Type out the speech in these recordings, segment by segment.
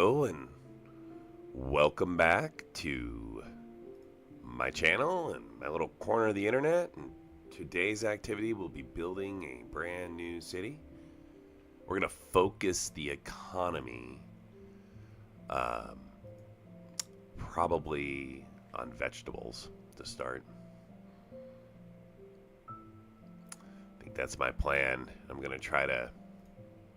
Hello and welcome back to my channel and my little corner of the internet. And today's activity will be building a brand new city. We're going to focus the economy probably on vegetables to start. I think that's my plan. I'm going to try to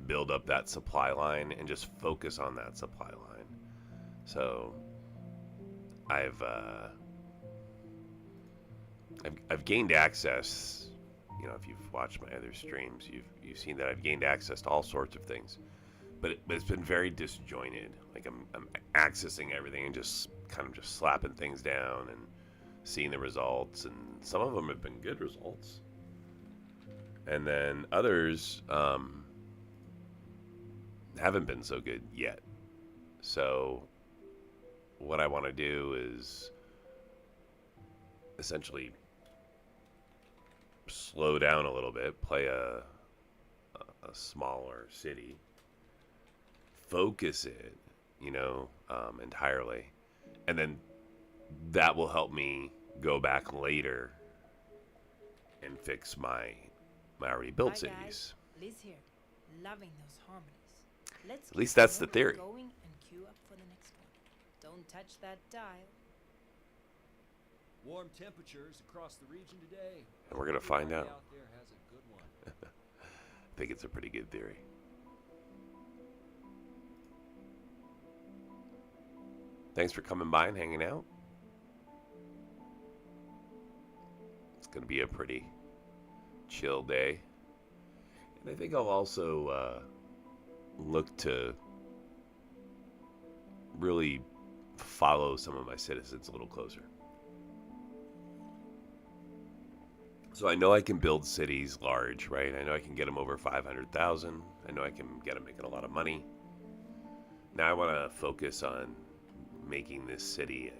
build up that supply line and just focus on that supply line. So I've gained access. You know, if you've watched my other streams, you've seen that I've gained access to all sorts of things, but it's been very disjointed. Like I'm accessing everything and just kind of just slapping things down and seeing the results, and some of them have been good results, and then others haven't been so good yet. So what I want to do is essentially slow down a little bit, play a smaller city, focus it, entirely, and then that will help me go back later and fix my already built cities. Liz here, loving those harmonies. Let's At least that's the theory. Going and queue up for the next one. Don't touch that dial. Warm temperatures across the region today. And we're gonna find out. Out there has a good one. I think it's a pretty good theory. Thanks for coming by and hanging out. It's gonna be a pretty chill day. And I think I'll also look to really follow some of my citizens a little closer. So I know I can build cities large, right? I know I can get them over 500,000. I know I can get them making a lot of money. Now I want to focus on making this city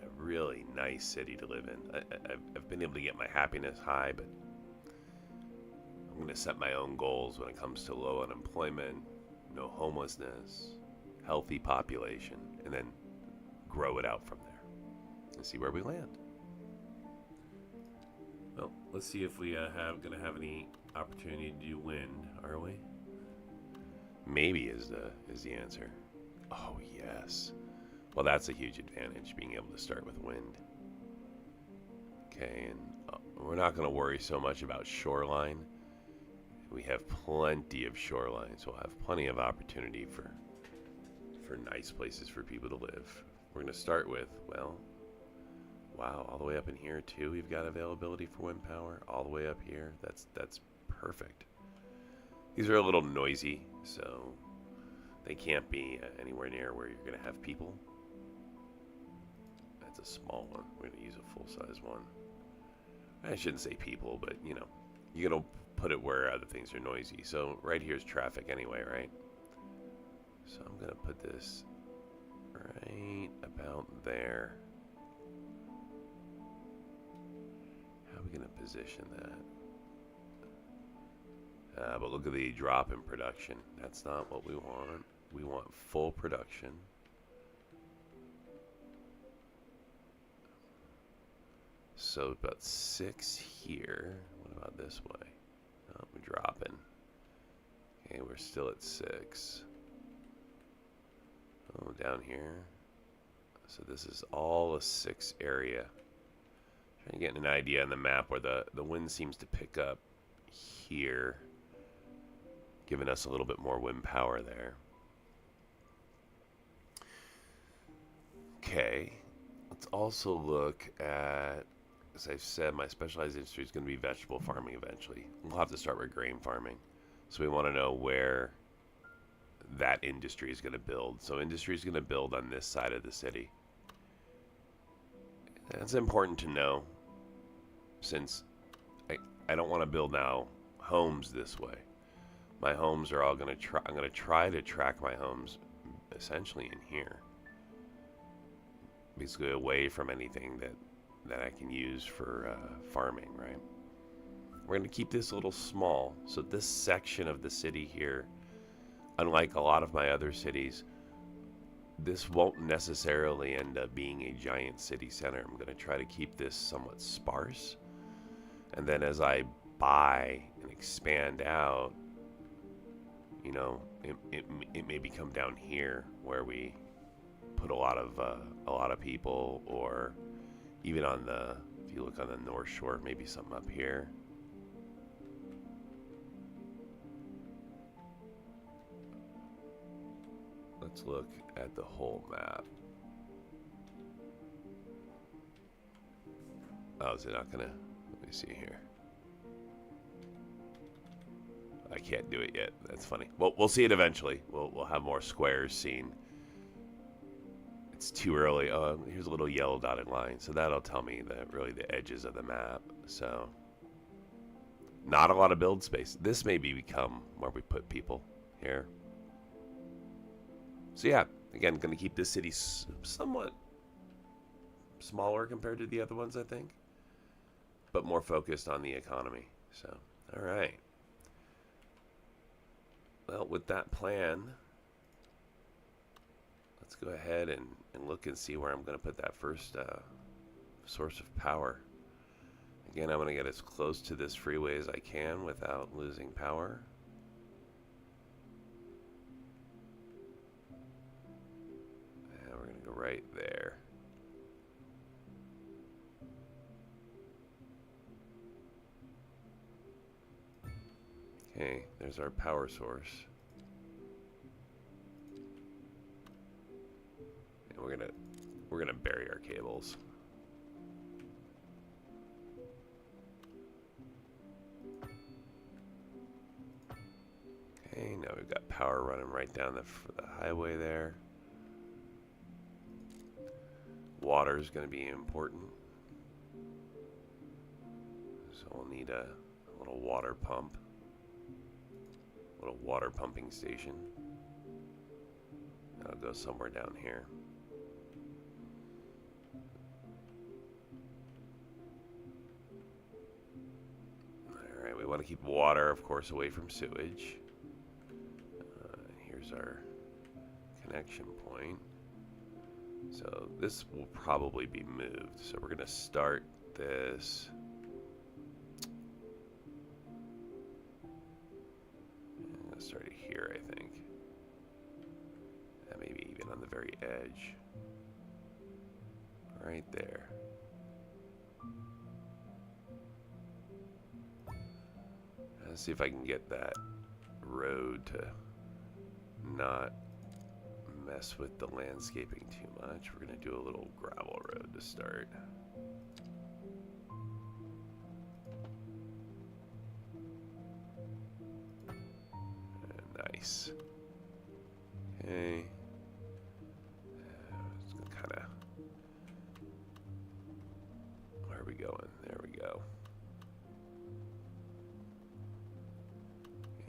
a really nice city to live in. I've been able to get my happiness high, but I'm going to set my own goals when it comes to low unemployment, no homelessness, healthy population, and then grow it out from there and see where we land. Well, let's see if we gonna have any opportunity to do wind, are we? Maybe is the answer. Oh yes. Well, that's a huge advantage, being able to start with wind. Okay, and we're not gonna worry so much about shoreline. We have plenty of shoreline, so we'll have plenty of opportunity for nice places for people to live. We're gonna start with, well, wow, all the way up in here too, we've got availability for wind power. All the way up here, that's perfect. These are a little noisy, so they can't be anywhere near where you're gonna have people. That's a small one. We're gonna use a full-size one. I shouldn't say people, but you're gonna put it where other things are noisy. So right here's traffic anyway, right? So I'm gonna put this right about there. How are we gonna position that? But look at the drop in production. That's not what we want. We want full production. So about 6 here. What about this way? Oh, we're dropping. Okay, we're still at 6. Oh, down here. So this is all a 6 area. Trying to get an idea on the map where the wind seems to pick up here, giving us a little bit more wind power there. Okay, let's also look at, as I've said, my specialized industry is going to be vegetable farming eventually. We'll have to start with grain farming. So we want to know where that industry is going to build. So industry is going to build on this side of the city. That's important to know, since I don't want to build now homes this way. My homes are all going to try, I'm going to try to track my homes essentially in here. Basically away from anything that I can use for farming, right? We're going to keep this a little small. So this section of the city here, unlike a lot of my other cities, this won't necessarily end up being a giant city center. I'm going to try to keep this somewhat sparse. And then as I buy and expand out, you know, it may become down here where we put a lot of people, or even on the, if you look on the North Shore, maybe something up here. Let's look at the whole map. Oh, is it not gonna? Let me see here. I can't do it yet. That's funny. Well, we'll see it eventually. We'll have more squares seen. It's too early. Oh, here's a little yellow dotted line. So that'll tell me that really the edges of the map. So not a lot of build space. This may become where we put people here. So yeah, again, going to keep this city somewhat smaller compared to the other ones, I think, but more focused on the economy. So, all right. Well, with that plan, let's go ahead and look and see where I'm going to put that first source of power. Again, I'm going to get as close to this freeway as I can without losing power. And we're going to go right there. Okay, there's our power source. And we're gonna bury our cables. Okay, now we've got power running right down the highway there. Water is going to be important, so we'll need a little water pump. Little water pumping station. That'll go somewhere down here. Alright, we want to keep water, of course, away from sewage. Here's our connection point. So this will probably be moved. So we're going to start this. Started here, I think. And maybe even on the very edge. Right there. Let's see if I can get that road to not mess with the landscaping too much. We're going to do a little gravel road to start. Nice. Okay. It's gonna kind of. Where are we going? There we go.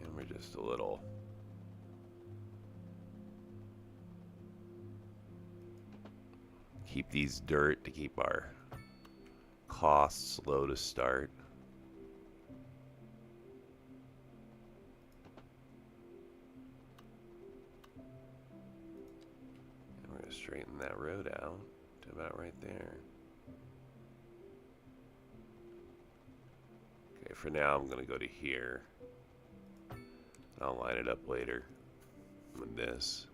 And we're just a little. Keep these dirt to keep our costs low to start. Straighten that road out to about right there. Okay, for now I'm going to go to here. I'll line it up later with this.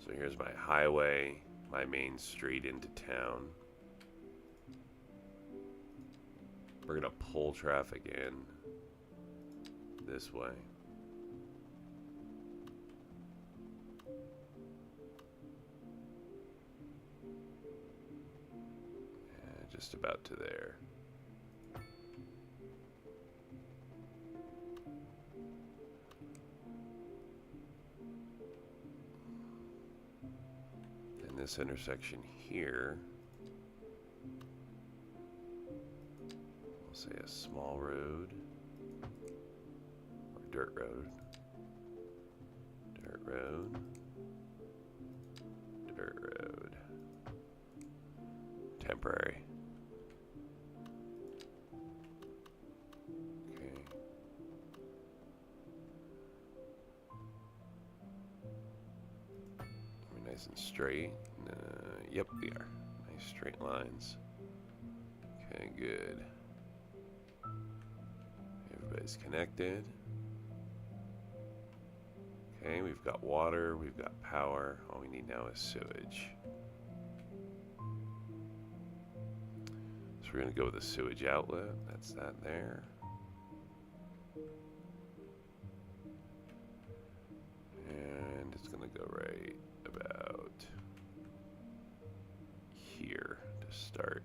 So here's my highway, my main street into town. We're going to pull traffic in this way. Just about to there. And this intersection here, we'll say a small road or dirt road. Dirt road. Dirt road. Temporary. straight? Yep, we are. Nice straight lines. Okay, good. Everybody's connected. Okay, we've got water, we've got power. All we need now is sewage. So we're going to go with a sewage outlet. That's that there. And it's going to go right about here to start.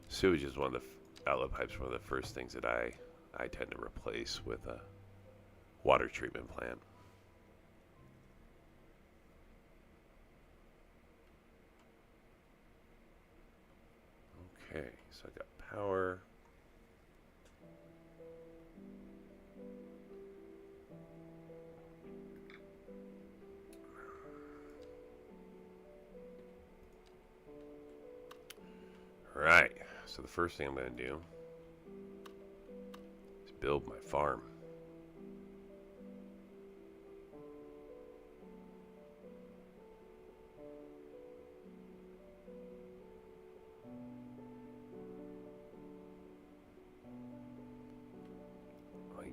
Sewage is one of the outlet pipes, one of the first things that I tend to replace with a water treatment plant. Okay, so I got power. All right, so the first thing I'm going to do is build my farm.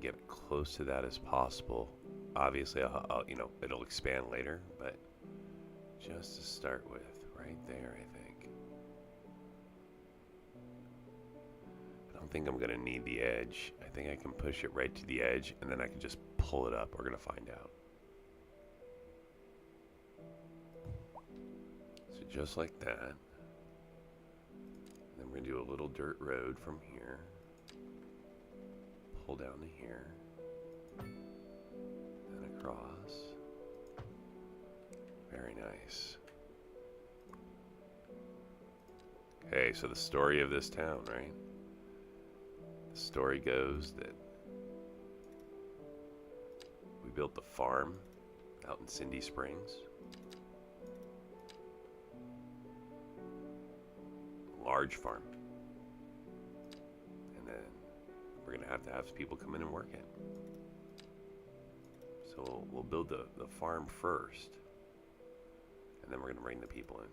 Get it close to that as possible. Obviously, I'll it'll expand later, but just to start with, right there, I think. I don't think I'm gonna need the edge. I think I can push it right to the edge, and then I can just pull it up. We're gonna find out. So just like that. And then we're gonna do a little dirt road from here. Pull down to here, and across. Very nice. Okay, so the story of this town, right? The story goes that we built the farm out in Cindy Springs. Large farm. We're going to have people come in and work it. So we'll build the farm first, and then we're going to bring the people in.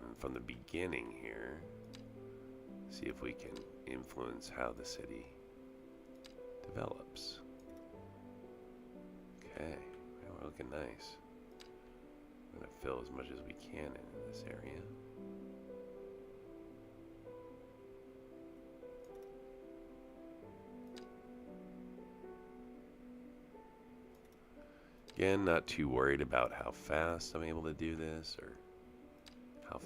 And from the beginning here, see if we can influence how the city develops. Okay, we're looking nice. I'm going to fill as much as we can in this area. Again, not too worried about how fast I'm able to do this or how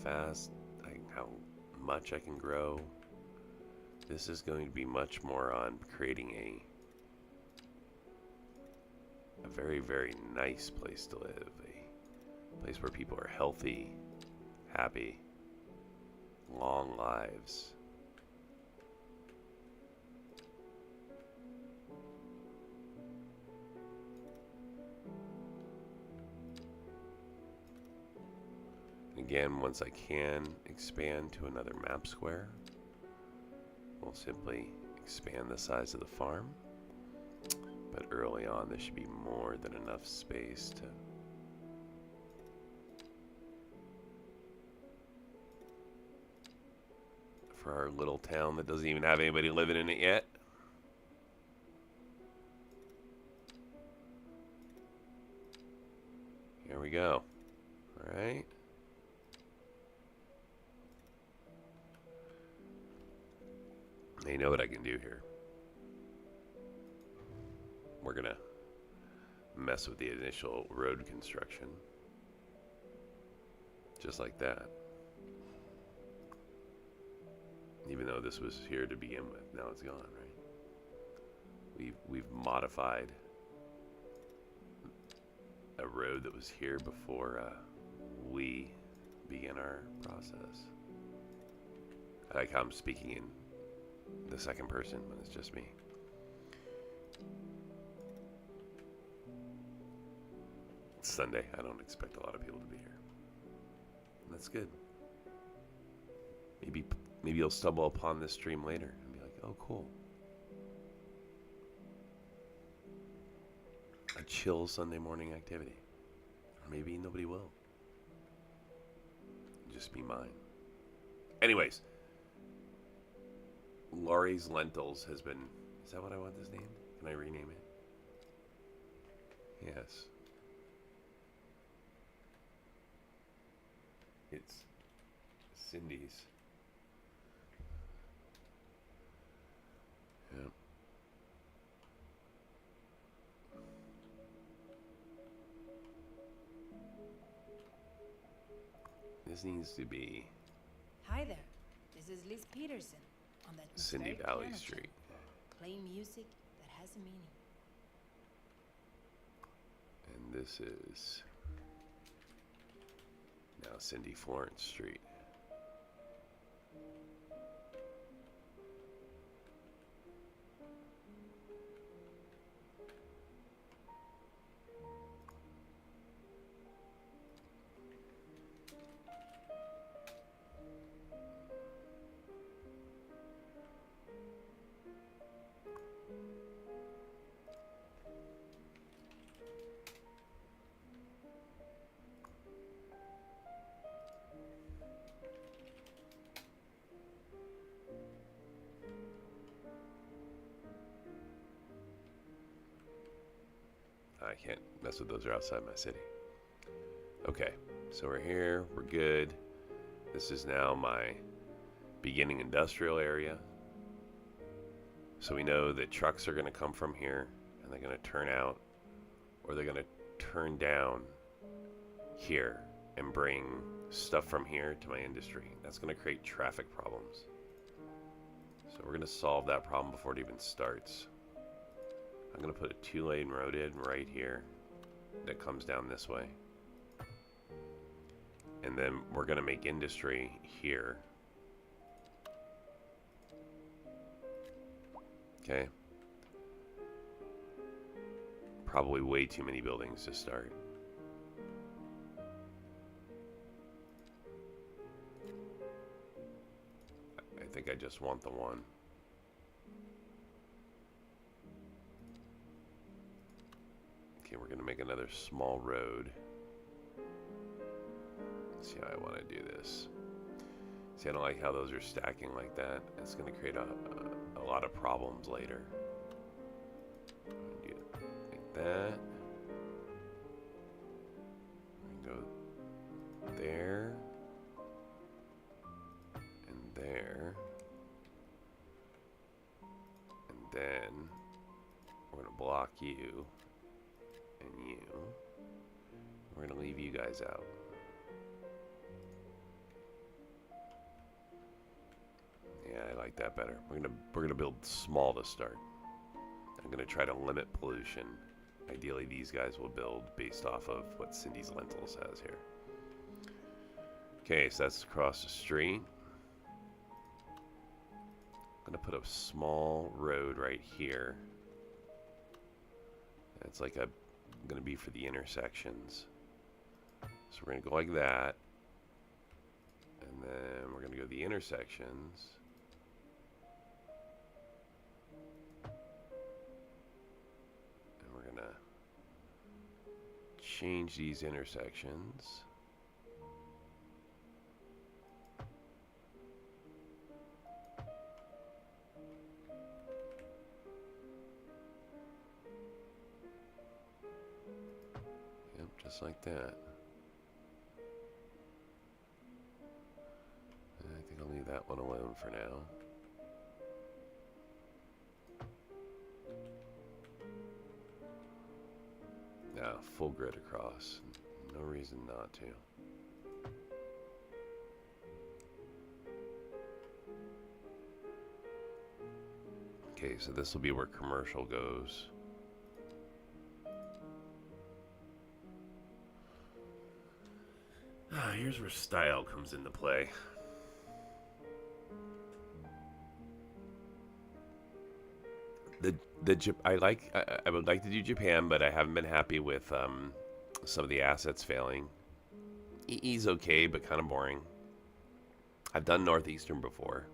much I can grow. This is going to be much more on creating a very, very nice place to live. A place where people are healthy, happy, long lives. Again, once I can expand to another map square, we'll simply expand the size of the farm. But early on, there should be more than enough space for our little town that doesn't even have anybody living in it yet. Here we go. All right. Now you know what I can do here. We're gonna mess with the initial road construction. Just like that. Even though this was here to begin with, now it's gone, right? We've modified a road that was here before we began our process. I like how I'm speaking in the second person when it's just me. It's Sunday. I don't expect a lot of people to be here. That's good. Maybe maybe you'll stumble upon this stream later and be like, oh, cool. A chill Sunday morning activity. Or maybe nobody will. Just be mine. Anyways, Laurie's Lentils has been... Is that what I want this named? Can I rename it? Yes. It's Cindy's. Yeah. This needs to be Hi there. This is Liz Peterson on that Cindy atmospheric Valley piano Street. channel. Play music that has a meaning. And this is now Cindy Florence Street. I can't mess with those, are outside my city. Okay, so we're here, we're good. This is now my beginning industrial area. So we know that trucks are going to come from here and they're going to turn out, or they're going to turn down here and bring stuff from here to my industry. That's going to create traffic problems. So we're going to solve that problem before it even starts. I'm going to put a 2-lane road in right here that comes down this way. And then we're going to make industry here. Okay. Probably way too many buildings to start. I think I just want the one. Okay, we're going to make another small road. Let's see how I want to do this. See, I don't like how those are stacking like that. It's going to create a lot of problems later. Do it like that. Go there. And there. And then we're going to block you. And you. We're going to leave you guys out. Yeah, I like that better. We're gonna build small to start. I'm gonna try to limit pollution. Ideally, these guys will build based off of what Cindy's Lentils has here. Okay, so that's across the street. I'm gonna put a small road right here. It's like gonna be for the intersections. So we're gonna go like that, and then we're gonna go to the intersections. Change these intersections. Yep, just like that. And I think I'll leave that one alone for now. Now, full grid across. No reason not to. Okay, so this will be where commercial goes. Here's where style comes into play. I would like to do Japan, but I haven't been happy with some of the assets failing. EE's okay, but kind of boring. I've done Northeastern before.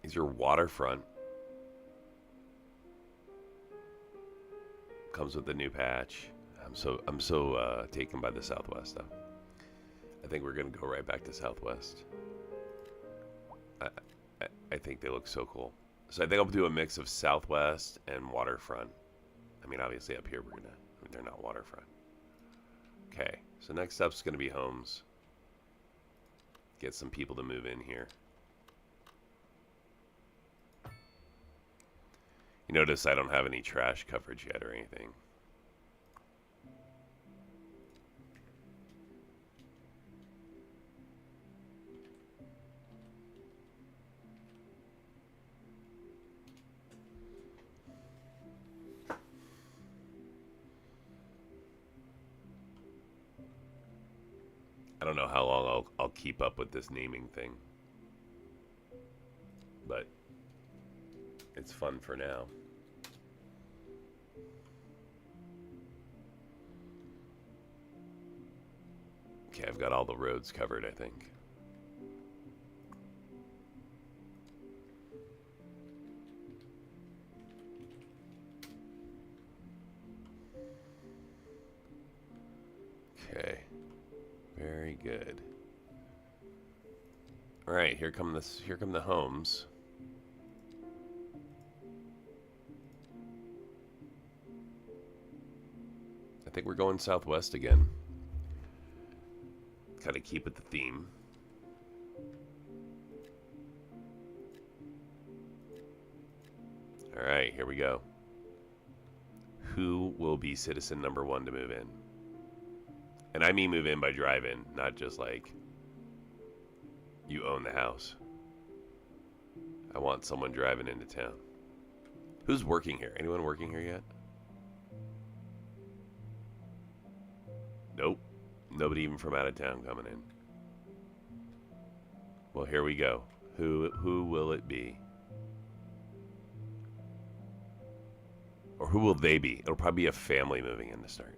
These are waterfront. Comes with the new patch. I'm so taken by the Southwest though. I think we're gonna go right back to Southwest. I think they look so cool. So I think I'll do a mix of Southwest and waterfront. I mean, obviously up here they're not waterfront. Okay, so next up's gonna be homes. Get some people to move in here. You notice I don't have any trash coverage yet or anything. I don't know how long I'll keep up with this naming thing, but it's fun for now. Okay, I've got all the roads covered, I think. Okay. Very good. All right, here come the homes. I think we're going Southwest again. Gotta keep it the theme. All right, here we go. Who will be citizen number 1 to move in? And I mean move in by drive-in, not just like you own the house. I want someone driving into town. Who's working here? Anyone working here yet? Nope. Nobody even from out of town coming in. Well, here we go. Who will it be? Or who will they be? It'll probably be a family moving in to start.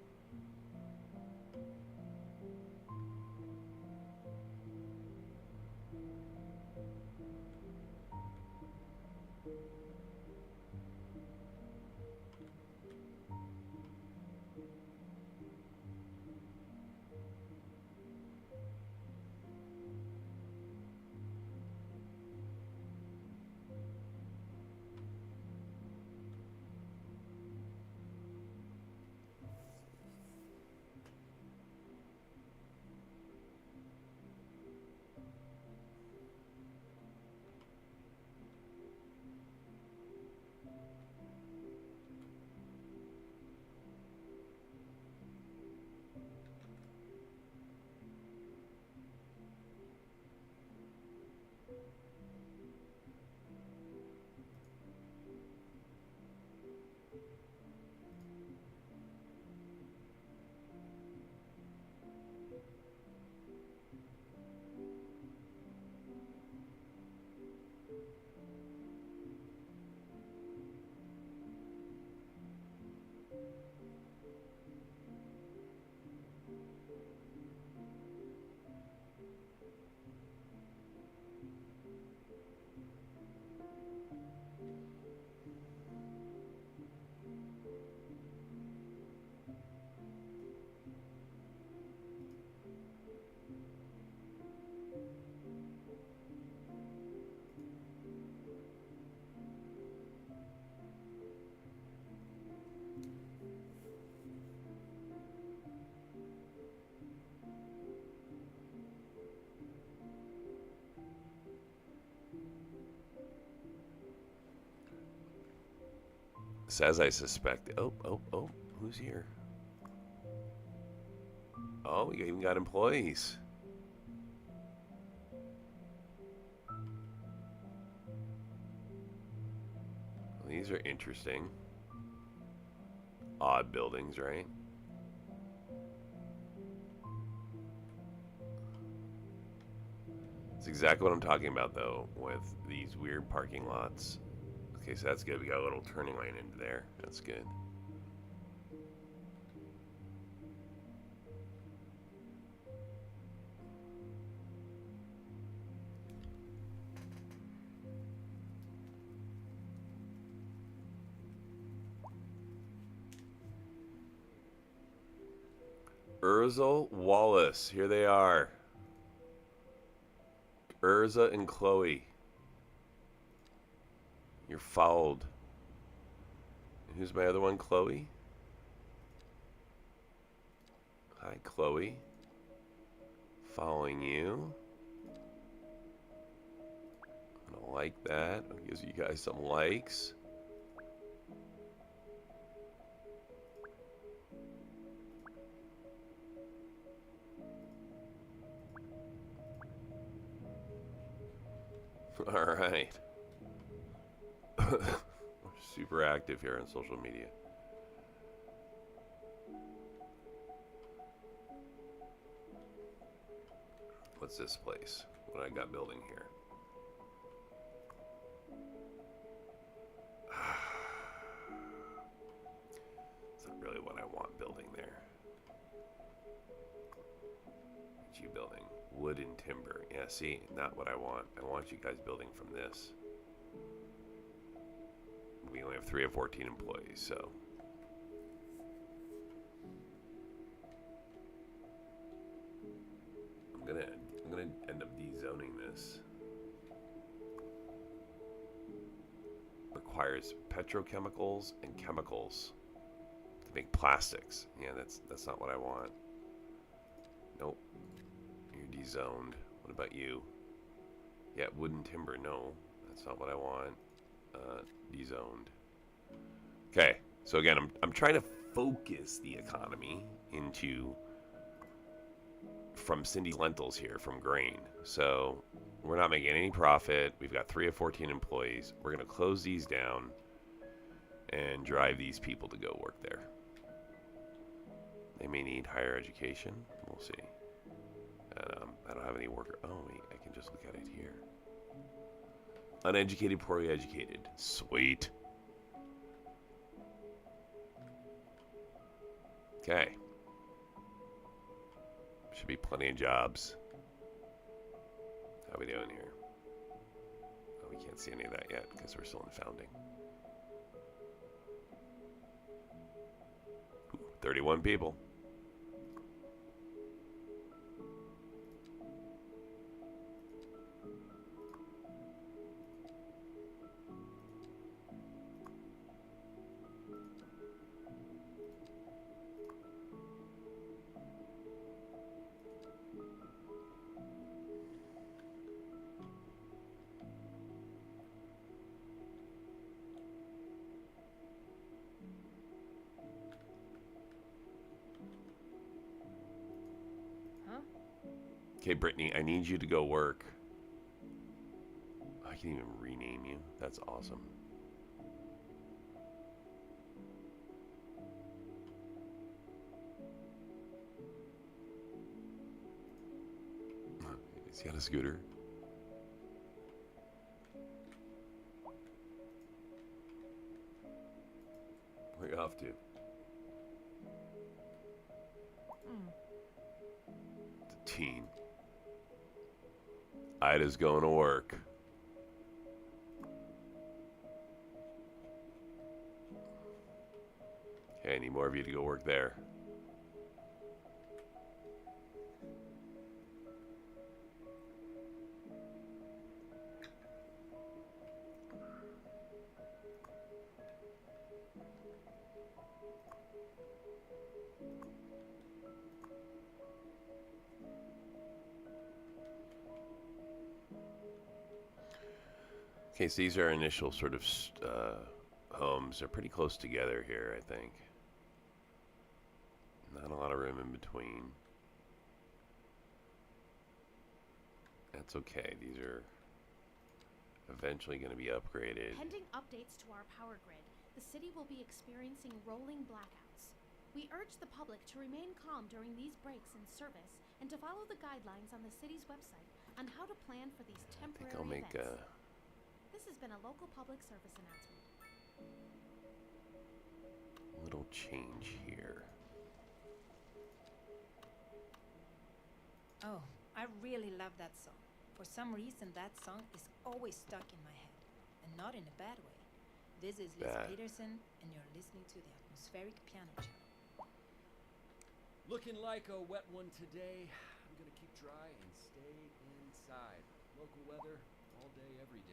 So as I suspect. Oh, who's here? Oh, we even got employees. Well, these are interesting. Odd buildings, right? It's exactly what I'm talking about, though, with these weird parking lots. Okay, so that's good. We got a little turning lane into there. That's good. Urzel, Wallace. Here they are. Urza and Chloe. You're fouled. And who's my other one? Chloe? Hi, Chloe. Following you. I don't like that. I'll give you guys some likes. All right. We're super active here on social media. What's this place? What I got building here? It's not really what I want building there. What you building? Wood and timber. Yeah, see, not what I want. I want you guys building from this. We only have 3 of 14 employees, so. I'm gonna end up dezoning this. Requires petrochemicals and chemicals to make plastics. Yeah, that's not what I want. Nope. You're dezoned. What about you? Yeah, wood and timber. No, that's not what I want. Dezoned. Okay, so again, I'm trying to focus the economy into from Cindy lentils here, from grain. So we're not making any profit. We've got 3 of 14 employees. We're going to close these down and drive these people to go work there. They may need higher education. We'll see. I don't have any worker. Oh, wait, I can just look at it here. Uneducated, poorly educated. Sweet. Okay. Should be plenty of jobs. How we doing here? Oh, we can't see any of that yet because we're still in founding. Ooh, 31 people. Okay, Brittany, I need you to go work. I can even rename you. That's awesome. Is he on a scooter? Where are you off to? The teen. Ida's going to work. Okay, I need more of you to go work there. Okay, so these are initial sort of homes. They're pretty close together here, I think. Not a lot of room in between. That's okay. These are eventually going to be upgraded. Pending updates to our power grid, the city will be experiencing rolling blackouts. We urge the public to remain calm during these breaks in service and to follow the guidelines on the city's website on how to plan for these temporary events. This has been a local public service announcement. Little change here. Oh, I really love that song. For some reason, that song is always stuck in my head, and not in a bad way. This is Liz Peterson, and you're listening to the Atmospheric Piano Channel. Looking like a wet one today. I'm gonna keep dry and stay inside. Local weather all day, every day.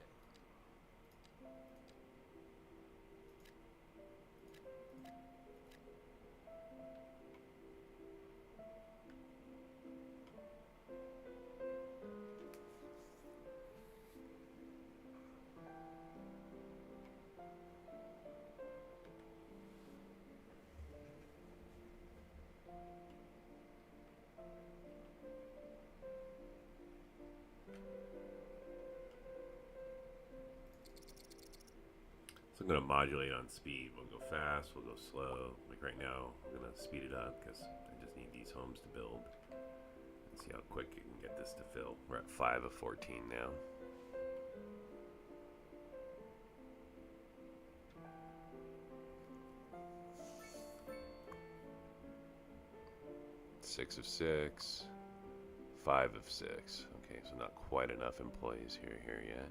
So I'm going to modulate on speed. We'll go fast, we'll go slow. Like right now, I'm going to speed it up because I just need these homes to build. And see how quick you can get this to fill. We're at 5 of 14 now. Six of 6, 5 of 6. Okay, so not quite enough employees here yet.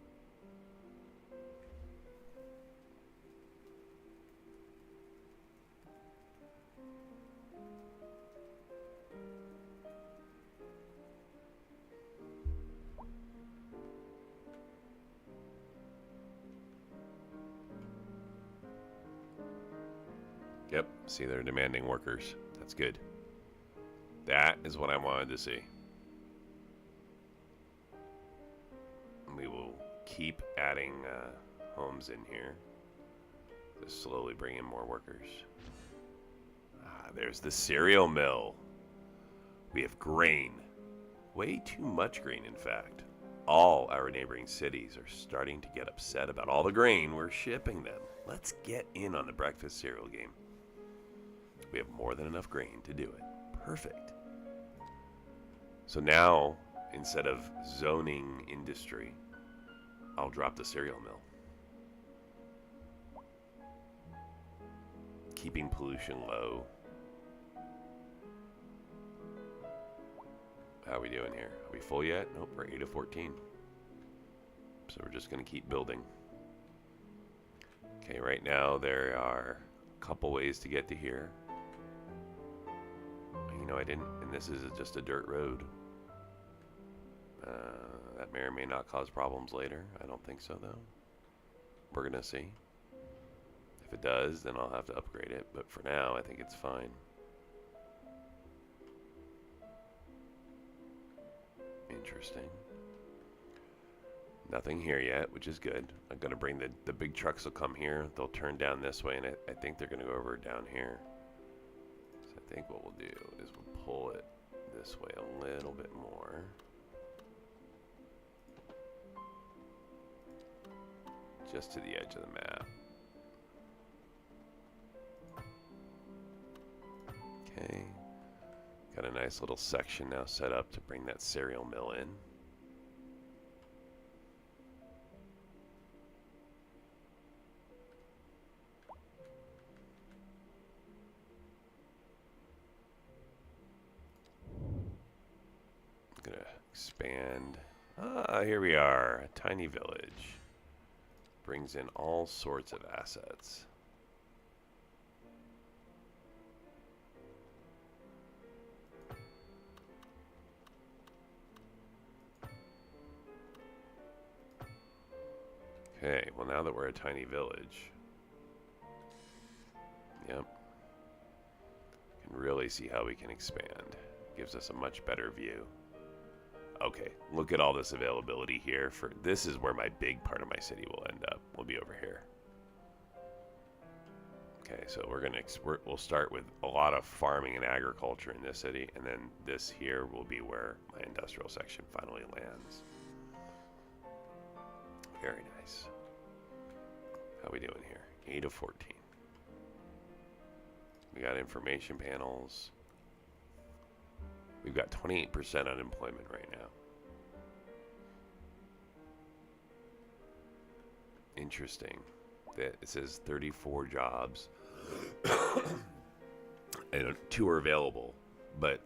Yep, see, they're demanding workers. That's good. That is what I wanted to see. We will keep adding homes in here to slowly bring in more workers. Ah, there's the cereal mill. We have grain. Way too much grain, in fact. All our neighboring cities are starting to get upset about all the grain we're shipping them. Let's get in on the breakfast cereal game. We have more than enough grain to do it. Perfect. So now, instead of zoning industry, I'll drop the cereal mill. Keeping pollution low. How are we doing here? Are we full yet? Nope, we're 8 of 14. So we're just going to keep building. Okay, right now there are a couple ways to get to here. You know, I didn't, and this is just a dirt road. That may or may not cause problems later. I don't think so, though. We're going to see. If it does, then I'll have to upgrade it. But for now, I think it's fine. Interesting. Nothing here yet, which is good. I'm going to bring the big trucks will come here. They'll turn down this way, and I think they're going to go over down here. So I think what we'll do is we'll pull it this way a little bit more. Just to the edge of the map. Okay. Got a nice little section now set up to bring that cereal mill in. I'm gonna expand. Ah, here we are. A tiny village. Brings in all sorts of assets. Okay, well now that we're a tiny village, yep, can really see how we can expand. Gives us a much better view. Okay, look at all this availability here. For this is where my big part of my city will end up. We'll be over here. Okay, so we'll start with a lot of farming and agriculture in this city, and then this here will be where my industrial section finally lands. Very nice. How we doing here? 8 of 14. We got information panels. We've got 28% unemployment right now. Interesting. That it says 34 jobs. And 2 are available, but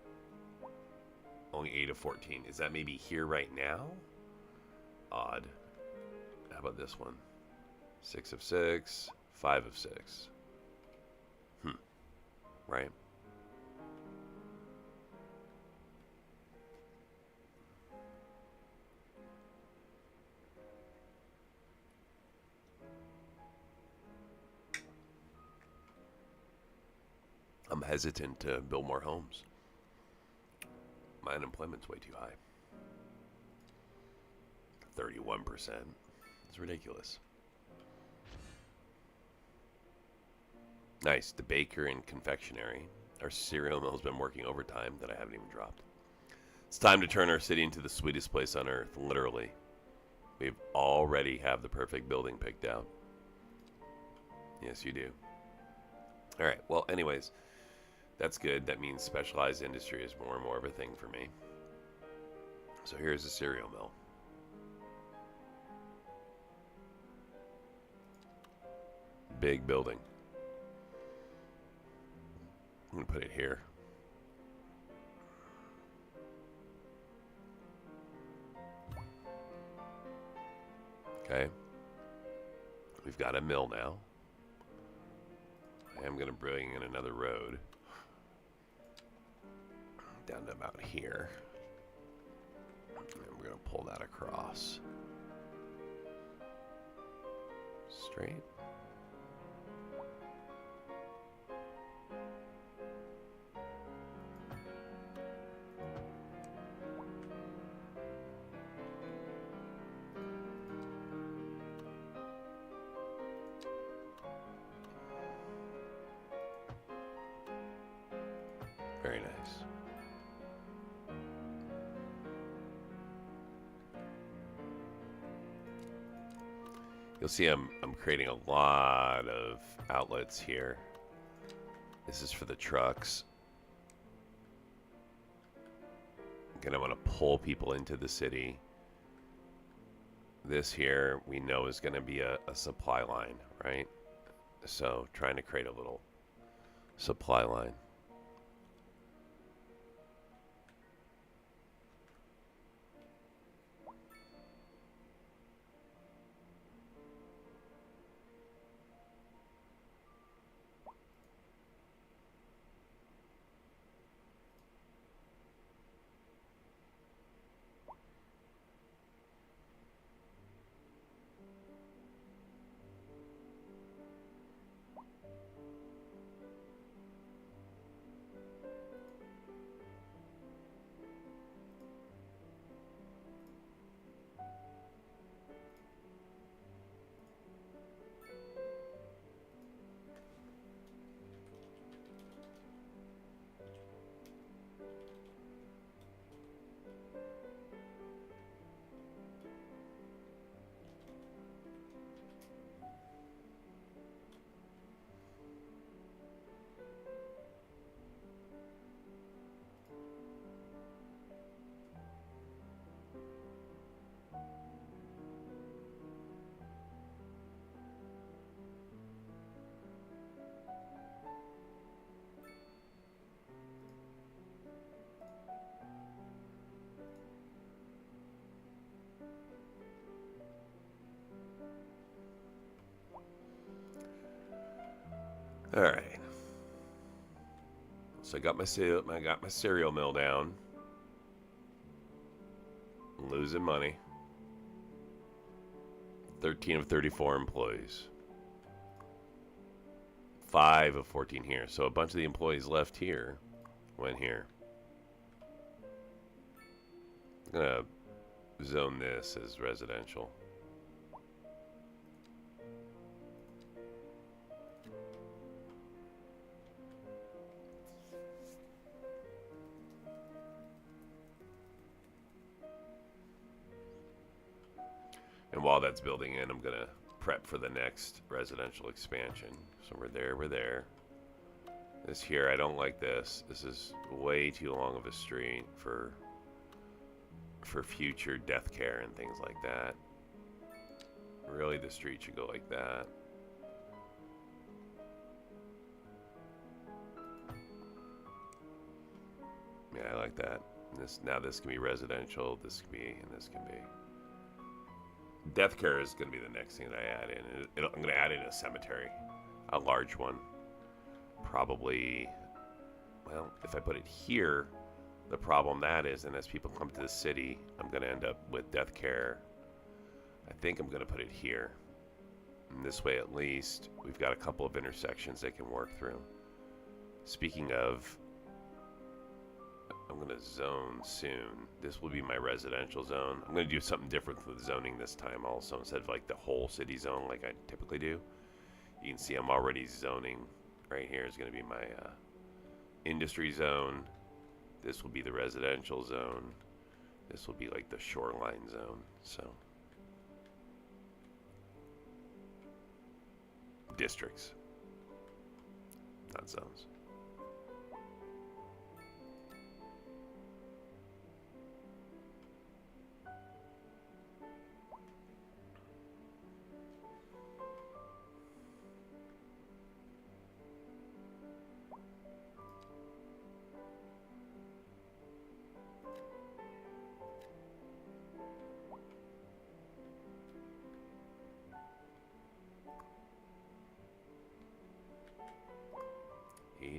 only 8 of 14. Is that maybe here right now? Odd. How about this one? 6 of 6, 5 of 6. Right? hesitant to build more homes. My unemployment's way too high. 31%. It's ridiculous. Nice. The baker and confectionery. Our cereal mill's been working overtime that I haven't even dropped. It's time to turn our city into the sweetest place on earth, literally. We've already have the perfect building picked out. Yes, you do. All right. Well, anyways, that's good. That means specialized industry is more and more of a thing for me. So here's the cereal mill. Big building. I'm going to put it here. Okay. We've got a mill now. I am going to bring in another road. Down to about here. And we're going to pull that across. Straight. Very nice. You'll see I'm creating a lot of outlets here. This is for the trucks. Again, I want to pull people into the city. This here we know is going to be a supply line, right? So trying to create a little supply line. All right. So I got my cereal mill down. I'm losing money. 13 of 34 employees. 5 of 14 here. So a bunch of the employees left here went here. I'm gonna zone this as residential. And while that's building in, I'm going to prep for the next residential expansion. So we're there. This here, I don't like this. This is way too long of a street for future death care and things like that. Really, the street should go like that. Yeah, I like that. Now this can be residential, this can be, and this can be. Death care is going to be the next thing that I add in. I'm going to add in a cemetery, a large one. Probably, well, if I put it here, the problem that is, and as people come to the city, I'm going to end up with death care. I think I'm going to put it here. And this way, at least, we've got a couple of intersections they can work through. Speaking of, I'm going to zone soon. This will be my residential zone. I'm going to do something different with zoning this time also. Instead of like the whole city zone like I typically do, you can see I'm already zoning. Right here is going to be my industry zone. This will be the residential zone. This will be like the shoreline zone. So, districts, not zones.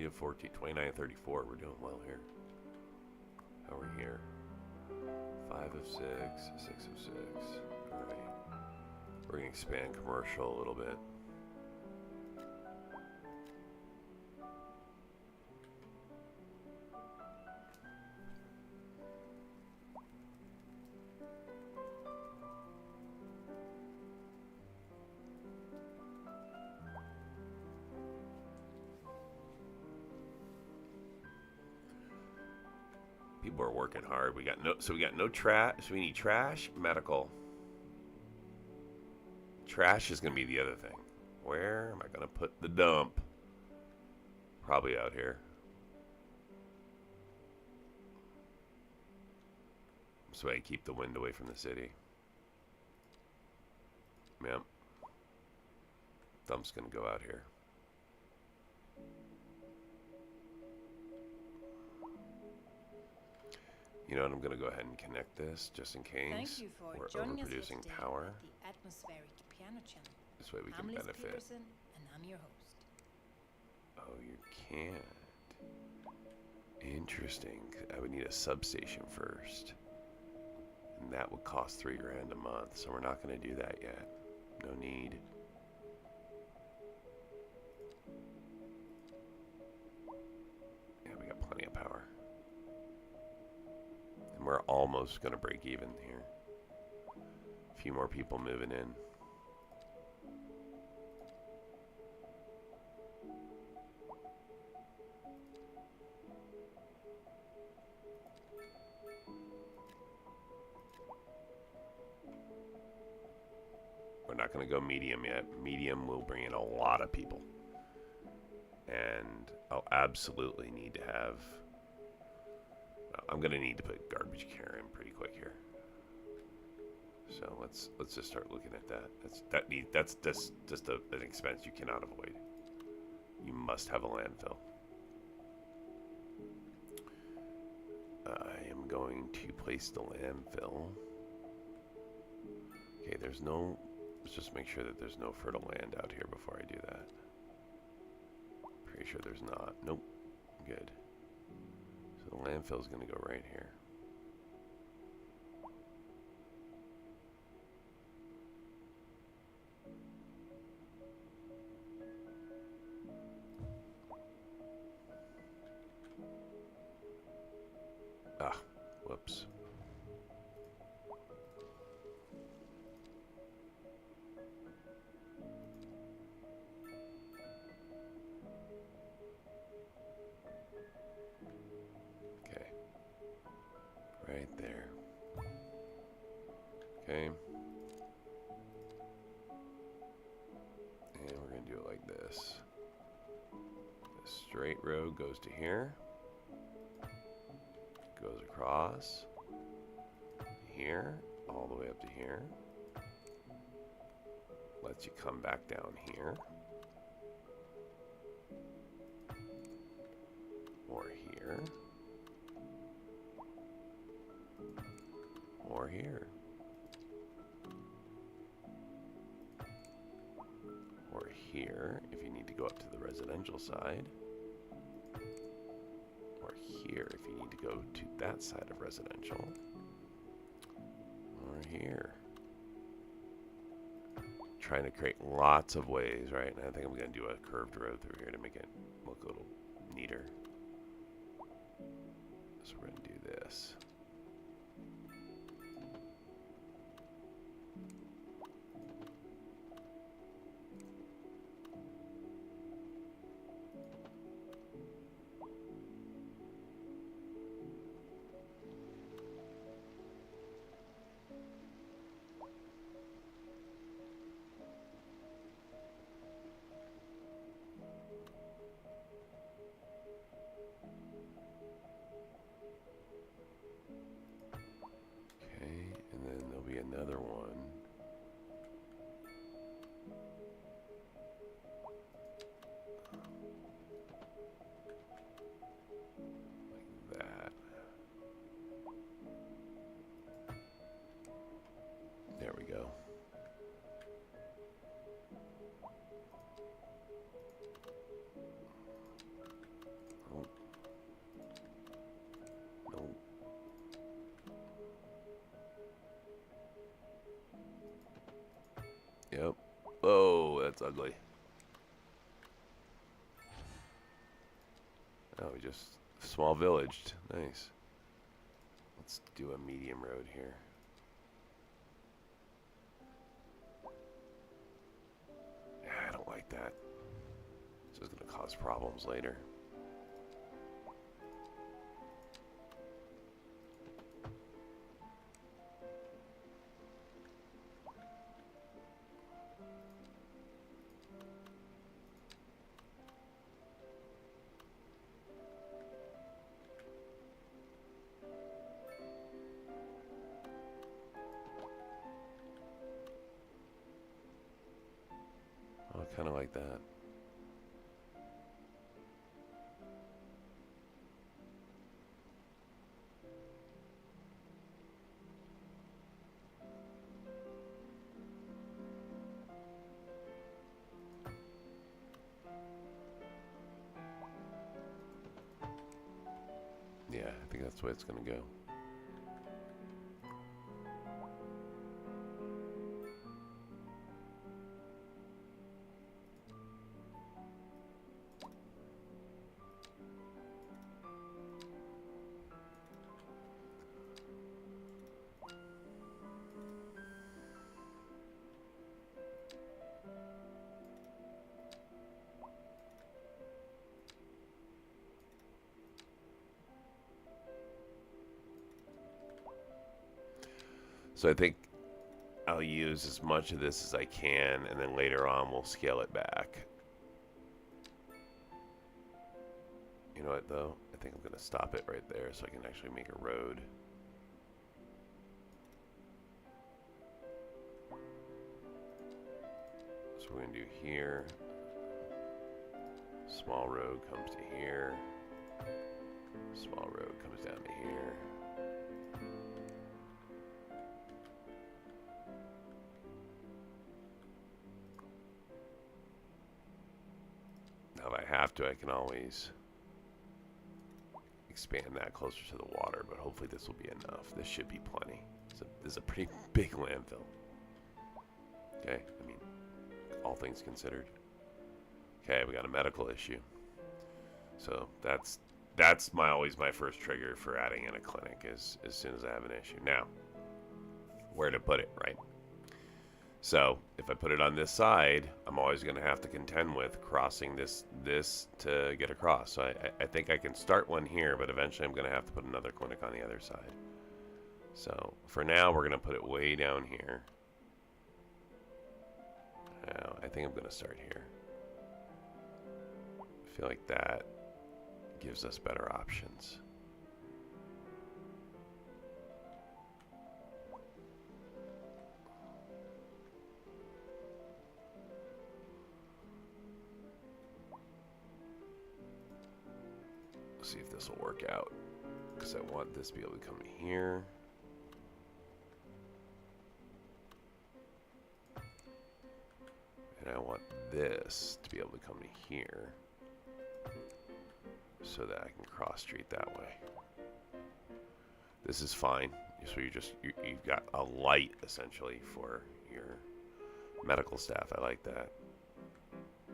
Of 14, 29, 34. We're doing well here. How are we here? 5 of 6, 6 of 6. Alright. We're going to expand commercial a little bit. People are working hard. We got no trash. So we need trash, medical. Trash is gonna be the other thing. Where am I gonna put the dump? Probably out here. So I keep the wind away from the city. Yep. Dump's gonna go out here. You know what? I'm going to go ahead and connect this just in case Thank you for we're joining us here overproducing today power. at the Atmospheric Piano Channel. This way we I'm can Liz benefit. Peterson, and I'm your host. Oh, you can't. Interesting. I would need a substation first. And that would cost $3 grand a month. So we're not going to do that yet. No need. Yeah, we got plenty of power. And we're almost going to break even here. A few more people moving in. We're not going to go medium yet. Medium will bring in a lot of people. And I'll absolutely need to have... I'm going to need to put garbage care in pretty quick here. So let's just start looking at that. That's just an expense you cannot avoid. You must have a landfill. I am going to place the landfill. Okay, there's no... Let's just make sure that there's no fertile land out here before I do that. Pretty sure there's not. Nope. Good. So the landfill is going to go right here. Ah, whoops. Okay. Right there. Okay. And we're going to do it like this. The straight road goes to here. Goes across here, all the way up to here. Lets you come back down here. Or here. Or here. Or here, if you need to go up to the residential side. Or here, if you need to go to that side of residential. Or here. Trying to create lots of ways, right? And I think I'm going to do a curved road through here to make it look a little neater. So we're going to do this. Another one. Like that. There we go. Oh. No. Yep. Oh, that's ugly. Oh, we just small villaged. Nice. Let's do a medium road here. Yeah, I don't like that. This is going to cause problems later. Kind of like that. Yeah, I think that's the way it's going to go. So I think I'll use as much of this as I can, and then later on we'll scale it back. You know what, though? I think I'm going to stop it right there so I can actually make a road. So we're going to do here. Small road comes to here. Small road comes down to here. Now if I have to, I can always expand that closer to the water, but hopefully this will be enough. This should be plenty. This is a pretty big landfill. Okay, I mean, all things considered. Okay, we got a medical issue. So that's always my first trigger for adding in a clinic is as soon as I have an issue. Now, where to put it, right? So if I put it on this side, I'm always going to have to contend with crossing this to get across. So I think I can start one here, but eventually I'm going to have to put another clinic on the other side. So for now, we're going to put it way down here. Now, I think I'm going to start here. I feel like that gives us better options. See if this will work out, because I want this to be able to come here. And I want this to be able to come to here so that I can cross street that way. This is fine. So you've got a light essentially for your medical staff. I like that.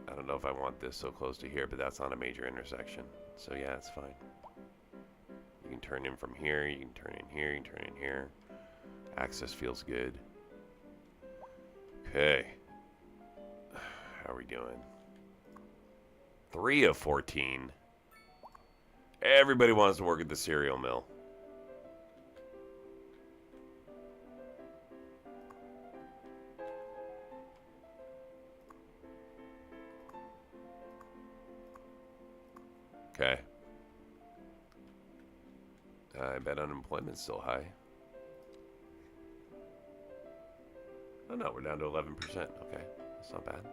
I don't know if I want this so close to here, but that's not a major intersection. So yeah, it's fine. You can turn in from here, you can turn in here, you can turn in here. Access feels good. Okay. How are we doing? 3 of 14. Everybody wants to work at the cereal mill. Okay. I bet unemployment's still high. Oh no, we're down to 11%. Okay, that's not bad.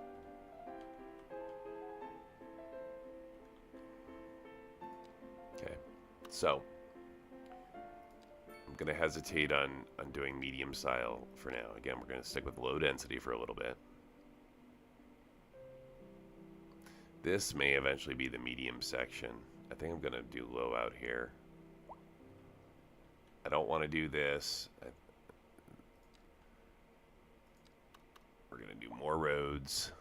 Okay, so I'm gonna hesitate on doing medium style for now. Again, we're gonna stick with low density for a little bit. This may eventually be the medium section. I think I'm gonna do low out here. I don't want to do this. We're gonna do more roads.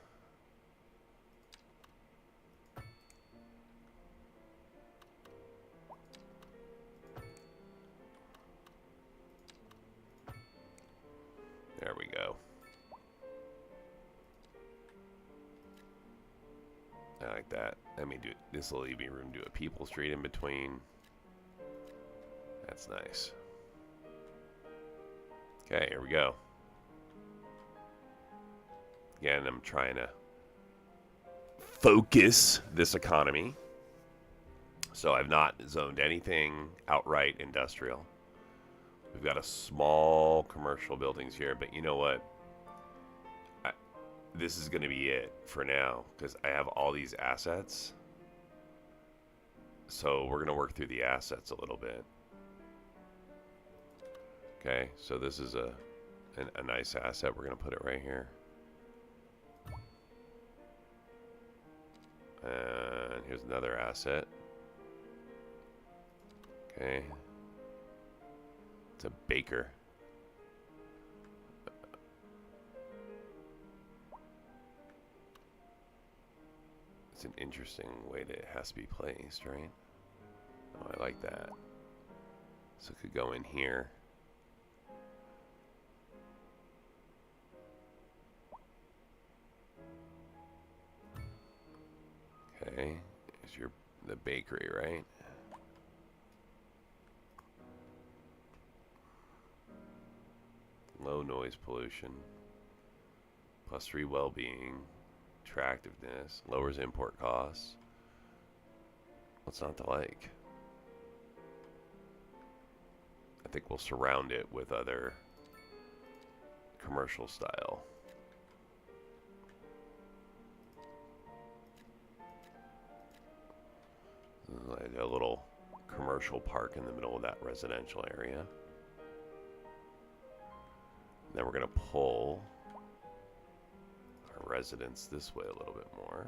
There we go. I like that. Let me do it. This will leave me room to do a people street in between. That's nice. Okay, here we go. Again, I'm trying to focus this economy. So I've not zoned anything outright industrial. We've got a small commercial buildings here, but you know what? This is going to be it for now because I have all these assets. So we're going to work through the assets a little bit. Okay, so this is a nice asset. We're going to put it right here. And here's another asset. Okay. It's a baker. It's an interesting way that it has to be placed, right? Oh, I like that. So it could go in here. Okay, here's the bakery, right? Low noise pollution, +3 well-being, attractiveness, lowers import costs. What's not to like? I think we'll surround it with other commercial style. Like a little commercial park in the middle of that residential area. Then we're going to pull our residents this way a little bit more.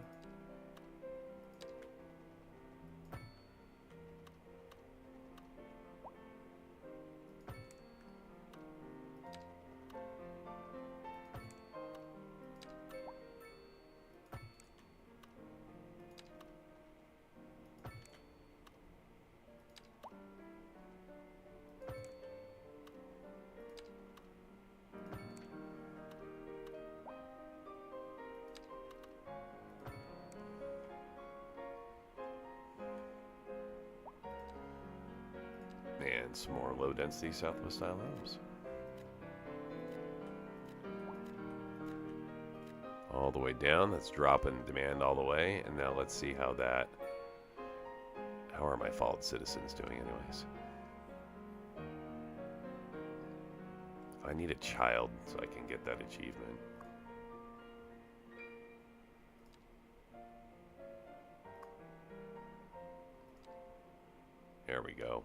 And some more low density Southwest style homes. All the way down, that's dropping demand all the way. And now let's see how are my followed citizens doing anyways? I need a child so I can get that achievement. There we go.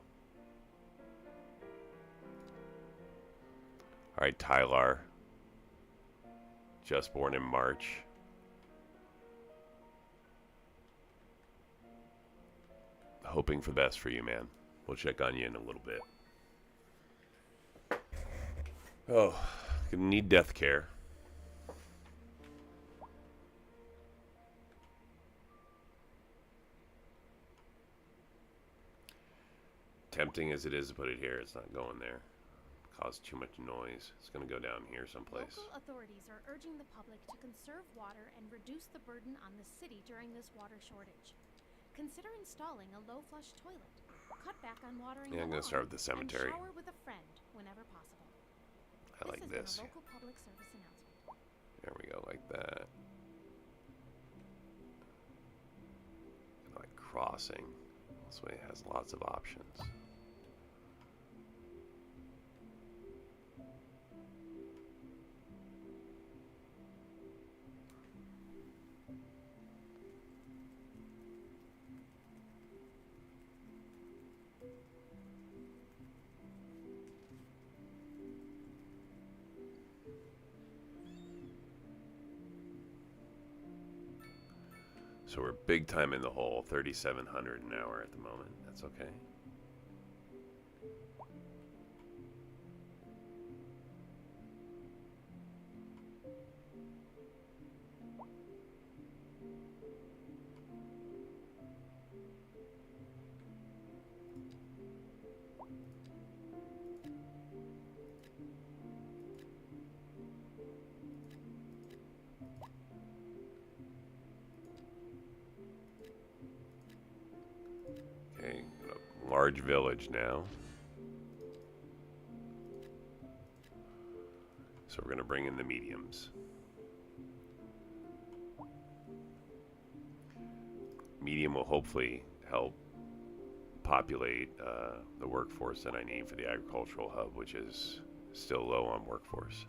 All right, Tyler. Just born in March. Hoping for the best for you, man. We'll check on you in a little bit. Oh, gonna need death care. Tempting as it is to put it here, it's not going there. Cause too much noise. It's going to go down here someplace. Local authorities are urging the public to conserve water and reduce the burden on the city during this water shortage. Consider installing a low flush toilet. Cut back on watering Yeah, I'm the going to start with lawn, the cemetery. And shower with a friend whenever possible. I like this. This has been a local public service announcement. There we go, like that. Like crossing. This way it has lots of options. So we're big time in the hole, 3,700 an hour at the moment. That's okay. Okay, large village now. So we're going to bring in the mediums. Medium will hopefully help populate the workforce that I need for the agricultural hub, which is still low on workforce.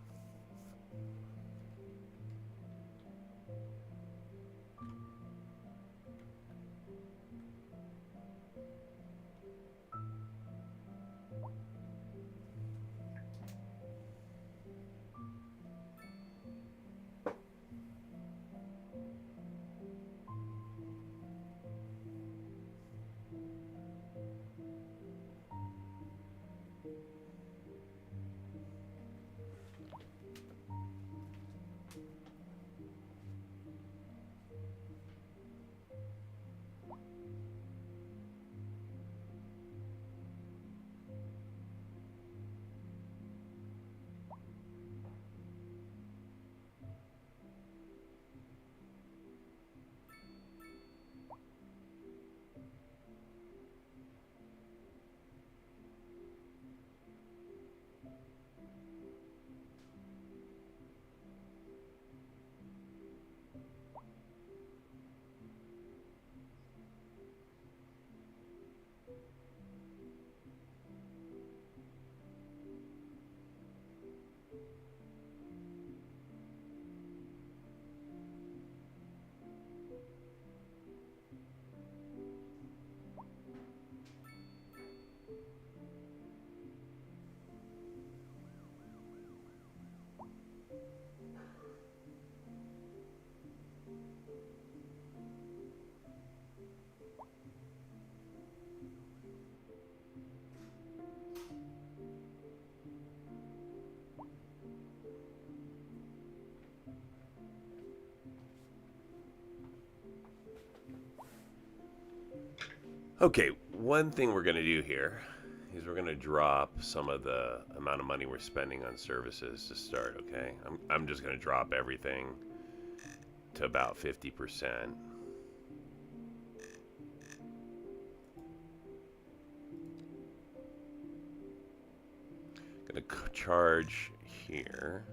Okay, one thing we're going to do here is we're going to drop some of the amount of money we're spending on services to start, okay? I'm just going to drop everything to about 50%. Going to charge here.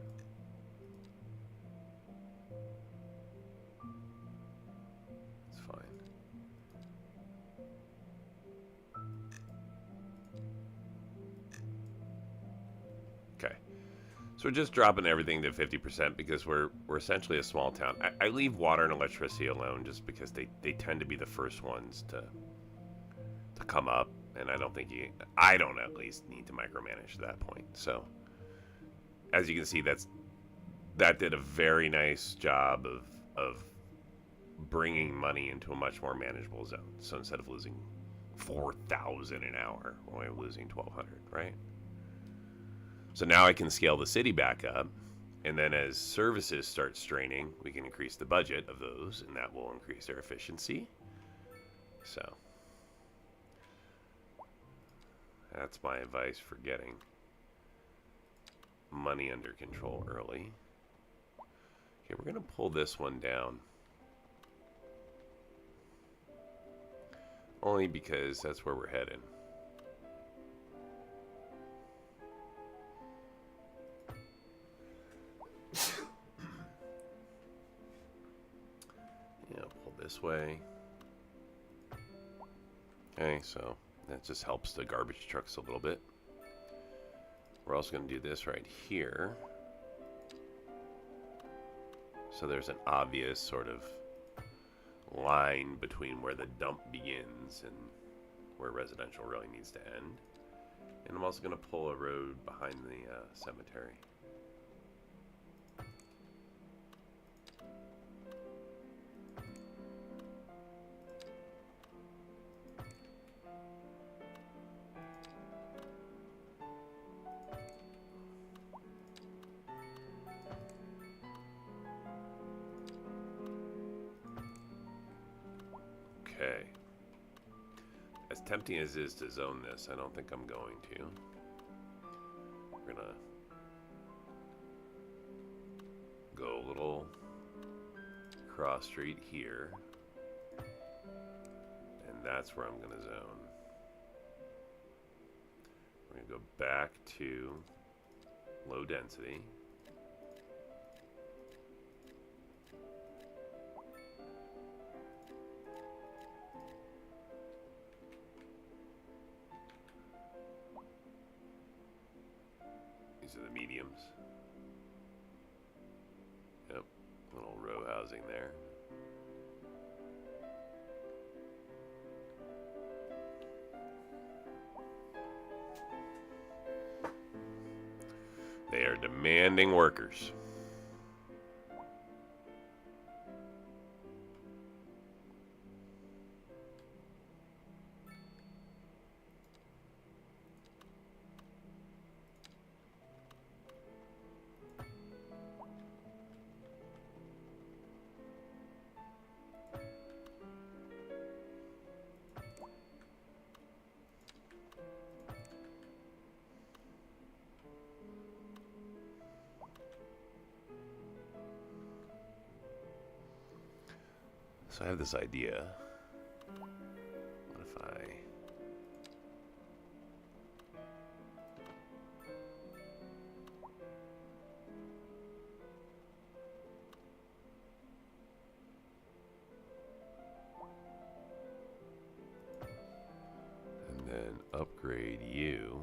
So we're just dropping everything to 50% because we're essentially a small town. I leave water and electricity alone just because they tend to be the first ones to come up, and I don't at least need to micromanage to that point. So as you can see, that did a very nice job of bringing money into a much more manageable zone. So instead of losing 4,000 an hour, we're only losing 1,200, right? So now I can scale the city back up, and then as services start straining, we can increase the budget of those, and that will increase their efficiency. So That's my advice for getting money under control early. Okay, we're going to pull this one down. Only because that's where we're heading. Yeah, pull this way. Okay, so that just helps the garbage trucks a little bit. We're also going to do this right here. So there's an obvious sort of line between where the dump begins and where residential really needs to end. And I'm also going to pull a road behind the cemetery. Okay. As tempting as it is to zone this, I don't think I'm going to. We're gonna go a little cross street here. And that's where I'm gonna zone. We're gonna go back to low density. These are the mediums. Yep, little row housing there. They are demanding workers. So I have this idea. What if I... and then upgrade you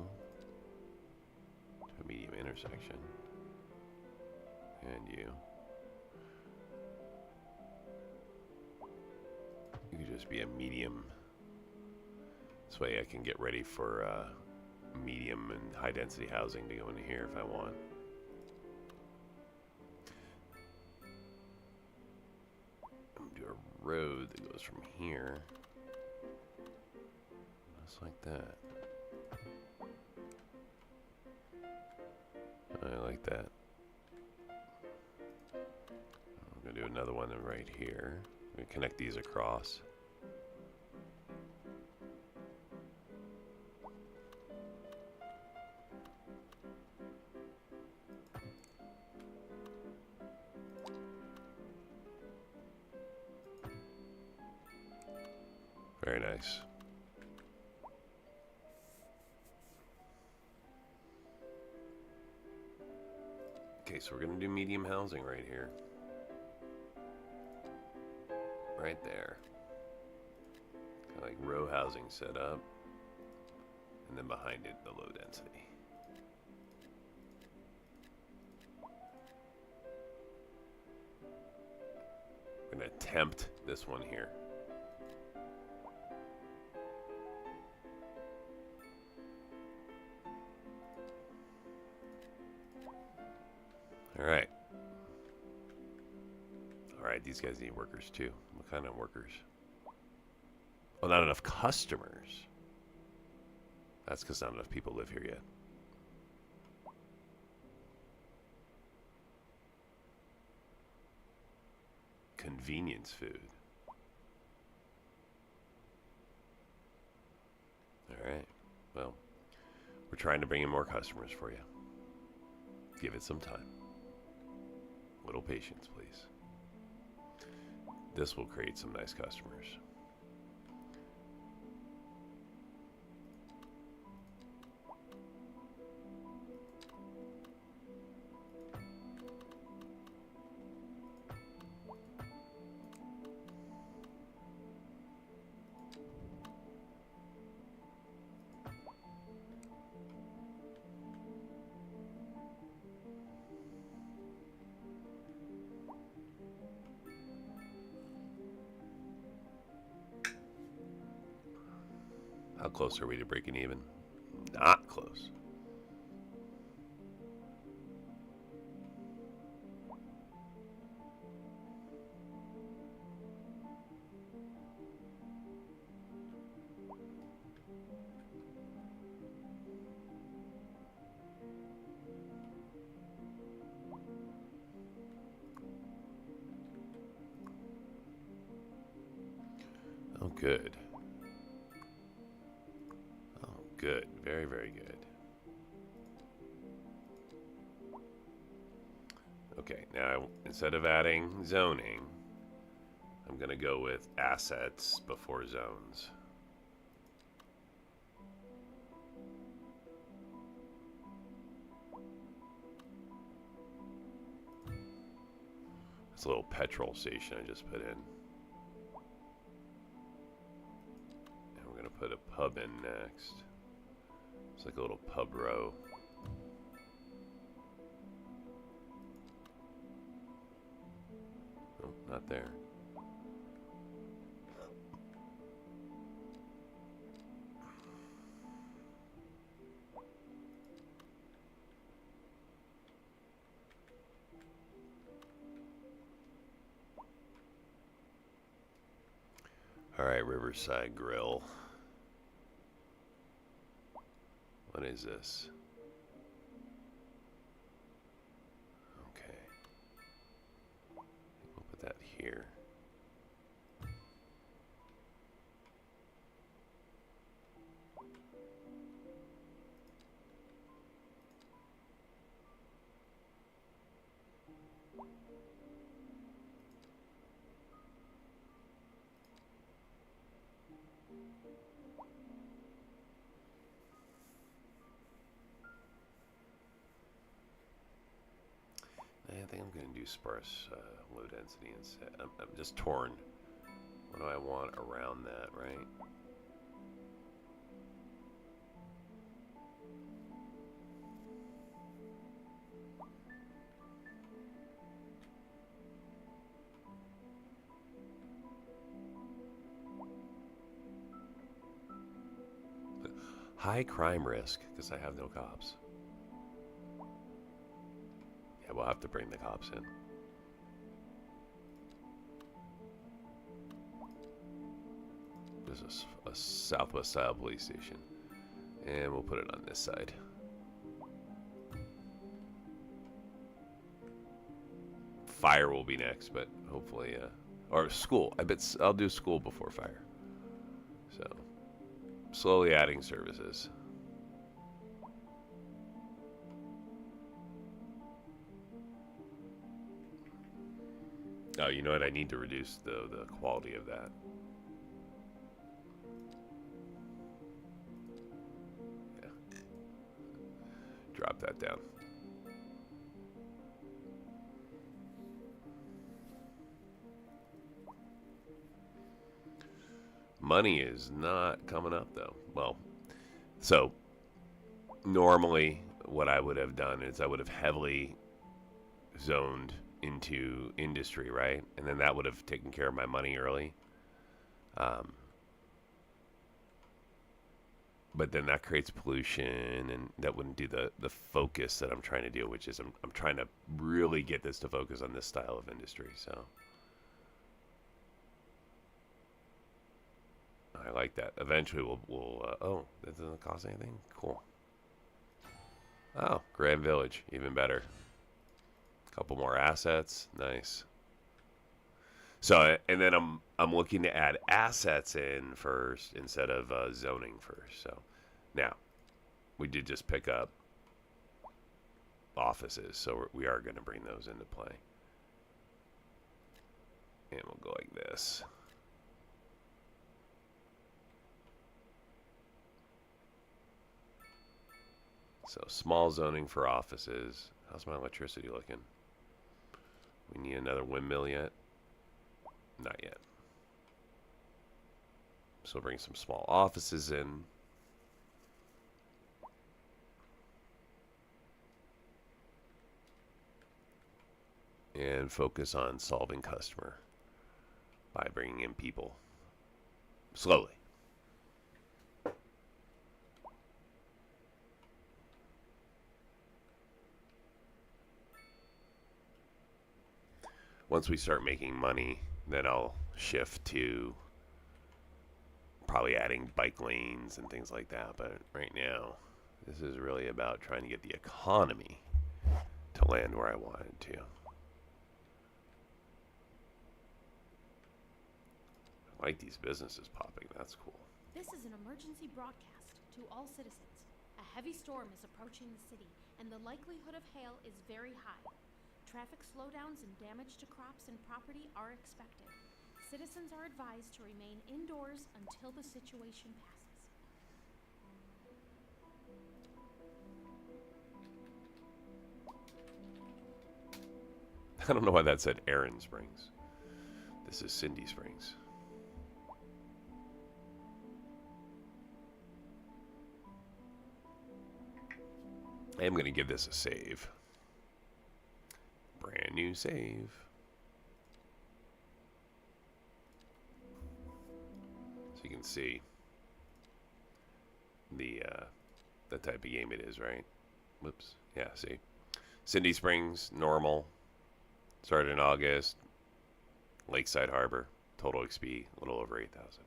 to a medium intersection. And you. You could just be a medium. This way I can get ready for medium and high density housing to go into here if I want. I'm gonna do a road that goes from here. Just like that. I like that. I'm gonna do another one right here. We connect these across. Very nice. Okay, so we're gonna do medium housing right here. Right there. Kind of like row housing set up. And then behind it, the low density. We're going to attempt this one here. All right. Alright, these guys need workers too. What kind of workers? Oh, not enough customers. That's because not enough people live here yet. Convenience food. Alright, well, We're trying to bring in more customers for you. Give it some time. A little patience, please. This will create some nice customers. How close are we to breaking even? Not close. Oh, good. Good. Very, very good. Okay, now instead of adding zoning, I'm going to go with assets before zones. It's a little petrol station I just put in. And we're going to put a pub in next. It's like a little pub row. Oh, not there. All right, Riverside Grill. What is this? Okay. We'll put that here. I think I'm going to do sparse low density instead. I'm just torn. What do I want around that, right? High crime risk, because I have no cops. Yeah, we'll have to bring the cops in. This is a Southwest style police station. And we'll put it on this side. Fire will be next, but hopefully, or school. I bet I'll do school before fire. So, slowly adding services. Oh, you know what? I need to reduce the quality of that. Yeah. Drop that down. Money is not coming up, though. Well, so normally what I would have done is I would have heavily zoned into industry, right? And then that would have taken care of my money early. But then that creates pollution, and that wouldn't do the focus that I'm trying to do, which is I'm trying to really get this to focus on this style of industry. So I like that. Eventually we'll oh, that doesn't cost anything? Cool. Oh, Grand Village, even better. Couple more assets, nice. So, and then I'm looking to add assets in first instead of zoning first. So, now we did just pick up offices, so we are going to bring those into play. And we'll go like this. So small zoning for offices. How's my electricity looking? We need another windmill yet? Not yet. So we'll bring some small offices in. And focus on solving customer by bringing in people slowly. Once we start making money, then I'll shift to probably adding bike lanes and things like that. But right now, this is really about trying to get the economy to land where I want it to. I like these businesses popping. That's cool. This is an emergency broadcast to all citizens. A heavy storm is approaching the city, and the likelihood of hail is very high. Traffic slowdowns and damage to crops and property are expected. Citizens are advised to remain indoors until the situation passes. I don't know why that said Aaron Springs. This is Cindy Springs. I am going to give this a save. Brand new save. So you can see the type of game it is, right? Whoops. Yeah, see. Cindy Springs, normal. Started in August. Lakeside Harbour. Total XP, a little over 8,000.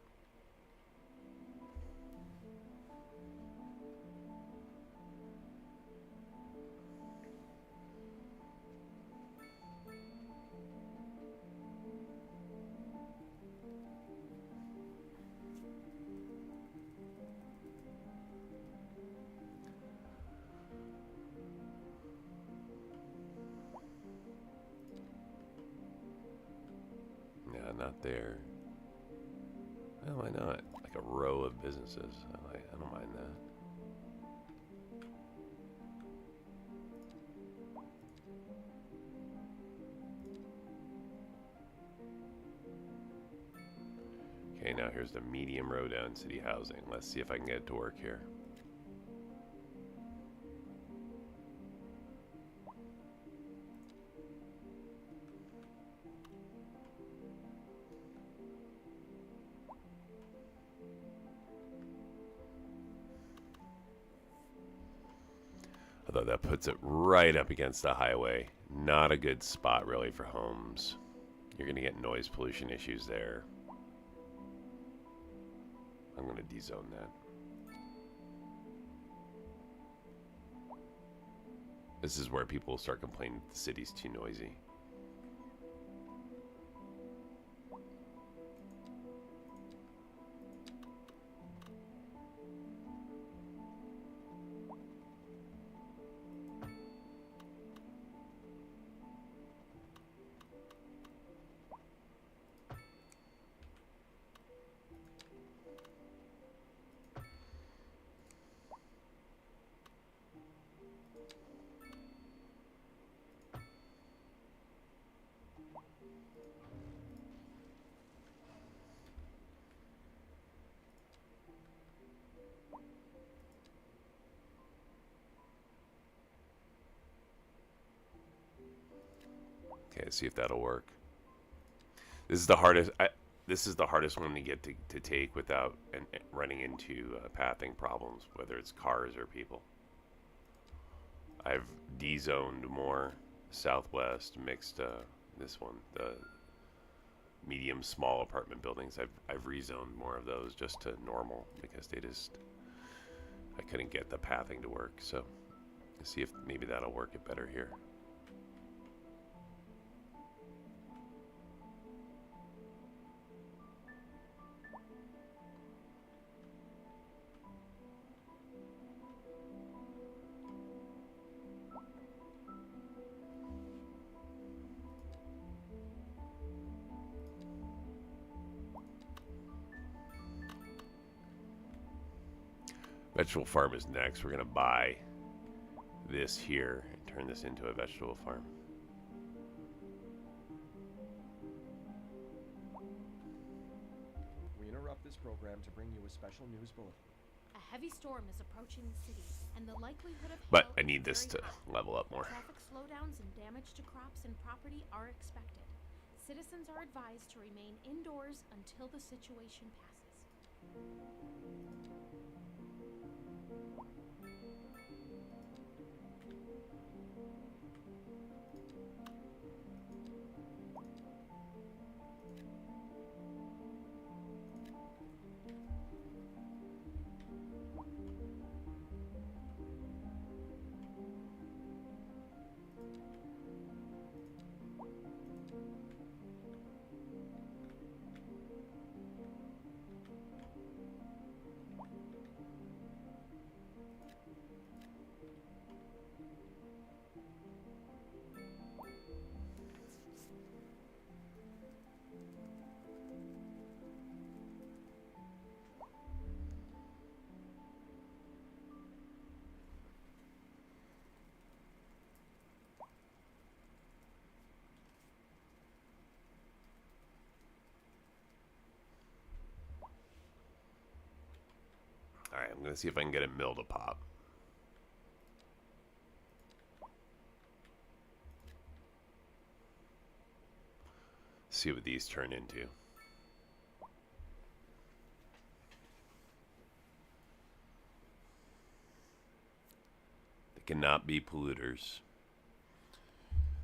Not there. Well, why not? Like a row of businesses. I don't mind that. Okay, now here's the medium row down city housing. Let's see if I can get it to work here. Although that puts it right up against the highway. Not a good spot really for homes. You're going to get noise pollution issues there. I'm going to dezone that. This is where people will start complaining that the city's too noisy. Okay, let's see if that'll work. This is the hardest. This is the hardest one to get to take without running into pathing problems, whether it's cars or people. I've dezoned more southwest, mixed this one, the medium small apartment buildings. I've rezoned more of those just to normal because I couldn't get the pathing to work. So let's see if maybe that'll work it better here. Vegetable farm is next. We're gonna buy this here and turn this into a vegetable farm. We interrupt this program to bring you a special news bulletin. A heavy storm is approaching the city, and the likelihood of But hail I is need this to very high. level up more. Traffic slowdowns and damage to crops and property are expected. Citizens are advised to remain indoors until the situation passes. Alright, I'm gonna see if I can get a mill to pop. See what these turn into. They cannot be polluters.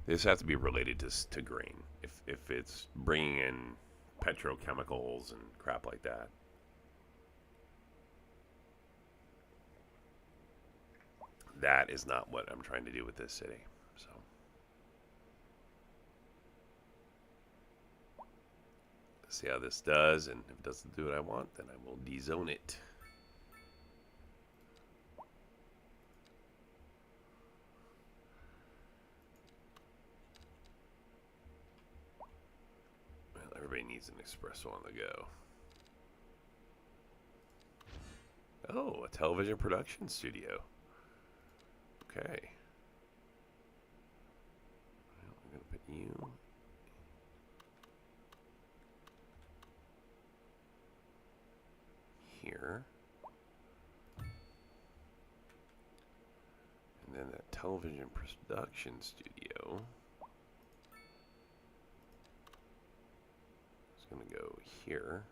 They just have to be related to grain. If it's bringing in petrochemicals and crap like that. That is not what I'm trying to do with this city. So let's see how this does, and if it doesn't do what I want, then I will dezone it. Well, everybody needs an espresso on the go. Oh, a television production studio. Okay. Well, I'm going to put you here. And then that television production studio is going to go here.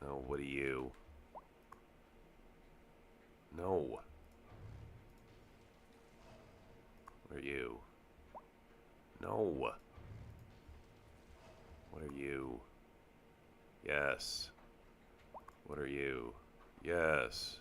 Oh, what are you? No. What are you? No. What are you? Yes. What are you? Yes.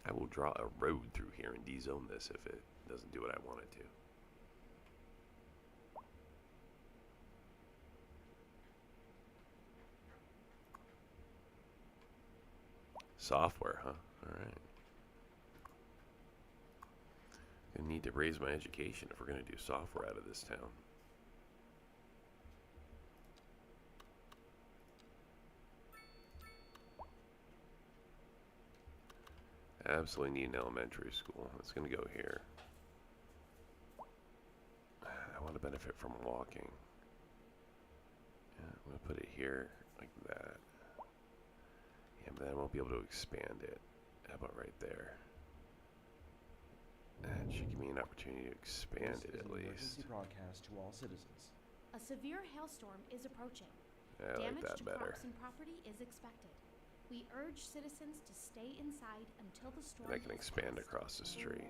I will draw a road through here and dezone this if it doesn't do what I want it to. Software, huh? Alright. Gonna need to raise my education if we're gonna do software out of this town. Absolutely need an elementary school. It's gonna go here. I want to benefit from walking. Yeah, I'm gonna put it here like that. Yeah, but then I won't be able to expand it. How about right there? That should give me an opportunity to expand it at least. Broadcast to all citizens. A severe hailstorm is approaching. I like Damage that to better. crops and property is expected. We urge citizens to stay inside until the storm And I can has expand passed. across the street.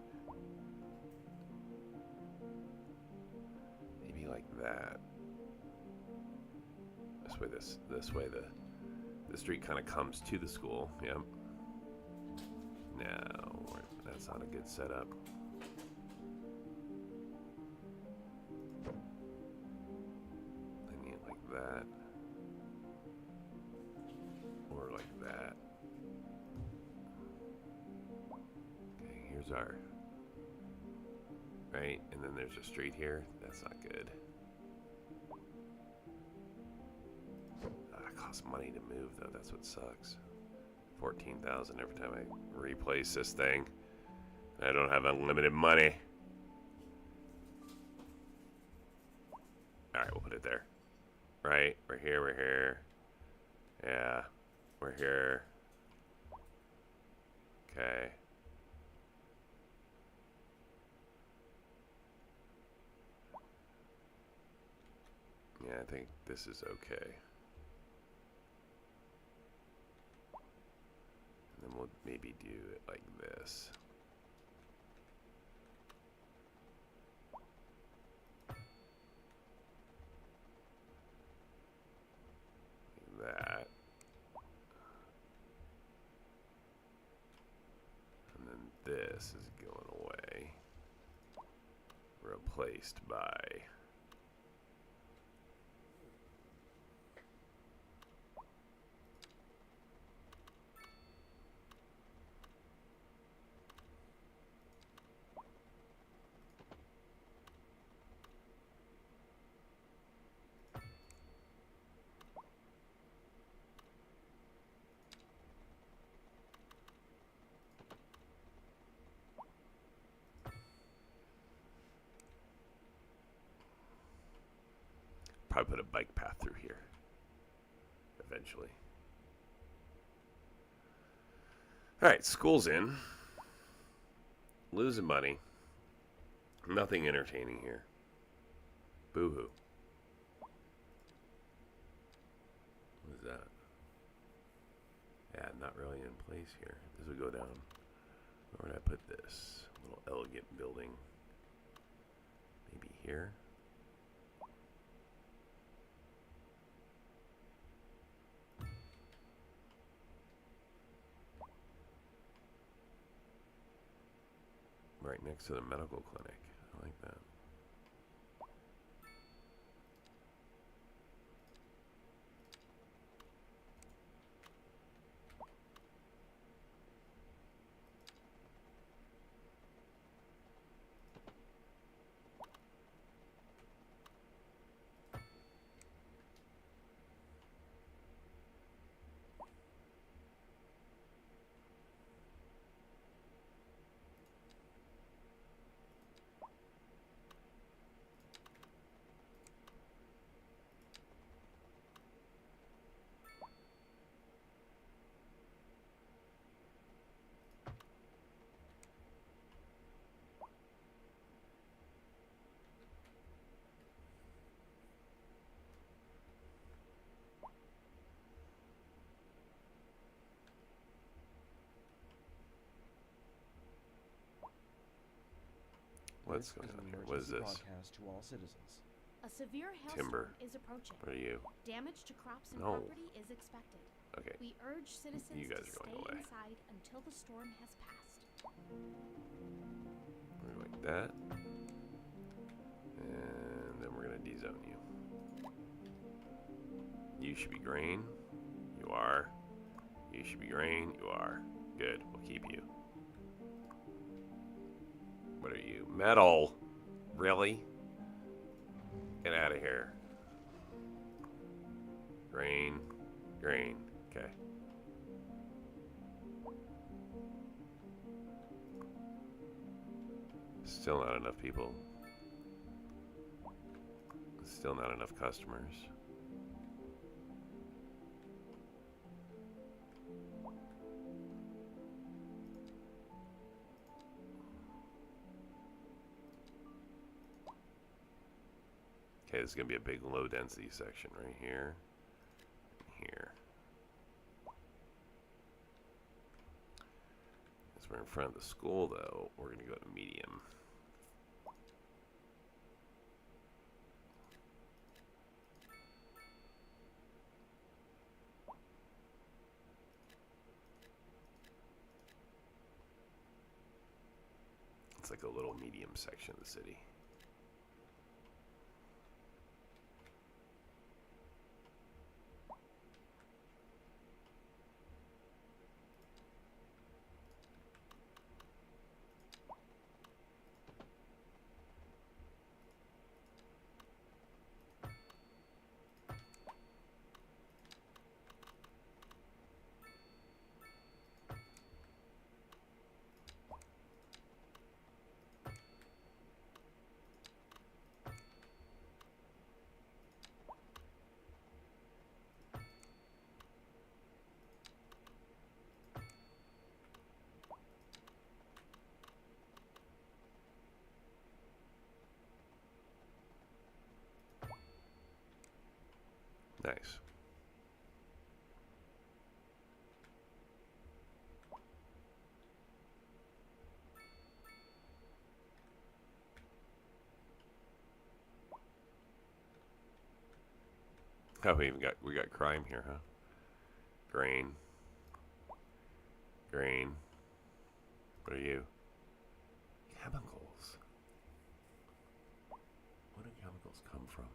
Maybe like that. This way the street kind of comes to the school. Yep. No, that's not a good setup. I need it like that. bizarre. Right? And then there's a street here. That's not good. It costs money to move, though. That's what sucks. 14,000 every time I replace this thing. I don't have unlimited money. Alright, we'll put it there. Right? We're here, we're here. Yeah. We're here. Okay. Yeah, I think this is okay. And then we'll maybe do it like this. Like that. And then this is going away. Replaced by... Probably put a bike path through here eventually. Alright, school's in. Losing money. Nothing entertaining here. Boo-hoo. What is that? Yeah, not really in place here. This would go down. Where would I put this? Little elegant building. Maybe here? Right next to the medical clinic. I like that. What's going on here? What is this? Broadcast to all citizens. A severe Timber. hailstorm is approaching. What are you? Damage to crops and No. property is expected. Okay. We urge citizens You guys to are stay going away. inside until the storm has passed. We're like that. And then we're going to dezone you. You should be green. You are. You should be green. You are. Good. We'll keep you. What are you? Metal. Really? Get out of here. Green. Green. Okay. Still not enough people. Still not enough customers. Okay, there's going to be a big low density section right here. And here. As we're in front of the school, though, we're going to go to medium. It's like a little medium section of the city. Nice. Oh, we got crime here, huh? Grain. Grain. What are you? Chemicals. Where do chemicals come from?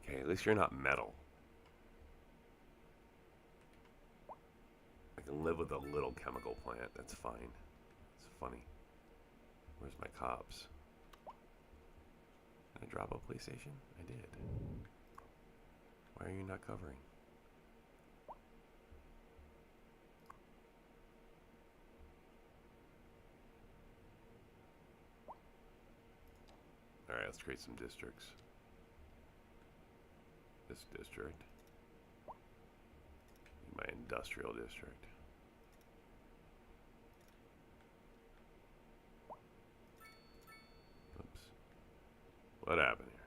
Okay, at least you're not metal. I can live with a little chemical plant. That's fine. It's funny. Where's my cops? Did I drop a PlayStation? I did. Why are you not covering? Alright, let's create some districts. This district. My industrial district. Oops. What happened here?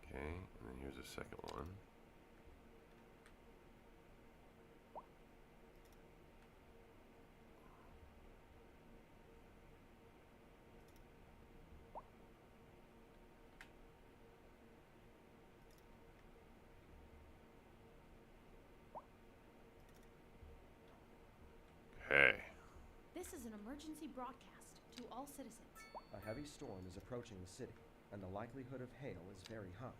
Okay, and then here's a second one. Okay. This is an emergency broadcast to all citizens. A heavy storm is approaching the city, and the likelihood of hail is very high.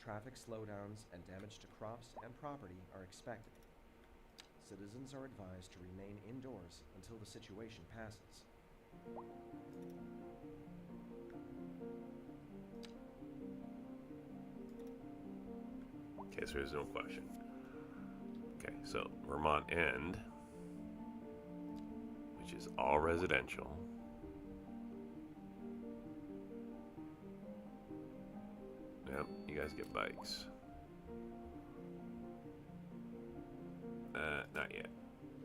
Traffic slowdowns and damage to crops and property are expected. Citizens are advised to remain indoors until the situation passes. Okay, so there's no question. Okay, so Vermont End, which is all residential. Yep, you guys get bikes. Not yet.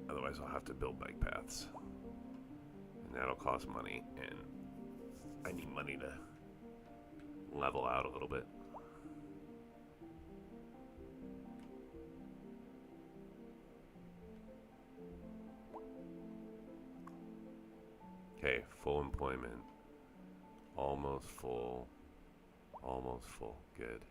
Otherwise I'll have to build bike paths. And that'll cost money, and I need money to level out a little bit. Okay, full employment. Almost full. Almost full. Good.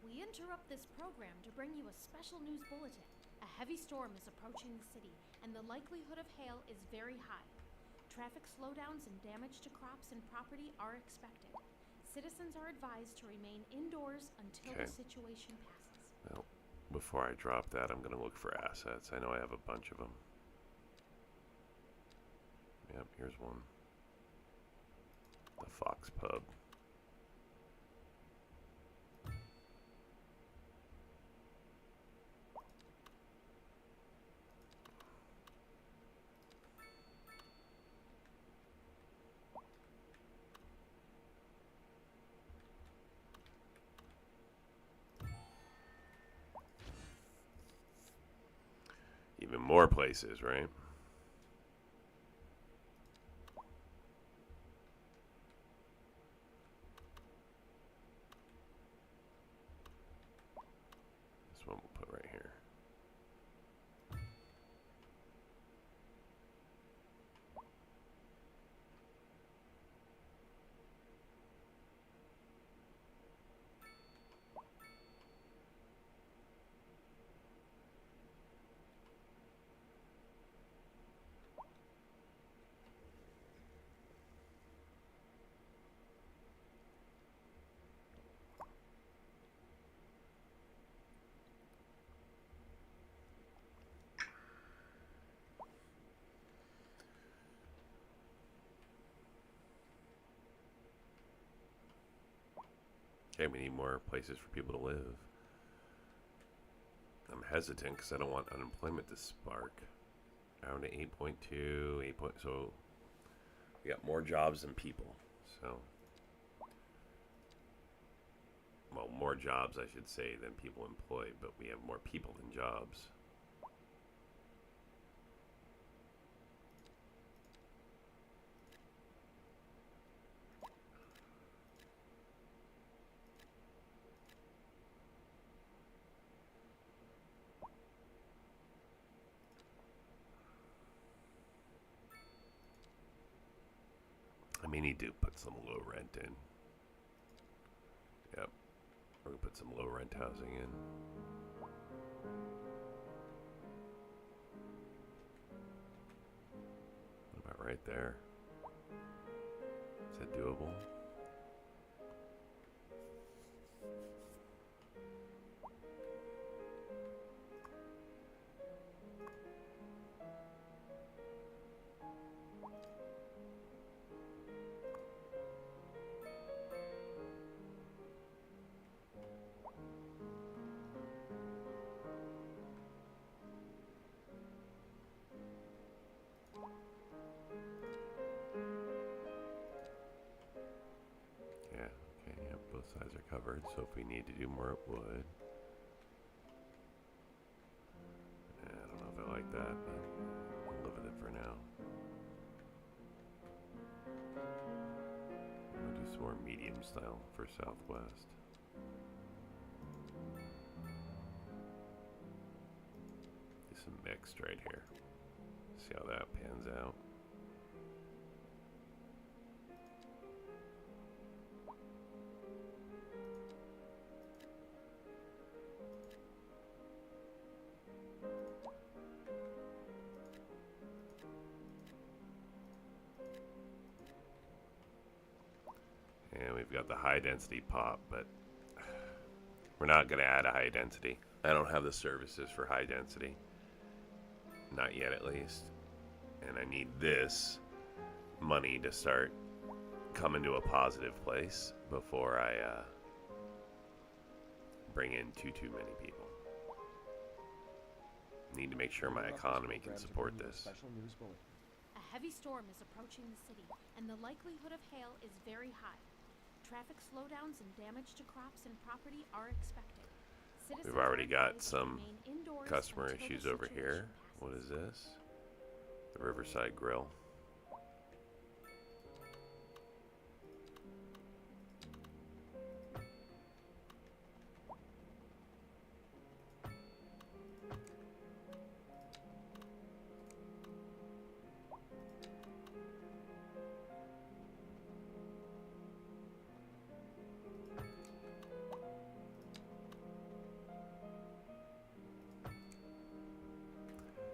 We interrupt this program to bring you a special news bulletin. A heavy storm is approaching the city, and the likelihood of hail is very high. Traffic slowdowns and damage to crops and property are expected. Citizens are advised to remain indoors until the situation passes. Well, before I drop that, I'm going to look for assets. I know I have a bunch of them. Yep, here's one. The Fox Pub. Even more places, right? This one we'll put right here. Okay, we need more places for people to live. I'm hesitant because I don't want unemployment to spark. Down to 8.2, 8 point, so we got more jobs than people. So, well, more jobs I should say than people employed, but we have more people than jobs. may need to put some low rent in. Yep. We're going to put some low rent housing in. What about right there? Is that doable? Sides are covered, so if we need to do more, it would. I don't know if I like that, but I'll live with it for now. I'm gonna do some more medium style for Southwest. Do some mixed right here. See how that pans out. And we've got the high density pop, but we're not going to add a high density. I don't have the services for high density. Not yet, at least. And I need this money to start coming to a positive place before I bring in too many people. Need to make sure my economy can support this. A heavy storm is approaching the city, and the likelihood of hail is very high. Traffic slowdowns and damage to crops and property are expected. We've already got some customer issues over here. What is this? The Riverside Grill.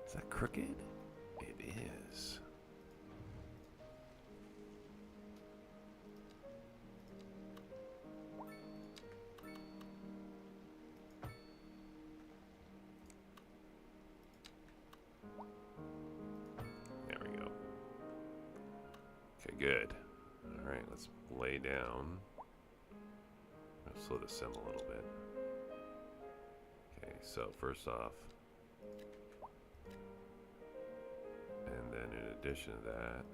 Is that crooked? It is. There we go. Okay, good. All right, let's lay down. I'll slow the sim a little bit. Okay, so first off, and then in addition to that,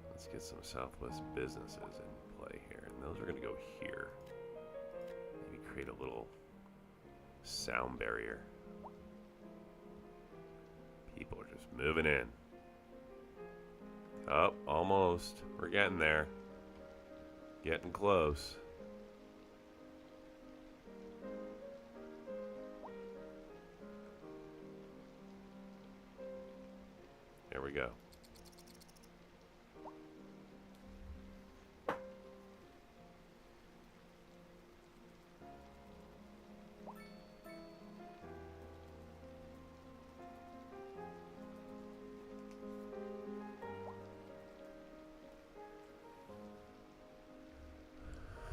let's get some Southwest businesses in play here. And those are going to go here. Maybe create a little sound barrier. People are just moving in. Oh, almost. We're getting there. Getting close. There we go.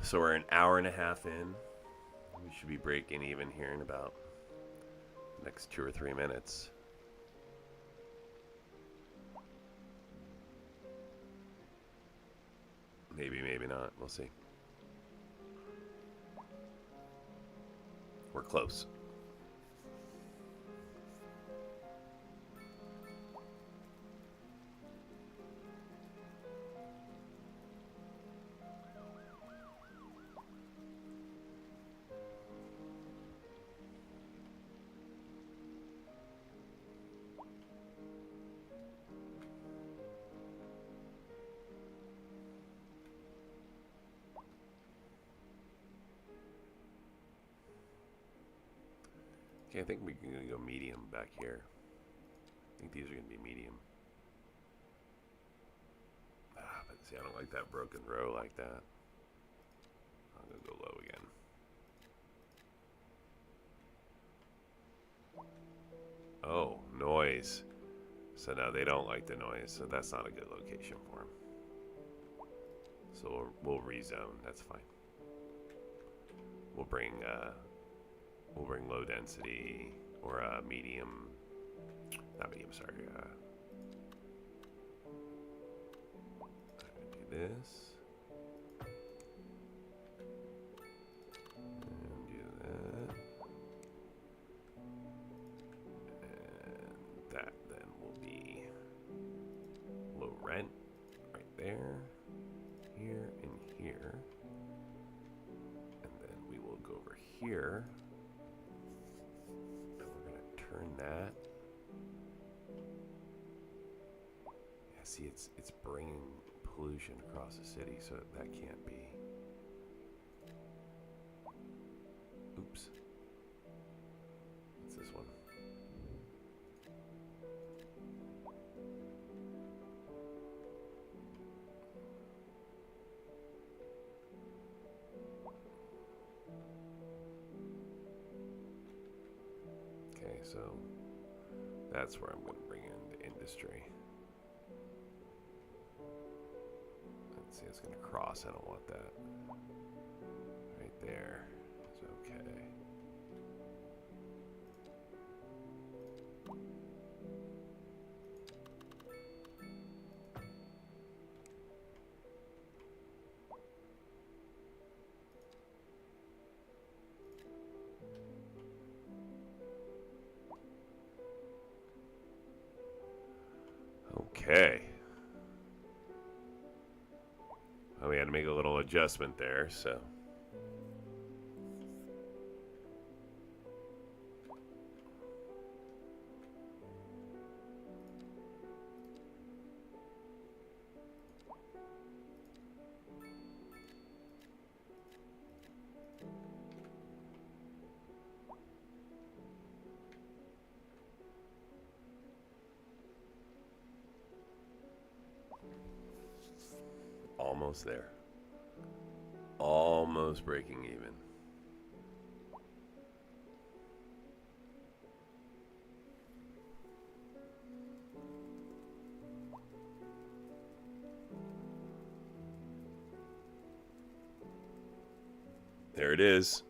So we're an hour and a half in. We should be breaking even here in about the next 2 or 3 minutes. Maybe, maybe not. We'll see. We're close. Okay, I think we're going to go medium back here. I think these are going to be medium. But See, I don't like that broken row like that. I'm gonna go low again. Oh, noise. So no, they don't like the noise, so that's not a good location for them. So we'll rezone. That's fine. We'll bring low density or medium. Not medium. Sorry. I'm gonna do this. And do that. And that then will be low rent right there, here, and here. And then we will go over here. And we're going to turn that. Yeah, see, it's bringing pollution across the city, so that can't be. Oops. What's this one? Okay, so that's where I'm going to bring in the industry. Let's see, it's going to cross. I don't want that. Right there is okay. Okay. Well, we had to make a little adjustment there, so. Almost there. Almost breaking even. There it is.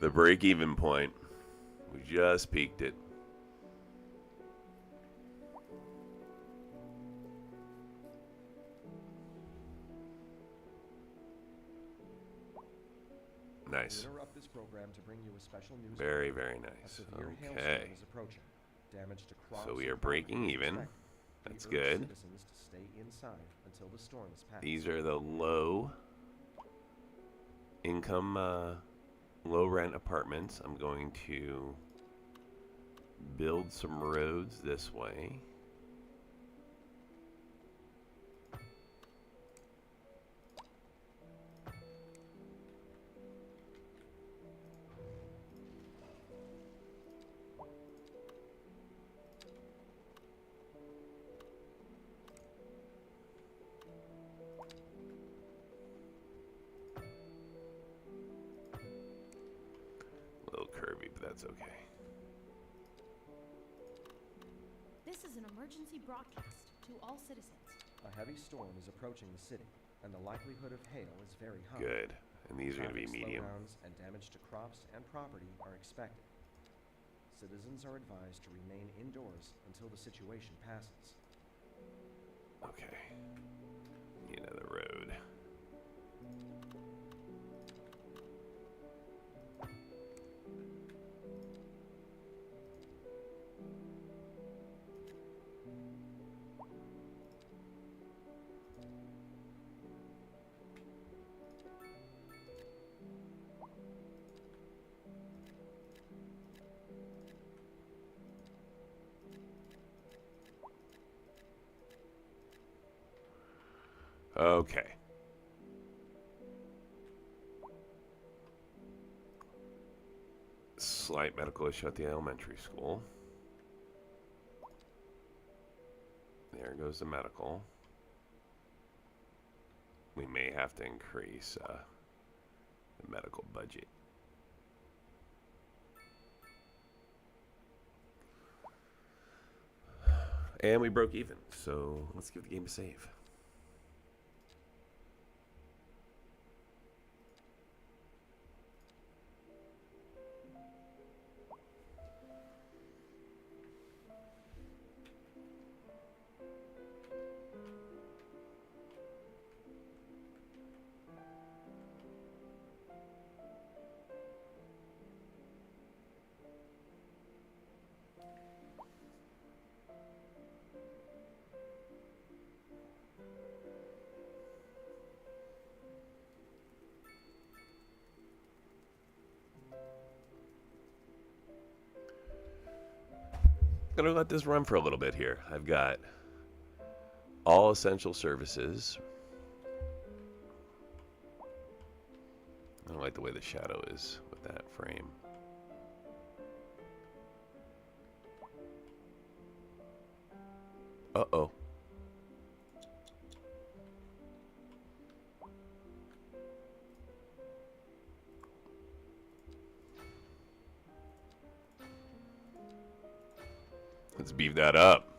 The break-even point. We just peaked it. Nice. We interrupt this program to bring you a special news. Very, very A nice. severe hailstorm Okay. is approaching. Damage to crops So we and are property breaking is even. expected. That's We urge good. citizens to stay inside until the storm is past. These are the low income, low rent apartments. I'm going to build some roads this way. A little curvy, but that's okay. This is an emergency broadcast to all citizens. A heavy storm is approaching the city, and the likelihood of hail is very high. Good. And these are going to be Traffic medium. slowdowns and damage to crops and property are expected. Citizens are advised to remain indoors until the situation passes. Okay. Need another road. Okay. Slight medical issue at the elementary school. There goes the medical. we may have to increase the medical budget. And we broke even, so let's give the game a save. Gonna let this run for a little bit here. I've got all essential services. I don't like the way the shadow is with that frame. Uh-oh. Let's beef that up.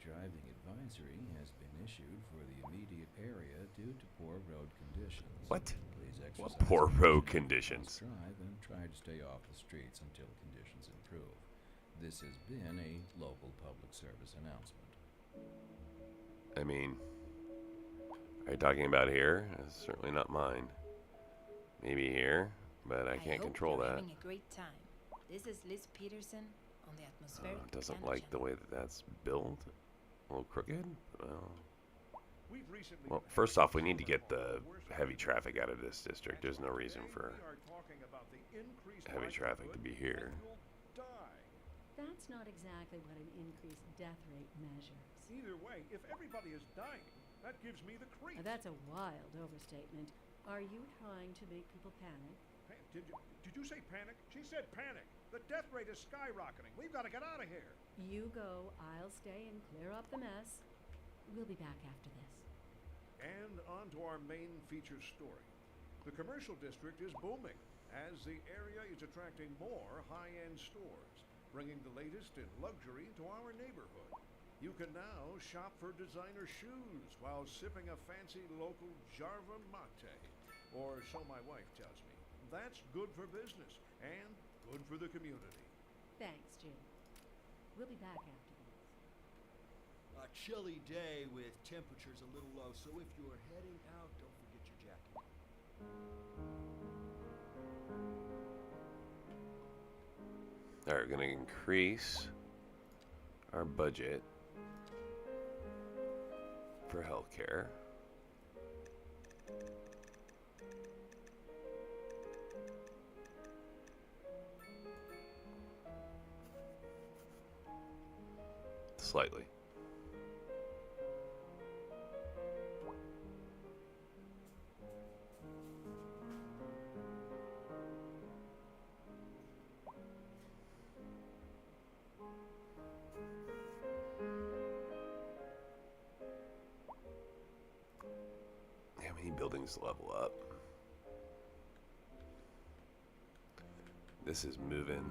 Driving advisory has been issued for the immediate area due to poor road conditions. What? Please What exercise poor caution road as you conditions? drive and try to stay off the streets until conditions improve. This has been a local public service announcement. I mean, are you talking about here? It's certainly not mine. Maybe here, but I can't control you're that. Having a great time. This is Liz Peterson on the atmospheric. Doesn't Channel like the channel. way that that's built. A little crooked. We've Well, first off, we need to get the heavy traffic out of this district. There's no reason for heavy traffic to be here. That's not exactly what an increased death rate measures. Either way, if everybody is dying, that gives me the creeps. That's a wild overstatement. Are you trying to make people panic? Did you say panic? She said panic. The death rate is skyrocketing. We've got to get out of here. You go, I'll stay and clear up the mess. We'll be back after this. And on to our main feature story. The commercial district is booming, as the area is attracting more high-end stores, bringing the latest in luxury to our neighborhood. You can now shop for designer shoes while sipping a fancy local Jarva mate. Or so my wife tells me. That's good for business and good for the community. Thanks, Jim. We'll be back after this. A chilly day with temperatures a little low, so if you're heading out, don't forget your jacket. All right, we're going to increase our budget for healthcare. Slightly. How many buildings level up? This is moving.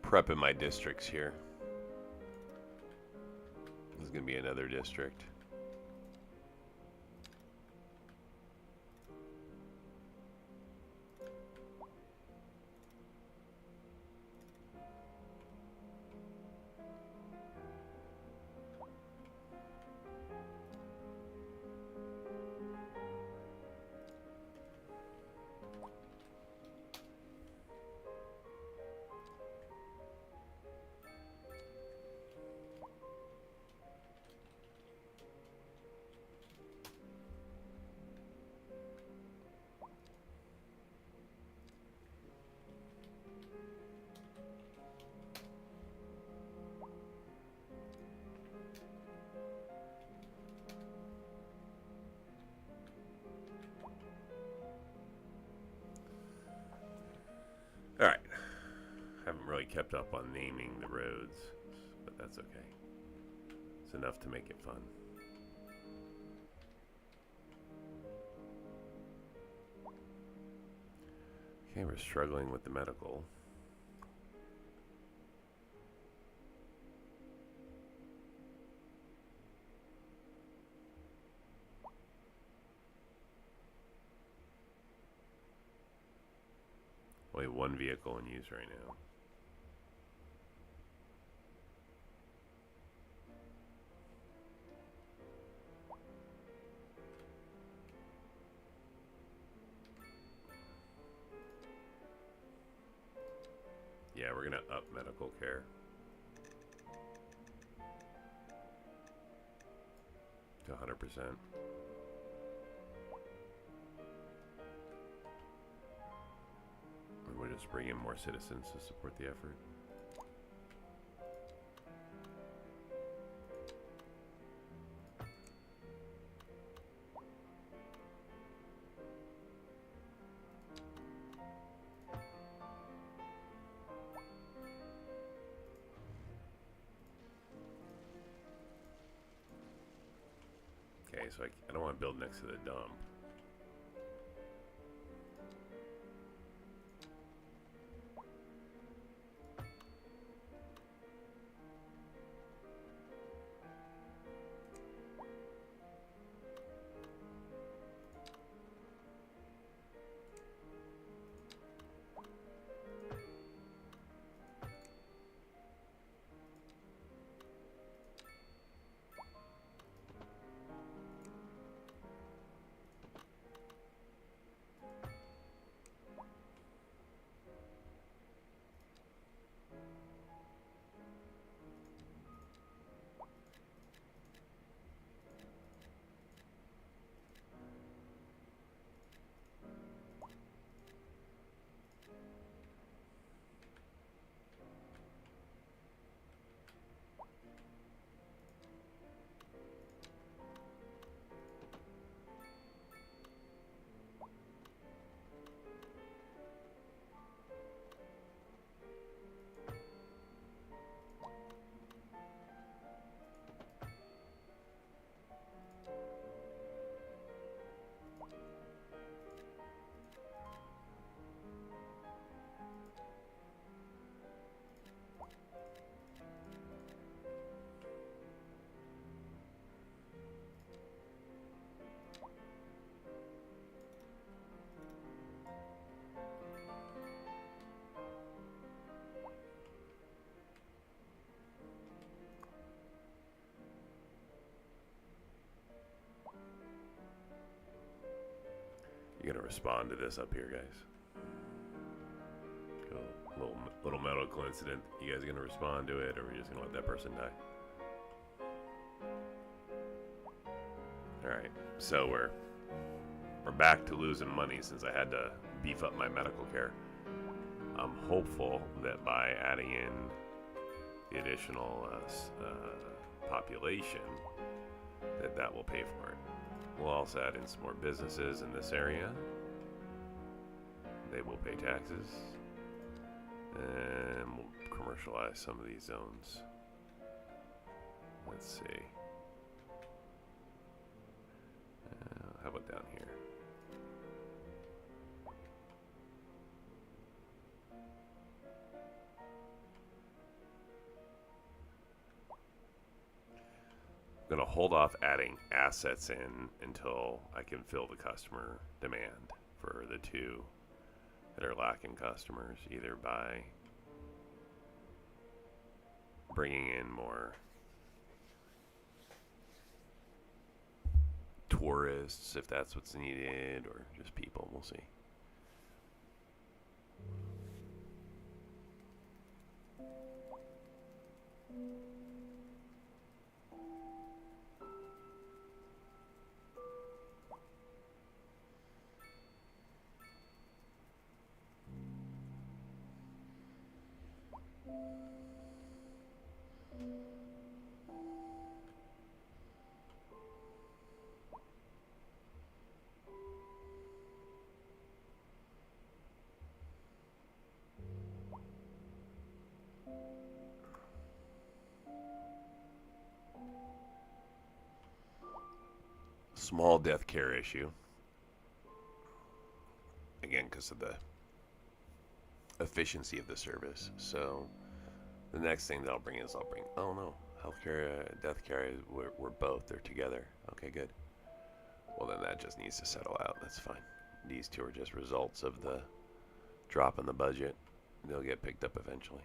Prepping my districts here. This is going to be another district. Alright. Haven't really kept up on naming the roads, but that's okay. It's enough to make it fun. Okay, we're struggling with the medical. Only one vehicle in use right now. Yeah, we're gonna up medical care to 100%. And we'll just bring in more citizens to support the effort. Okay, so I don't want to build next to the dump. You're gonna respond to this up here, guys. Cool. Little medical incident. You guys are gonna respond to it, or are we just gonna let that person die? All right. So we're back to losing money since I had to beef up my medical care. I'm hopeful that by adding in the additional population, that will pay for it. We'll also add in some more businesses in this area. They will pay taxes. And we'll commercialize some of these zones. Let's see. How about down here? I'm going to hold off adding assets in until I can fill the customer demand for the two that are lacking customers, either by bringing in more tourists, if that's what's needed, or just people. We'll see. Small death care issue. Again, because of the efficiency of the service. So the next thing that I'll bring is oh no, healthcare, death care, we're both, they're together. Okay, good. Well, then that just needs to settle out. That's fine. These two are just results of the dropping the budget. They'll get picked up eventually.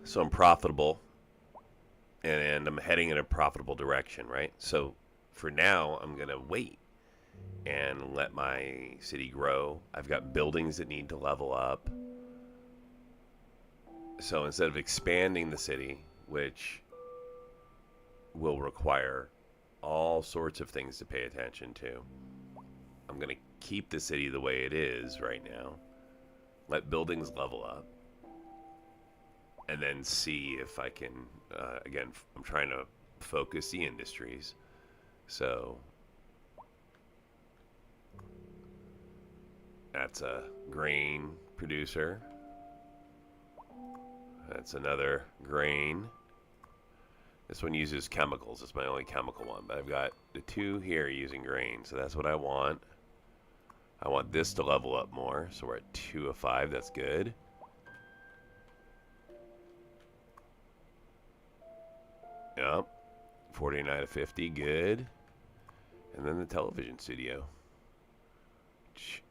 So I'm profitable, and I'm heading in a profitable direction, right? So for now, I'm going to wait and let my city grow. I've got buildings that need to level up. So instead of expanding the city, which will require all sorts of things to pay attention to, I'm going to keep the city the way it is right now, let buildings level up, and then see if I can, again, I'm trying to focus the industries. So that's a grain producer. That's another grain. This one uses chemicals. It's my only chemical one. But I've got the two here using grain. So that's what I want. I want this to level up more. So we're at 2 of 5. That's good. Yep. 49 of 50. Good. And then the television studio, which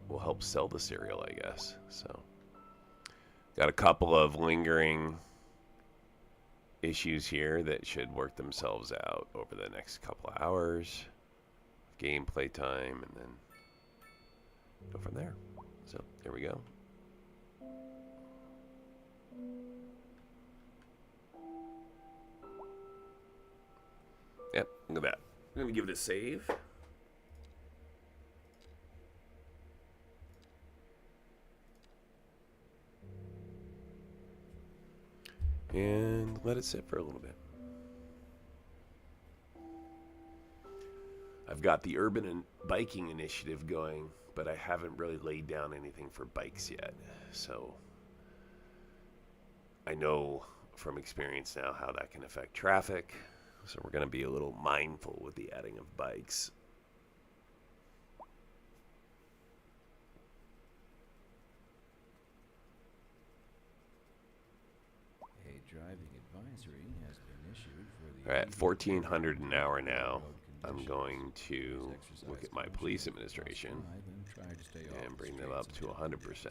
will help sell the cereal, I guess. So got a couple of lingering issues here that should work themselves out over the next couple of hours. Gameplay time, and then go from there. So there we go. Yep, look at that. I'm going to give it a save. And let it sit for a little bit. I've got the urban and biking initiative going, but I haven't really laid down anything for bikes yet. So I know from experience now how that can affect traffic. So we're going to be a little mindful with the adding of bikes. Driving advisory has been issued for the. All right, 1,400 an hour now. I'm going to look at my police administration and bring them up to 100%.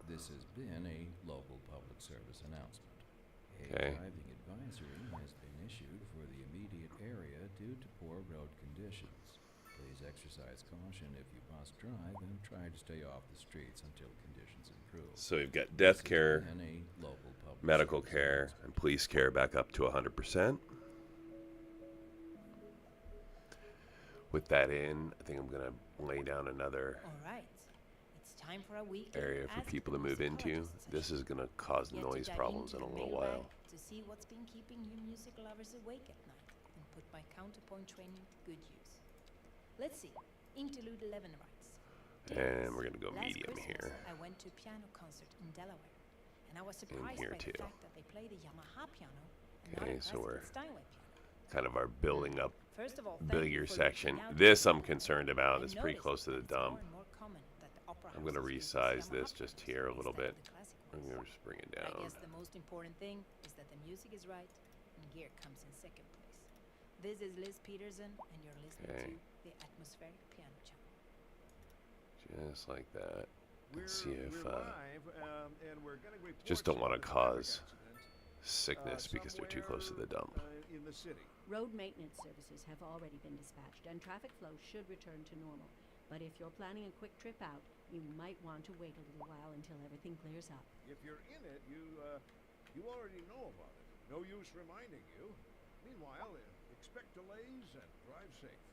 This has been a local public service announcement. Okay. A driving advisory has been issued for the immediate area due to poor road conditions. Please exercise caution if you must drive and try to stay off the streets until conditions improve. So we've got death care, medical care, and police care back up to 100%. With that in, I think I'm going to lay down another Time for a week area for people to move into. This is going to cause noise problems in a little while. To see what's been keeping you music lovers awake at night and put my counterpoint training to good use. Let's see. Interlude 11 writes. And we're going to go Last medium Christmas, here. I went to a piano concert in Delaware, and I was surprised here by too. the fact that they played a Yamaha piano and Okay, not a so we're Steinway piano. kind of our building up First of all, thank bigger you for section. reaching out This to I'm me. concerned about. I It's pretty noticed close to the that it's more dump. and more common that the opera I'm going to houses use resize Yamaha this just pianos here a little instead bit. of the classic I'm ones. going to just bring it I down. guess the most important thing is that the music is right and gear comes in second place. This is Liz Peterson, and you're listening to the Atmospheric Piano Channel. Just like that. Let's see if we're live, and we're gonna report just don't want to some traffic cause accident, sickness because they're too close to the dump. in the city. Road maintenance services have already been dispatched, and traffic flow should return to normal. But if you're planning a quick trip out, you might want to wait a little while until everything clears up. If you're in it, you already know about it. No use reminding you. Meanwhile, expect delays and drive safe.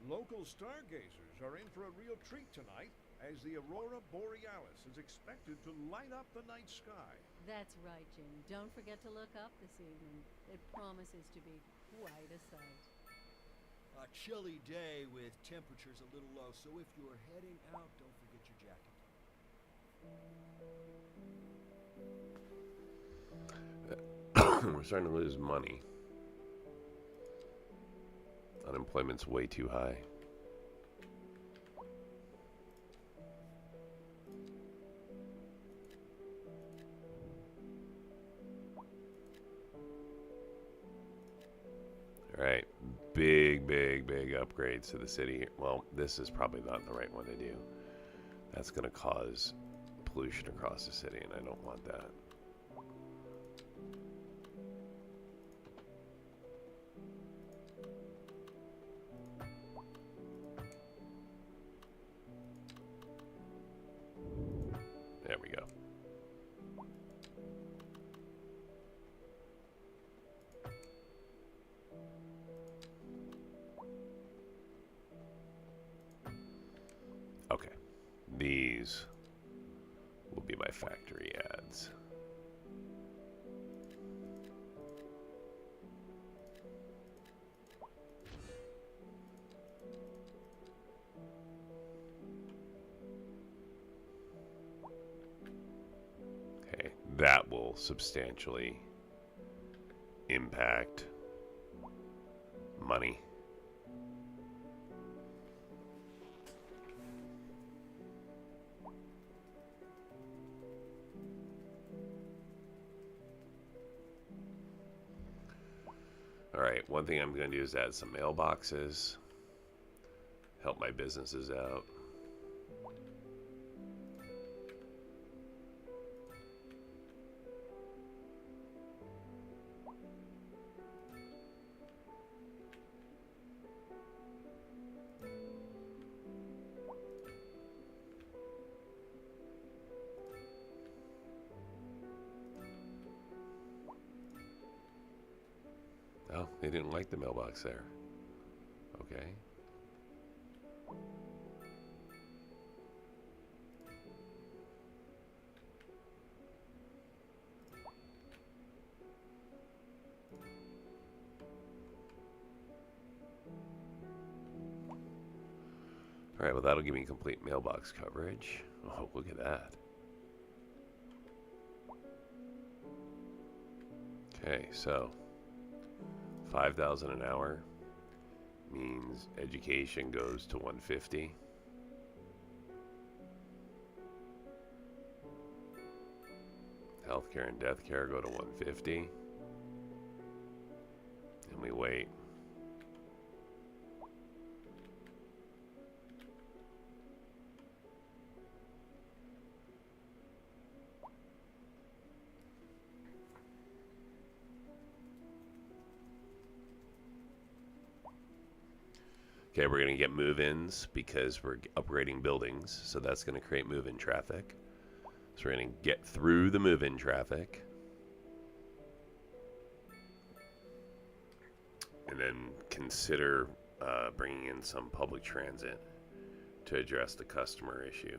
Local stargazers are in for a real treat tonight, as the aurora borealis is expected to light up the night sky. That's right, Jim. Don't forget to look up this evening. It promises to be quite a sight. A chilly day with temperatures a little low, so if you're heading out, don't forget your jacket. We're starting to lose money. Unemployment's way too high. Alright, big upgrades to the city. Well, this is probably not the right one to do. That's going to cause pollution across the city, and I don't want that. There we go. Okay, these will be my factory ads. Okay, that will substantially impact money. Alright, one thing I'm going to do is add some mailboxes. Help my businesses out. Oh, they didn't like the mailbox there. Okay. Alright, well that'll give me complete mailbox coverage. Oh, look at that. Okay, so 5,000 an hour means education goes to 150. Healthcare and deathcare go to 150. And we wait. Okay, we're going to get move-ins because we're upgrading buildings, so that's going to create move-in traffic. So we're going to get through the move-in traffic. And then consider bringing in some public transit to address the customer issue.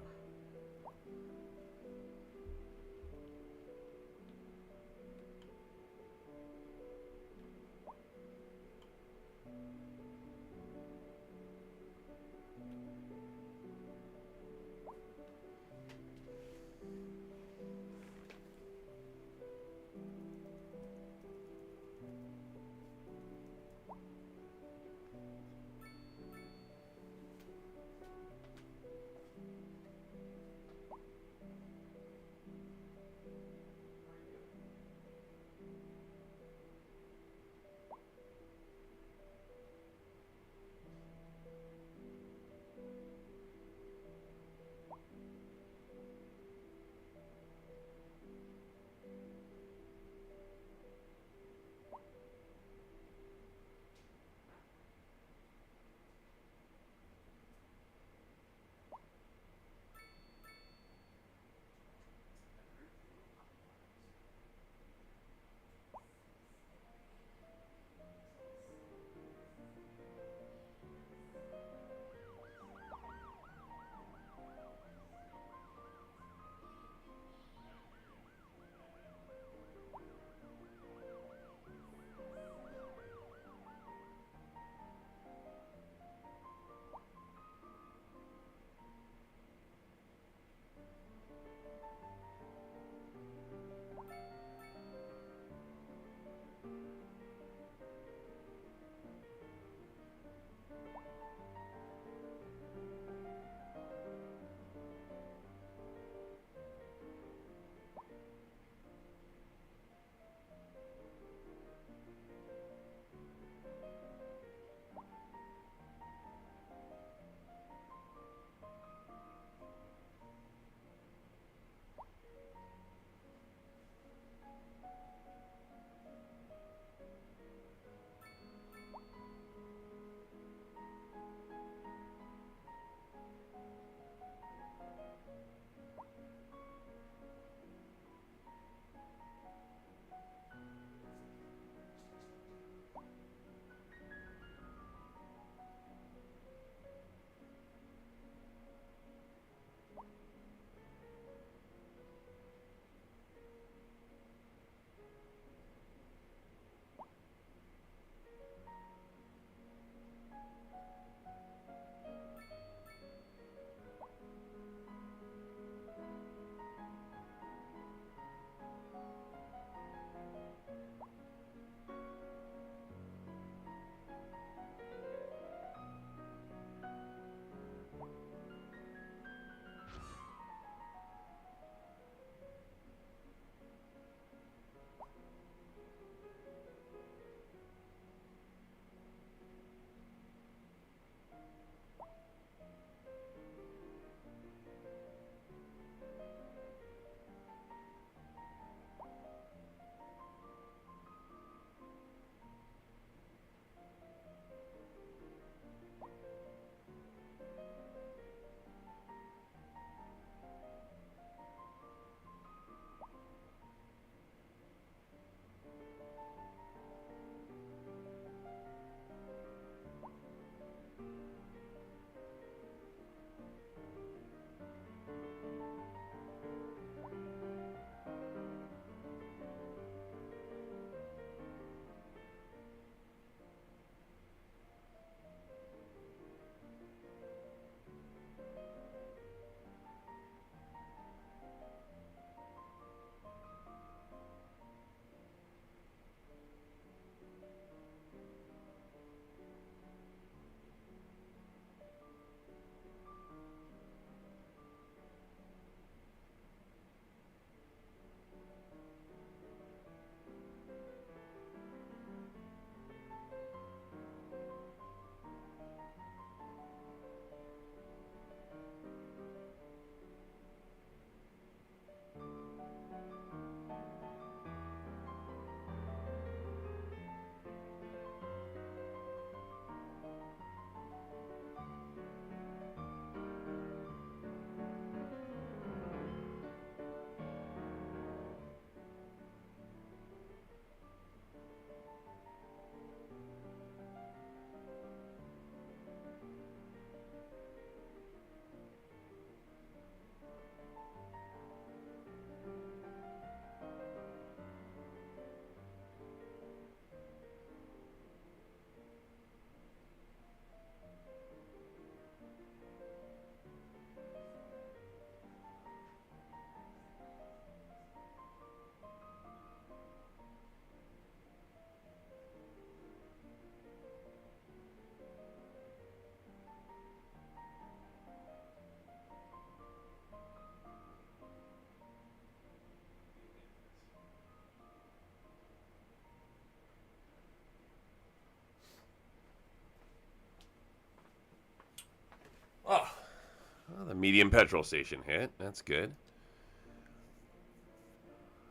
the medium petrol station hit. That's good.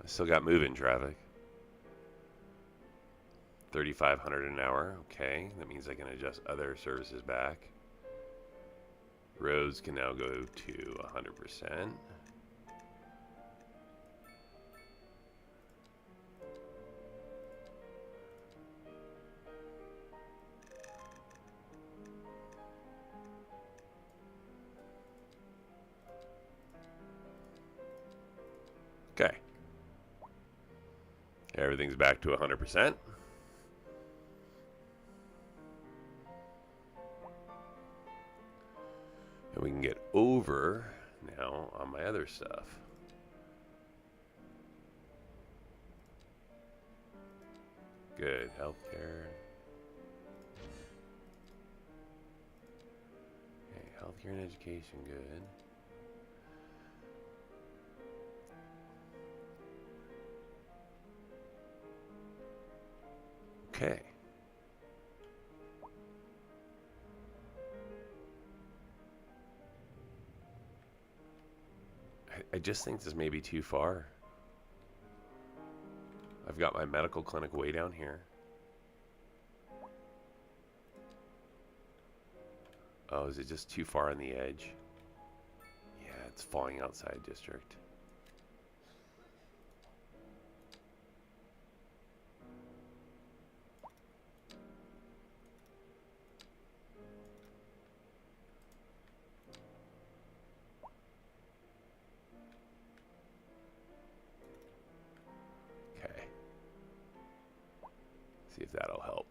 I still got moving traffic. 3,500 an hour. Okay, that means I can adjust other services back. Roads can now go to 100%. Okay. Everything's back to 100%. And we can get over now on my other stuff. Good. Healthcare. Okay, healthcare and education, good. Okay. I just think this may be too far. I've got my medical clinic way down here. Oh, is it just too far on the edge? Yeah, it's falling outside district. See if that'll help.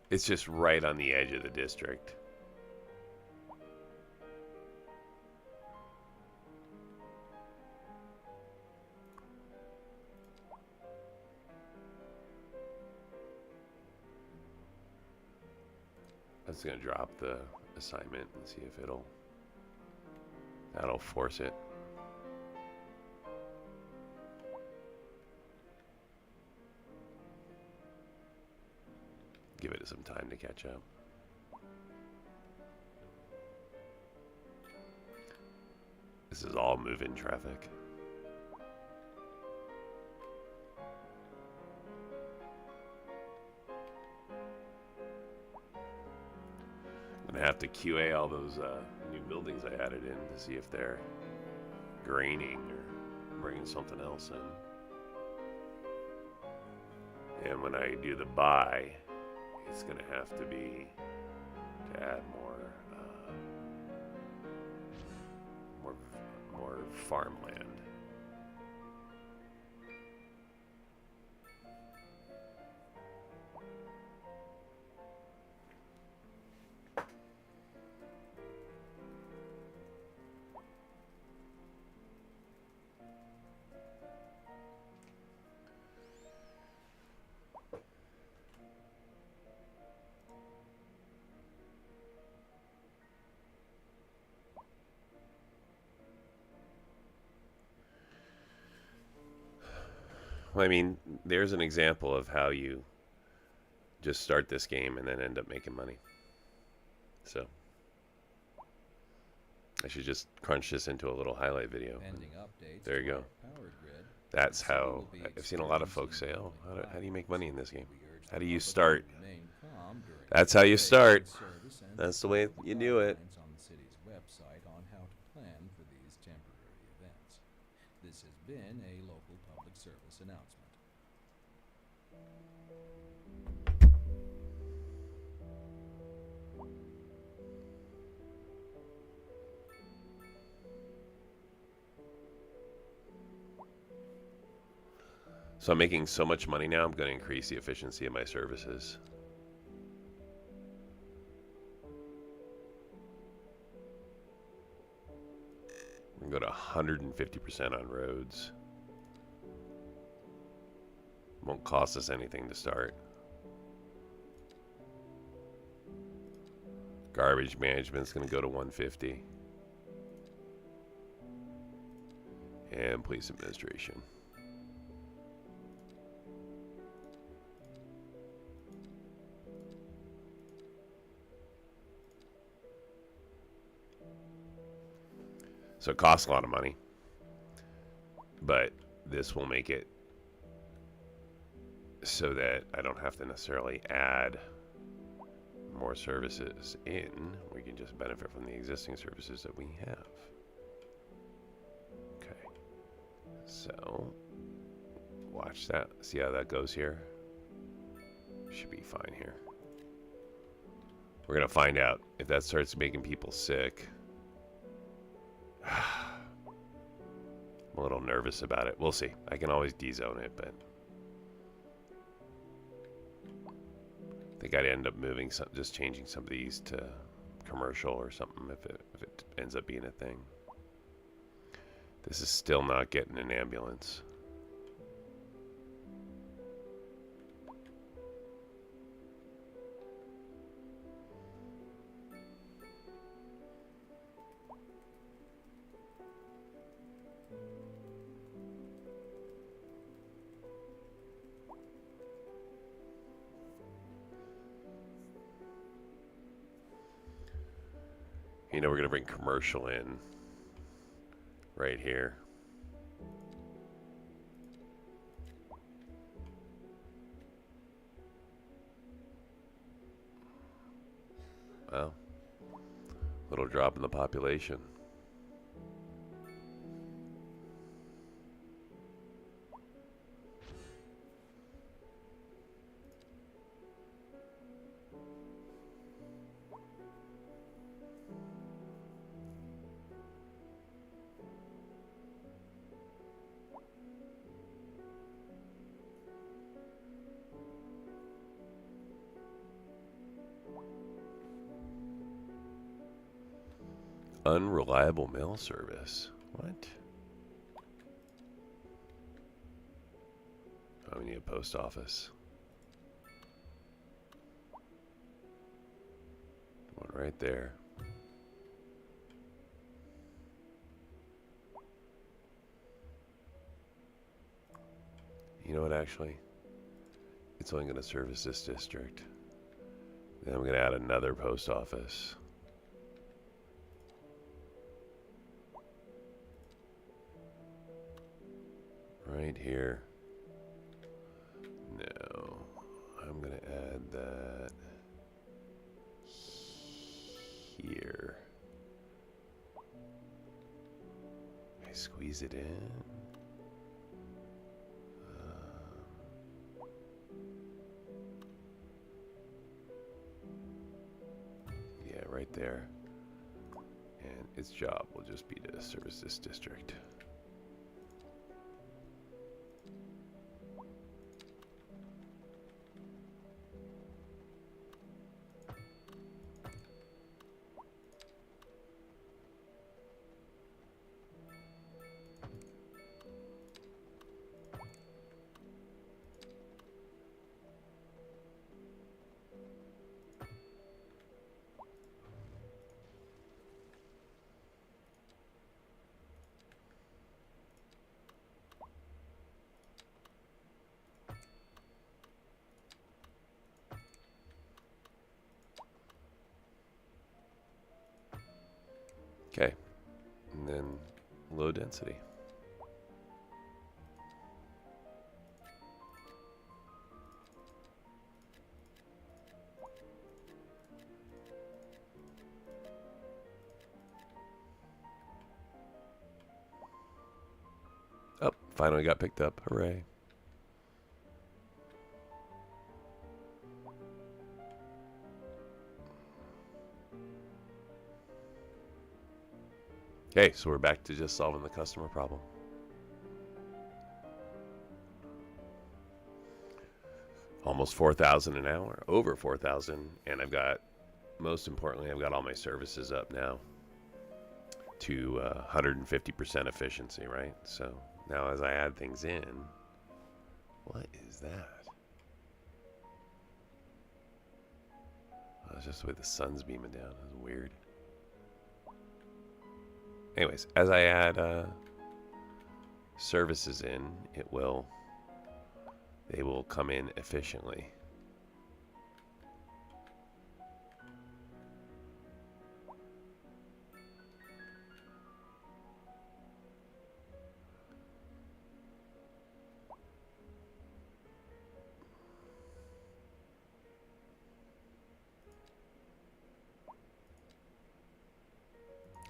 It's just right on the edge of the district. I'm just going to drop the assignment and see if that'll force it. Give it some time to catch up. This is all move-in traffic. I'm gonna have to QA all those new buildings I added in to see if they're graining or bringing something else in. And when I do the buy, it's gonna have to be to add more farmland. Well, I mean, there's an example of how you just start this game and then end up making money. So I should just crunch this into a little highlight video. There you go. That's how I've seen a lot of folks say, oh, how do you make money in this game? How do you start? That's how you start. That's the way you do it. On the city's website on how to plan for these temporary events. This has been a local public service announcement. So I'm making so much money now, I'm going to increase the efficiency of my services. I'm going to go to 150% on roads. Won't cost us anything to start. Garbage management's going to go to 150. And police administration. So it costs a lot of money. But this will make it so that I don't have to necessarily add more services in. We can just benefit from the existing services that we have. Okay. So, watch that. See how that goes here? Should be fine here. We're going to find out if that starts making people sick. I'm a little nervous about it. We'll see. I can always dezone it, but I think I'd end up moving some, just changing some of these to commercial or something if it ends up being a thing. This is still not getting an ambulance. You know, we're going to bring commercial in right here. Well, little drop in the population. Unreliable mail service. What? Oh, we need a post office. One right there. You know what, actually? It's only going to service this district. Then I'm going to add another post office. Right here. No. I'm going to add that here. I squeeze it in. Yeah, right there. And its job will just be to service this district. Okay, and then low density. Oh, finally got picked up. Hooray. Okay, so we're back to just solving the customer problem. Almost 4,000 an hour, over 4,000, and I've got, most importantly, I've got all my services up now to 150% efficiency, right? So now as I add things in, what is that? Oh, it's just the way the sun's beaming down. That's weird. Anyways, as I add services in, they will come in efficiently.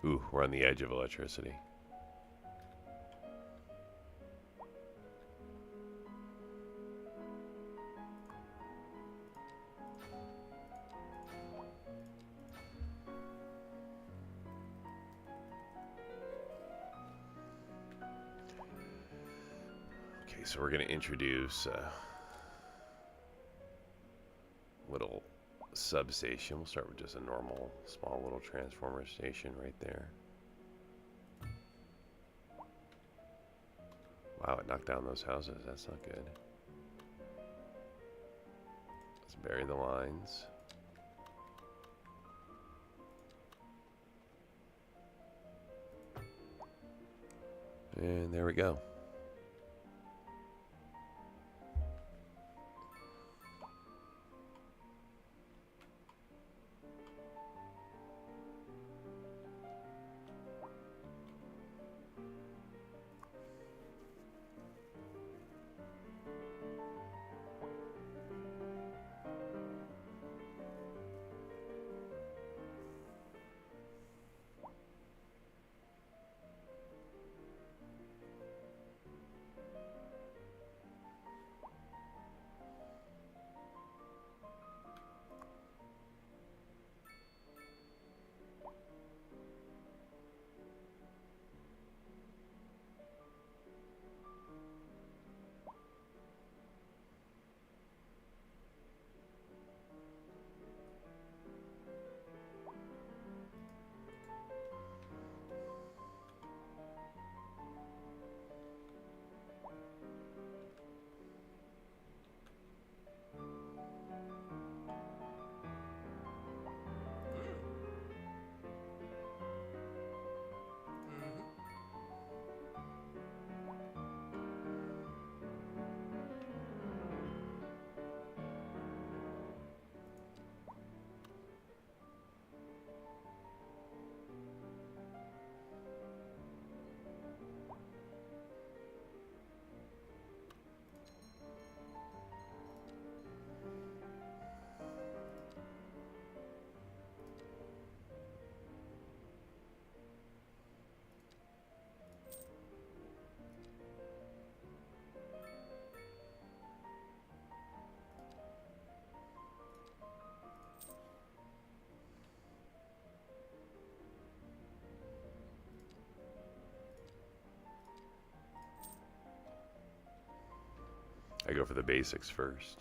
Ooh, we're on the edge of electricity. Okay, so we're going to introduce a little substation. We'll start with just a normal, small little transformer station right there. Wow, it knocked down those houses. That's not good. Let's bury the lines. And there we go. I go for the basics first.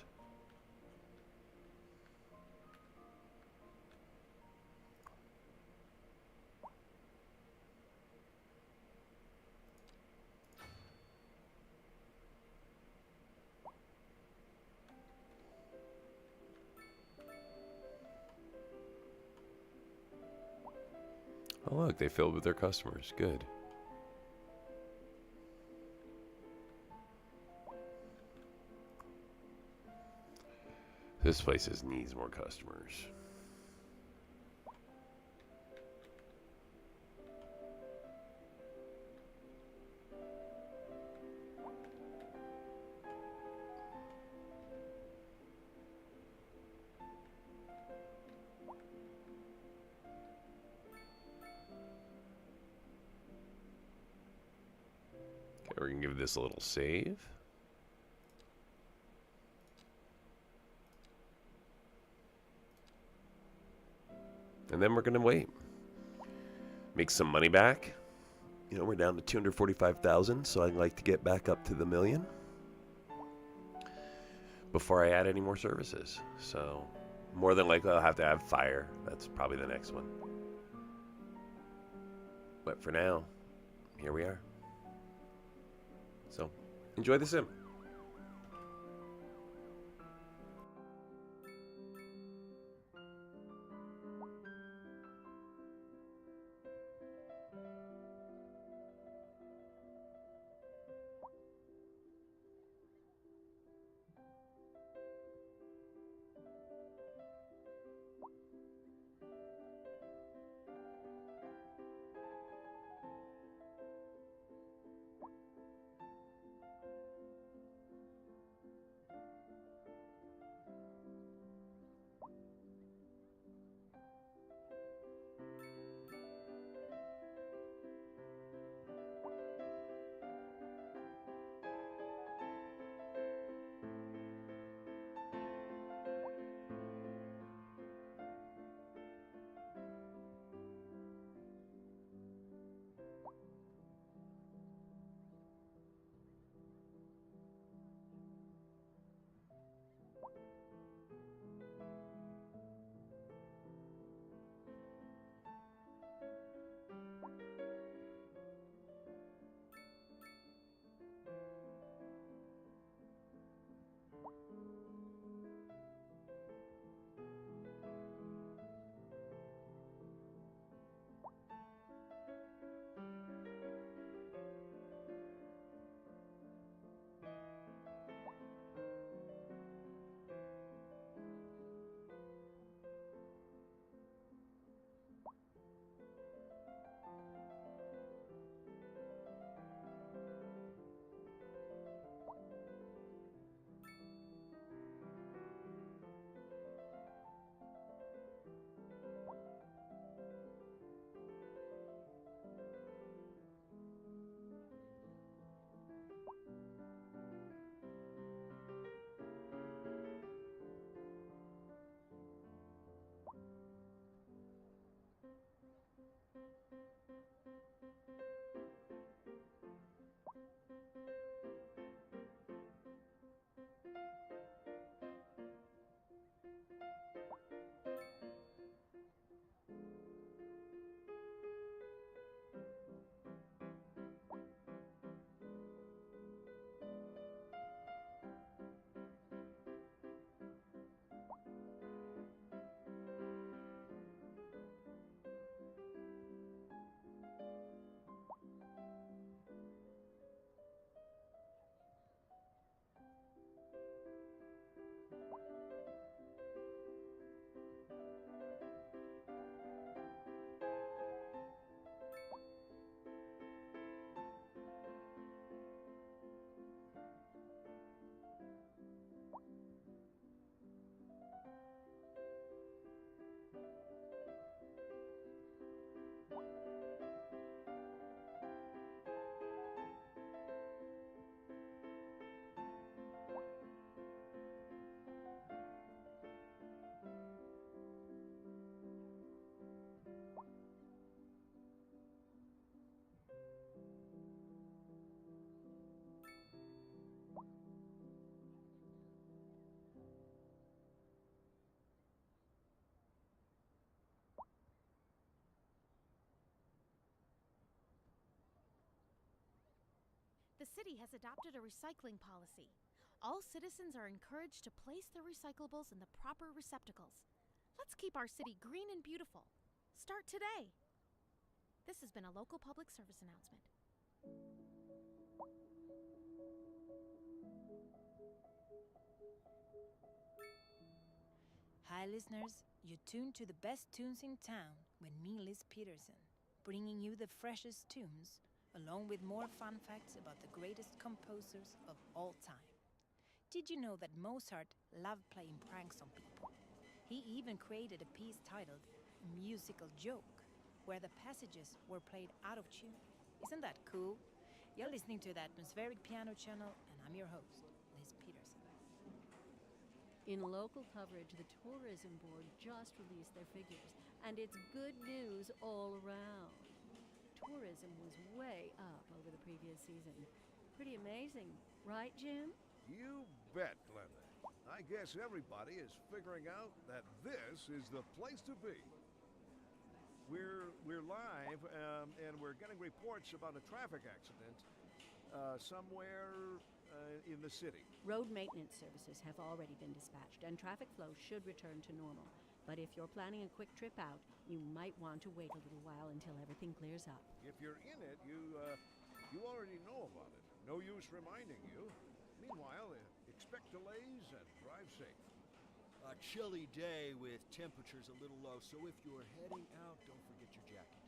Oh look, they filled with their customers. Good. This place needs more customers. Okay, we're gonna give this a little save. And then we're going to wait. Make some money back. You know, we're down to 245,000, so I'd like to get back up to the million before I add any more services. So, more than likely I'll have to have fire. That's probably the next one. But for now, here we are. So, enjoy the sim. city has adopted a recycling policy. All citizens are encouraged to place their recyclables in the proper receptacles. Let's keep our city green and beautiful. Start today. This has been a local public service announcement. Hi, listeners. You're tuned to the best tunes in town with me, Liz Peterson, bringing you the freshest tunes, along with more fun facts about the greatest composers of all time. Did you know that Mozart loved playing pranks on people? He even created a piece titled Musical Joke, where the passages were played out of tune. Isn't that cool? You're listening to the Atmospheric Piano Channel, and I'm your host, Liz Peterson. In local coverage, the Tourism Board just released their figures, and it's good news all around. Tourism was way up over the previous season. Pretty amazing, right, Jim? You bet, Glenda. I guess everybody is figuring out that this is the place to be. We're live, and we're getting reports about a traffic accident somewhere in the city. Road maintenance services have already been dispatched, and traffic flow should return to normal. But if you're planning a quick trip out, you might want to wait a little while until everything clears up. If you're in it, you already know about it. No use reminding you. Meanwhile, expect delays and drive safe. A chilly day with temperatures a little low, so if you're heading out, don't forget your jacket.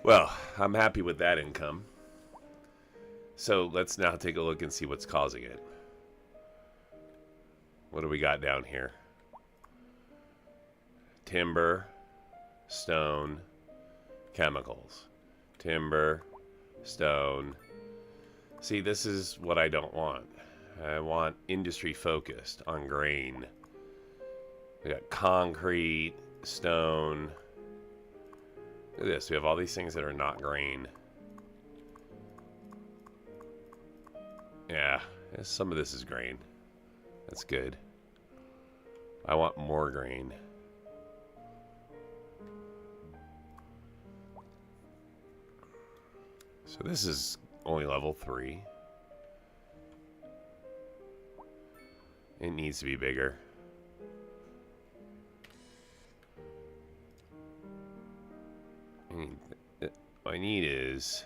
Well, I'm happy with that income. So let's now take a look and see what's causing it. What do we got down here? Timber, stone, chemicals. Timber, stone. See, this is what I don't want. I want industry focused on grain. We got concrete, stone. Look at this. We have all these things that are not grain. Yeah, some of this is grain. That's good. I want more grain. So this is only level 3. It needs to be bigger. What I need is...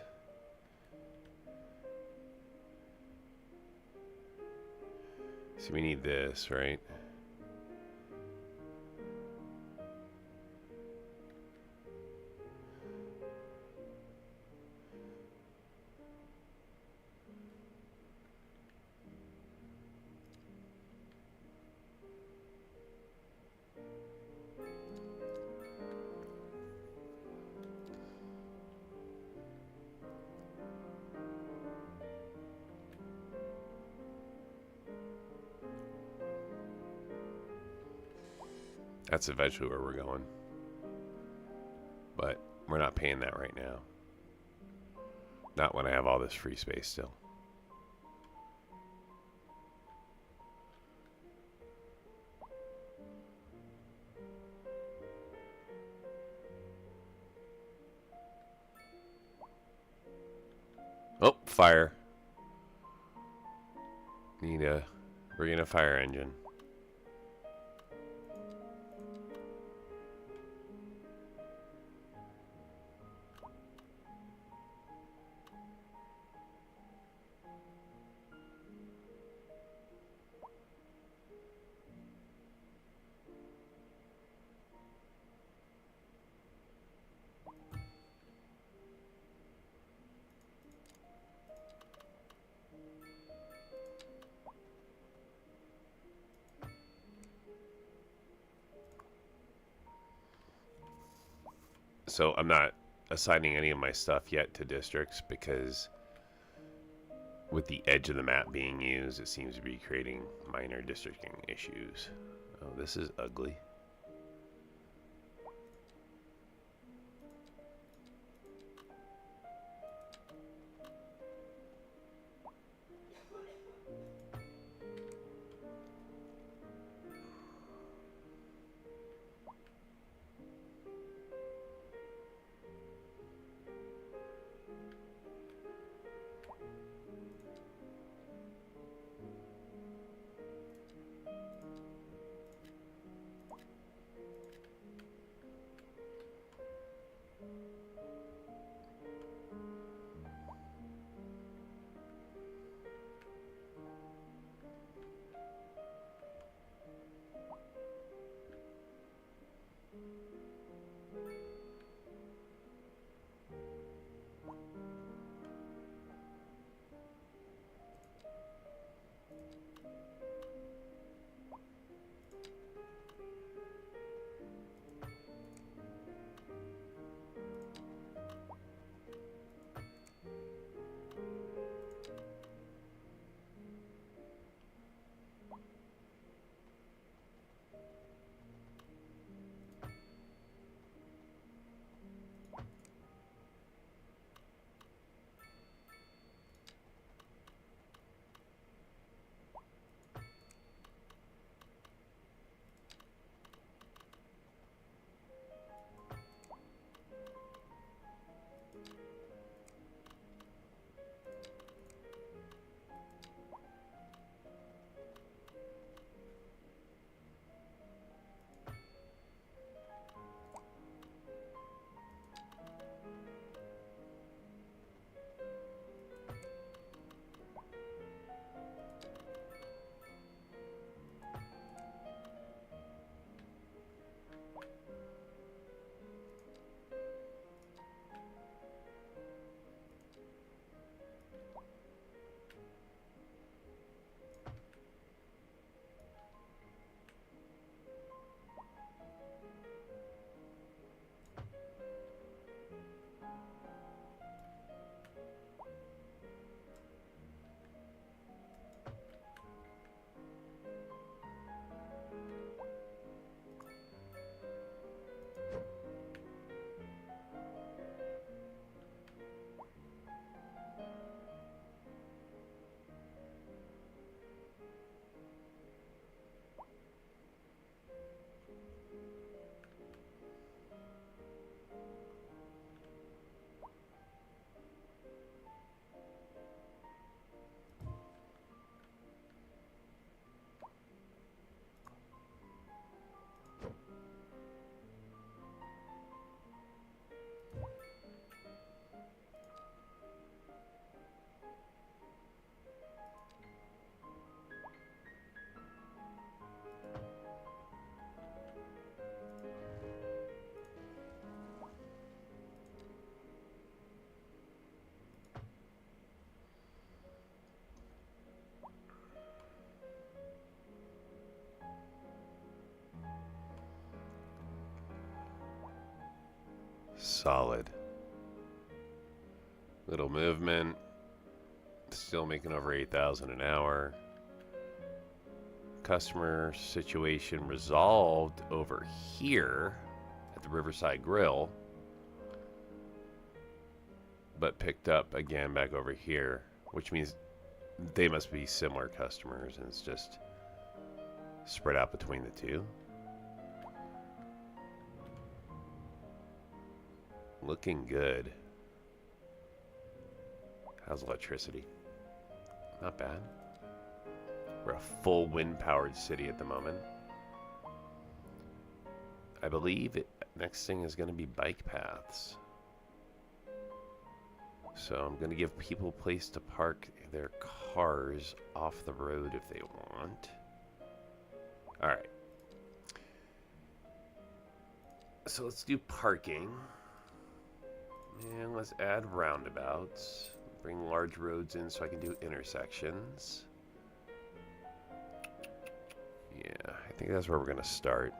See, we need this, right? That's eventually where we're going. But we're not paying that right now. Not when I have all this free space still. Oh, fire. Need to bring in a fire engine. So I'm not assigning any of my stuff yet to districts because with the edge of the map being used, it seems to be creating minor districting issues. Oh, this is ugly. Solid. Little movement. Still making over 8,000 an hour. Customer situation resolved over here at the Riverside Grill, but picked up again back over here, which means they must be similar customers, and it's just spread out between the two. Looking good. How's electricity? Not bad. We're a full wind-powered city at the moment. I believe next thing is going to be bike paths. So I'm going to give people a place to park their cars off the road if they want. Alright. So let's do parking. And let's add roundabouts. Bring large roads in so I can do intersections. Yeah, I think that's where we're going to start.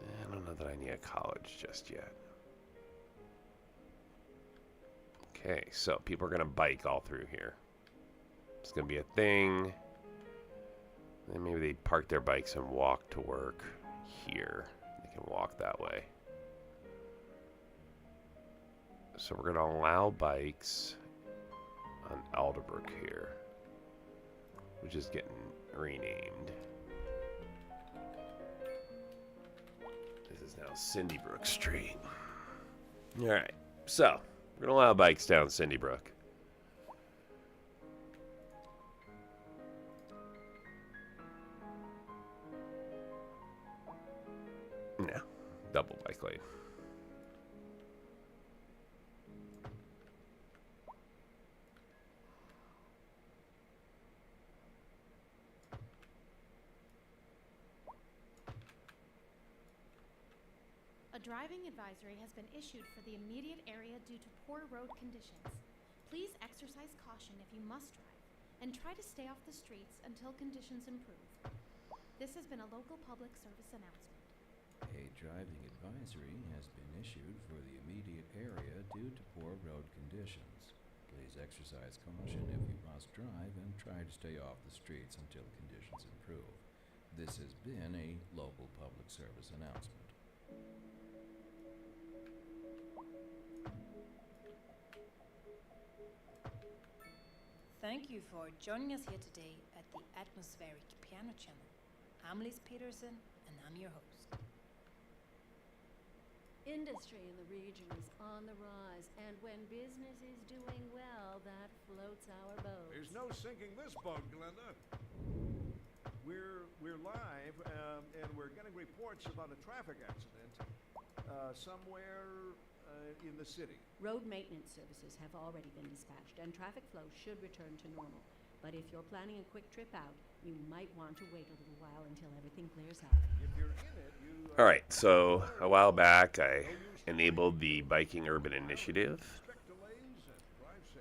I don't know that I need a college just yet. Okay, so people are going to bike all through here. It's going to be a thing. Then maybe they park their bikes and walk to work here. They can walk that way. So we're going to allow bikes on Alderbrook here, which is getting renamed. This is now Cindybrook Street. Alright, so we're going to allow bikes down Cindybrook. No, double bike lane. A driving advisory has been issued for the immediate area due to poor road conditions. Please exercise caution if you must drive, and try to stay off the streets until conditions improve. This has been a local public service announcement. A driving advisory has been issued for the immediate area due to poor road conditions. Please exercise caution if you must drive and try to stay off the streets until conditions improve. This has been a local public service announcement. Thank you for joining us here today at the Atmospheric Piano Channel. I'm Liz Peterson, and I'm your host. Industry in the region is on the rise, and when business is doing well, that floats our boat. There's no sinking this boat, Glenda. We're live, and we're getting reports about a traffic accident somewhere in the city. Road maintenance services have already been dispatched, and traffic flow should return to normal. But if you're planning a quick trip out, you might want to wait a little while until everything clears up. If you're in it, you... Alright, so a while back I enabled the Biking Urban Initiative.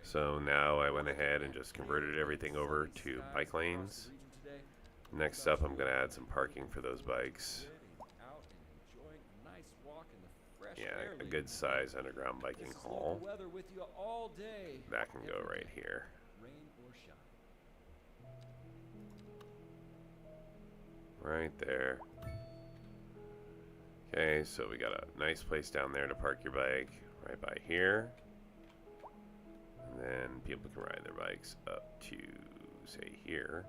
So now I went ahead and just converted everything over to bike lanes. Next up, I'm going to add some parking for those bikes. Yeah, a good size underground biking hall. That can go right here. Right there. Okay, so we got a nice place down there to park your bike, right by here. And then people can ride their bikes up to, say, here.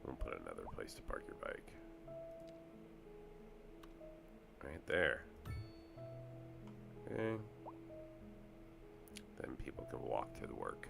We'll put another place to park your bike. Right there. Okay. Then people can walk to the work.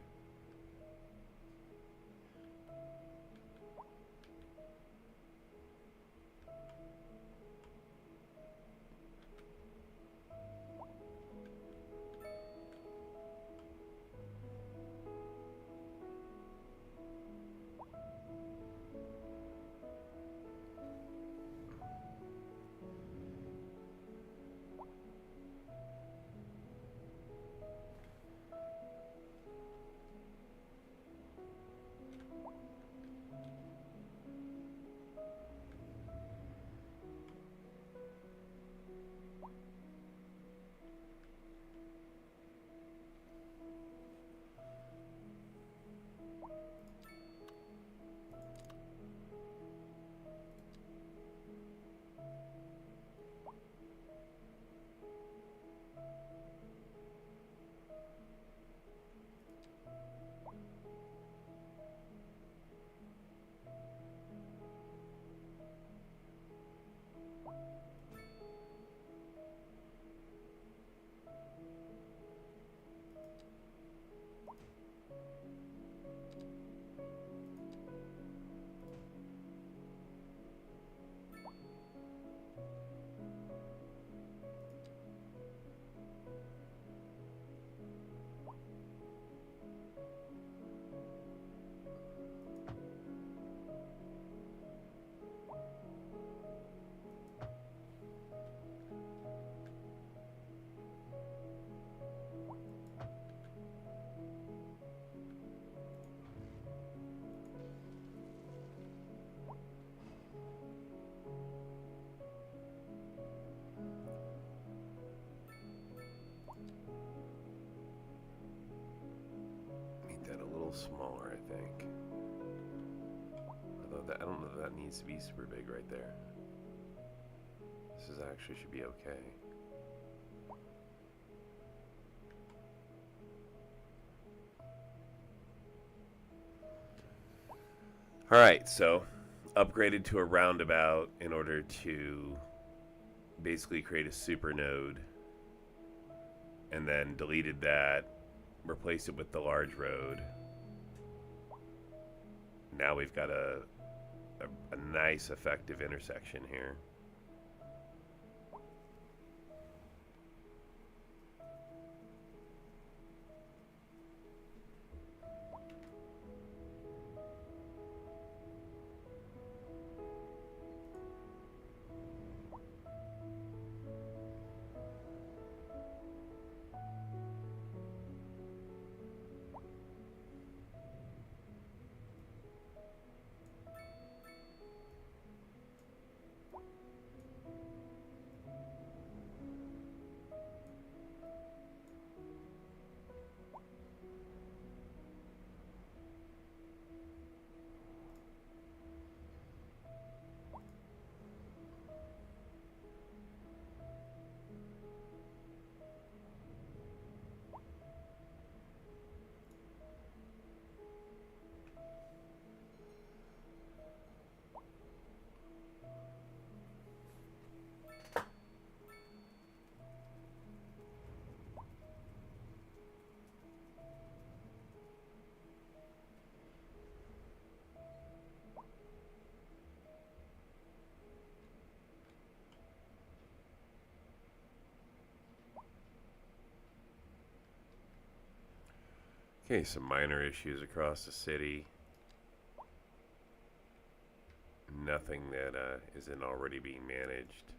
little smaller, I think. Although I don't know if that needs to be super big right there. This is actually should be okay. Alright, so upgraded to a roundabout in order to basically create a super node, and then deleted that, replaced it with the large road. Now we've got a nice effective intersection here. Okay, some minor issues across the city. Nothing that isn't already being managed.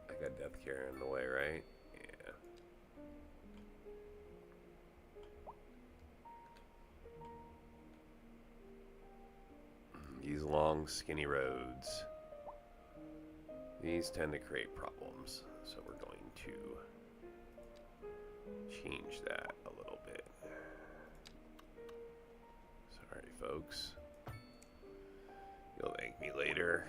I got death care in the way, right? Yeah. These long, skinny roads. These tend to create problems, so we're going to change that a little bit. Sorry, folks. You'll thank me later.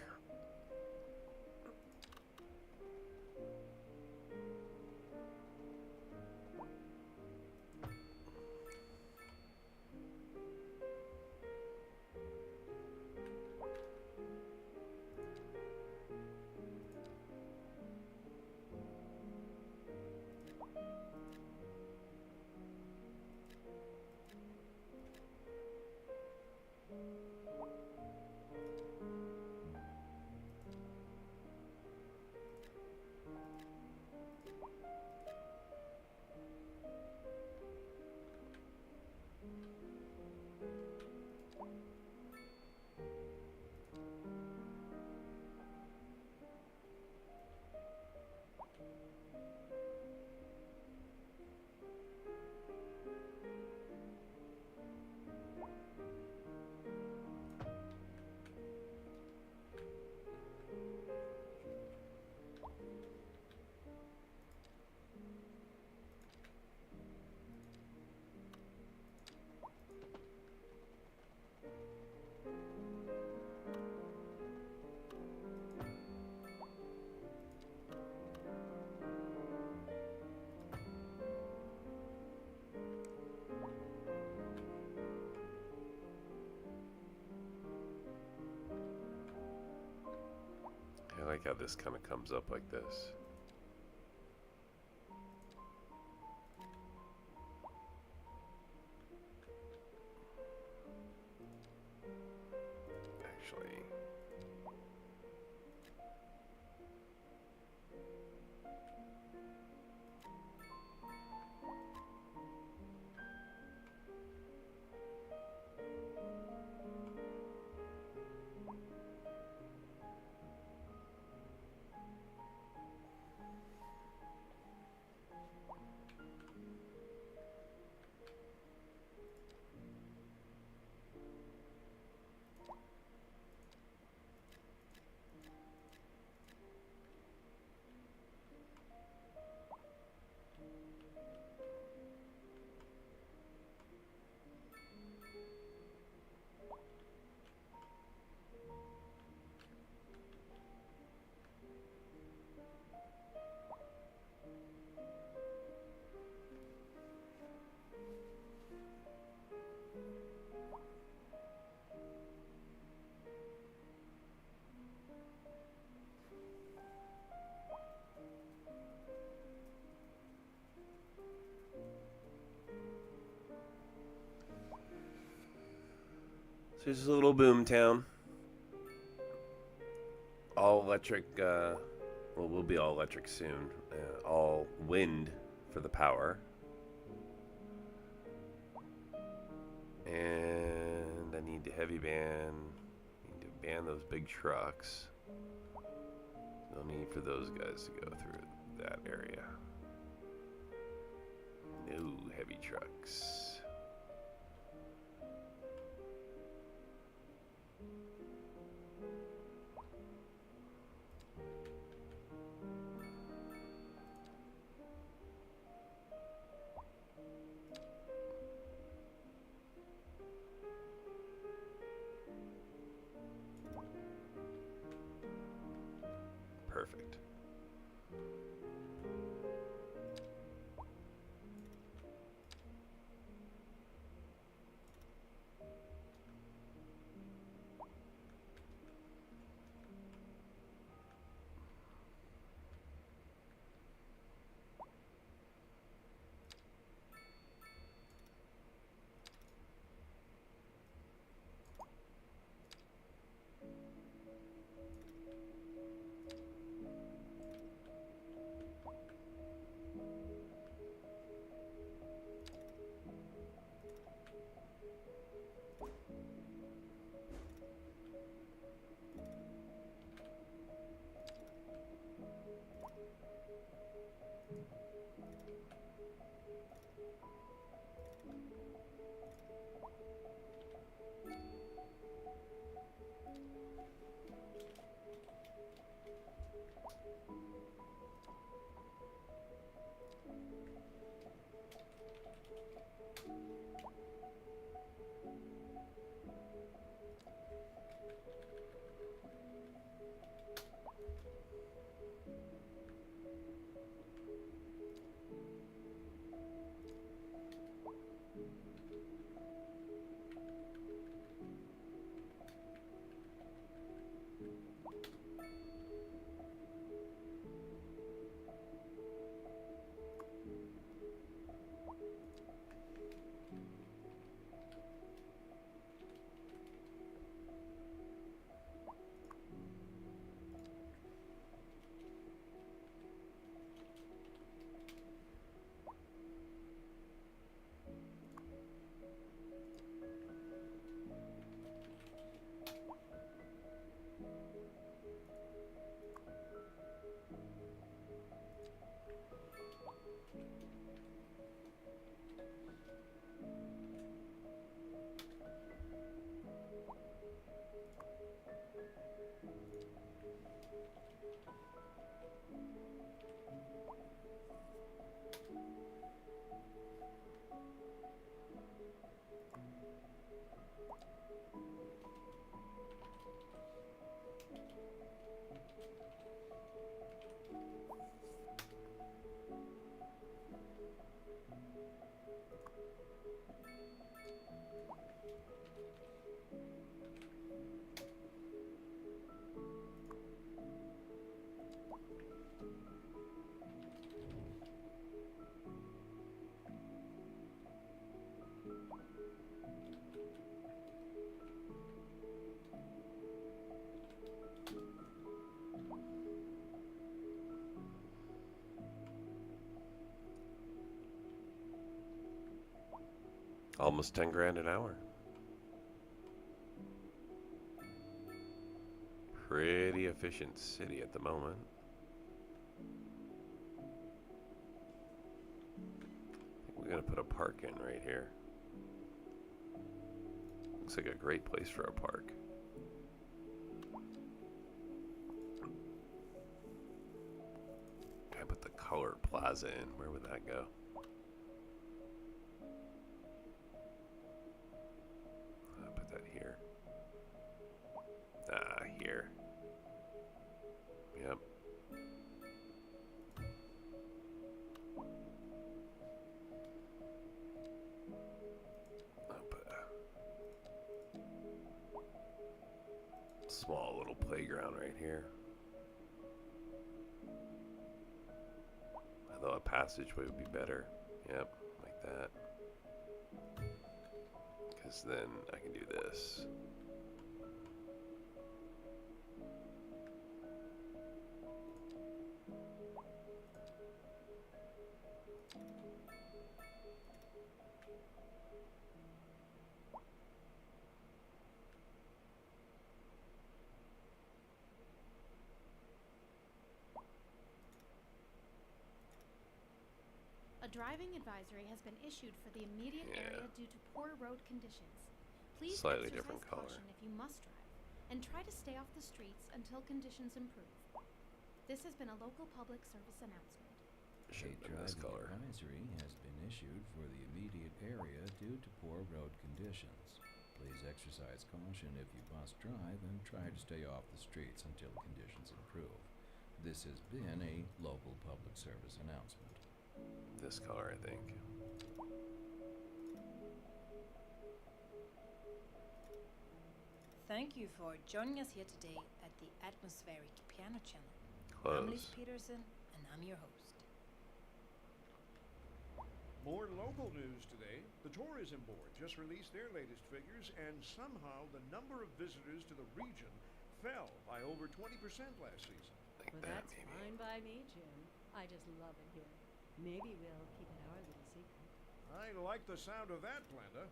I like how this kind of comes up like this. Actually, Just a little boom town. All electric, well, we'll be all electric soon. All wind for the power. And I need to heavy ban. Need to ban those big trucks. No need for those guys to go through that area. No heavy trucks. Perfect. Almost 10 grand an hour. Pretty efficient city at the moment. I think we're gonna put a park in right here. Looks like a great place for a park. I put the color plaza in. Where would that go? I'll put that here. Ah, here. Yep. I'll put a small little playground right here. Although a passageway would be better. Yep, like that. Because then I can do this. A driving advisory has been issued for the immediate Yeah. area due to poor road conditions. Please Slightly exercise different color. caution if you must drive, and try to stay off the streets until conditions improve. This has been a local public service announcement. Should A have been this driving color. advisory has been issued for the immediate area due to poor road conditions. Please exercise caution if you must drive and try to stay off the streets until conditions improve. This has been a local public service announcement. This color, I think. Thank you for joining us here today at the Atmospheric Piano Channel. I'm Liz Close. Peterson, and I'm your host. More local news today. The tourism board just released their latest figures, and somehow the number of visitors to the region fell by over 20% last season. Like Well, that, that's maybe. fine by me, Jim. I just love it here. Maybe we'll keep it our little secret. I like the sound of that, Glenda.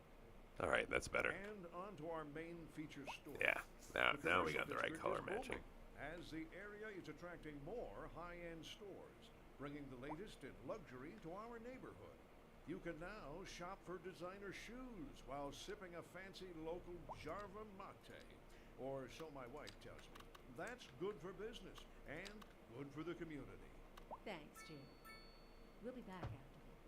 All right, that's better. And on to our main feature story. Yeah. Now, The now we commercial got the right district color is matching. booming, as the area is attracting more high-end stores, bringing the latest in luxury to our neighborhood. You can now shop for designer shoes while sipping a fancy local Jarva mate, or so my wife tells me. That's good for business and good for the community. Thanks, Jim. We'll be back after this.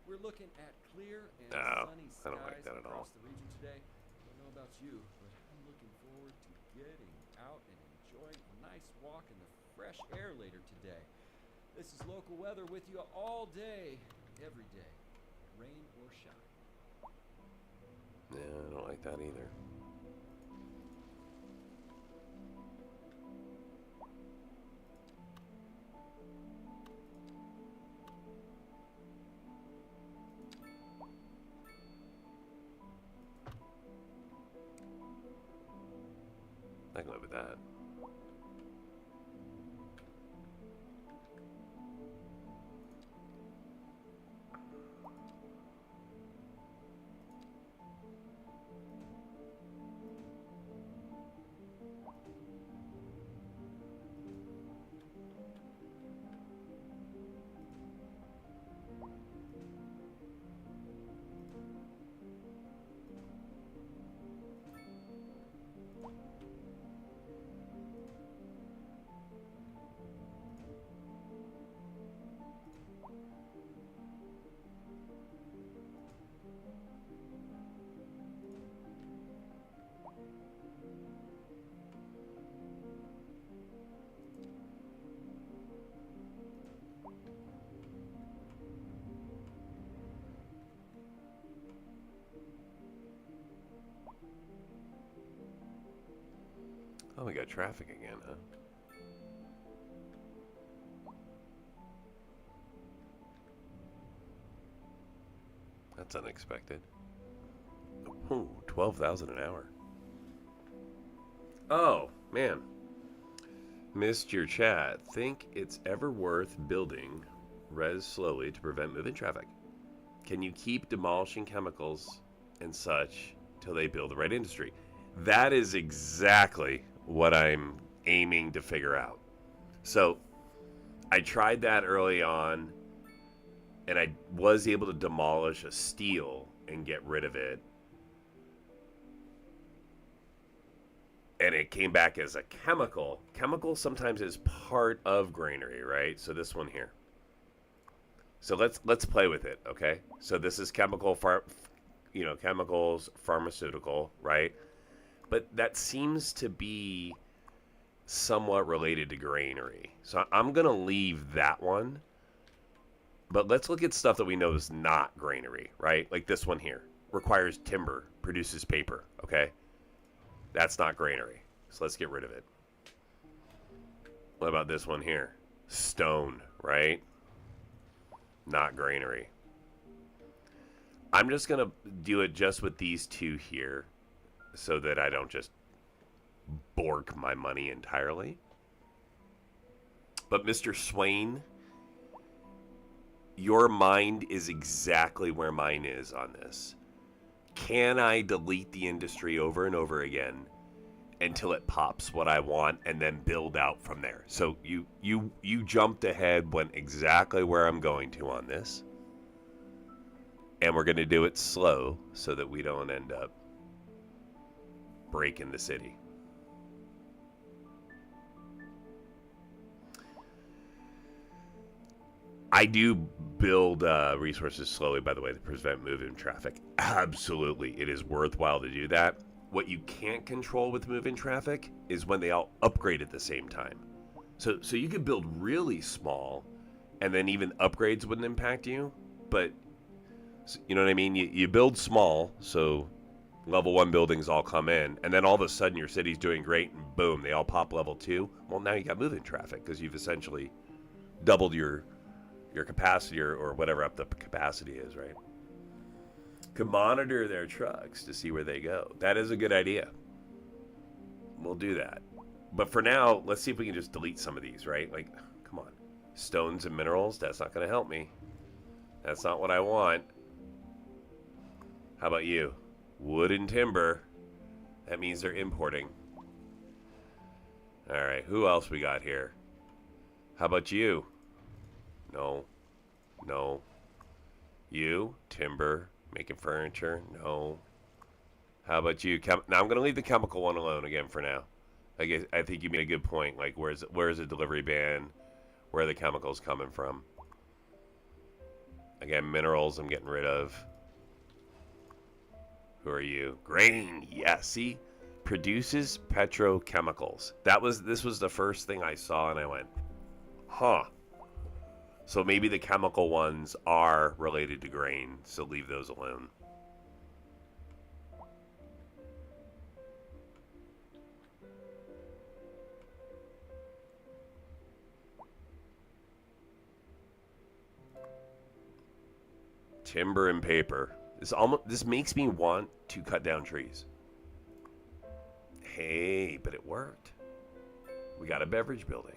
We're looking at clear and No, sunny I don't like skies that at all. across the region today. I don't know about you, but I'm looking forward to getting out and enjoying a nice walk in the fresh air later today. This is local weather with you all day, every day, rain or shine. Yeah, I don't like that either. I can live with that. Oh, we got traffic again, huh? That's unexpected. Ooh, 12,000 an hour. Oh, man. Missed your chat. Think it's ever worth building res slowly to prevent moving traffic? Can you keep demolishing chemicals and such till they build the right industry? That is exactly what I'm aiming to figure out. So I tried that early on, and I was able to demolish a steel and get rid of it. And it came back as a chemical. Chemical sometimes is part of granary, right? So this one here. So let's play with it, okay? So this is chemicals, pharmaceutical, right? But that seems to be somewhat related to granary. So I'm going to leave that one. But let's look at stuff that we know is not granary, right? Like this one here. Requires timber, produces paper, okay? That's not granary. So let's get rid of it. What about this one here? Stone, right? Not granary. I'm just going to do it just with these two here so that I don't just bork my money entirely. But Mr. Swain, your mind is exactly where mine is on this. Can I delete the industry over and over again until it pops what I want and then build out from there. So you jumped ahead, went exactly where I'm going to on this. And we're going to do it slow so that we don't end up breaking the city. I do build resources slowly, by the way, to prevent moving traffic. Absolutely. It is worthwhile to do that. What you can't control with moving traffic is when they all upgrade at the same time. So you could build really small, and then even upgrades wouldn't impact you. But, you know what I mean? You build small, so level 1 buildings all come in, and then all of a sudden your city's doing great, and boom, they all pop level 2. Well, now you got moving traffic, because you've essentially doubled your capacity or whatever up the capacity is, right? Could monitor their trucks to see where they go. That is a good idea. We'll do that. But for now, let's see if we can just delete some of these, right? Like, come on. Stones and minerals, that's not going to help me. That's not what I want. How about you? Wood and timber. That means they're importing. All right, who else we got here? How about you? No. No. You? Timber. Making furniture? No. How about you? Now I'm going to leave the chemical one alone again for now. I think you made a good point. Like, where's the delivery ban? Where are the chemicals coming from? Again, minerals I'm getting rid of. Who are you? Grain. Yeah, see? Produces petrochemicals. This was the first thing I saw, and I went, huh. So maybe the chemical ones are related to grain, so leave those alone. Timber and paper. This makes me want to cut down trees. Hey, but it worked. We got a beverage building.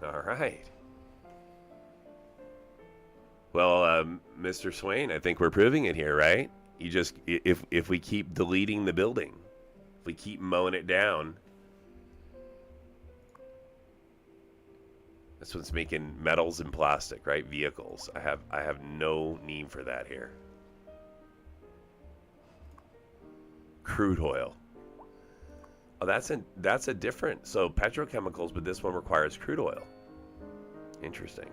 All right. Well, Mr. Swain, I think we're proving it here, right? You just if we keep deleting the building, if we keep mowing it down, this one's making metals and plastic, right? Vehicles. I have no need for that here. Crude oil. Oh, that's a different. So petrochemicals, but this one requires crude oil. Interesting.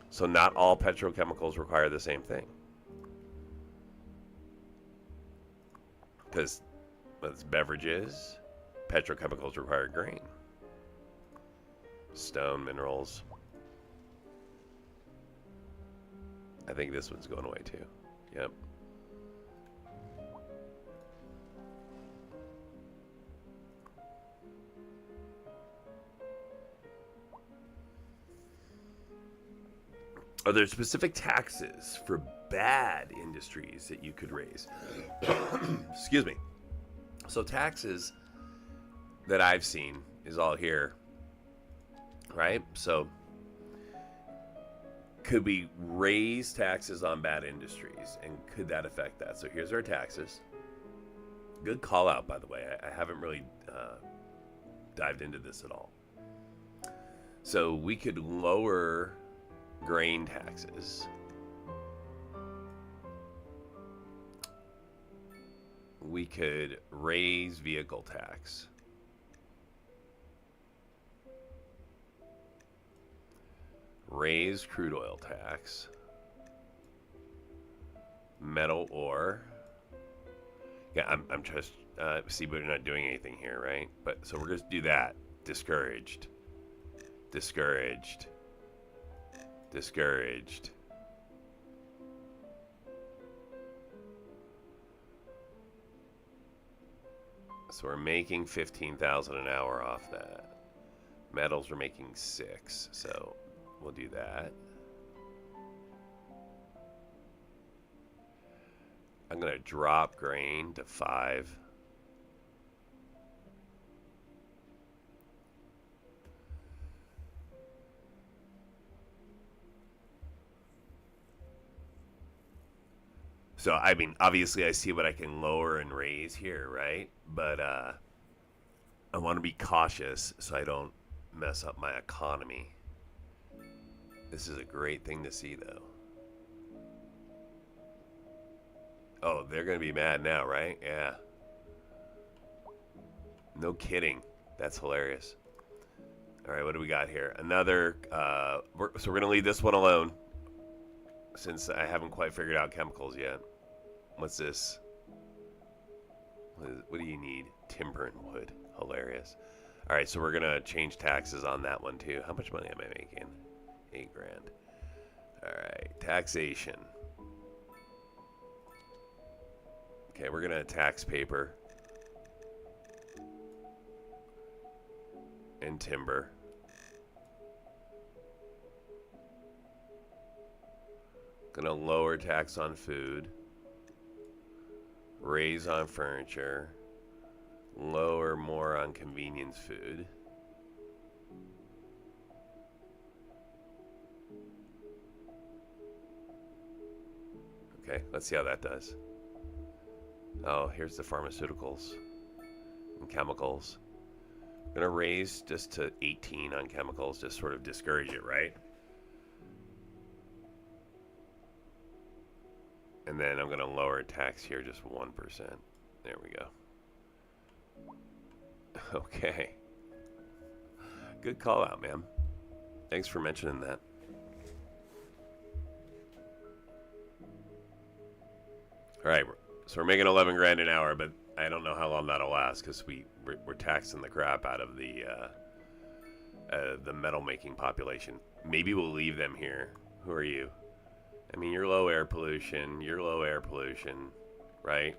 So not all petrochemicals require the same thing. Because it's beverages, petrochemicals require grain. Stone, minerals. I think this one's going away too. Yep. Are there specific taxes for bad industries that you could raise? Excuse me. So taxes that I've seen is all here, right? So could we raise taxes on bad industries, and could that affect that? So here's our taxes. Good call out, by the way. I haven't really dived into this at all. So we could lower grain taxes. We could raise vehicle tax. Raise crude oil tax. Metal ore. Yeah, I'm just see, but we're not doing anything here, right? But so we're going to do that. Discouraged. Discouraged. Discouraged. So we're making 15,000 an hour off that. Metals we're making 6, so we'll do that. I'm gonna drop grain to 5. So, I mean, obviously I see what I can lower and raise here, right? But I want to be cautious so I don't mess up my economy. This is a great thing to see, though. Oh, they're going to be mad now, right? Yeah. No kidding. That's hilarious. All right, what do we got here? Another, so we're going to leave this one alone since I haven't quite figured out chemicals yet. What's this? What do you need? Timber and wood. Hilarious. All right, so we're going to change taxes on that one too. How much money am I making? 8 grand. All right, taxation. Okay, we're going to tax paper and timber. Gonna lower tax on food, raise on furniture, lower more on convenience food. Okay, let's see how that does. Oh, here's the pharmaceuticals and chemicals. Gonna raise just to 18 on chemicals, just sort of discourage it, right? And then I'm gonna lower tax here just 1%. There we go. Okay. Good call out, man. Thanks for mentioning that. All right, so we're making 11 grand an hour, but I don't know how long that'll last because we're taxing the crap out of the metal making population. Maybe we'll leave them here. Who are you? I mean, you're low air pollution. You're low air pollution, right?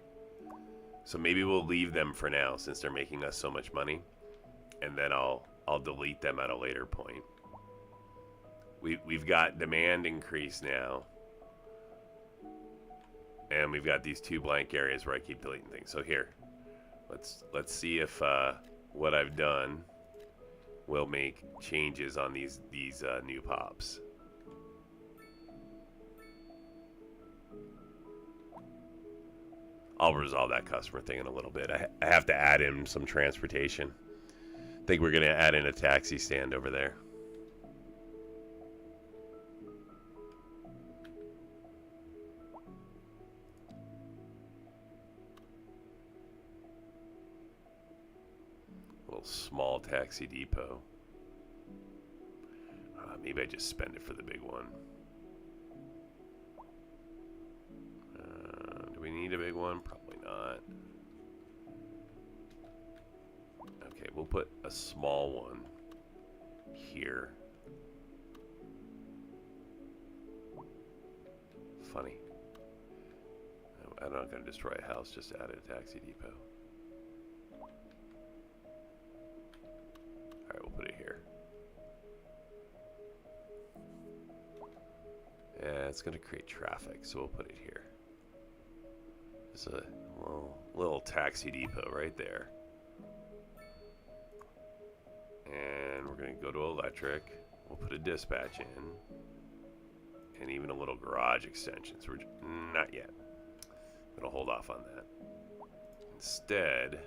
So maybe we'll leave them for now since they're making us so much money, and then I'll delete them at a later point. We've got demand increase now, and we've got these 2 blank areas where I keep deleting things. So here, let's see if what I've done will make changes on these new pops. I'll resolve that customer thing in a little bit. I have to add in some transportation. I think we're going to add in a taxi stand over there. A little small taxi depot. Maybe I just spend it for the big one. Do we need a big one? Probably not. Okay, we'll put a small one here. Funny. I'm not going to destroy a house just to add a taxi depot. Alright, we'll put it here. Yeah, it's going to create traffic, so we'll put it here. There's a little taxi depot right there. And we're going to go to electric. We'll put a dispatch in. And even a little garage extension. So we're not yet. I'm going to hold off on that. Instead,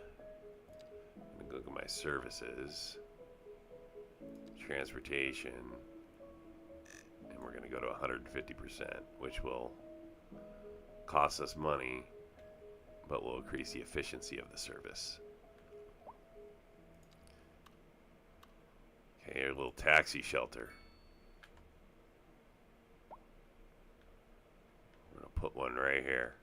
I'm going to go to my services. Transportation. And we're going to go to 150%, which will cost us money, but will increase the efficiency of the service. Okay, a little taxi shelter. I'm going to put one right here.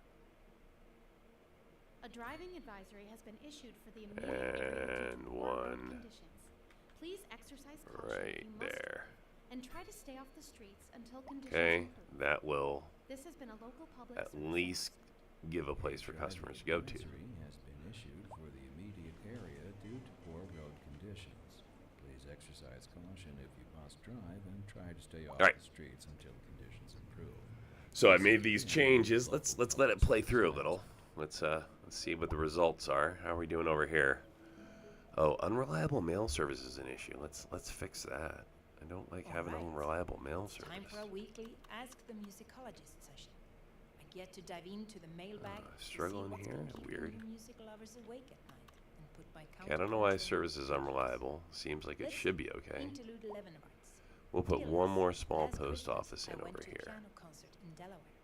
A driving advisory has been issued for the immediate And poor road one conditions. Please exercise caution right if you must there. and try to stay off the streets until conditions Okay, improve. that will This has been a local public at service least give a place for customers to go to. Advisory has been issued for the immediate area due to poor road conditions. Please exercise caution if you must drive and try to stay off All right. the streets until conditions improve. So I made these changes. Let's let it play through a little. Let's see what the results are. How are we doing over here? Oh, unreliable mail service is an issue. Let's fix that. I don't like having Alright. unreliable mail Time service. for a weekly Ask the Musicologist session. I get to dive into the mailbag to see struggling what's here? been keeping Weird. you music lovers awake at night and put my Okay, I don't know why counterpoint service is on unreliable. Seems like it Let's should see. be okay. Interlude 11 writes. We'll put Dear one Les, more small last post Christmas, office in I went over to a here. piano concert in Delaware,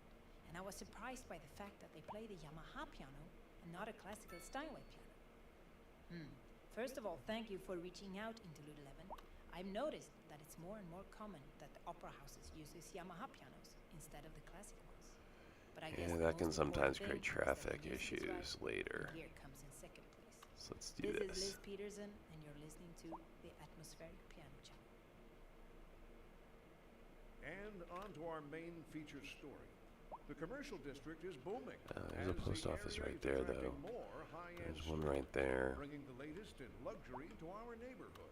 and I was surprised by the fact that they play the Yamaha piano and not a classical Steinway piano. First of all, thank you for reaching out, Interlude 11. I've noticed that it's more and more common that the opera houses uses Yamaha pianos instead of the classic ones. But I guess Yeah, the that can most important sometimes thing create is that the traffic music's issues right later. and gear comes in second place. So let's do This is this. Liz Peterson, and you're listening to the Atmospheric Piano Channel. And on to our main featured story. The commercial district is booming. There's a as post the office area right is there, attracting though. more high-end There's one stores, right there. bringing the latest in luxury to our neighborhood.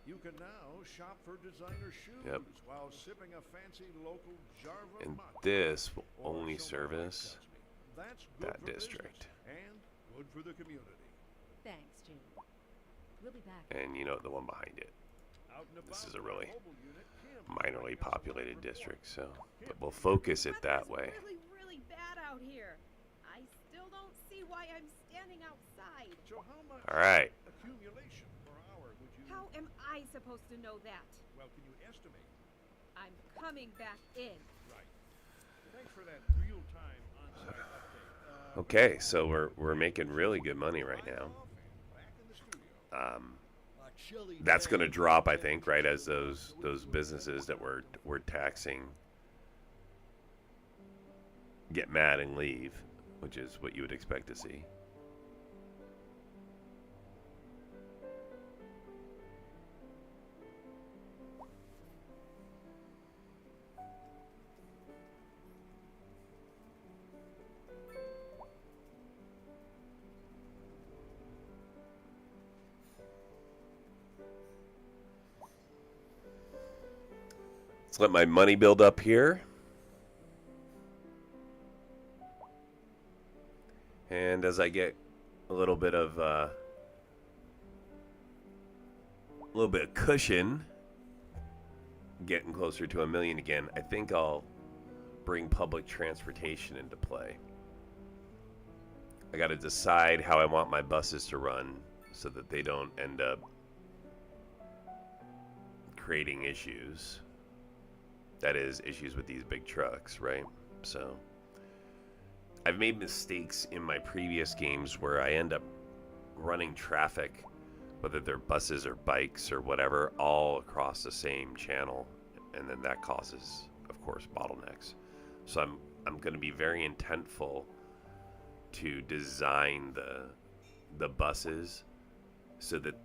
You can now shop for designer shoes Yep. while sipping a fancy local Jarva And matcha. this will Or only so my wife service tells me. That's good that for business district. and good for the community. Thanks, Jim. We'll be back. And you know the one behind it. Out and This about is a with our really mobile unit, Kim is minorly bringing us a live populated report. district, so Kim, but we'll focus it Weather that is way. really, really bad out here. I still don't see why I'm standing outside. So how much All right. accumulation per hour would you... How am I supposed to know that? Well, can you estimate? I'm coming back in. Right. Thanks for that real-time on-site update. Okay, so we're making really good money right now. Back in the studio. That's going to drop, I think, right as those businesses that we're taxing get mad and leave, which is what you would expect to see. Let's let my money build up here. And as I get a little bit of cushion, getting closer to 1 million again, I think I'll bring public transportation into play. I got to decide how I want my buses to run so that they don't end up creating issues. That is, issues with these big trucks, right? So I've made mistakes in my previous games where I end up running traffic, whether they're buses or bikes or whatever, all across the same channel, and then that causes, of course, bottlenecks. So I'm going to be very intentful to design the buses so that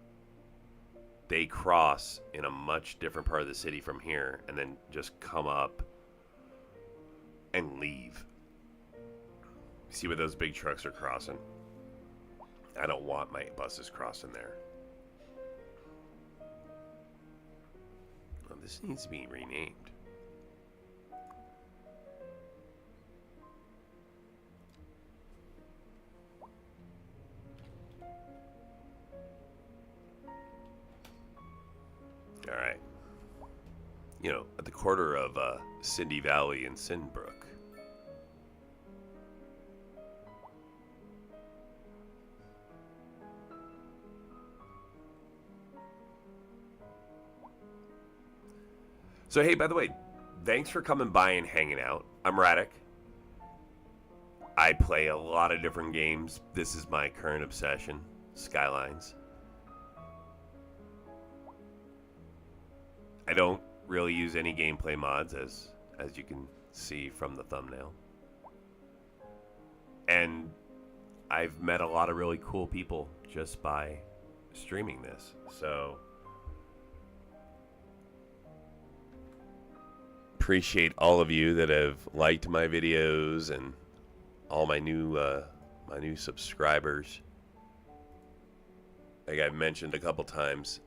they cross in a much different part of the city from here and then just come up and leave. See where those big trucks are crossing? I don't want my buses crossing there. Oh, this needs to be renamed. All right. You know, at the corner of Cindy Valley and Sinbrook. So, hey, by the way, thanks for coming by and hanging out. I'm Radek. I play a lot of different games. This is my current obsession, Skylines. I don't really use any gameplay mods, as you can see from the thumbnail. And I've met a lot of really cool people just by streaming this. So appreciate all of you that have liked my videos and all my new subscribers. Like I've mentioned a couple times,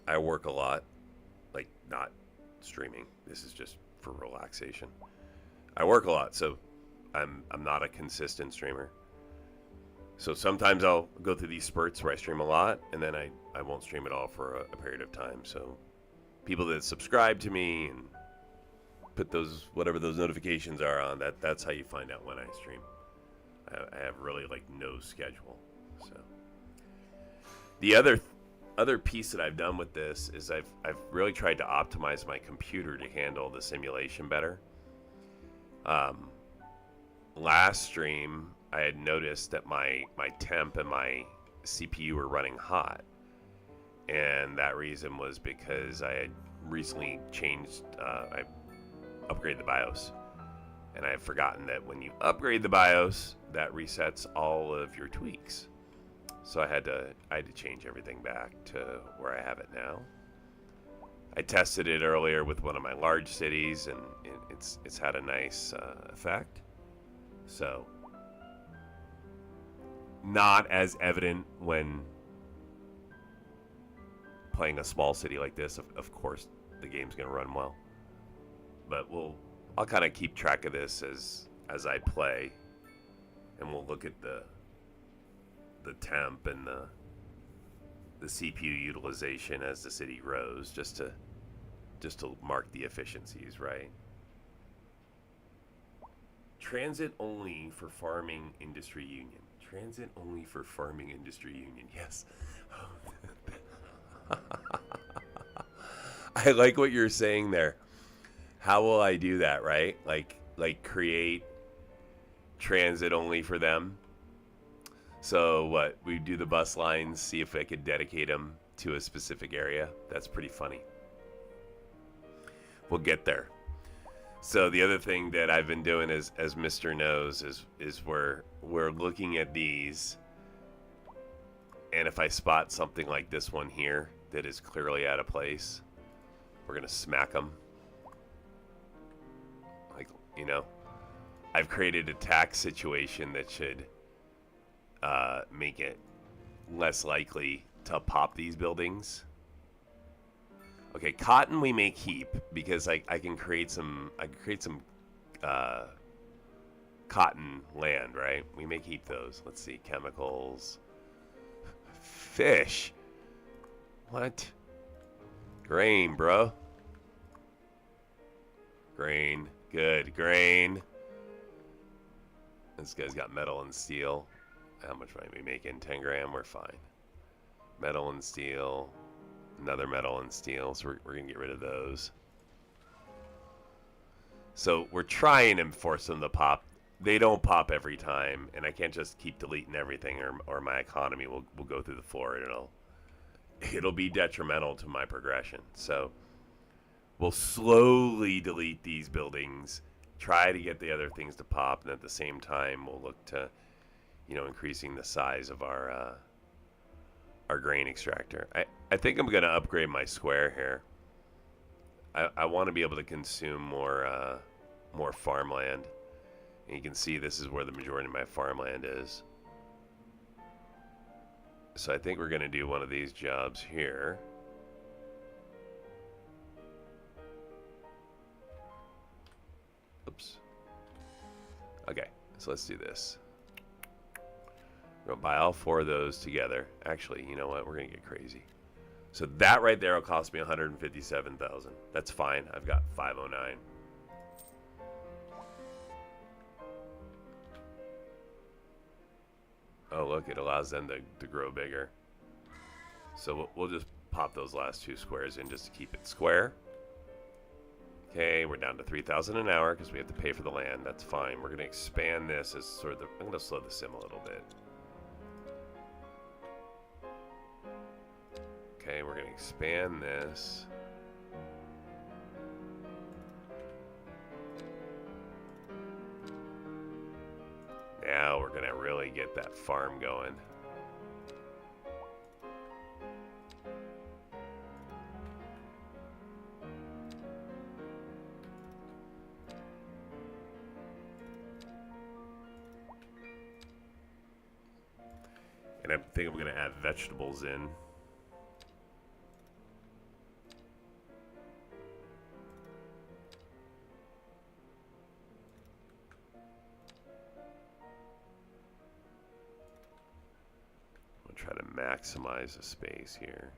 I work a lot. Like, not streaming. This is just for relaxation. I work a lot, so I'm not a consistent streamer. So sometimes I'll go through these spurts where I stream a lot, and then I won't stream at all for a period of time. So people that subscribe to me and put those, whatever those notifications are on, that's how you find out when I stream. I have really like no schedule. So the other piece that I've done with this is I've really tried to optimize my computer to handle the simulation better. Last stream I had noticed that my temp and my CPU were running hot, and that reason was because I had recently changed, I upgraded the BIOS, and I had forgotten that when you upgrade the BIOS, that resets all of your tweaks. So I had to change everything back to where I have it now. I tested it earlier with one of my large cities, and it's had a nice effect. So not as evident when playing a small city like this. Of course, the game's gonna run well, but I'll kind of keep track of this as I play, and we'll look at the temp and the CPU utilization as the city grows, just to mark the efficiencies, right? Transit only for farming industry union. Transit only for farming industry union. Yes. I like what you're saying there. How will I do that, right? Like create transit only for them. So what, we do the bus lines, see if I could dedicate them to a specific area. That's pretty funny. We'll get there. So the other thing that I've been doing is, as Mr. knows, is we're looking at these, and if I spot something like this one here that is clearly out of place, we're gonna smack them. Like, you know, I've created a tax situation that should make it less likely to pop these buildings. Okay, cotton we make heap because I can create some cotton land, right? We make heap those. Let's see, chemicals, fish. What? Grain, bro. Grain, good grain. This guy's got metal and steel. How much might we make in 10 grand? We're fine. Metal and steel. Another metal and steel. So we're going to get rid of those. So we're trying to force them to pop. They don't pop every time. And I can't just keep deleting everything, or my economy will go through the floor. And it'll be detrimental to my progression. So we'll slowly delete these buildings. Try to get the other things to pop. And at the same time, we'll look to, you know, increasing the size of our grain extractor. I think I'm gonna upgrade my square here. I want to be able to consume more farmland. And you can see this is where the majority of my farmland is. So I think we're gonna do one of these jobs here. Oops. Okay, so let's do this. We're going to buy all 4 of those together. Actually, you know what? We're going to get crazy. So that right there will cost me $157,000. That's fine. I've got 509. Oh, look. It allows them to grow bigger. So we'll just pop those last 2 squares in just to keep it square. Okay, we're down to 3,000 an hour because we have to pay for the land. That's fine. We're going to expand this as sort of the... I'm going to slow the sim a little bit. Okay, we're going to expand this. Now we're going to really get that farm going. And I think I'm going to add vegetables in. Try to maximize the space here.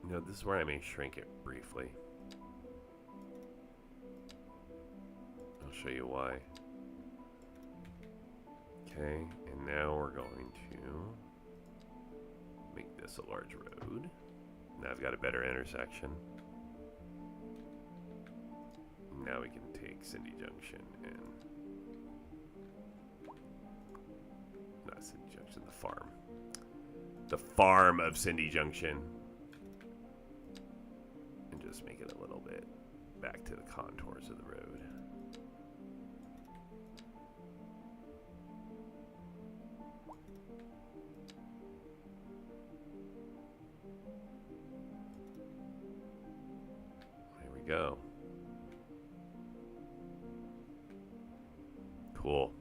You know, this is where I may shrink it briefly. I'll show you why. Okay, and now we're going to make this a large road. Now I've got a better intersection. Now we can take Cindy Junction and... not Cindy Junction, the farm. The farm of Cindy Junction. And just make it a little bit back to the contours of the road. There we go. Cool.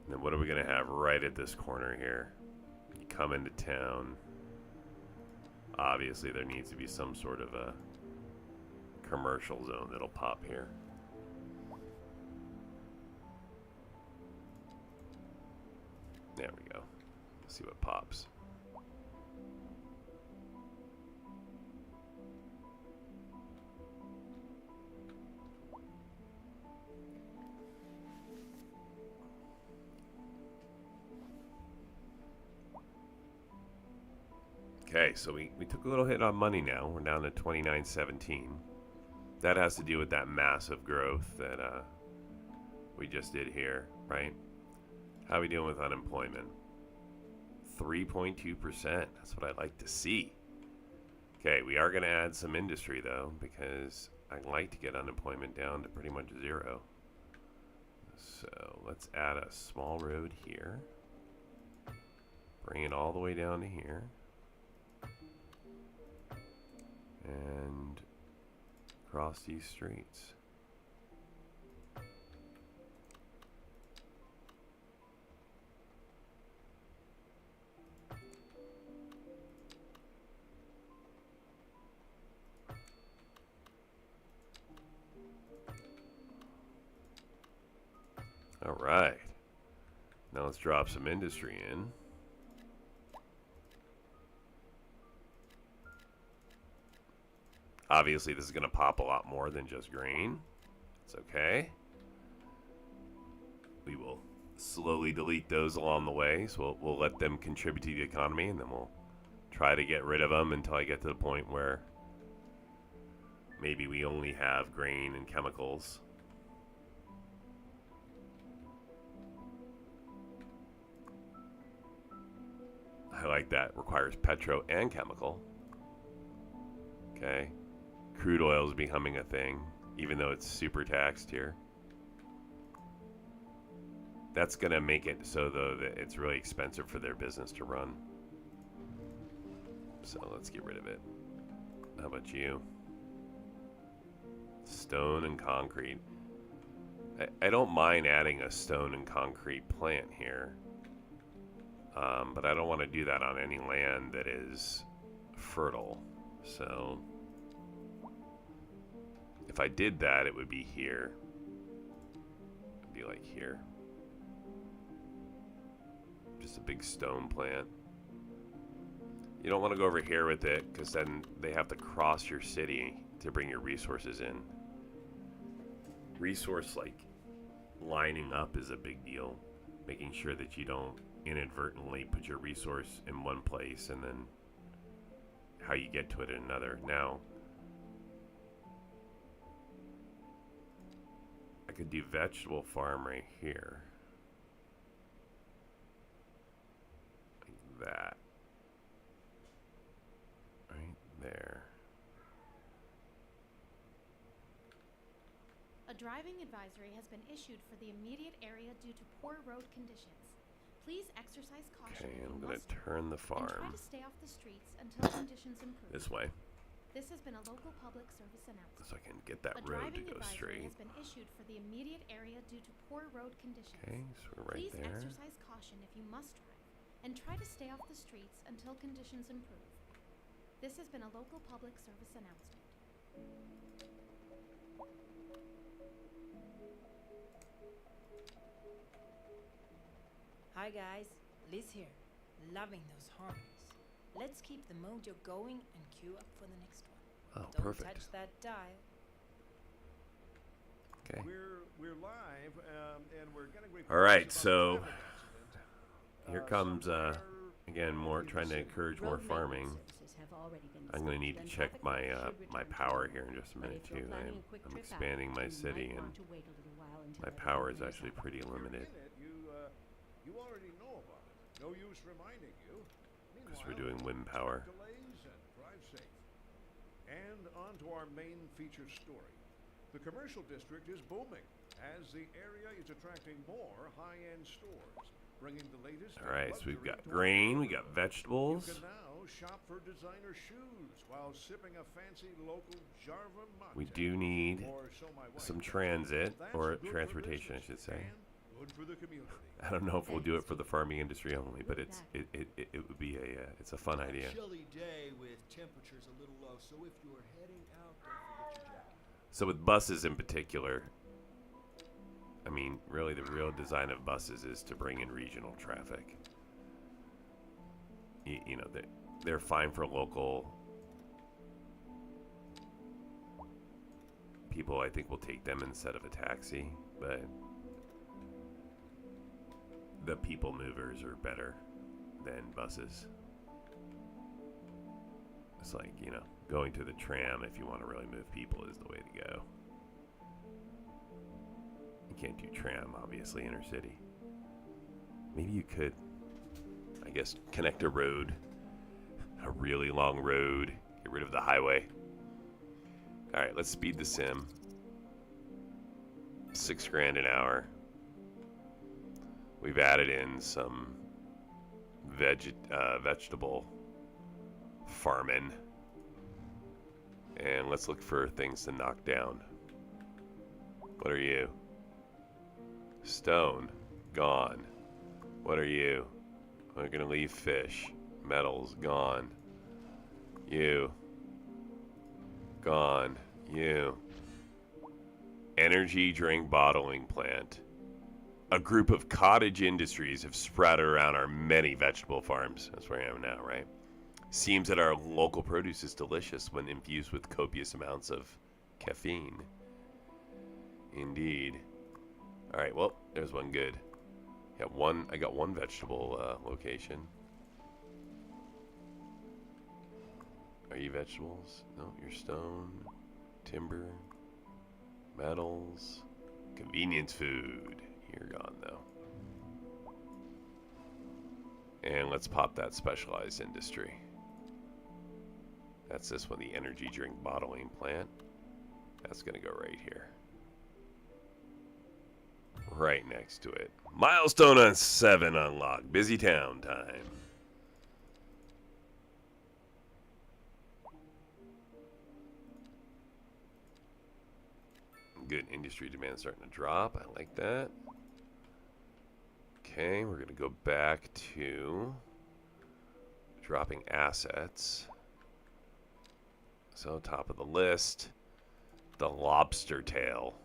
And then what are we going to have right at this corner here? You come into town. Obviously, there needs to be some sort of a commercial zone that'll pop here. There we go. Let's see what pops. Okay, so we took a little hit on money now. We're down to 29.17. That has to do with that massive growth that we just did here, right? How are we doing with unemployment? 3.2%. That's what I'd like to see. Okay, we are going to add some industry, though, because I'd like to get unemployment down to pretty much 0. So let's add a small road here. Bring it all the way down to here. And cross these streets. All right. Now let's drop some industry in. Obviously, this is going to pop a lot more than just grain. It's okay. We will slowly delete those along the way. So we'll let them contribute to the economy, and then we'll try to get rid of them until I get to the point where maybe we only have grain and chemicals. I like that. Requires petro and chemical. Okay. Crude oil is becoming a thing, even though it's super taxed here. That's going to make it so, though, that it's really expensive for their business to run. So let's get rid of it. How about you? Stone and concrete. I don't mind adding a stone and concrete plant here. But I don't want to do that on any land that is fertile. So if I did that, it would be here. It'd be like here. Just a big stone plant. You don't want to go over here with it, because then they have to cross your city to bring your resources in. Resource, like, lining up is a big deal. Making sure that you don't inadvertently put your resource in one place and then how you get to it in another. Now, I could do vegetable farm right here. Like that. Right there. A driving advisory has been issued for the immediate area due to poor road conditions. Please exercise caution. Okay, if you I'm going to must turn the drive, and try farm to stay off the streets until conditions improve. this way This has been a local public service announcement. so I can get that A road to driving go advisory straight. has been issued for the immediate area due to poor road conditions. Okay, so we're right Please there. exercise caution if you must drive, and try to stay off the streets until conditions improve. This has been a local public service announcement. Hi guys, Liz here. Loving those harmonies. Let's keep the mojo going and queue up for the next one. Oh, Don't perfect. touch that dial. Okay. We're live, and we're getting reports All right, about a so traffic accident, here comes somewhere again more in the trying to city. encourage more Road farming. maintenance services have already been I'm going to need dispatched, to and check traffic my should my return to power normal. here in just a But minute if you're too. planning a quick I'm trip expanding out, my you city, might and want to wait a little while until my everything power is clears actually up. pretty If you're limited in it, you already know about it. No use reminding you. because we're Meanwhile, doing wind power. expect delays and drive safe. And on to our main feature story. The commercial district is booming as the area is attracting more high-end stores, bringing the latest. All in right, so we've luxury got to our grain, we got neighborhood. vegetables. You can now shop for designer shoes while sipping a fancy local Jarva mate. We do need Or so my wife some thinks. transit, That's or good for transportation, I business should say. and good for the community. I don't know if we'll do it for the farming industry only, but it would be it's a fun idea. Chilly day with temperatures a little low, so if you're heading out, don't forget your jacket. So with buses in particular, I mean, really the real design of buses is to bring in regional traffic. You know, they're fine for local people. I think will take them instead of a taxi, but the people movers are better than buses. It's like, you know, going to the tram if you want to really move people is the way to go. You can't do tram, obviously, inner city. Maybe you could, I guess, connect a road, a really long road, get rid of the highway. All right, let's speed the sim. $6,000 an hour. We've added in some vegetable farming. And let's look for things to knock down. What are you? Stone. Gone. What are you? We're gonna leave fish. Metals. Gone. You. Gone. You. Energy drink bottling plant. A group of cottage industries have sprouted around our many vegetable farms. That's where I am now, right? Seems that our local produce is delicious when infused with copious amounts of caffeine. Indeed. All right, well, there's one good. I got one vegetable location. Are you vegetables? No, you're stone, timber, metals, convenience food. You're gone though. And let's pop that specialized industry. That's this one, the energy drink bottling plant. That's gonna go right here. Right next to it. Milestone on 7 unlocked. Busy town time. Good industry demand starting to drop. I like that. Okay, we're gonna go back to dropping assets. So top of the list, the lobster tail.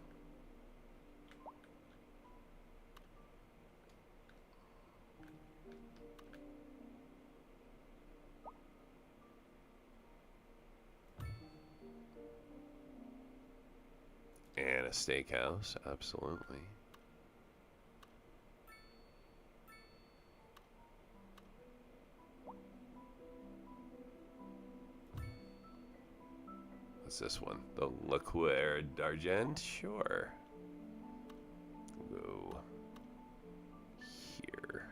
And a steakhouse, absolutely. What's this one? The Liqueur d'Argent? Sure. We'll go here.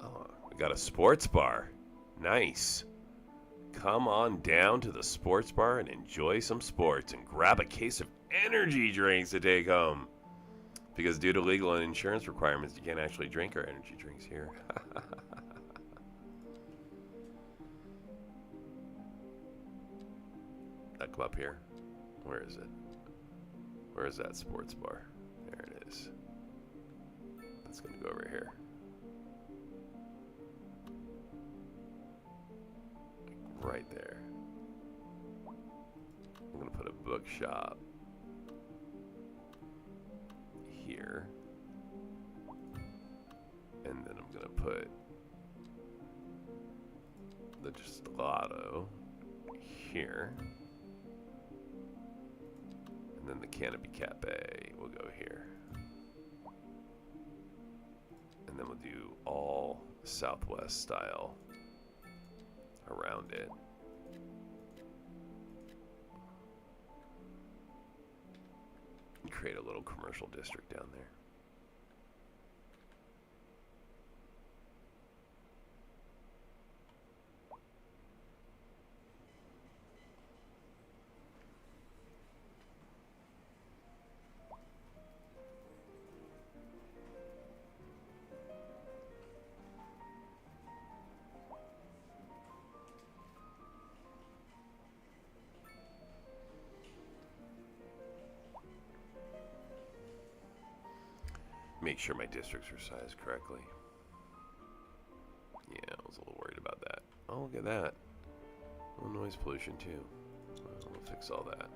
Oh, we got a sports bar. Nice. Come on down to the sports bar and enjoy some sports and grab a case of energy drinks to take home. Because due to legal and insurance requirements, you can't actually drink our energy drinks here. Come up here. Where is it? Where is that sports bar? There it is. That's going to go over here. Right there. I'm going to put a bookshop. I'm gonna put the gelato here, and then the canopy cafe will go here, and then we'll do all Southwest style around it. And create a little commercial district down there. Make sure my districts are sized correctly. Yeah, I was a little worried about that. Oh, look at that. Oh, noise pollution too. Well, we'll fix all that.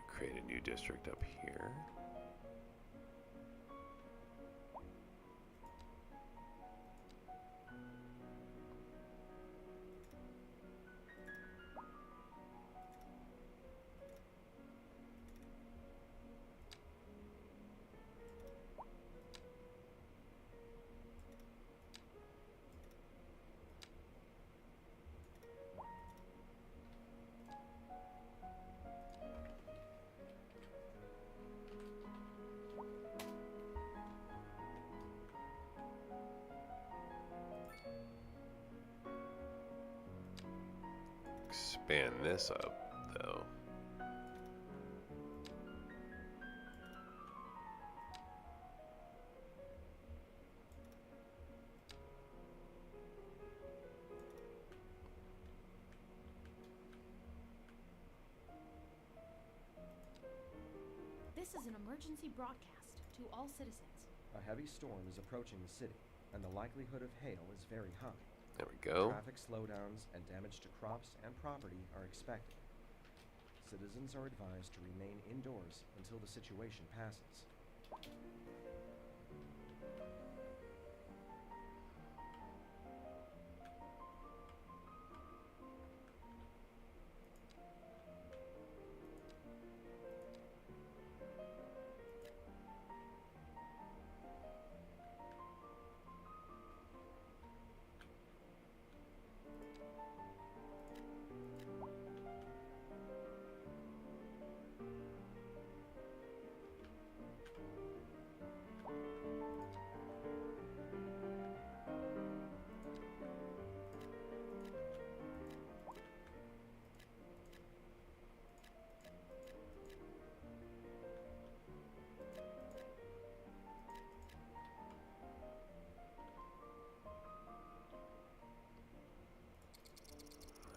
Create a new district up here. Expand this up, though. This is an emergency broadcast to all citizens. A heavy storm is approaching the city, and the likelihood of hail is very high. There we go. Traffic slowdowns and damage to crops and property are expected. Citizens are advised to remain indoors until the situation passes.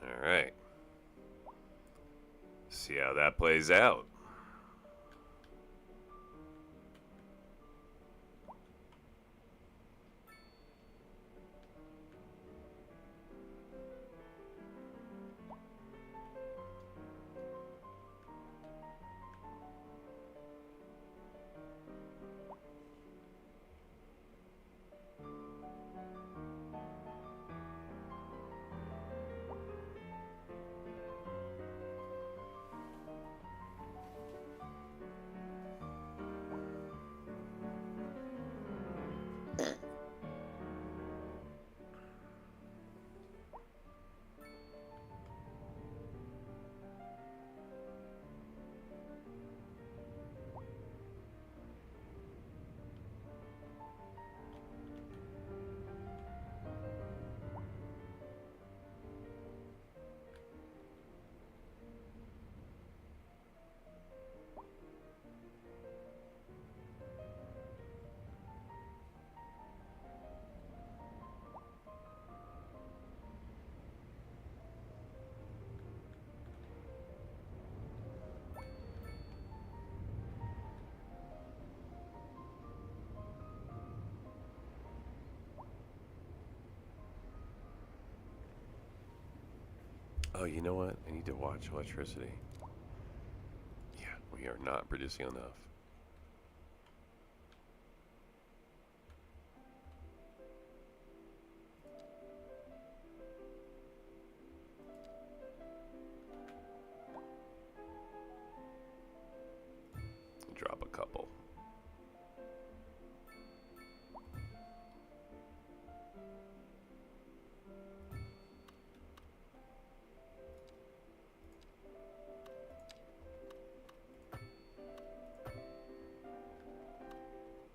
All right. See how that plays out. Oh, you know what? I need to watch electricity. Yeah, we are not producing enough. Drop a couple.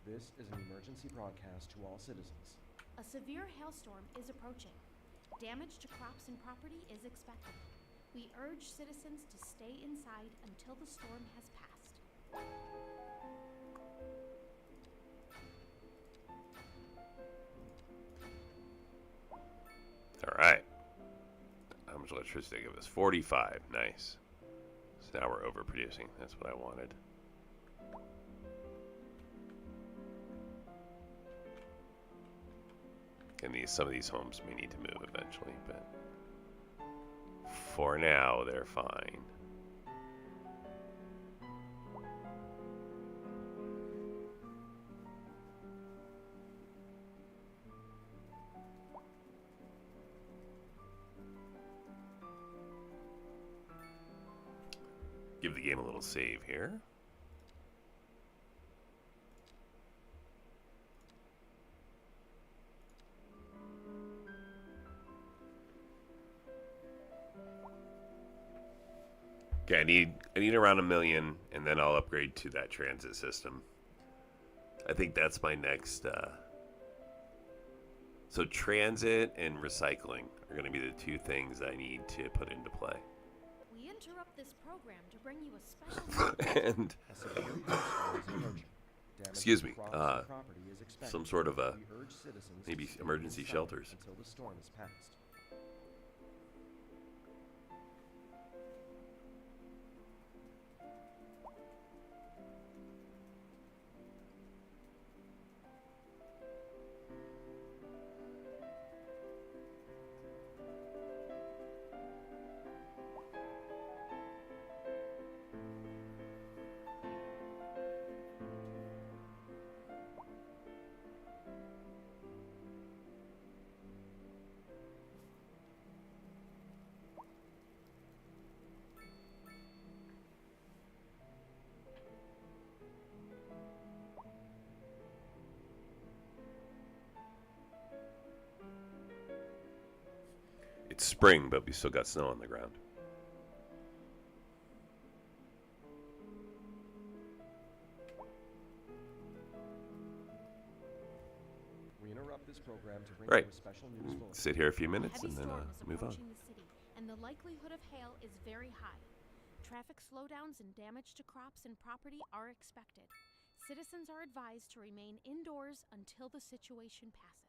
This is an emergency broadcast to all citizens. A severe hailstorm is approaching. Damage to crops and property is expected. We urge citizens to stay inside until the storm has passed. All right. How much electricity did they give us? 45. Nice. So now we're overproducing. That's what I wanted. And some of these homes may need to move eventually, but for now, they're fine. Give the game a little save here. Okay, I need around 1 million, and then I'll upgrade to that transit system. I think that's my next. So transit and recycling are going to be the two things I need to put into play. We interrupt this program to bring you a special And A severe hailstorm is approaching. Damage excuse to me, crops and property is expected. some sort of a We urge citizens maybe to stay emergency inside shelters. until the storm is passed. It's spring, but we still got snow on the ground. We interrupt this program to bring Right. you a special news bulletin. Sit here a few minutes heavy and then storm is move on. approaching the city, and the likelihood of hail is very high. Traffic slowdowns and damage to crops and property are expected. Citizens are advised to remain indoors until the situation passes.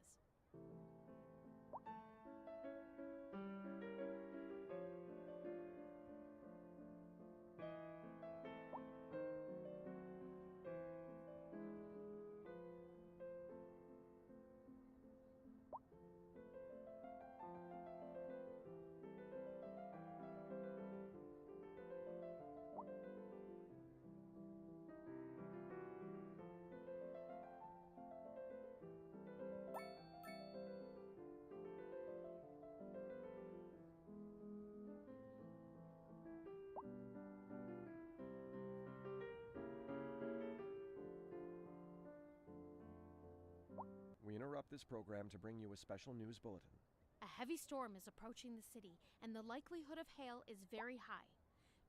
We interrupt this program to bring you a special news bulletin. A heavy storm is approaching the city, and the likelihood of hail is very high.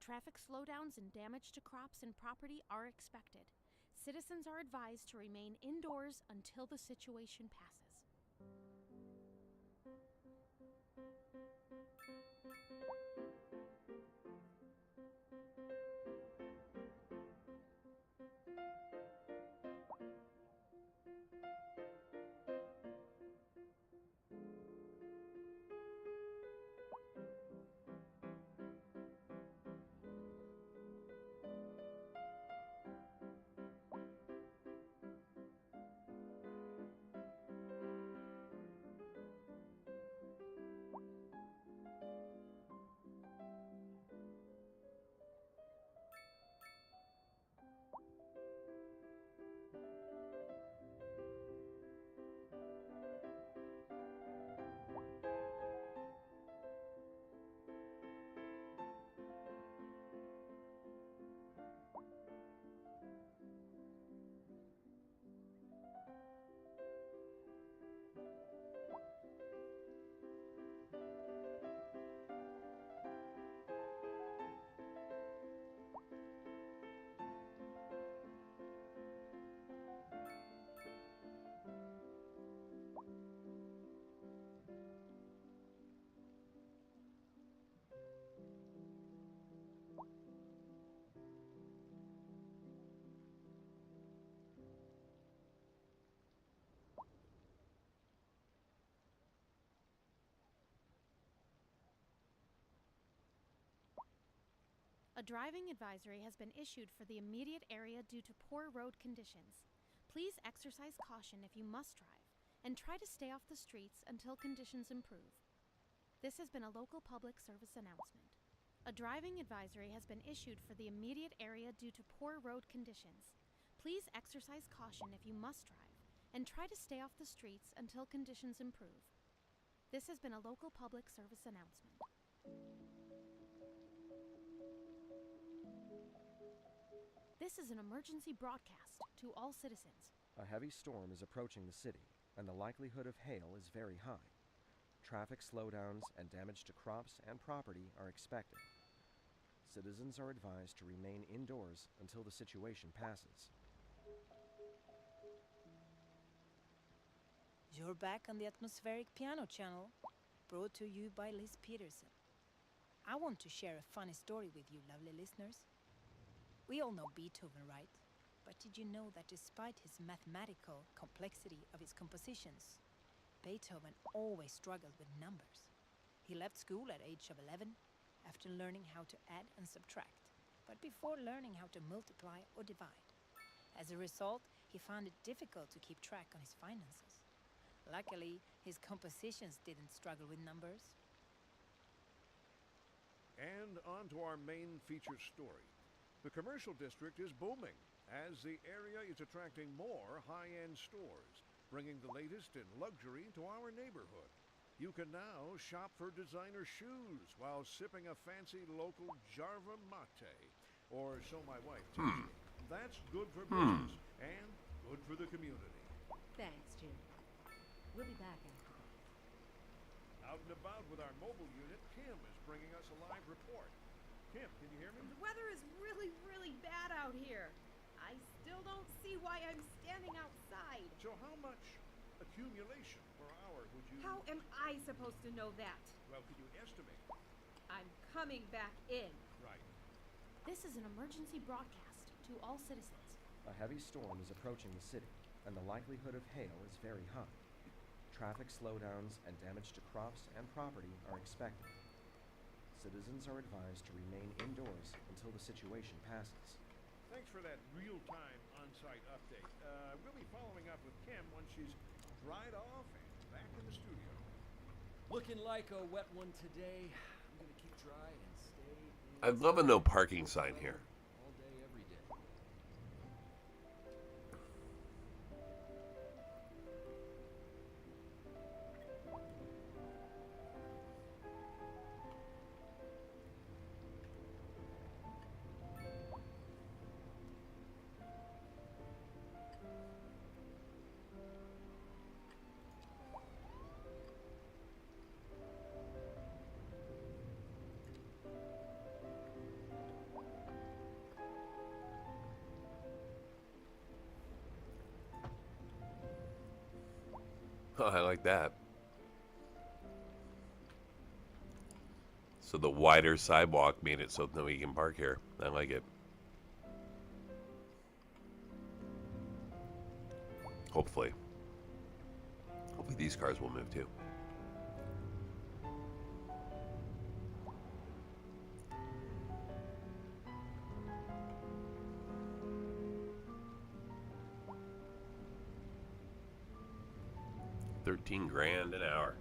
Traffic slowdowns and damage to crops and property are expected. Citizens are advised to remain indoors until the situation passes. A driving advisory has been issued for the immediate area due to poor road conditions. Please exercise caution if you must drive, and try to stay off the streets until conditions improve. This has been a local public service announcement. A driving advisory has been issued for the immediate area due to poor road conditions. Please exercise caution if you must drive, and try to stay off the streets until conditions improve. This has been a local public service announcement. This is an emergency broadcast to all citizens. A heavy storm is approaching the city, and the likelihood of hail is very high. Traffic slowdowns and damage to crops and property are expected. Citizens are advised to remain indoors until the situation passes. You're back on the atmospheric piano channel, brought to you by Liz Peterson. I want to share a funny story with you, lovely listeners. We all know Beethoven, right? But did you know that despite his mathematical complexity of his compositions, Beethoven always struggled with numbers? He left school at age of 11 after learning how to add and subtract, but before learning how to multiply or divide. As a result, he found it difficult to keep track on his finances. Luckily, his compositions didn't struggle with numbers. And on to our main feature story. The commercial district is booming as the area is attracting more high-end stores, bringing the latest in luxury to our neighborhood. You can now shop for designer shoes while sipping a fancy local Jarva mate, or so my wife tells me. That's good for business and good for the community. Thanks, Jim. We'll be back after that. Out and about with our mobile unit, Kim is bringing us a live report. Kim, can you hear me? The weather is really, really bad out here. I still don't see why I'm standing outside. So how much accumulation per hour would you... How am I supposed to know that? Well, could you estimate? I'm coming back in. Right. This is an emergency broadcast to all citizens. A heavy storm is approaching the city, and the likelihood of hail is very high. Traffic slowdowns and damage to crops and property are expected. Citizens are advised to remain indoors until the situation passes. Thanks for that real-time on-site update. We'll be following up with Kim once she's dried off and back in the studio. Looking like a wet one today. I'm gonna keep dry and stay in I'd love a no parking sign here. all day, every day. Oh, I like that. So the wider sidewalk made it so that we can park here. I like it. Hopefully. Hopefully these cars will move too. $13,000 an hour.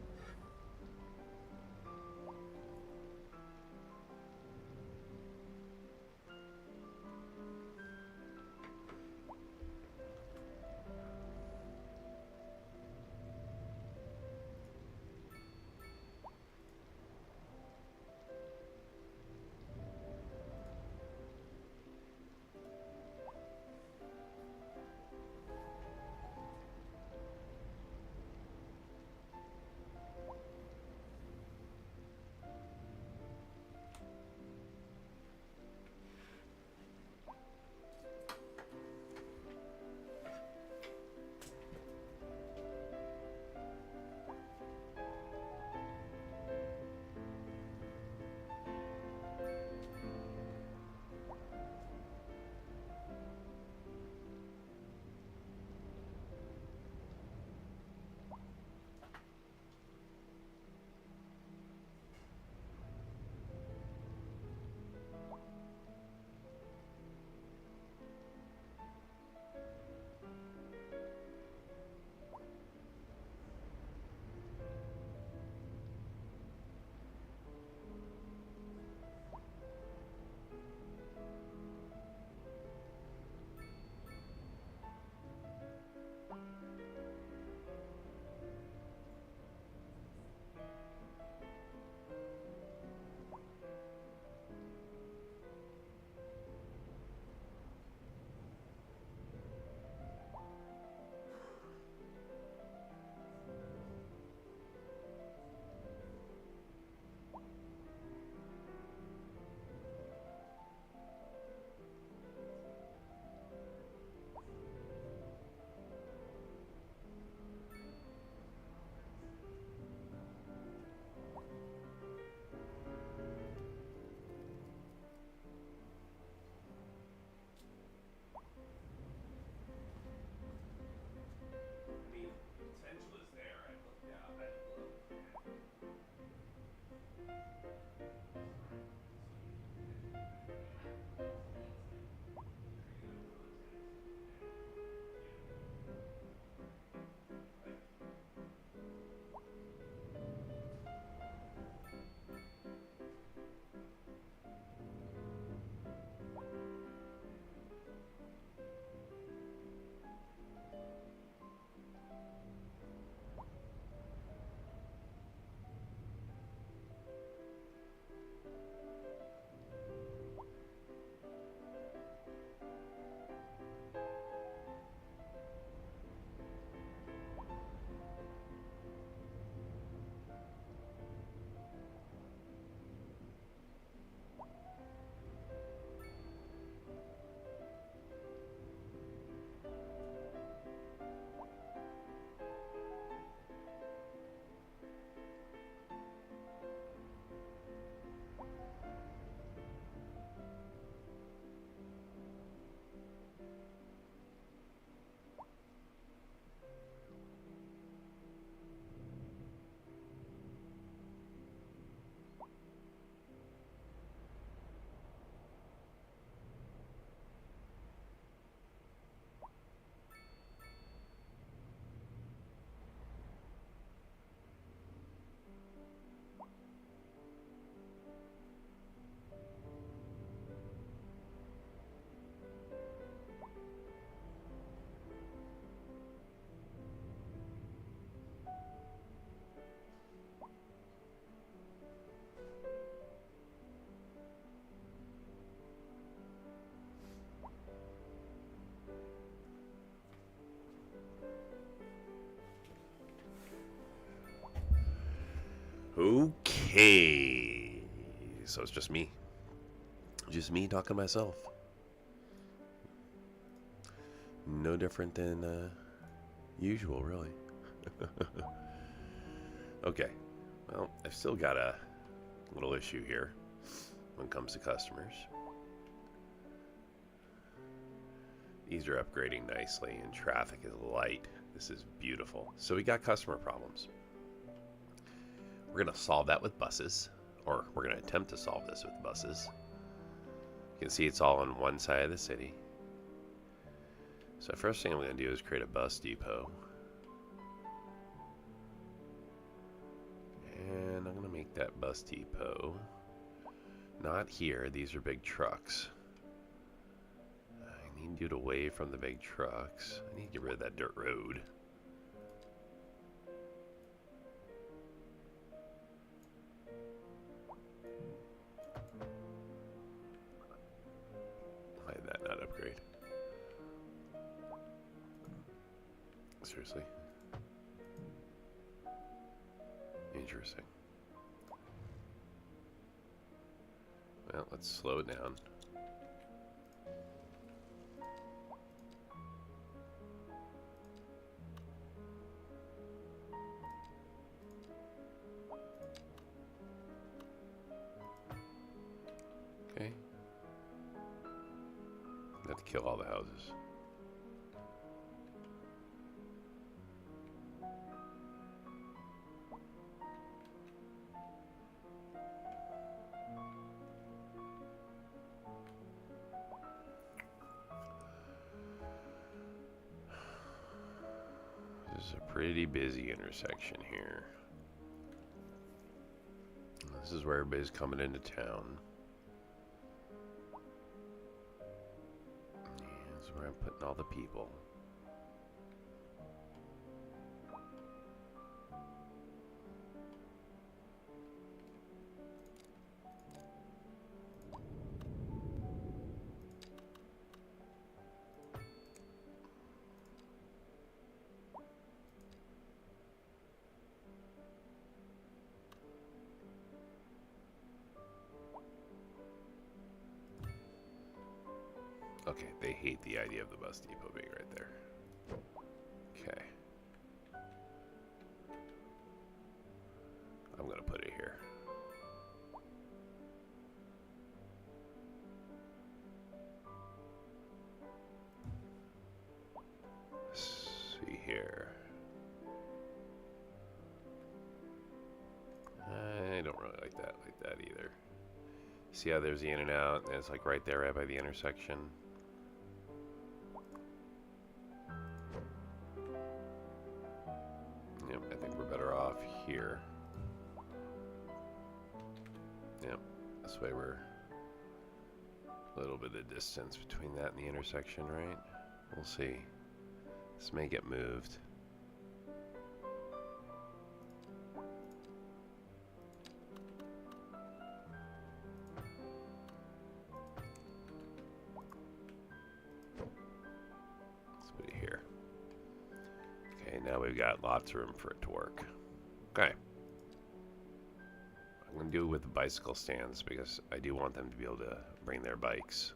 Okay. So it's just me. Just me talking to myself. No different than usual, really. Okay. Well, I've still got a little issue here when it comes to customers. These are upgrading nicely and traffic is light. This is beautiful. So we got customer problems. We're going to solve that with buses, or we're going to attempt to solve this with buses. You can see it's all on one side of the city. So the first thing I'm going to do is create a bus depot. And I'm going to make that bus depot not here. These are big trucks. I need to get away from the big trucks. I need to get rid of that dirt road. Why did that not upgrade? Seriously? Interesting. Well, let's slow it down. Okay. Have to kill all the houses. This is a pretty busy intersection here. This is where everybody's coming into town. This is where I'm putting all the people. Okay, they hate the idea of the bus depot being right there. Okay. I'm gonna put it here. Let's see here. I don't really like that either. See how there's the in and out, and it's like right there, right by the intersection. Yep, I think we're better off here. Yep, this way we're a little bit of distance between that and the intersection, right? We'll see. This may get moved. Now we've got lots of room for it to work. Okay. I'm going to do it with the bicycle stands because I do want them to be able to bring their bikes.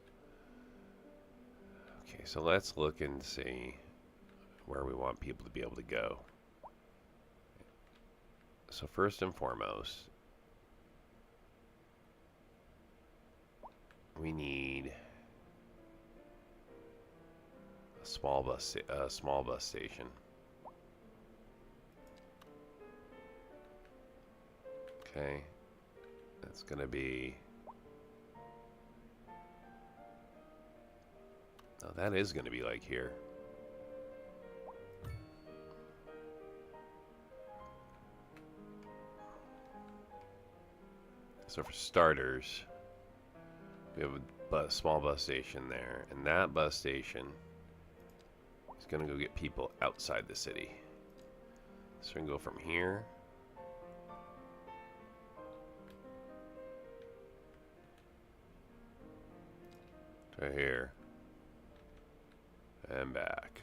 Okay, so let's look and see where we want people to be able to go. So first and foremost, we need a small bus station. Okay, that's gonna be. Oh, that is gonna be like here. So for starters, we have a small bus station there, and that bus station is gonna go get people outside the city. So we can go from here. To here and back.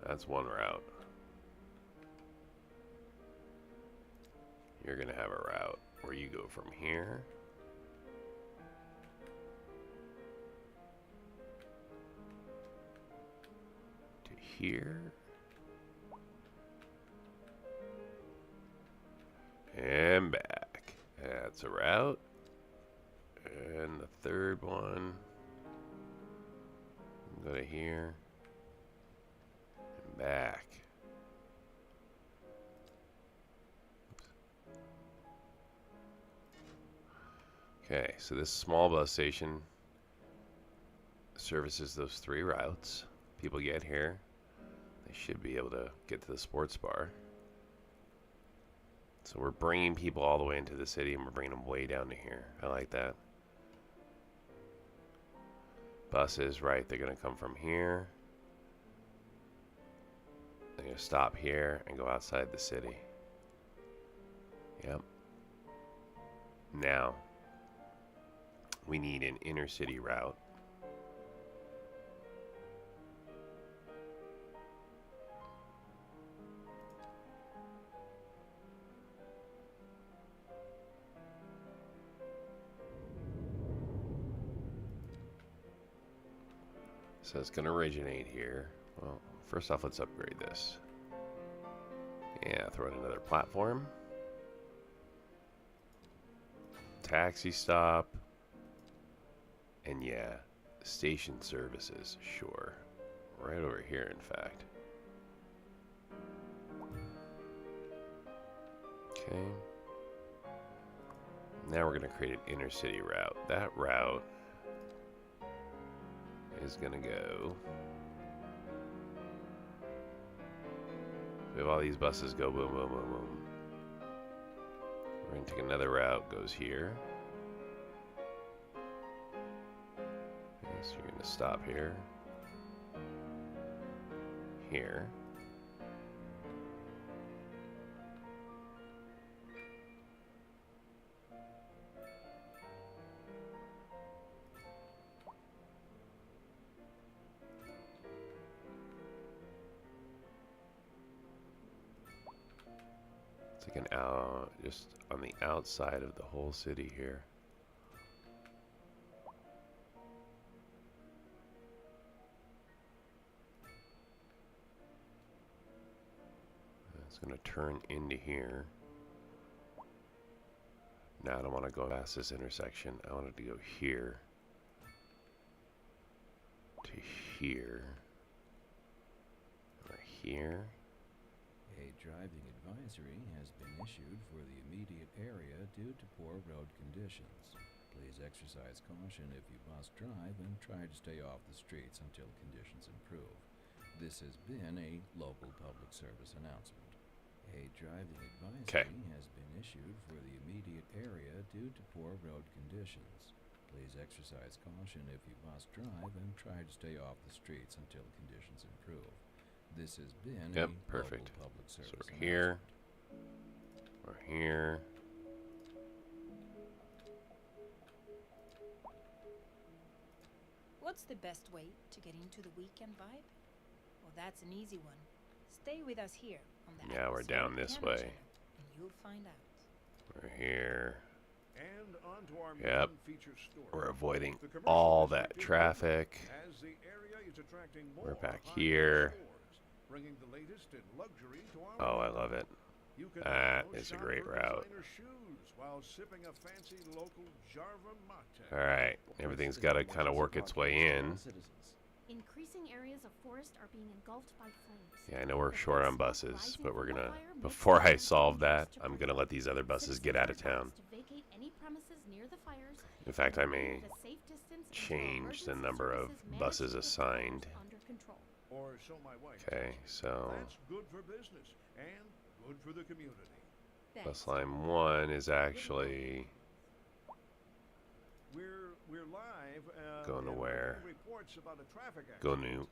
That's one route. you're going to have a route where you go from here to here and back. That's a route. And the third one, go to here and back. Okay, so this small bus station services those 3 routes. People get here, they should be able to get to the sports bar. So we're bringing people all the way into the city, and we're bringing them way down to here. I like that. Buses, right, they're going to come from here. They're going to stop here and go outside the city. Yep. Now, we need an inner city route. So it's going to originate here. Well, first off, let's upgrade this. Yeah, throw in another platform. Taxi stop. And yeah, station services, sure. Right over here, in fact. Okay. Now we're going to create an inner city route. That route is going to go. We have all these buses go boom, boom, boom, boom. We're going to take another route, goes here. Okay, so you're going to stop here. Here. It's like an out, just on the outside of the whole city here. It's going to turn into here. Now I don't want to go past this intersection. I want it to go here to here or here. A driving advisory has been issued for the immediate area due to poor road conditions. Please exercise caution if you must drive and try to stay off the streets until conditions improve. This has been a local public service announcement. A driving advisory has been issued for the immediate area due to poor road conditions. Please exercise caution if you must drive and try to stay off the streets until conditions improve. This has been a perfect. local public service So we're here. We're here. What's the best way to get into the weekend vibe? Well, that's an easy one. Stay with us here on the Yeah, we're down this Piano way. Channel, and you'll find out. We're here. And on to our Yep. main feature story. We're avoiding The commercial all district that is traffic. open as the area is attracting more We're back high-end here. stores, bringing the latest in luxury to our Oh, I neighborhood. love it. You can That now is a shop great for route. designer shoes while sipping a fancy local Jarva mate. Alright, everything's got to kind of work its way in. Increasing areas of forest are being engulfed by flames. Yeah, I know we're The short on smoke buses, rising but we're from the gonna, fire makes before it I dangerous solve that, to I'm breathe. gonna let these other buses Citizens get out are of town. advised to vacate any premises near the fires In fact, I and may keep a safe distance until change the emergency number of services manage buses to get the assigned. fires under control. Or so my wife Okay, tells me. so That's good for business and good for the community. bus line 1 is actually We're live. Going to and we're where? getting reports about a traffic going accident,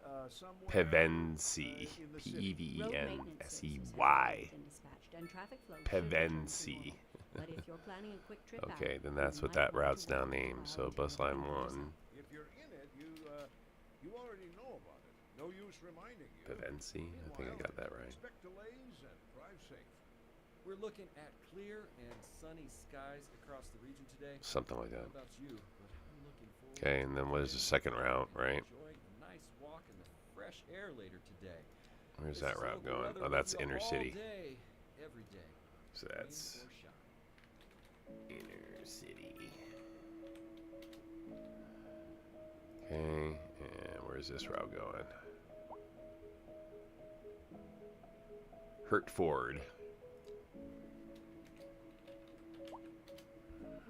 to somewhere, Pevensie. in the city. Road maintenance services have P-E-V-N-S-E-Y. been dispatched, and traffic flow should return to Pevensie. normal. But if you're planning a quick trip Okay, out, then you that's what might that want to route's now wait named. for So our bus turn line to 1, If you're in it, you already know about it. No use reminding you. Pevensie. I think I got that right. Expect delays and drive safe. We're looking at clear and sunny skies across the region today. Something like I don't that. know about you, but I'm looking forward Okay, to and then what is the getting second out route, and right? enjoying a nice walk in the fresh air later today. Where's This that is route local going? weather Oh, with that's you inner all city. day, every day. So Rain that's or shine. inner city. Okay, and where's this route going? Hertford.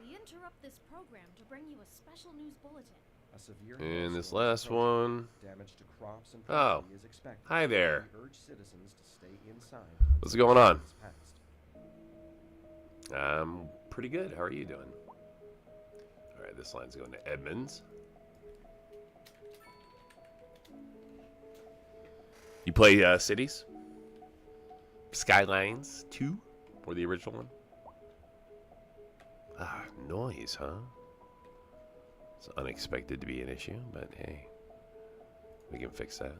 We interrupt this program to bring you a special news bulletin. A severe And this hailstorm is last approaching. one. Damage to crops and Oh. property is expected. Hi there. We urge citizens to stay inside. What's until going the on? storm is past. Pretty good. How are you doing? All right, this line's going to Edmonds. You play Cities? Skylines II? Or the original one? Ah, noise, huh? It's unexpected to be an issue, but hey, we can fix that.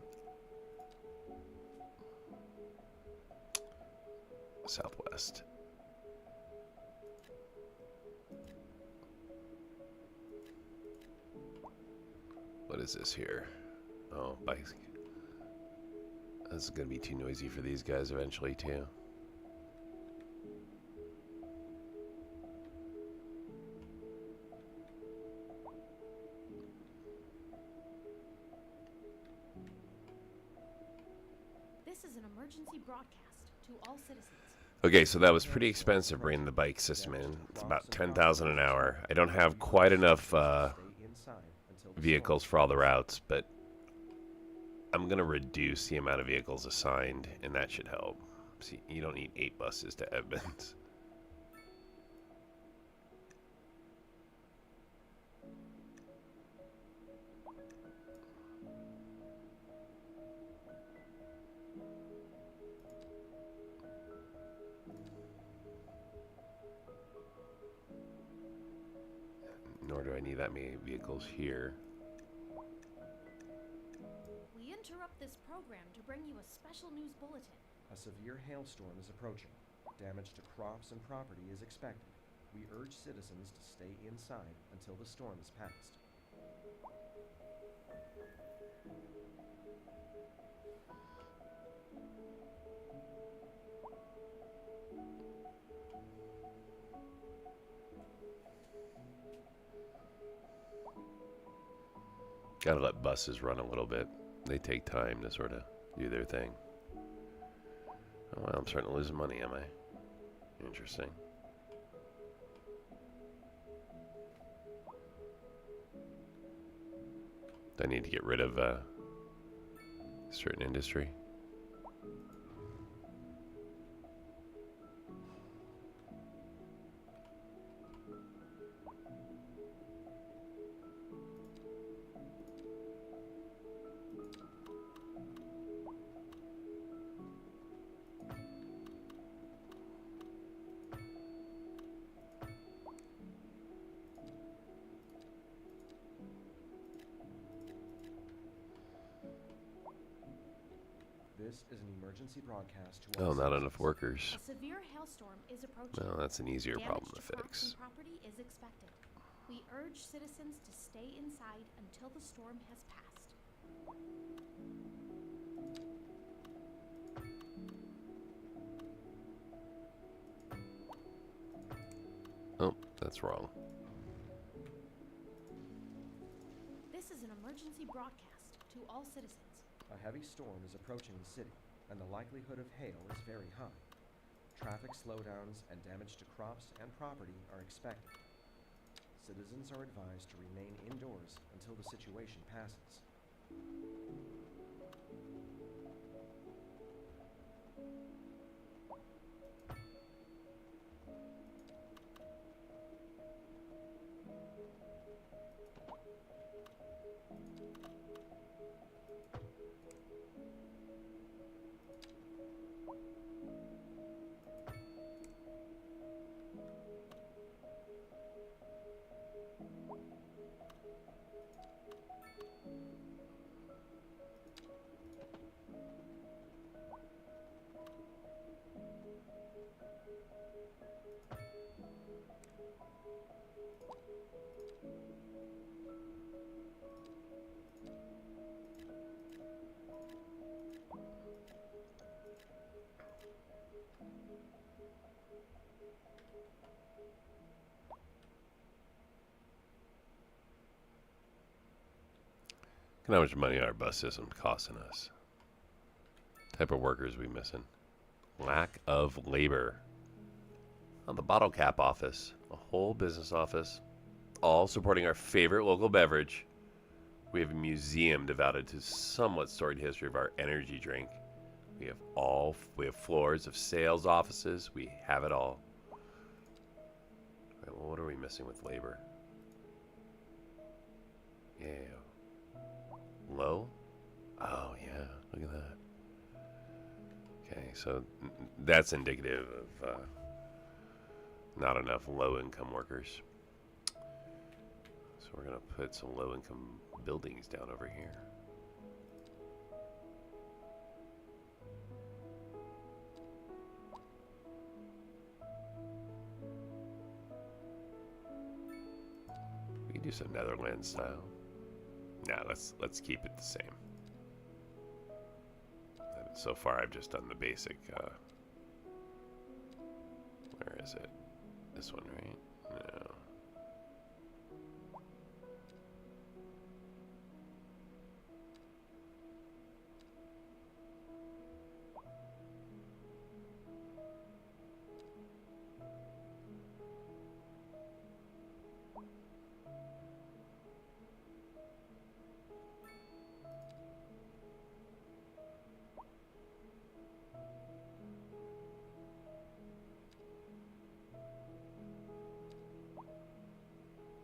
Southwest. What is this here? Oh, bikes. This is going to be too noisy for these guys eventually, too. This is an emergency broadcast to all citizens. Okay, so that was pretty expensive bringing the bike system in. It's about $10,000 an hour. I don't have quite enough vehicles for all the routes, but I'm going to reduce the amount of vehicles assigned, and that should help. See, you don't need 8 buses to Edmonds. Nor do I need that many vehicles here. We interrupt this program to bring you a special news bulletin. A severe hailstorm is approaching. Damage to crops and property is expected. We urge citizens to stay inside until the storm is past. Gotta let buses run a little bit. They take time to sort of do their thing. Oh, well, I'm starting to lose money, am I? Interesting. Do I need to get rid of a certain industry? This is an emergency broadcast to all Oh, not citizens. enough workers. A severe hailstorm is approaching. Well, that's an easier Damage problem to crops fix. and property is expected. We urge citizens to stay inside until the storm has passed. Oh, that's wrong. This is an emergency broadcast to all citizens. A heavy storm is approaching the city, and the likelihood of hail is very high. Traffic slowdowns and damage to crops and property are expected. Citizens are advised to remain indoors until the situation passes. Look at how much money our bus system's costing us. Type of workers we missing. Lack of labor. Oh, the bottle cap office. A whole business office. All supporting our favorite local beverage. We have a museum devoted to somewhat storied history of our energy drink. We have floors of sales offices. We have it all. Right, well, what are we missing with labor? Yeah. Low? Oh, yeah. Look at that. Okay, so that's indicative of not enough low-income workers. So we're going to put some low-income buildings down over here. We can do some Netherlands style. Nah, let's keep it the same. And so far, I've just done the basic. Where is it? This one, right? No.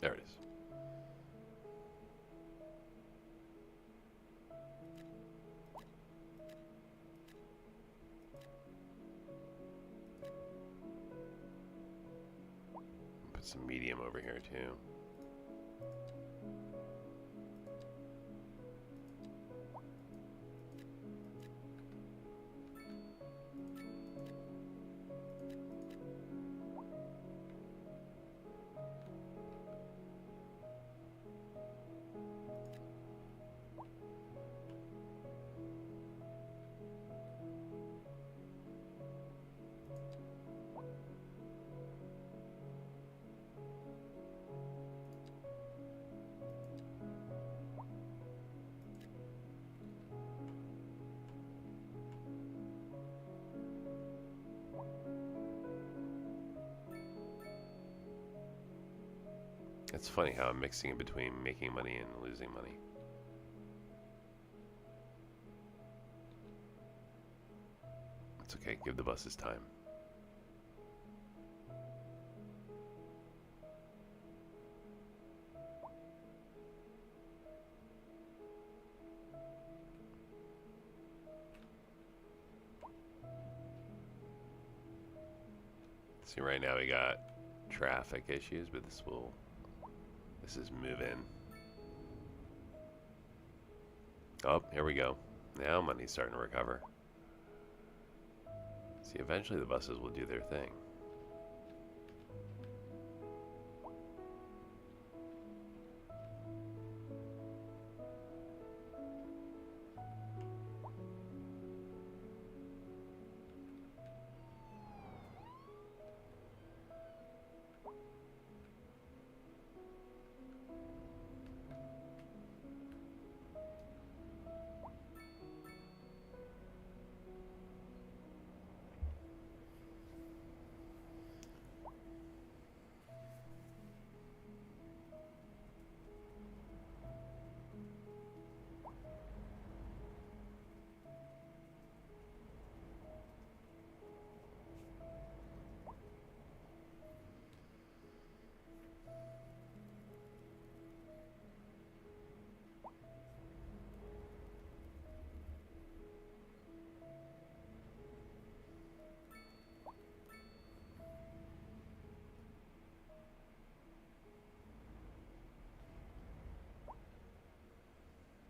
There it is. Put some medium over here too. It's funny how I'm mixing in between making money and losing money. It's okay, give the buses time. See, right now we got traffic issues, but this is move in. Oh, here we go. Now money's starting to recover. See, eventually the buses will do their thing.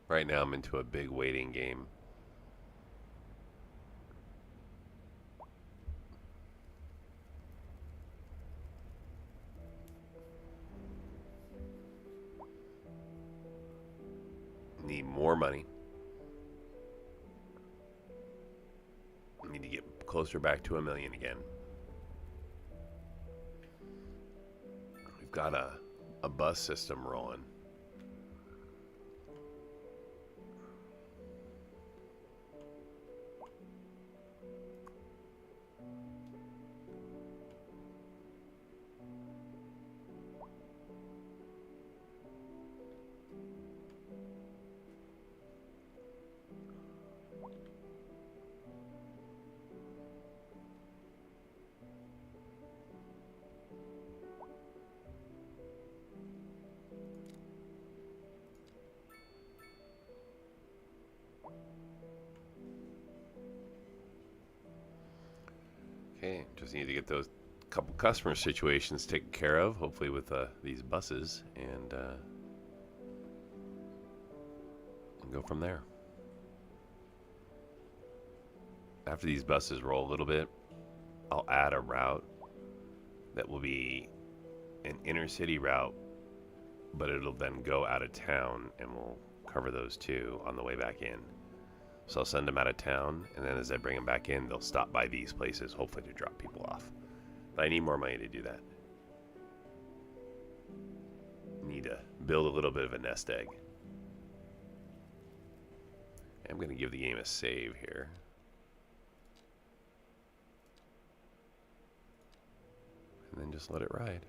Right now I'm into a big waiting game. Need more money. Need to get closer back to 1 million again. We've got a bus system rolling. Okay, just need to get those couple customer situations taken care of, hopefully with these buses, and go from there. After these buses roll a little bit, I'll add a route that will be an inner city route, but it'll then go out of town, and we'll cover those two on the way back in. So I'll send them out of town, and then as I bring them back in, they'll stop by these places, hopefully to drop people off. But I need more money to do that. Need to build a little bit of a nest egg. I'm going to give the game a save here. And then just let it ride.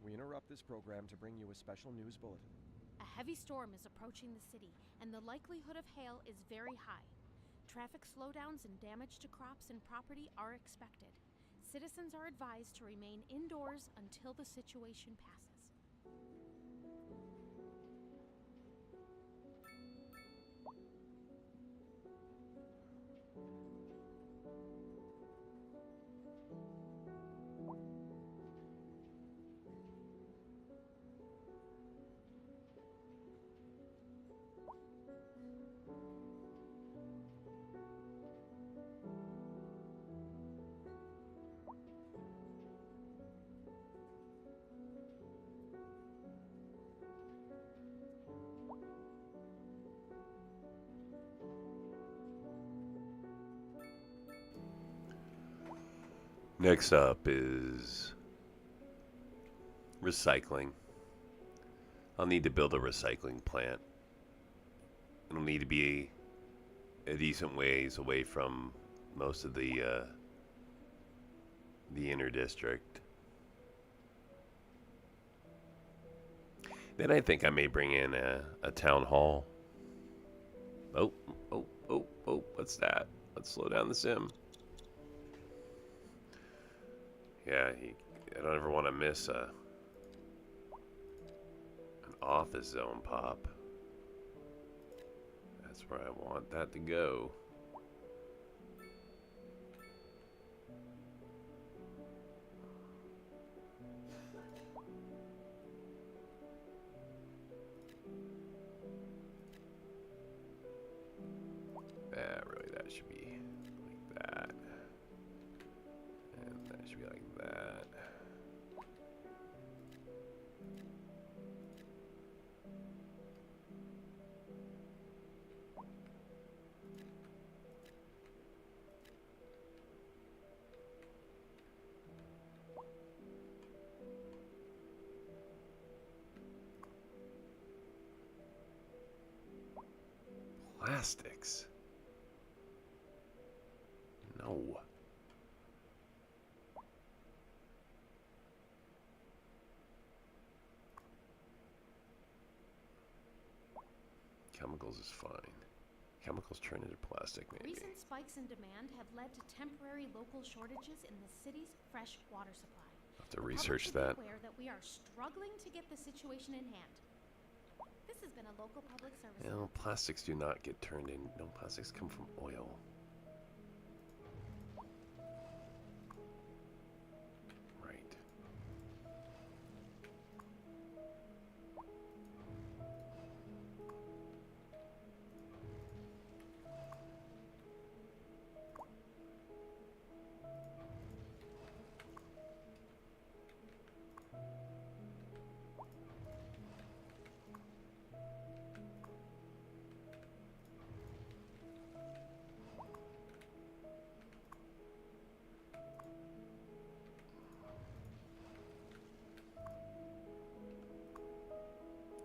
We interrupt this program to bring you a special news bulletin. A heavy storm is approaching the city, and the likelihood of hail is very high. Traffic slowdowns and damage to crops and property are expected. Citizens are advised to remain indoors until the situation passes. Next up is recycling. I'll need to build a recycling plant. It'll need to be a decent ways away from most of the inner district. Then I think I may bring in a town hall. Oh, what's that? Let's slow down the sim. Yeah, I don't ever want to miss an office zone pop. That's where I want that to go. Really, that should be like that. And that should be like that. Plastics. No. Chemicals is fine. Chemicals turn into plastic, maybe. Recent spikes in demand have led to temporary local shortages in the city's fresh water supply. I'll have to research The that. public should be aware that we are struggling to get the situation in hand. This has been a local public service. No, plastics do not get turned in. No, plastics come from oil. Right.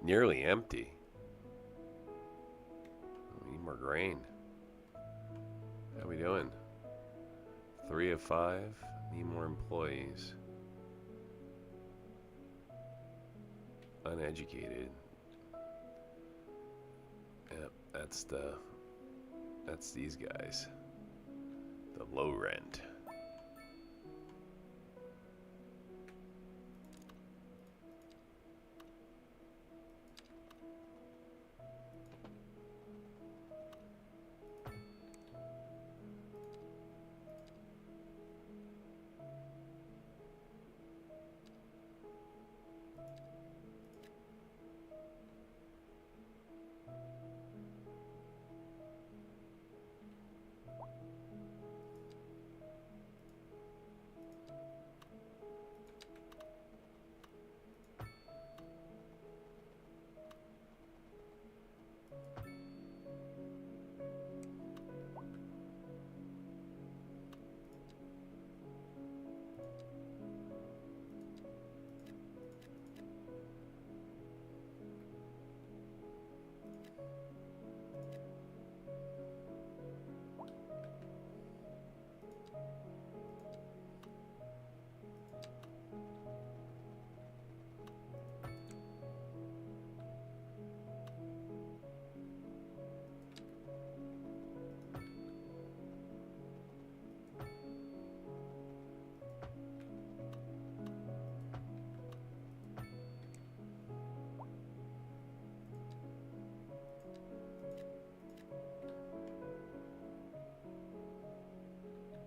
Nearly empty. We need more grain. How we doing? 3 of 5. Need more employees. Uneducated. Yep, that's these guys. The low rent.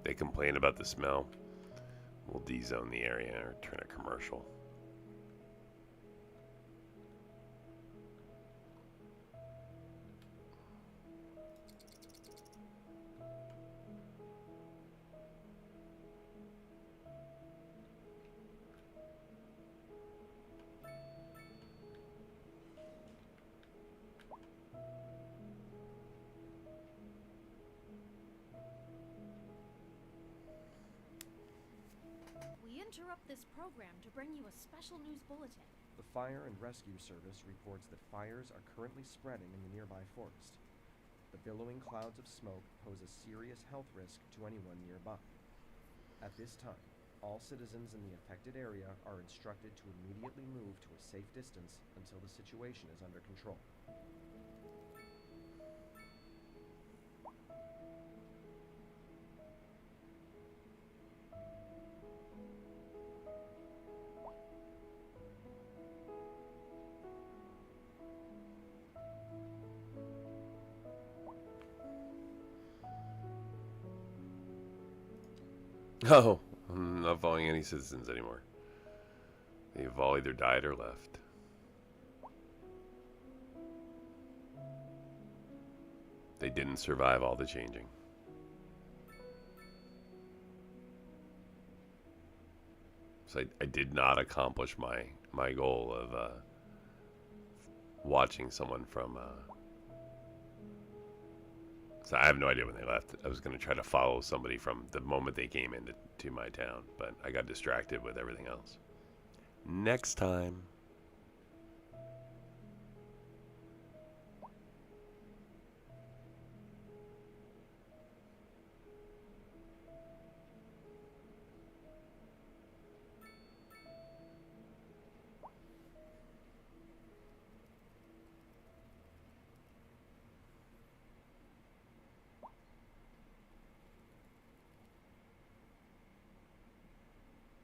They complain about the smell. We'll D-zone the area or turn it commercial. Interrupt this program to bring you a special news bulletin. The Fire and Rescue Service reports that fires are currently spreading in the nearby forest. The billowing clouds of smoke pose a serious health risk to anyone nearby. At this time, all citizens in the affected area are instructed to immediately move to a safe distance until the situation is under control. Oh, I'm not following any citizens anymore. They've all either died or left. They didn't survive all the changing. So I did not accomplish my goal of watching someone from... So I have no idea when they left. I was going to try to follow somebody from the moment they came into my town, but I got distracted with everything else. Next time.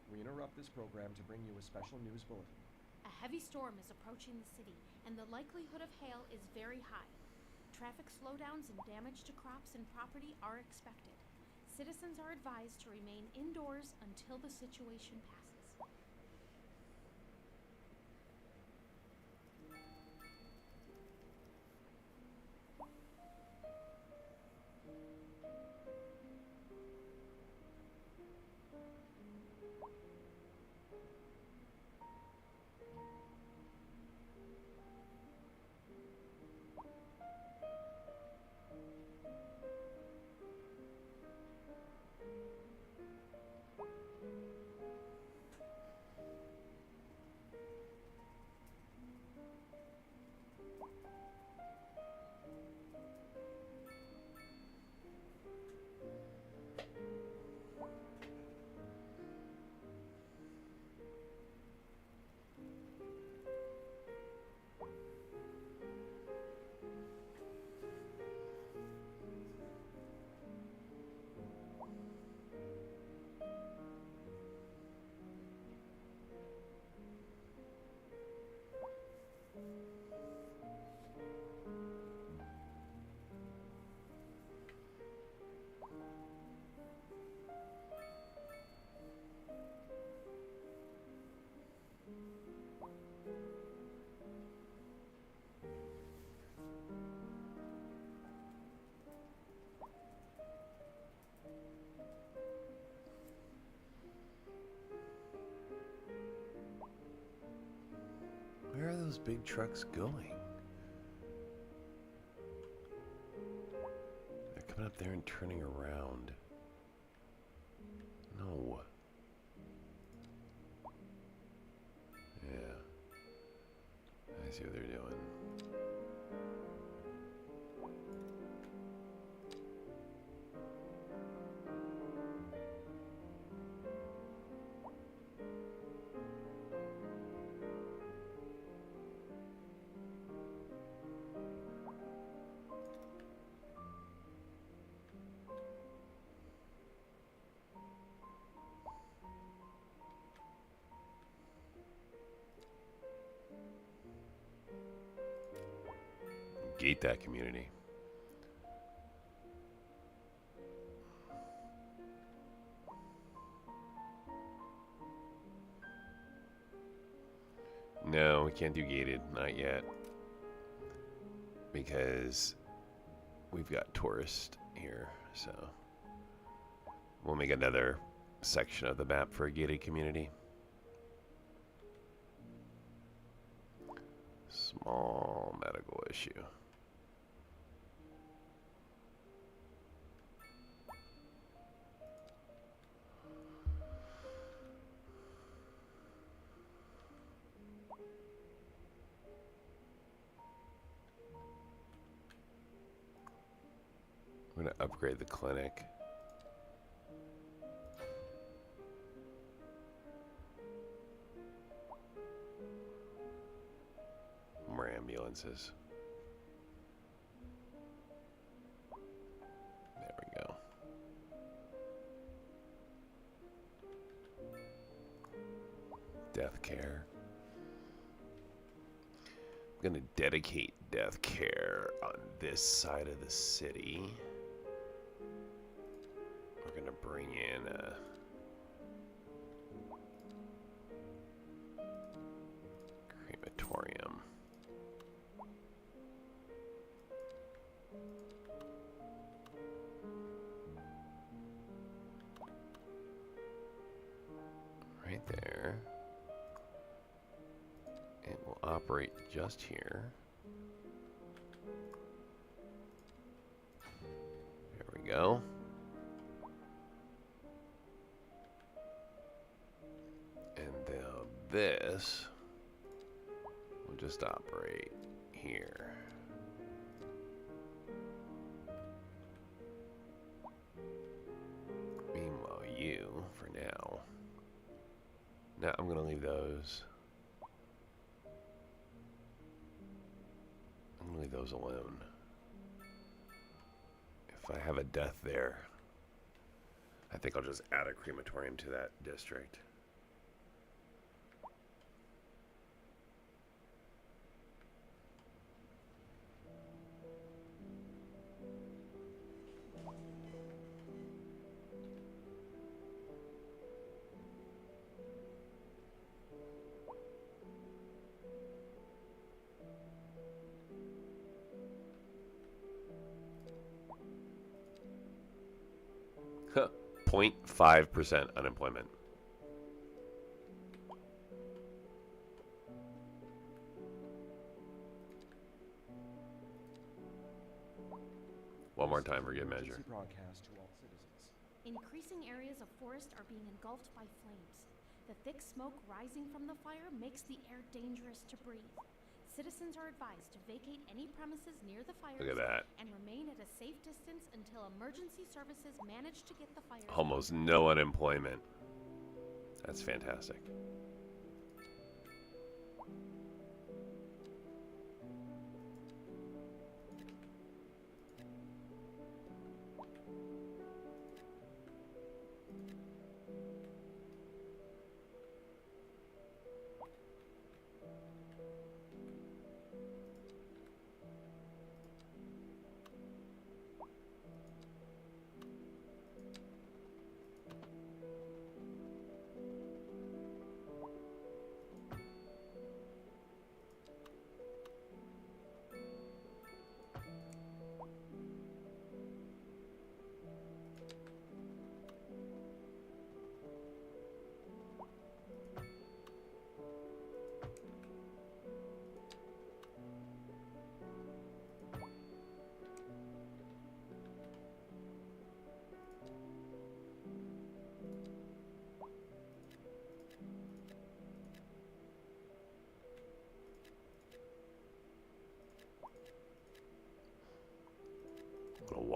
We interrupt this program to bring you a special news bulletin. A heavy storm is approaching the city, and the likelihood of hail is very high. Traffic slowdowns and damage to crops and property are expected. Citizens are advised to remain indoors until the situation passes. those big trucks going? They're coming up there and turning around. No. Yeah. I see what they're doing. Gate that community. No, we can't do gated, not yet. Because we've got tourist here, so we'll make another section of the map for a gated community. Small medical issue. We're going to upgrade the clinic. More ambulances. There we go. Death care. I'm going to dedicate death care on this side of the city. We're going to bring in a crematorium. Right there. It will operate just here. There we go. And then this will just operate here. Meanwhile, you, for now. Now I'm going to leave those. I'm going to leave those alone. If I have a death there, I think I'll just add a crematorium to that district. Huh. 0.5% unemployment. One more time for good measure. Broadcast to all citizens. Increasing areas of forest are being engulfed by flames. The thick smoke rising from the fire makes the air dangerous to breathe. Citizens are advised to vacate any premises near the fires Look at that. and remain at a safe distance until emergency services manage to get the fires. Almost no unemployment. That's fantastic.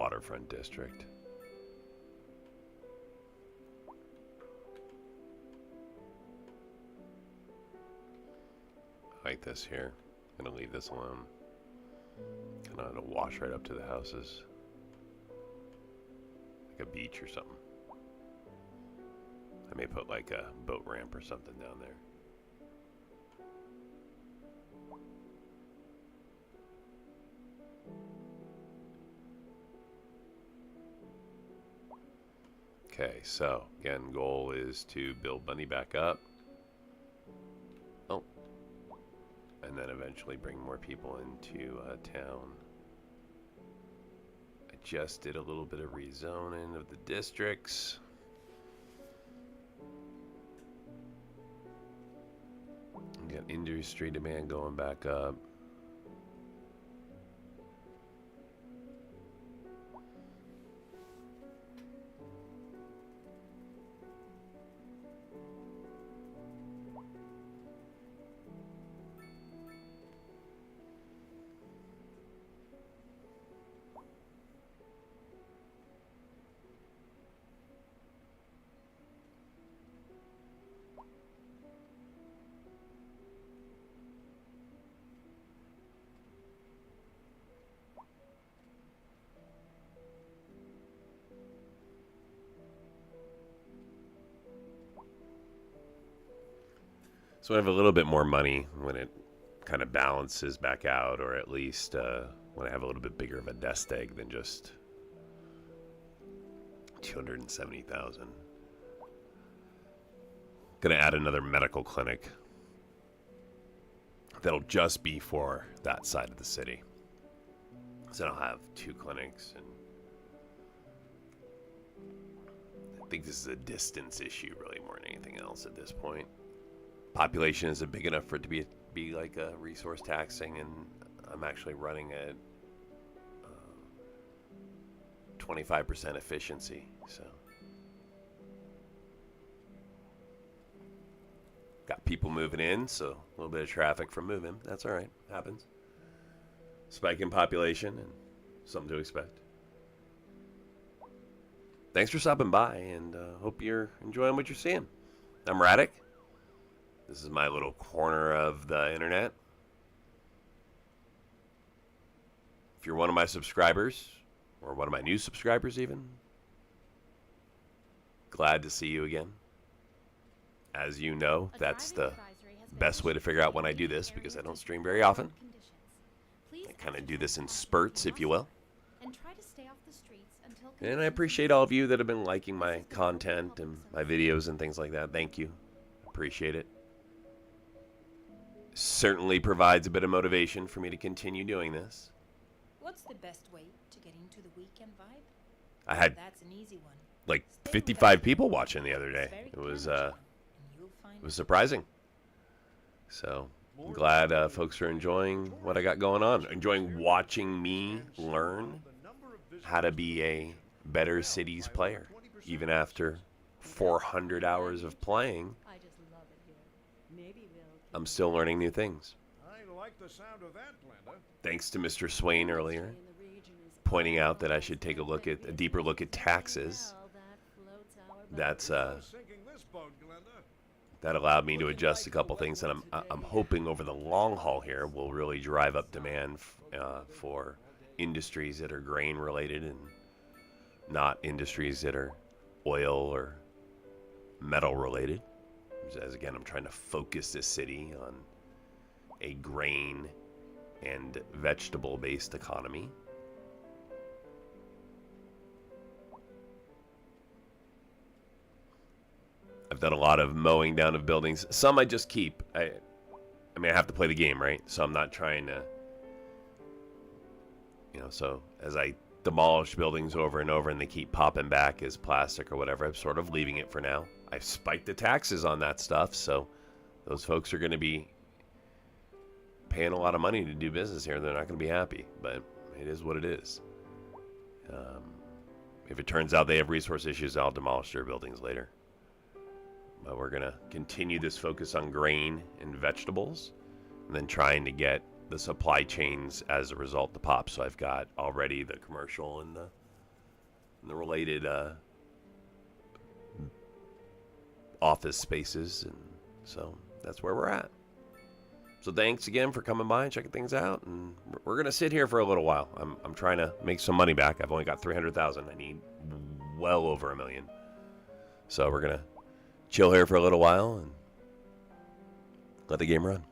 waterfront district. I like this here. I'm gonna leave this alone. Kind of gonna wash right up to the houses, like a beach or something. I may put like a boat ramp or something down there. Okay, so again, goal is to build money back up. Oh, and then eventually bring more people into town. I just did a little bit of rezoning of the districts. Got industry demand going back up. So I have a little bit more money when it kind of balances back out, or at least when I have a little bit bigger of a nest egg than just 270,000. Gonna add another medical clinic that'll just be for that side of the city. So I'll have 2 clinics, and I think this is a distance issue really more than anything else at this point. Population isn't big enough for it to be like a resource taxing, and I'm actually running at 25% efficiency, so got people moving in, so a little bit of traffic from moving. That's all right, happens. Spike in population and something to expect. Thanks for stopping by, and hope you're enjoying what you're seeing. I'm Radic. This is my little corner of the internet. If you're one of my subscribers, or one of my new subscribers even, glad to see you again. As you know, that's the best way to figure out when I do this, because I don't stream very often. I kind of do this in spurts, if you will. And I appreciate all of you that have been liking my content and my videos and things like that. Thank you. Appreciate it. Certainly provides a bit of motivation for me to continue doing this. What's the best way to get into the weekend vibe? I had That's an easy one. like 55 people watching the other day. It was surprising. So I'm glad folks are enjoying what I got going on, enjoying watching me learn how to be a better cities player, even after 400 hours of playing. I just love it here. Maybe we'll I'm still learning new things. I like the sound of that, Glenda. Thanks to Mr. Swain earlier, pointing out that I should take a deeper look at taxes. That's Sinking this boat, Glenda. that allowed me to adjust a couple things that I'm hoping over the long haul here will really drive up demand for industries that are grain related and not industries that are oil or metal related. As again, I'm trying to focus this city on a grain and vegetable based economy. I've done a lot of mowing down of buildings. Some I just keep. I mean, I have to play the game, right? So I'm not trying to, so as I demolish buildings over and over and they keep popping back as plastic or whatever, I'm sort of leaving it for now. I've spiked the taxes on that stuff, so those folks are going to be paying a lot of money to do business here. They're not going to be happy, but it is what it is. If it turns out they have resource issues, I'll demolish their buildings later. But we're going to continue this focus on grain and vegetables, and then trying to get the supply chains as a result to pop. So I've got already the commercial and the the related office spaces, and so that's where we're at. So thanks again for coming by and checking things out, and we're gonna sit here for a little while. I'm trying to make some money back. I've only got 300,000. I need well over $1 million. So we're gonna chill here for a little while and let the game run.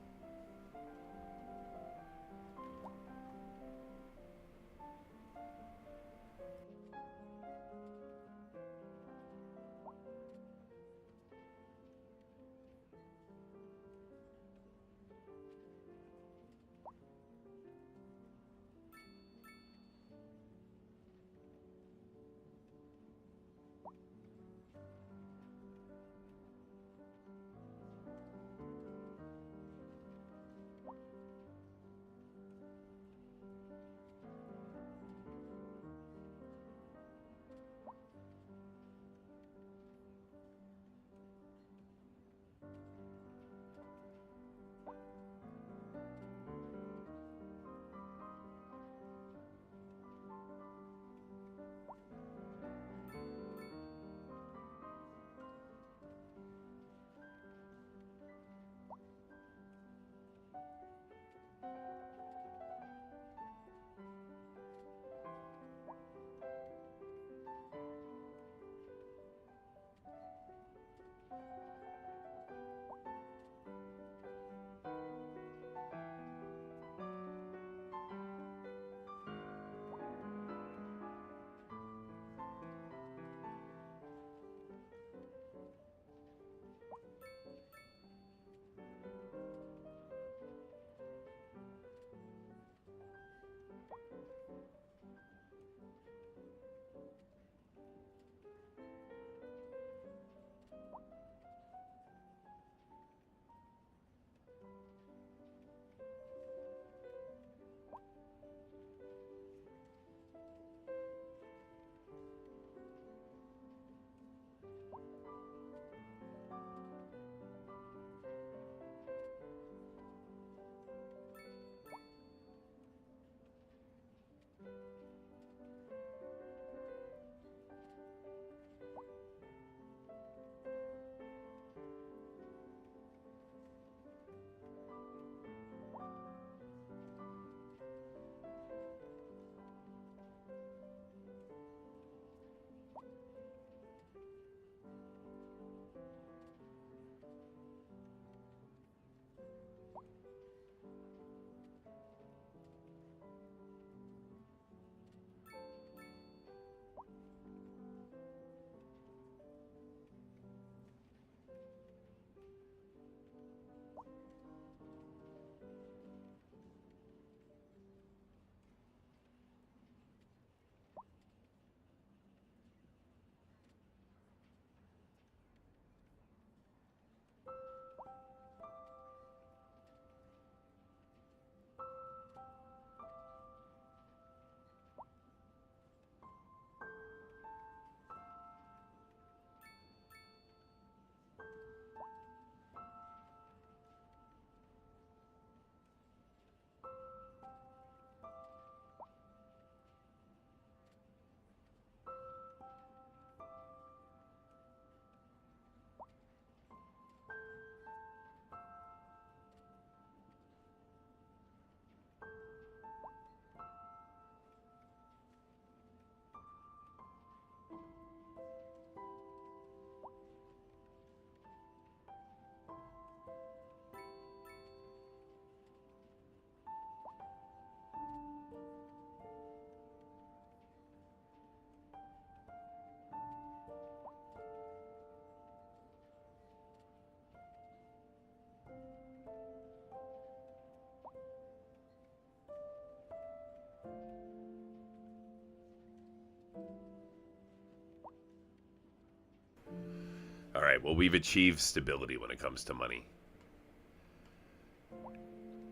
All right, well, we've achieved stability when it comes to money.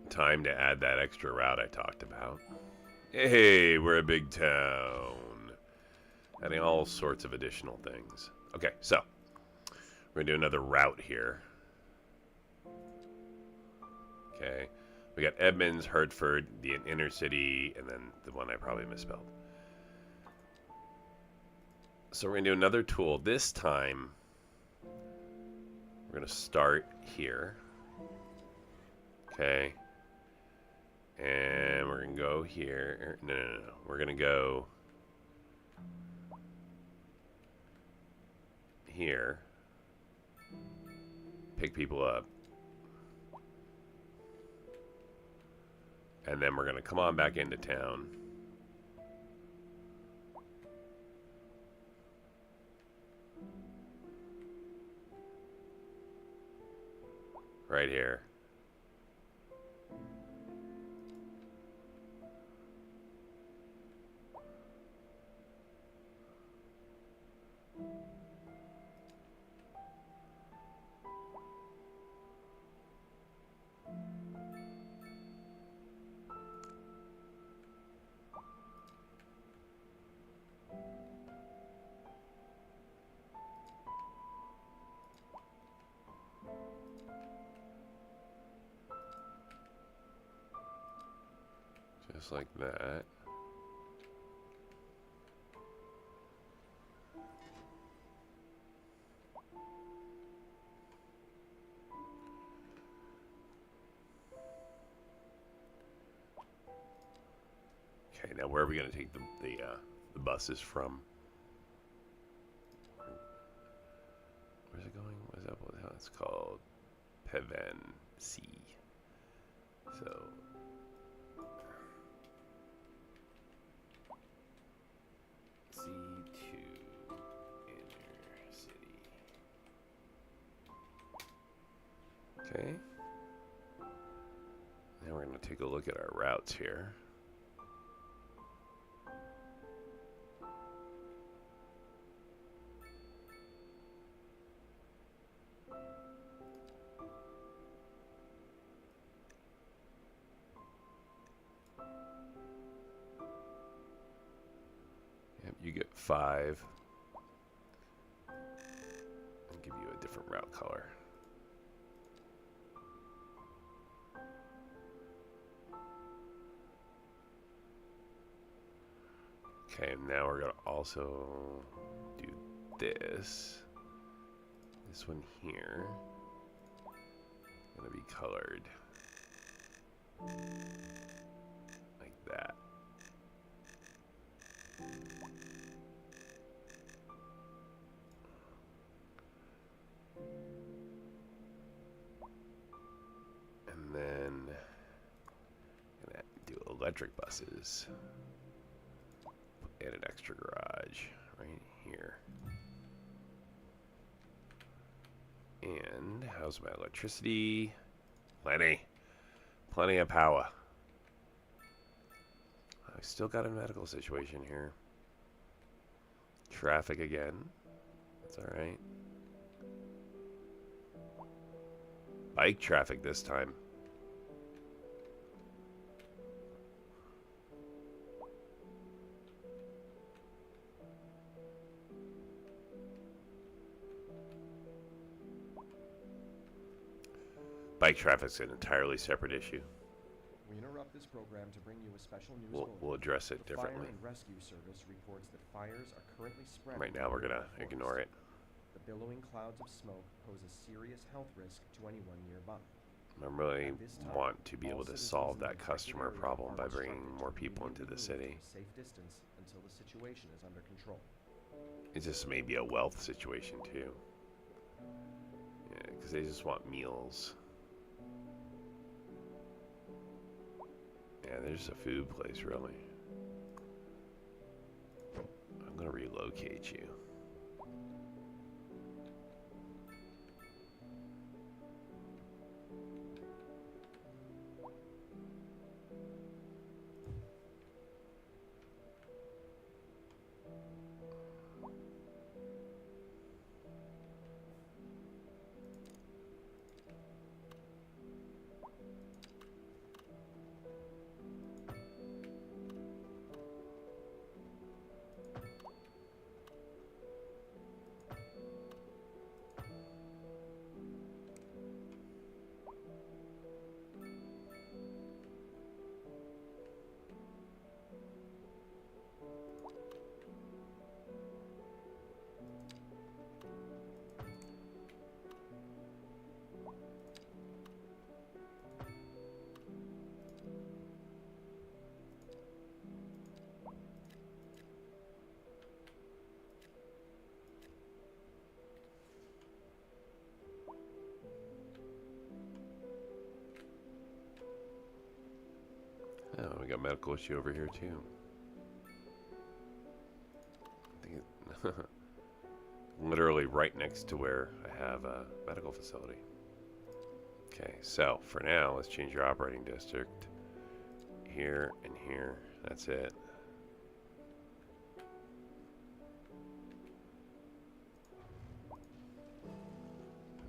Time to add that extra route I talked about. Hey, we're a big town. Adding all sorts of additional things. Okay, so we're going to do another route here. Okay, we got Edmonds, Hertford, the inner city, and then the one I probably misspelled. So we're going to do another tool. This time, we're going to start here. Okay. And we're going to go here. No. We're going to go here. Pick people up. And then we're going to come on back into town. Right here. Just like that. Okay, now where are we going to take the buses from? Where's it going? What's that? It's called Pevensie. So C2 inner city. Okay. Now we're going to take a look at our routes here. You get 5. I'll give you a different route color. Okay, now we're going to also do this. This one here. Going to be colored like that. And then gonna do electric buses. Add an extra garage right here. And how's my electricity? Plenty of power. I still got a medical situation here. Traffic again. That's alright. Bike traffic this time. Bike traffic's an entirely separate issue. We interrupt this program to bring you a special news We'll bulletin. address it The differently. Fire and Rescue Service reports that fires are currently spreading. Right now we're gonna ignore it. The billowing clouds of smoke pose a serious health risk to anyone nearby. I really At this time, want to be all able to citizens solve in the that affected customer area problem by are bringing instructed more to people remain into the removed city. to a safe distance until the situation is under control. It's just maybe a wealth situation too. Yeah, because they just want meals. Yeah, there's a food place, really. I'm gonna relocate you. Oh, we got a medical issue over here too. I think it literally right next to where I have a medical facility. Okay, so for now, let's change your operating district. Here and here. That's it.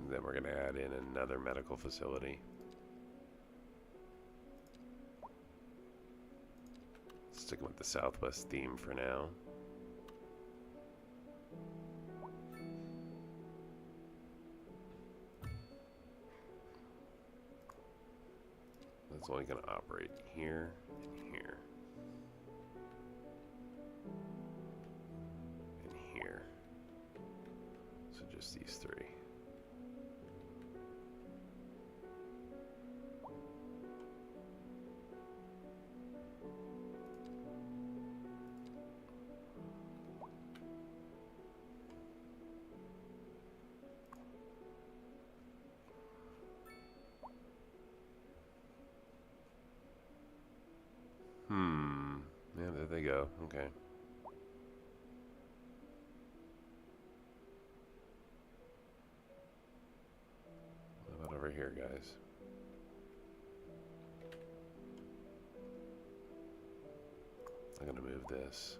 And then we're going to add in another medical facility. Sticking with the Southwest theme for now. It's only going to operate here and here. And here. So just these three. Yeah, there they go. Okay. What about over here, guys? I'm gonna move this.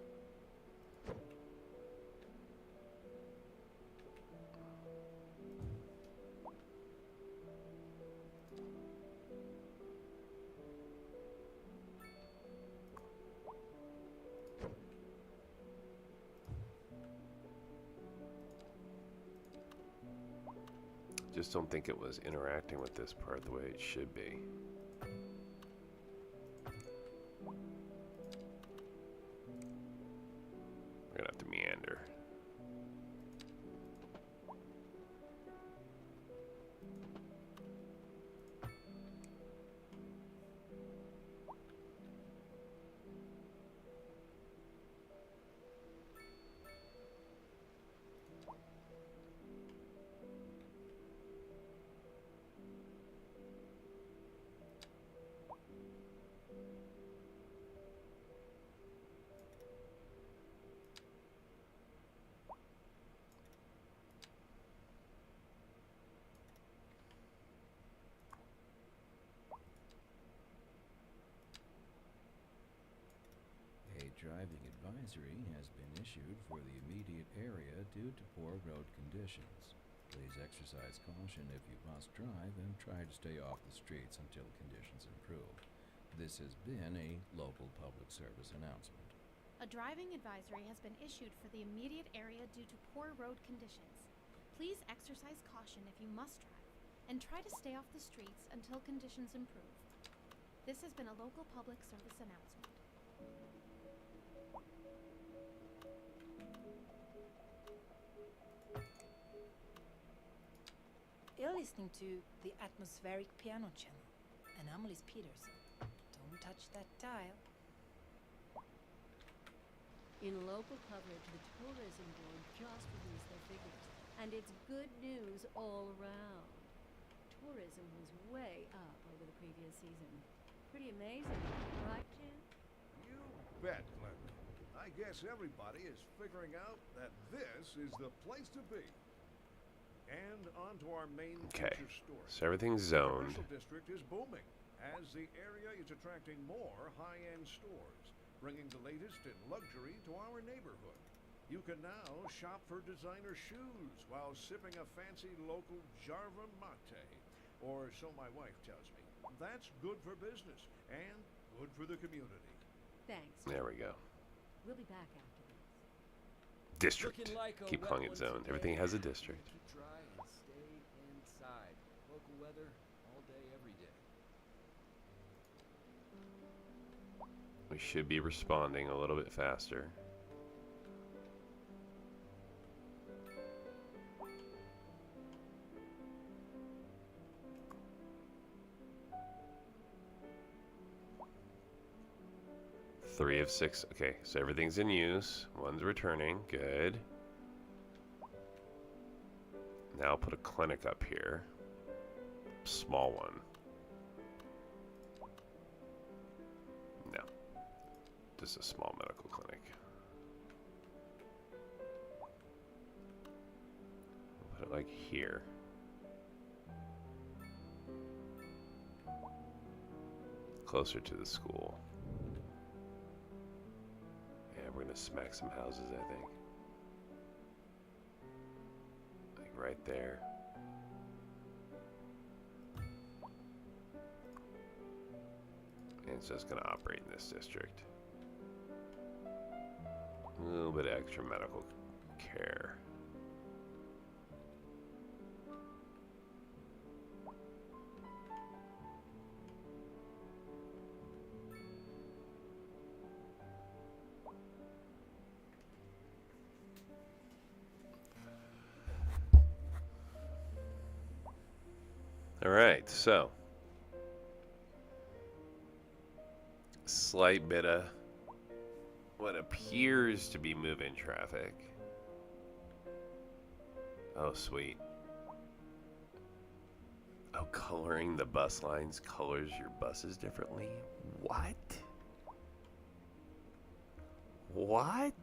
Just don't think it was interacting with this part the way it should be. We're gonna have to meander. Driving advisory has been issued for the immediate area due to poor road conditions. Please exercise caution if you must drive and try to stay off the streets until conditions improve. This has been a local public service announcement. A driving advisory has been issued for the immediate area due to poor road conditions. Please exercise caution if you must drive and try to stay off the streets until conditions improve. This has been a local public service announcement. You're listening to the Atmospheric Piano Channel, and I'm Liz Peterson. Don't touch that dial. In local coverage, the tourism board just released their figures, and it's good news all around. Tourism was way up over the previous season. Pretty amazing, right, Jim? You bet, Clinton. I guess everybody is figuring out that this is the place to be. And on to our main feature story. So everything's The zoned. commercial district is booming as the area is attracting more high-end stores, bringing the latest in luxury to our neighborhood. You can now shop for designer shoes while sipping a fancy local Jarva mate, or so my wife tells me. That's good for business and good for the community. Thanks. There we go. We'll be back after this. District. Looking like a Keep wet calling it one zoned. today. Everything has a district. Keep dry and stay inside. Local weather all day, every day. We should be responding a little bit faster. Three of six. Okay, so everything's in use. One's returning. Good. Now I'll put a clinic up here. Small one. Just a small medical clinic. We'll put it like here. Closer to the school. Yeah, we're gonna smack some houses, I think. Like right there. And it's just gonna operate in this district. A little bit of extra medical care. All right, so slight bit of what appears to be move-in traffic. Oh, sweet. Oh, coloring the bus lines colors your buses differently? What? What?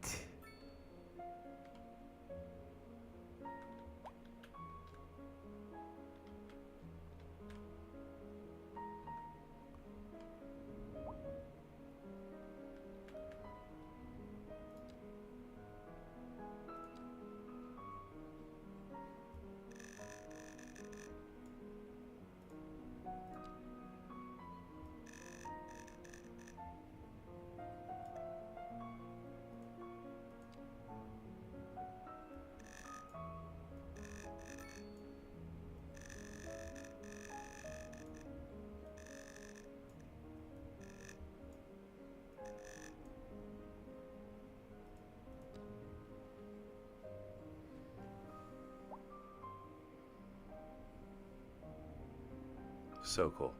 So cool.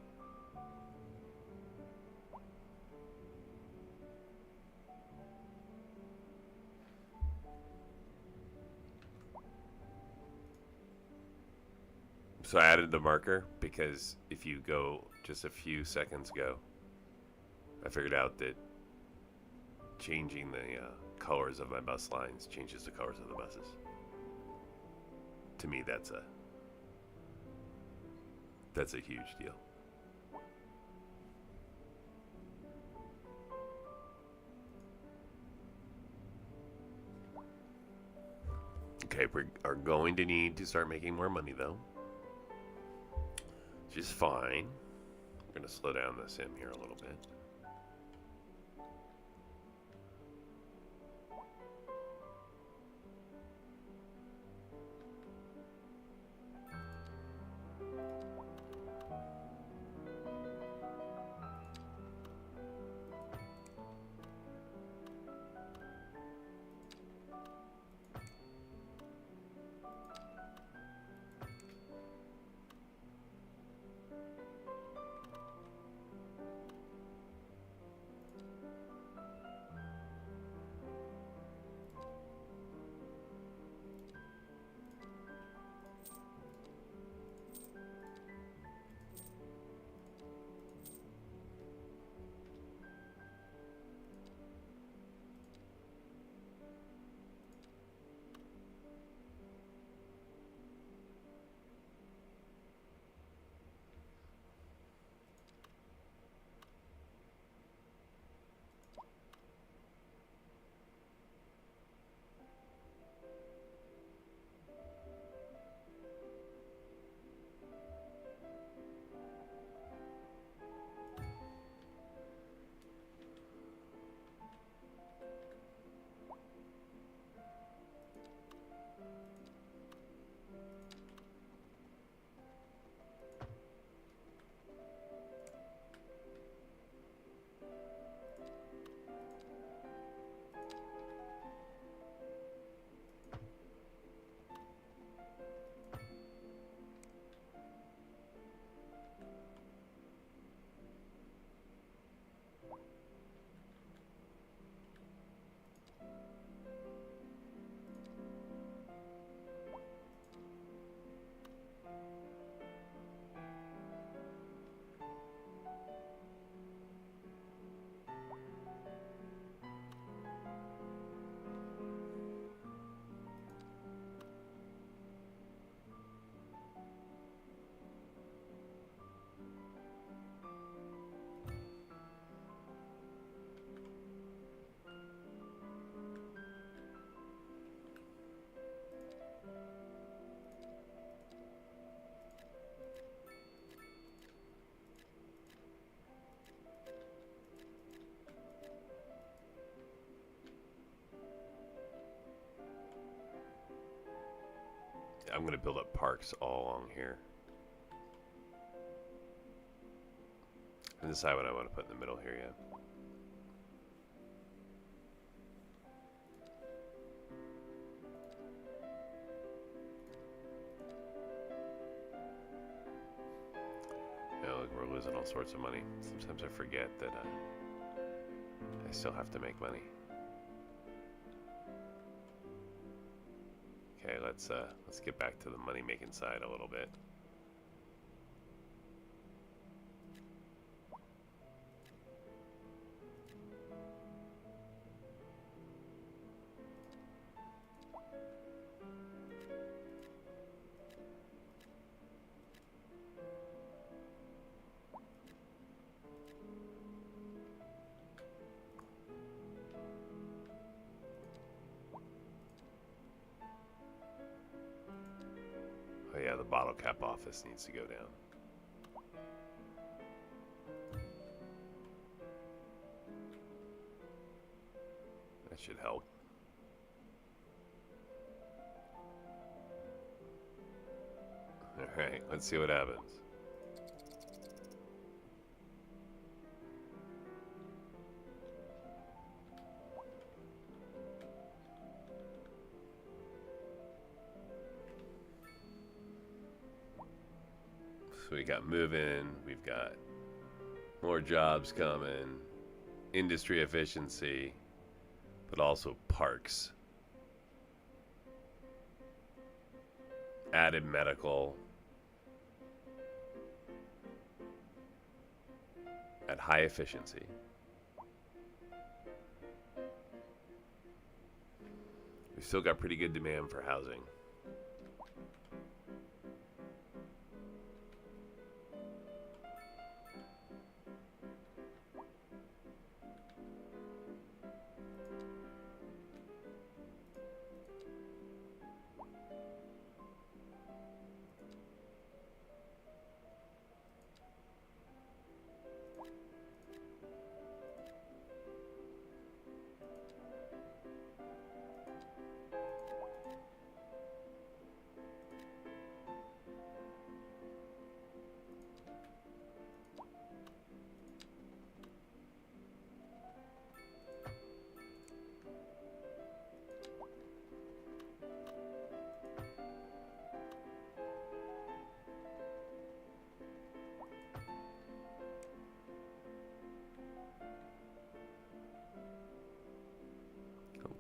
So I added the marker because if you go just a few seconds ago, I figured out that changing the colors of my bus lines changes the colors of the buses. To me, that's a huge deal. Okay, we are going to need to start making more money though. Which is fine. We're going to slow down the sim here a little bit. I'm gonna build up parks all along here. And decide what I want to put in the middle here yet. Yeah, look, we're losing all sorts of money. Sometimes I forget that I still have to make money. Okay, let's get back to the money making side a little bit. Oh yeah, the bottle cap office needs to go down. That should help. Alright, let's see what happens. So we got moving, we've got more jobs coming, industry efficiency, but also parks. Added medical. At high efficiency. We've still got pretty good demand for housing.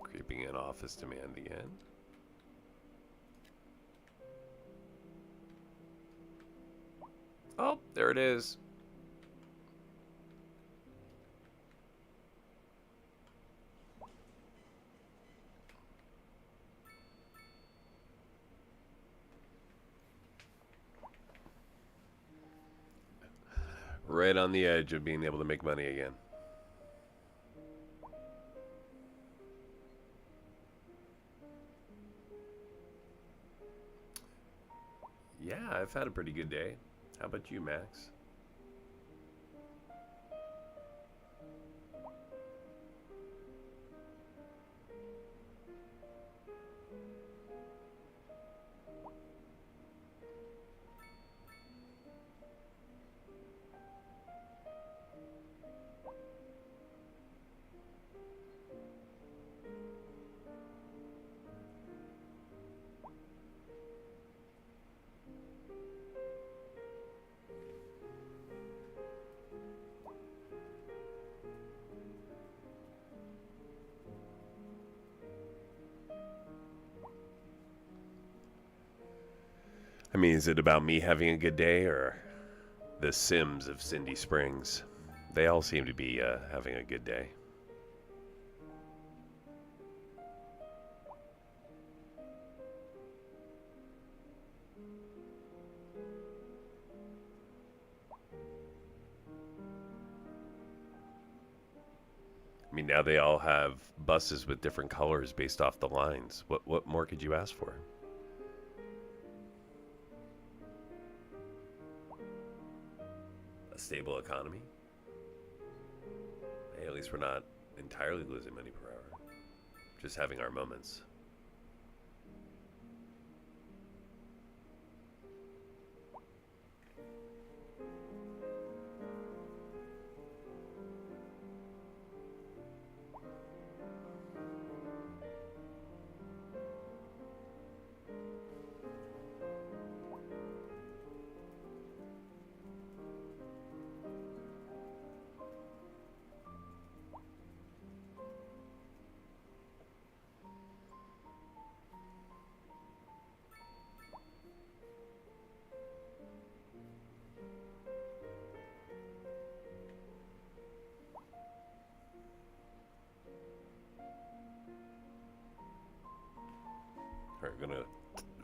Creeping in office demand again. Oh, there it is. Right on the edge of being able to make money again. Yeah, I've had a pretty good day. How about you, Max? I mean, is it about me having a good day or the Sims of Cindy Springs? They all seem to be having a good day. I mean, now they all have buses with different colors based off the lines. What more could you ask for? A stable economy? Hey, at least we're not entirely losing money per hour. Just having our moments.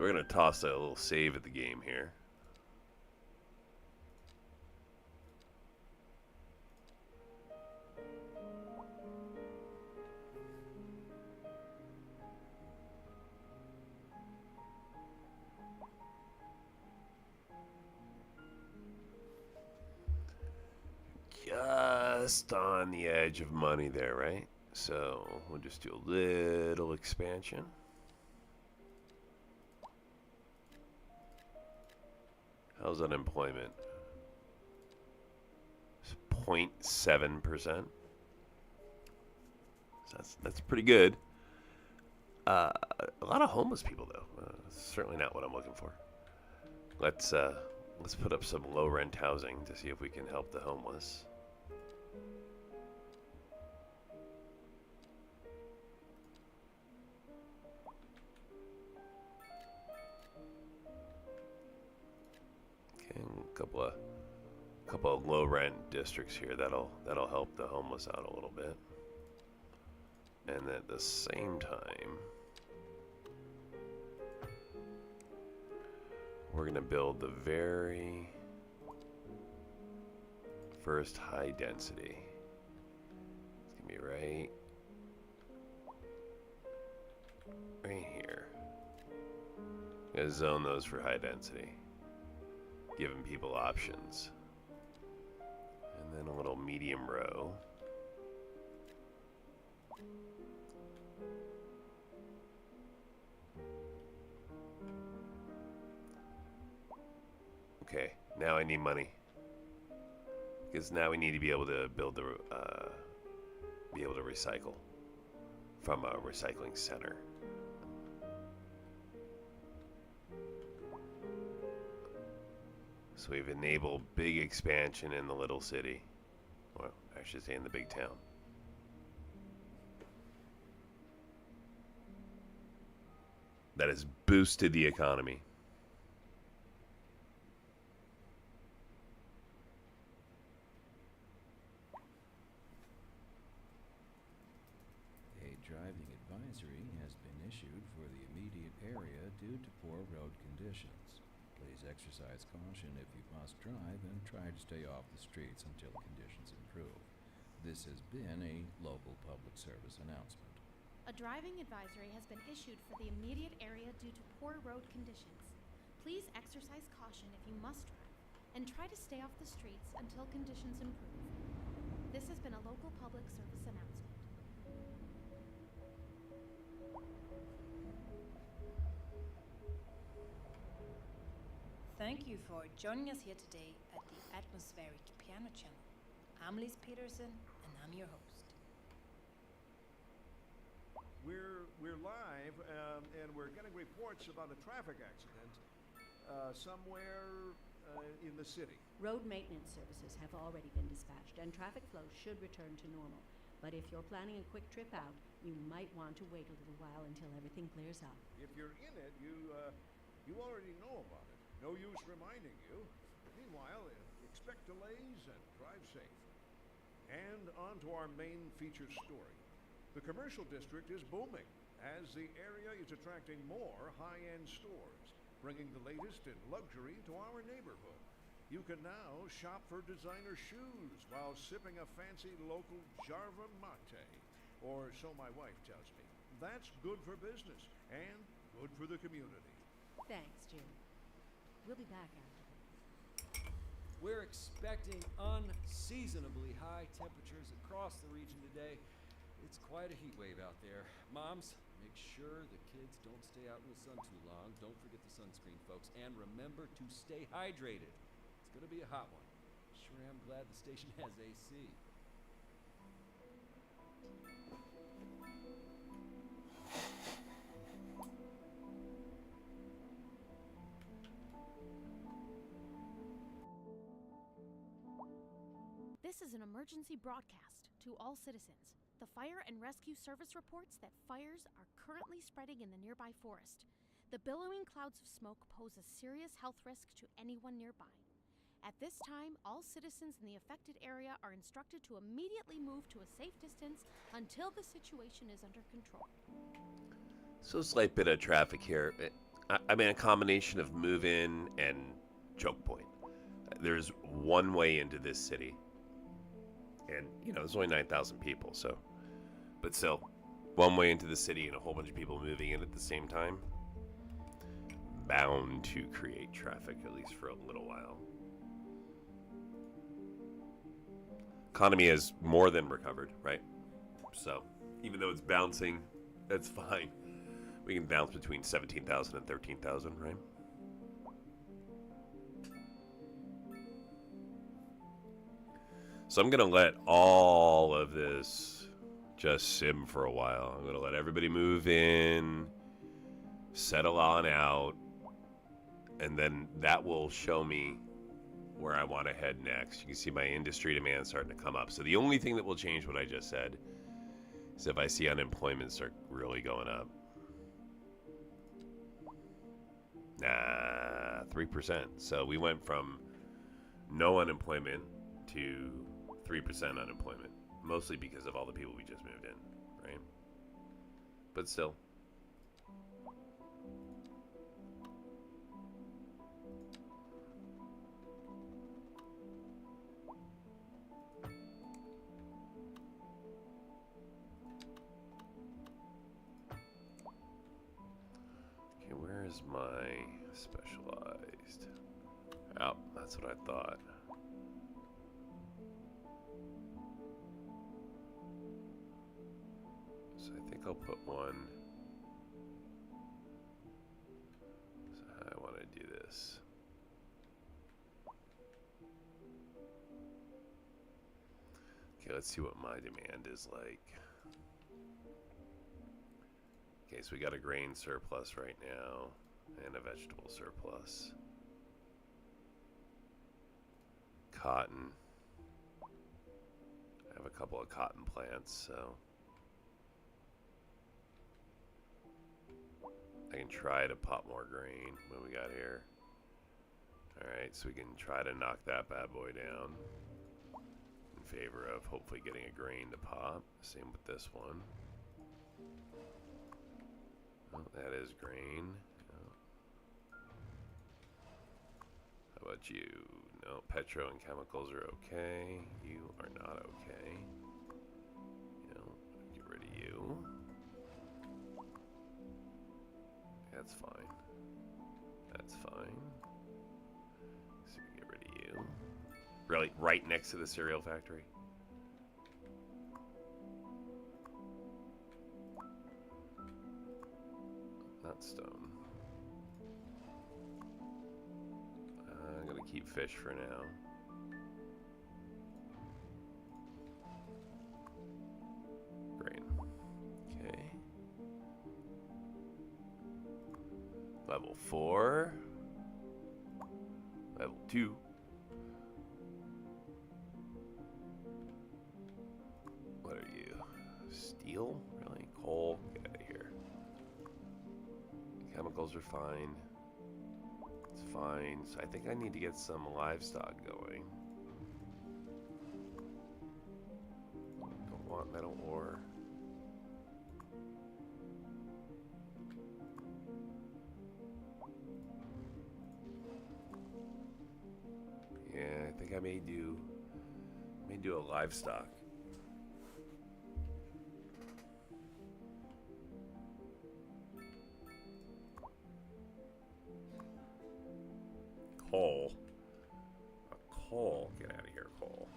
we're going to toss a little save at the game here. Just on the edge of money there, right? So we'll just do a little expansion. How's unemployment? It's 0.7%. So that's pretty good. A lot of homeless people though. Certainly not what I'm looking for. Let's put up some low rent housing to see if we can help the homeless. Couple of low rent districts here that'll help the homeless out a little bit. And at the same time, we're gonna build the very first high density. It's gonna be right here. Gonna zone those for high density, giving people options. And then a little medium row. Okay, now I need money. Because now we need to be able to build the, be able to recycle from a recycling center. So we've enabled big expansion in the little city. Well, I should say in the big town. That has boosted the economy. A driving advisory has been issued for the immediate area due to poor road conditions. Please exercise caution if you must drive and try to stay off the streets until conditions improve. This has been a local public service announcement. A driving advisory has been issued for the immediate area due to poor road conditions. Please exercise caution if you must drive, and try to stay off the streets until conditions improve. This has been a local public service announcement. Thank you for joining us here today at the Atmospheric Piano Channel. I'm Liz Peterson, and I'm your host. We're live, and we're getting reports about a traffic accident somewhere in the city. Road maintenance services have already been dispatched, and traffic flow should return to normal. But if you're planning a quick trip out, you might want to wait a little while until everything clears up. If you're in it, you already know about it. No use reminding you. Meanwhile, expect delays and drive safe. And on to our main featured story. The commercial district is booming as the area is attracting more high-end stores, bringing the latest in luxury to our neighborhood. You can now shop for designer shoes while sipping a fancy local Jarva mate, or so my wife tells me. That's good for business and good for the community. Thanks, Jim. We'll be back after this. We're expecting unseasonably high temperatures across the region today. It's quite a heat wave out there. Moms, make sure the kids don't stay out in the sun too long. Don't forget the sunscreen, folks. And remember to stay hydrated. It's going to be a hot one. Sure am glad the station has AC. This is an emergency broadcast to all citizens. The Fire and Rescue Service reports that fires are currently spreading in the nearby forest. The billowing clouds of smoke pose a serious health risk to anyone nearby. At this time, all citizens in the affected area are instructed to immediately move to a safe distance until the situation is under control. So slight bit of traffic here. I mean, a combination of move in and choke point. There's one way into this city. And, you know, there's only 9,000 people, so. But still, one way into the city and a whole bunch of people moving in at the same time. Bound to create traffic, at least for a little while. Economy has more than recovered, right? So, even though it's bouncing, that's fine. We can bounce between 17,000 and 13,000, right? So I'm going to let all of this just sim for a while. I'm going to let everybody move in, settle on out, and then that will show me where I want to head next. You can see my industry demand starting to come up. So the only thing that will change what I just said is if I see unemployment start really going up. Nah, 3%. So we went from no unemployment to 3% unemployment. Mostly because of all the people we just moved in, right? But still. Okay, where is my specialized? Oh, that's what I thought. So I think I'll put one. So I want to do this. Okay, let's see what my demand is like. Okay, so we got a grain surplus right now and a vegetable surplus. Cotton. I have a couple of cotton plants, so I can try to pop more grain. What we got here? Alright, so we can try to knock that bad boy down in favor of hopefully getting a grain to pop. Same with this one. Oh, that is grain. Oh. How about you? No, petro and chemicals are okay. You are not okay. No, get rid of you. That's fine. That's fine. So we get rid of you. Really, right next to the cereal factory. Not stone. I'm gonna keep fish for now. Grain. Okay. Level 4. Level 2. What are you? Steel? Really? Coal? Get out of here. Chemicals are fine. It's fine. So I think I need to get some livestock going. Don't want metal ore. Yeah, I think I may do a livestock. Coal. A coal. Get out of here, coal.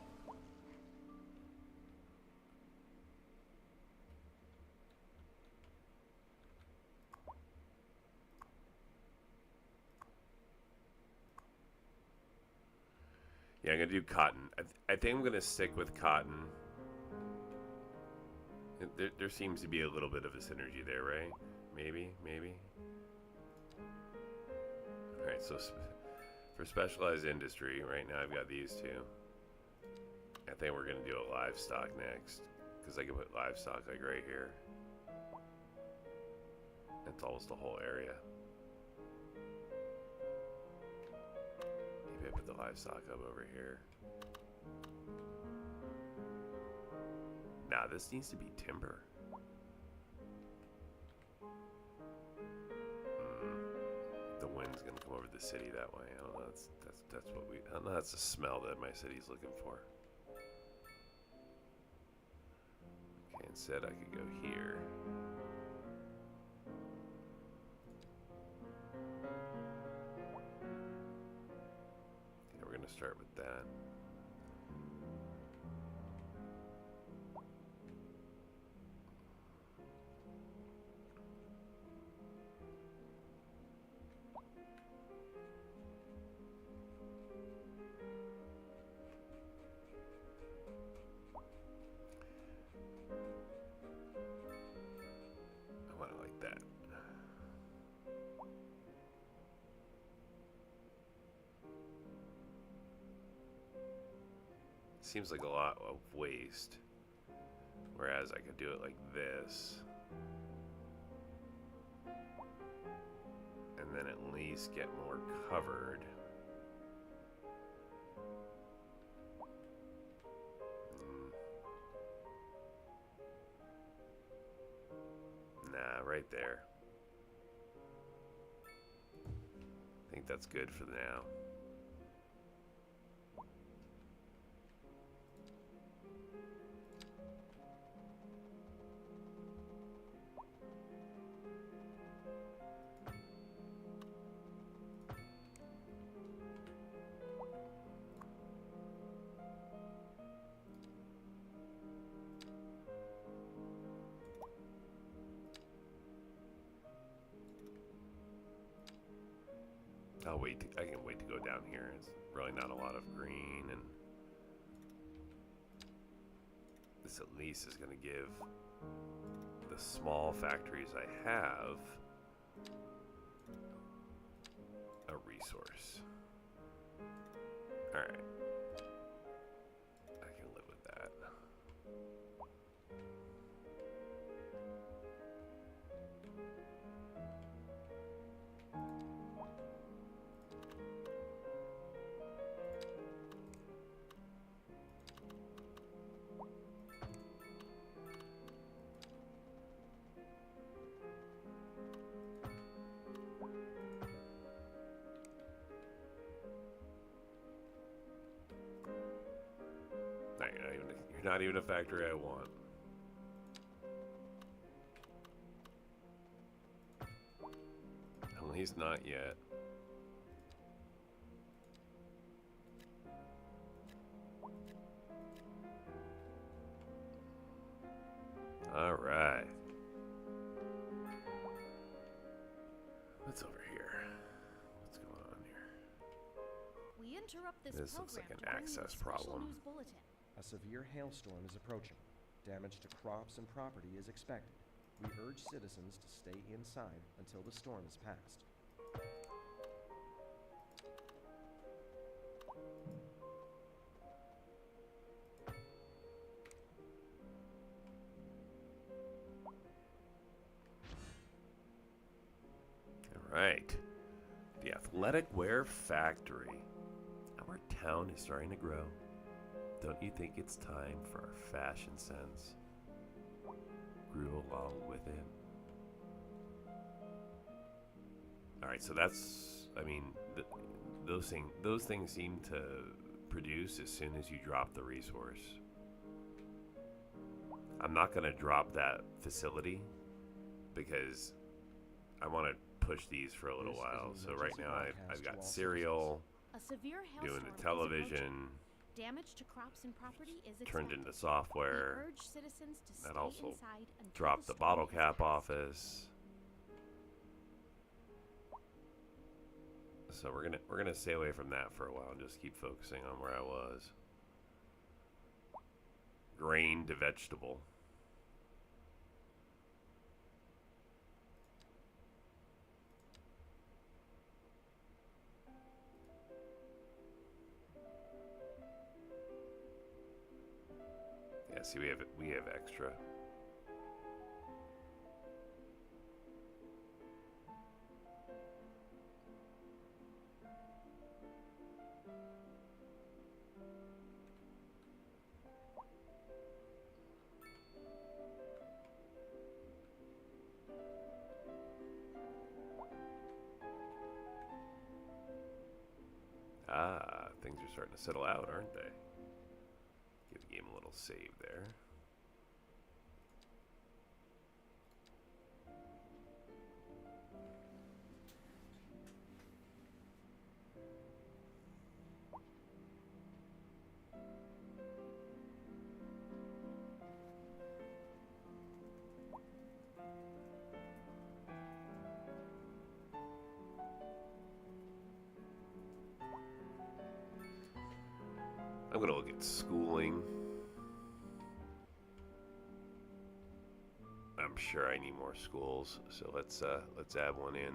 Yeah, I'm going to do cotton. I think I'm going to stick with cotton. There seems to be a little bit of a synergy there, right? Maybe. Alright, so for specialized industry, right now I've got these two. I think we're going to do a livestock next. Because I can put livestock like right here. That's almost the whole area. Maybe I put the livestock up over here. Nah, this needs to be timber. wind's gonna come over the city that way. I don't know. That's what we. I don't know. That's the smell that my city's looking for. Okay, instead I could go here. Okay, we're gonna start with that. Seems like a lot of waste, whereas I could do it like this and then at least get more covered. Nah, right there. I think that's good for now. I'll wait. I can wait to go down here. It's really not a lot of green, and this at least is going to give the small factories I have a resource. All right, I can live with that. You're not even a factory I want. At least not yet. All right. What's over here? What's going on here? We interrupt this Looks like program an to bring you a access special problem. news bulletin. A severe hailstorm is approaching. Damage to crops and property is expected. We urge citizens to stay inside until the storm is passed. All right. The Athletic Wear Factory. Our town is starting to grow. Don't you think it's time for our fashion sense grew along with it? All right, so that's, I mean, those things seem to produce as soon as you drop the resource. I'm not going to drop that facility because I want to push these for a little while. So right now I've got cereal, A severe doing hailstorm the is television, approaching. Damage to crops and property is turned expected. into software. We urge citizens to That stay also inside until dropped the storm bottle is cap passed. office. So we're gonna stay away from that for a while and just keep focusing on where I was. Grain to vegetable. Yeah, see, we have extra. Ah, things are starting to settle out, aren't they? Give the game a little save there. I'm gonna look at schooling. I'm sure I need more schools, so let's add one in.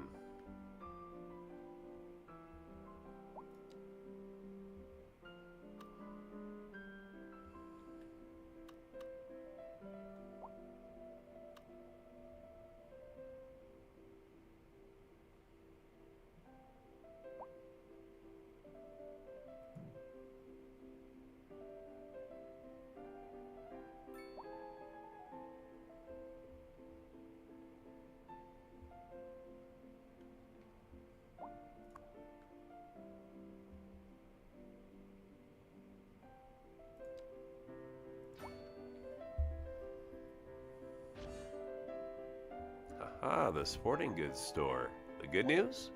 Ah, the sporting goods store. The good news?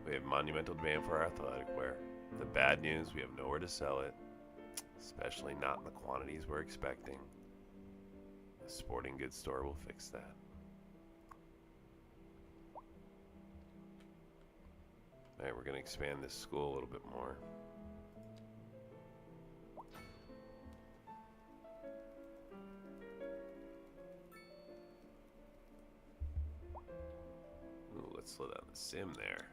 We have monumental demand for our athletic wear. The bad news, we have nowhere to sell it. Especially not in the quantities we're expecting. The sporting goods store will fix that. Alright, we're going to expand this school a little bit more. Ooh, let's slow down the sim there.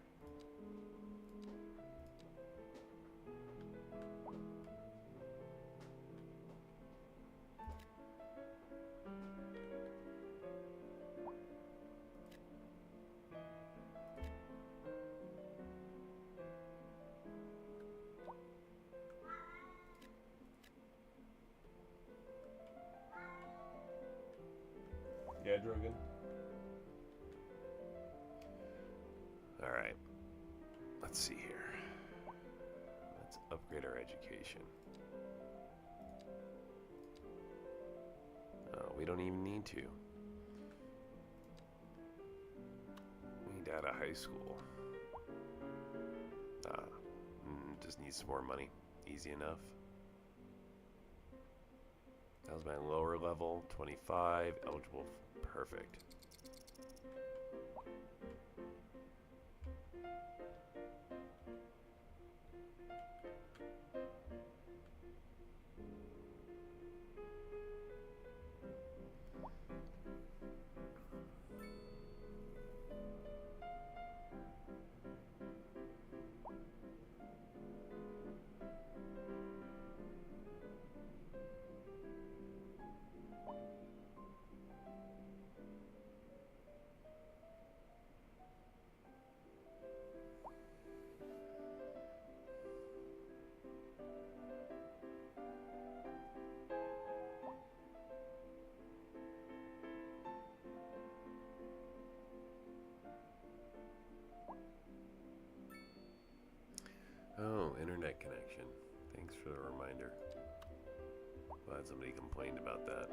Yeah, Drogan. Alright. Let's see here. Let's upgrade our education. We don't even need to. We need out of high school. Just need some more money. Easy enough. That was my lower level, 25, eligible, perfect. Oh, internet connection. Thanks for the reminder. Glad somebody complained about that.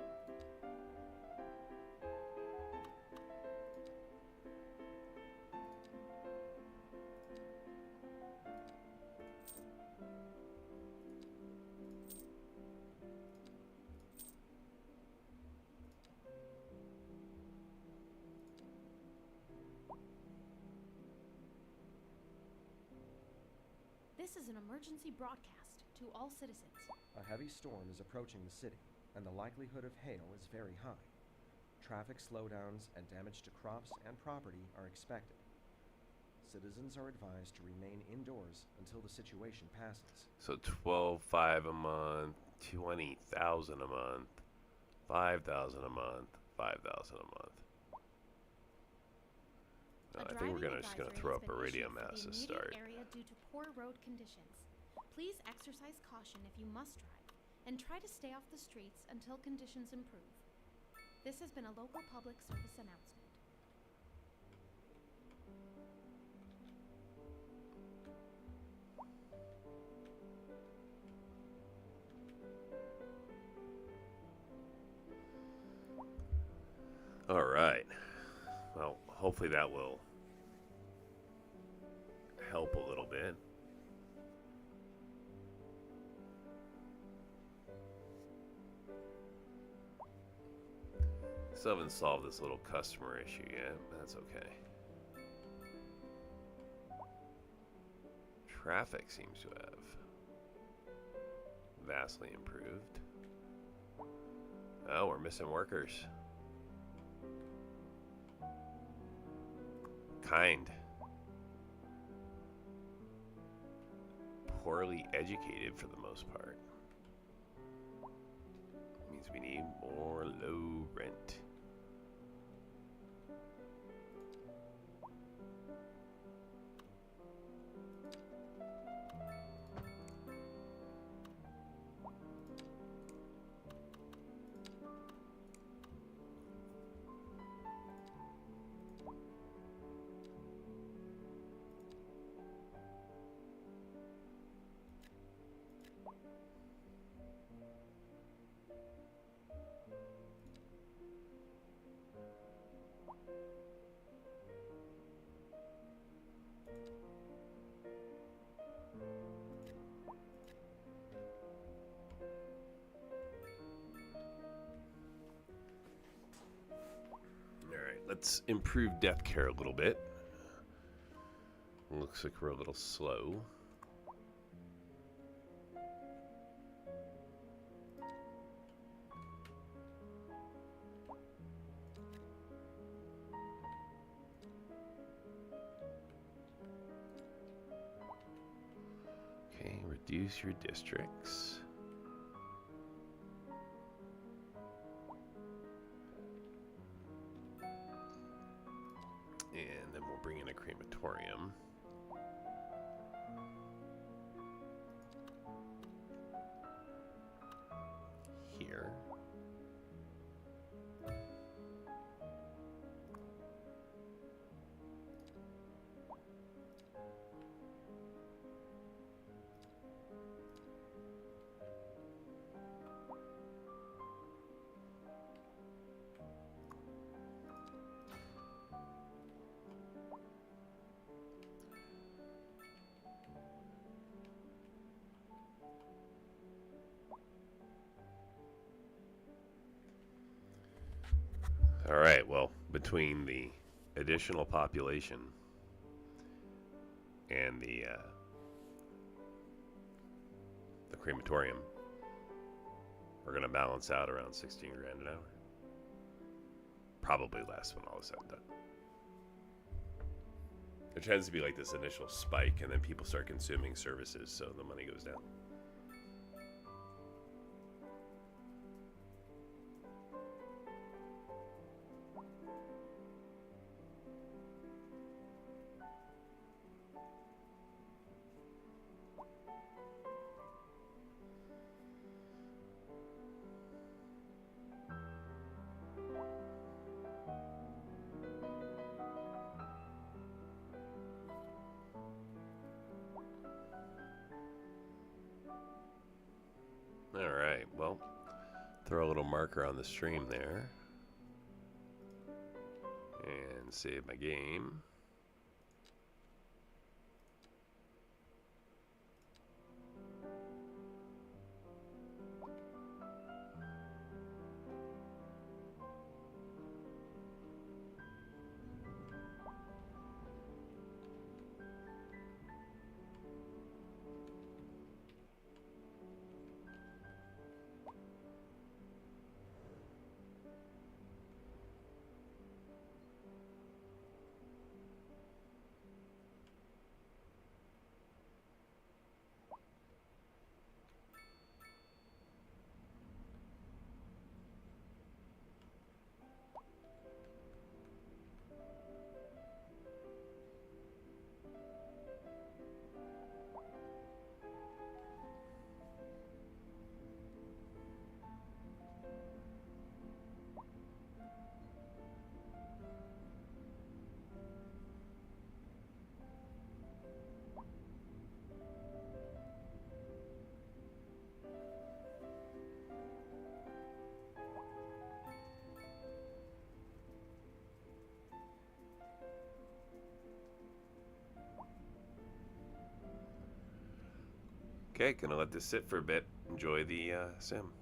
This is an emergency broadcast to all citizens. A heavy storm is approaching the city, and the likelihood of hail is very high. Traffic slowdowns and damage to crops and property are expected. Citizens are advised to remain indoors until the situation passes. So 12,500 a month, 20,000 a month, 5,000 a month, 5,000 a month. I think we're just gonna throw up a radio mass to start. Area due to poor road conditions. Please exercise caution if you must drive, and try to stay off the streets until conditions improve. This has been a local public service announcement. All right. Well, hopefully that will help a little bit. Still haven't solved this little customer issue yet. That's okay. Traffic seems to have vastly improved. Oh, we're missing workers. Kind. Poorly educated for the most part. Means we need more low rent. Let's improve death care a little bit. Looks like we're a little slow. Okay, reduce your districts. And then we'll bring in a crematorium. Here. All right, well, between the additional population and the crematorium, we're going to balance out around 16 grand an hour. Probably less when all is said and done. There tends to be like this initial spike, and then people start consuming services, so the money goes down. Alright, well, throw a little marker on the stream there. And save my game. Okay, gonna let this sit for a bit. Enjoy the sim.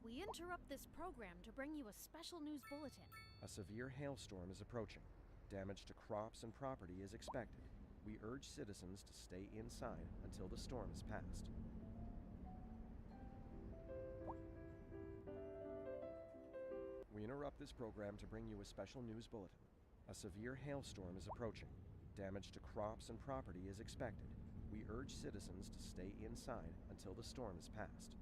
We interrupt this program to bring you a special news bulletin. A severe hailstorm is approaching. Damage to crops and property is expected. We urge citizens to stay inside until the storm is past. We interrupt this program to bring you a special news bulletin. A severe hailstorm is approaching. Damage to crops and property is expected. We urge citizens to stay inside until the storm is past.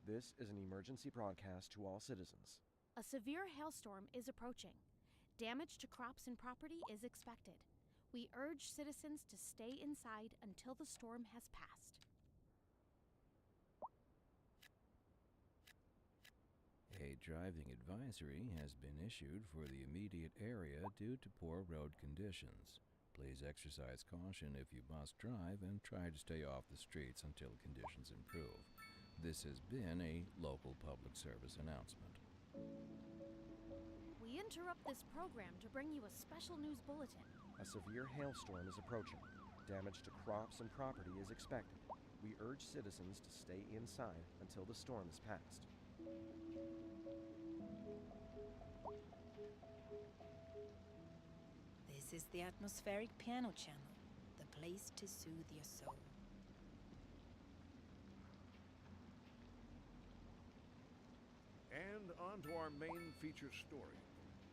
This is an emergency broadcast to all citizens. A severe hailstorm is approaching. Damage to crops and property is expected. We urge citizens to stay inside until the storm has passed. A driving advisory has been issued for the immediate area due to poor road conditions. Please exercise caution if you must drive and try to stay off the streets until conditions improve. This has been a local public service announcement. We interrupt this program to bring you a special news bulletin. A severe hailstorm is approaching. Damage to crops and property is expected. We urge citizens to stay inside until the storm is passed. This is the atmospheric piano channel, the place to soothe your soul. And on to our main feature story.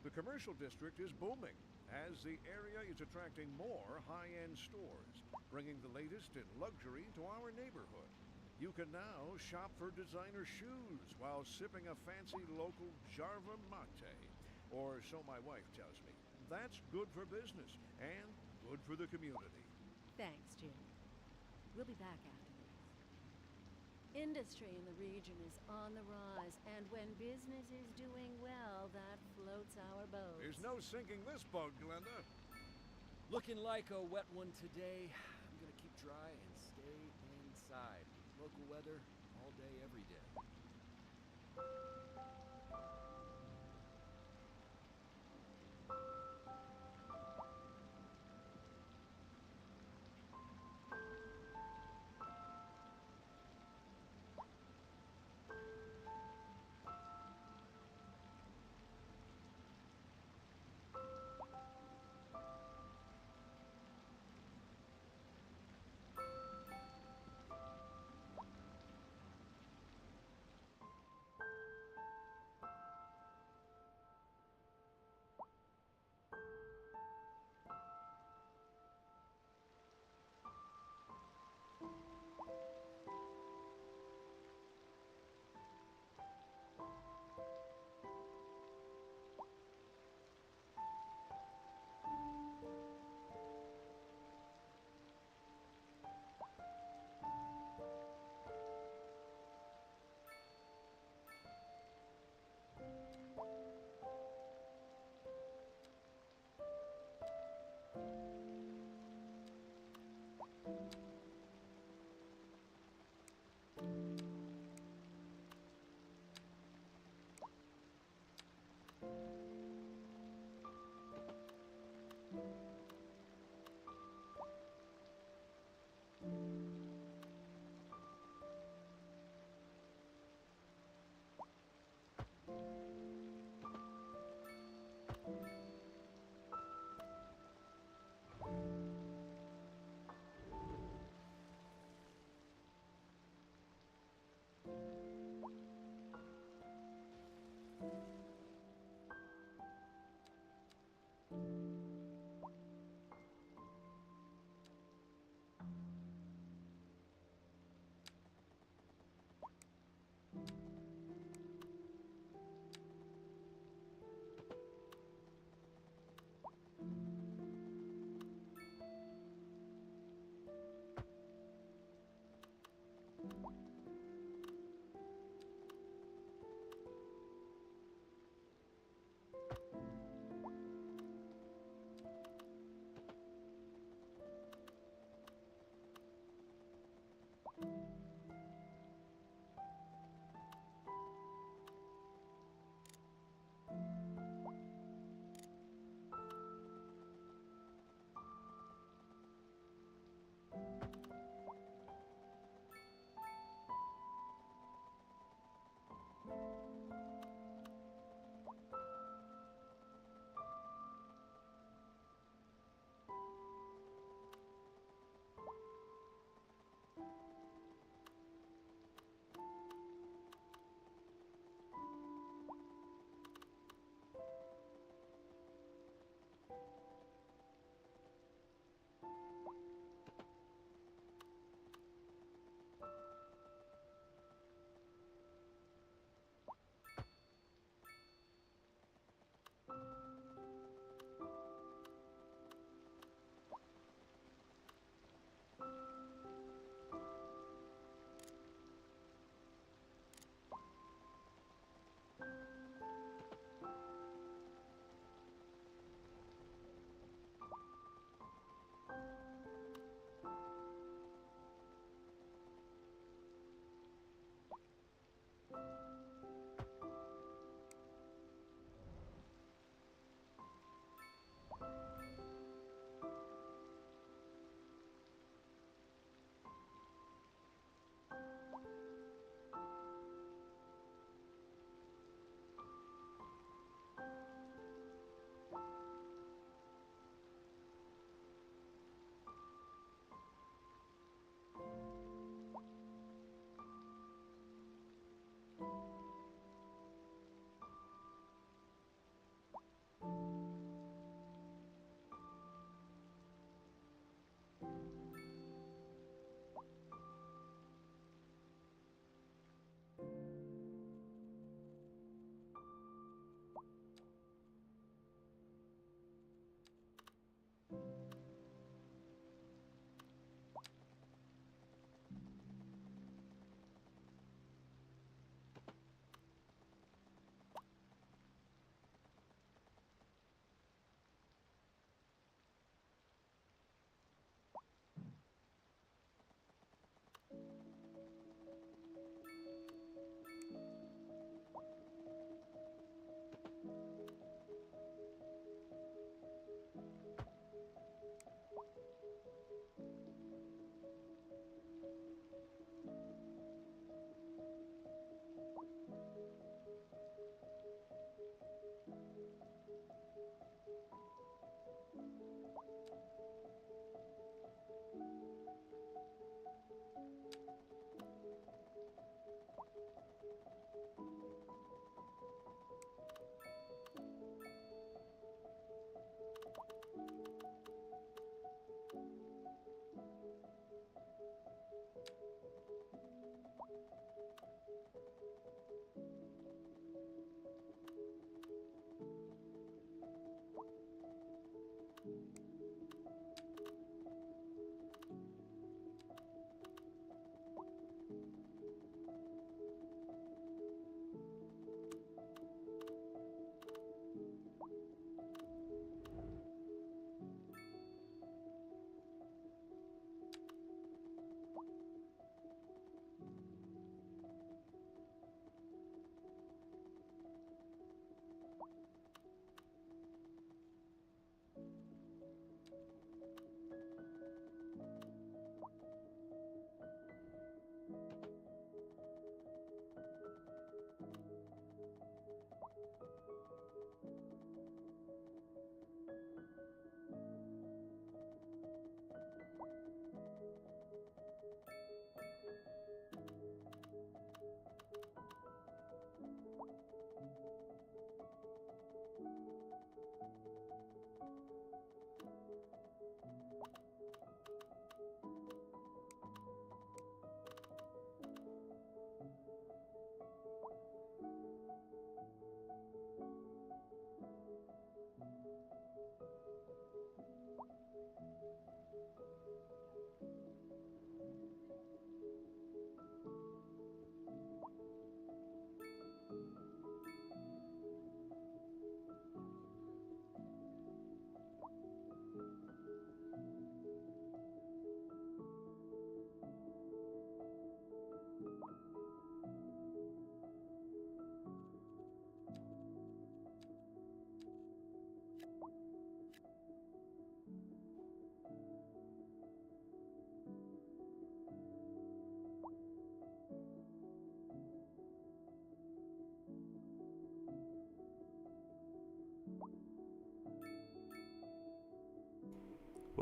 The commercial district is booming as the area is attracting more high-end stores, bringing the latest in luxury to our neighborhood. You can now shop for designer shoes while sipping a fancy local Jarva mate, or so my wife tells me. That's good for business and good for the community. Thanks, Jim. We'll be back after this. Industry in the region is on the rise, and when business is doing well, that floats our boat. There's no sinking this boat, Glenda. Looking like a wet one today. I'm gonna keep dry and stay inside. Local weather all day, every day.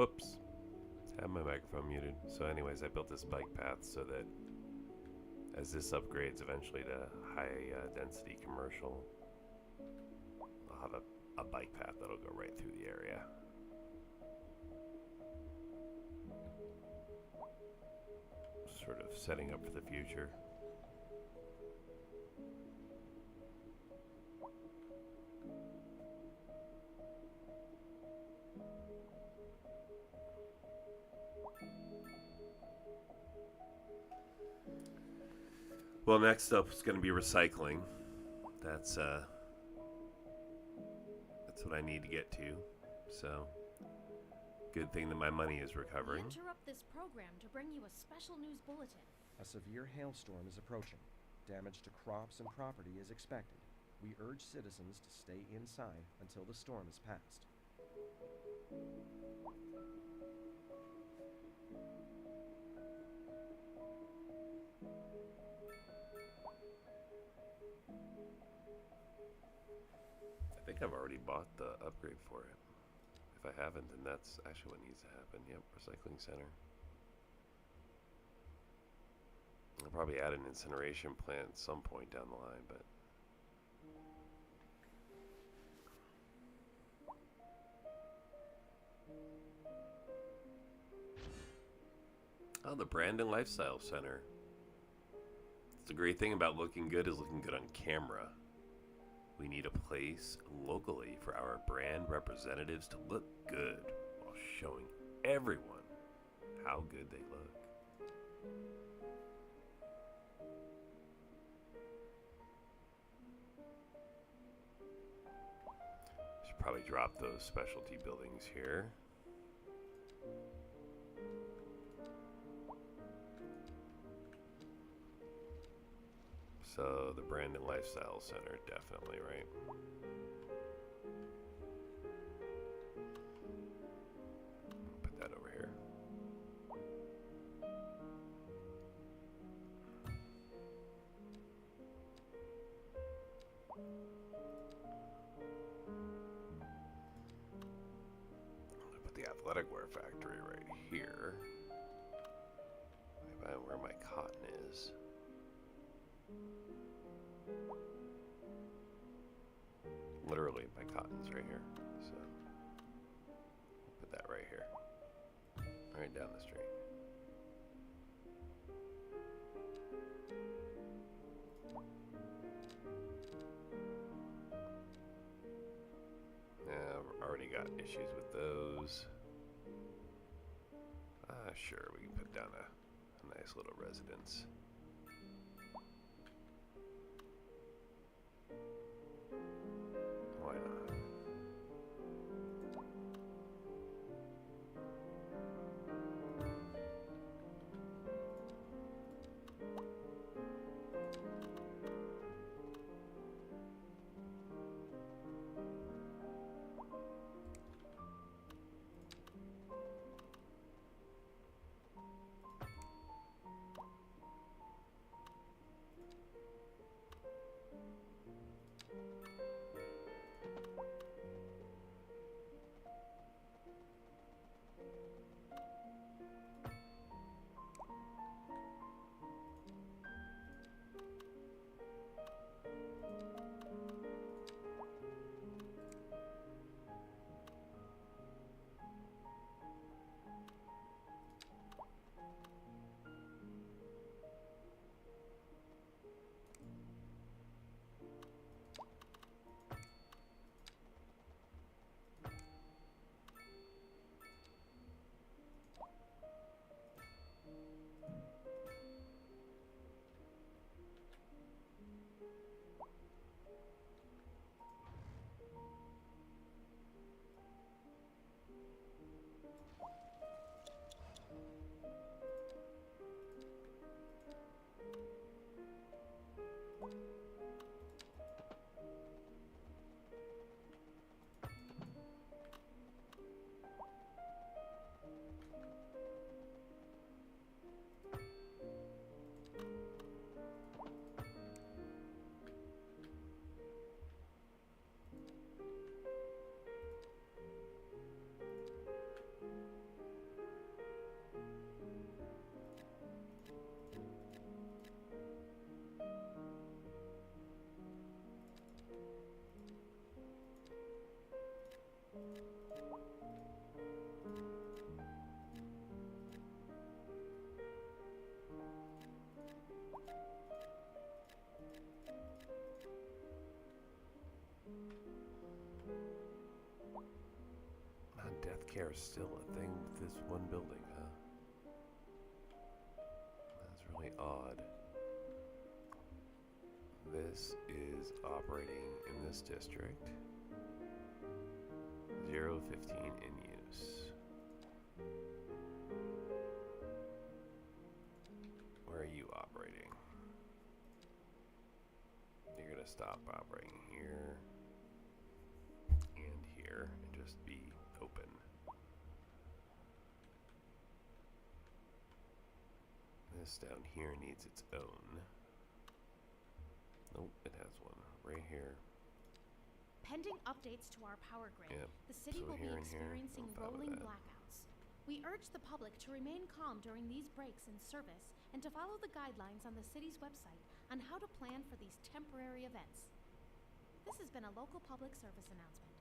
Whoops. Have my microphone muted. So anyways, I built this bike path so that as this upgrades eventually to high density commercial, I'll have a bike path that'll go right through the area. Sort of setting up for the future. Well, next up is going to be recycling. That's what I need to get to. So, good thing that my money is recovering. We interrupt this program to bring you a special news bulletin. A severe hailstorm is approaching. Damage to crops and property is expected. We urge citizens to stay inside until the storm is past. I think I've already bought the upgrade for it. If I haven't, then that's actually what needs to happen. Yep, recycling center. I'll probably add an incineration plant at some point down the line, but oh, the Brandon Lifestyle Center. The great thing about looking good is looking good on camera. We need a place locally for our brand representatives to look good while showing everyone how good they look. Should probably drop those specialty buildings here. So the Brandon Lifestyle Center, definitely, right? Put that over here. Put the athletic wear factory right here. Where my cotton is. Literally, my cotton's right here, so put that right here, right down the street. Yeah, I've already got issues with those. Sure, we can put down a nice little residence. Why not? Healthcare is still a thing with this one building, huh? That's really odd. This is operating in this district. 015 in use. Where are you operating? You're gonna stop operating here and here and just be open. This down here needs its own. Nope, it has one right here. Pending updates to our power grid, Yep. the city So will here be and here, experiencing I'm fine with rolling that. blackouts. We urge the public to remain calm during these breaks in service and to follow the guidelines on the city's website on how to plan for these temporary events. This has been a local public service announcement.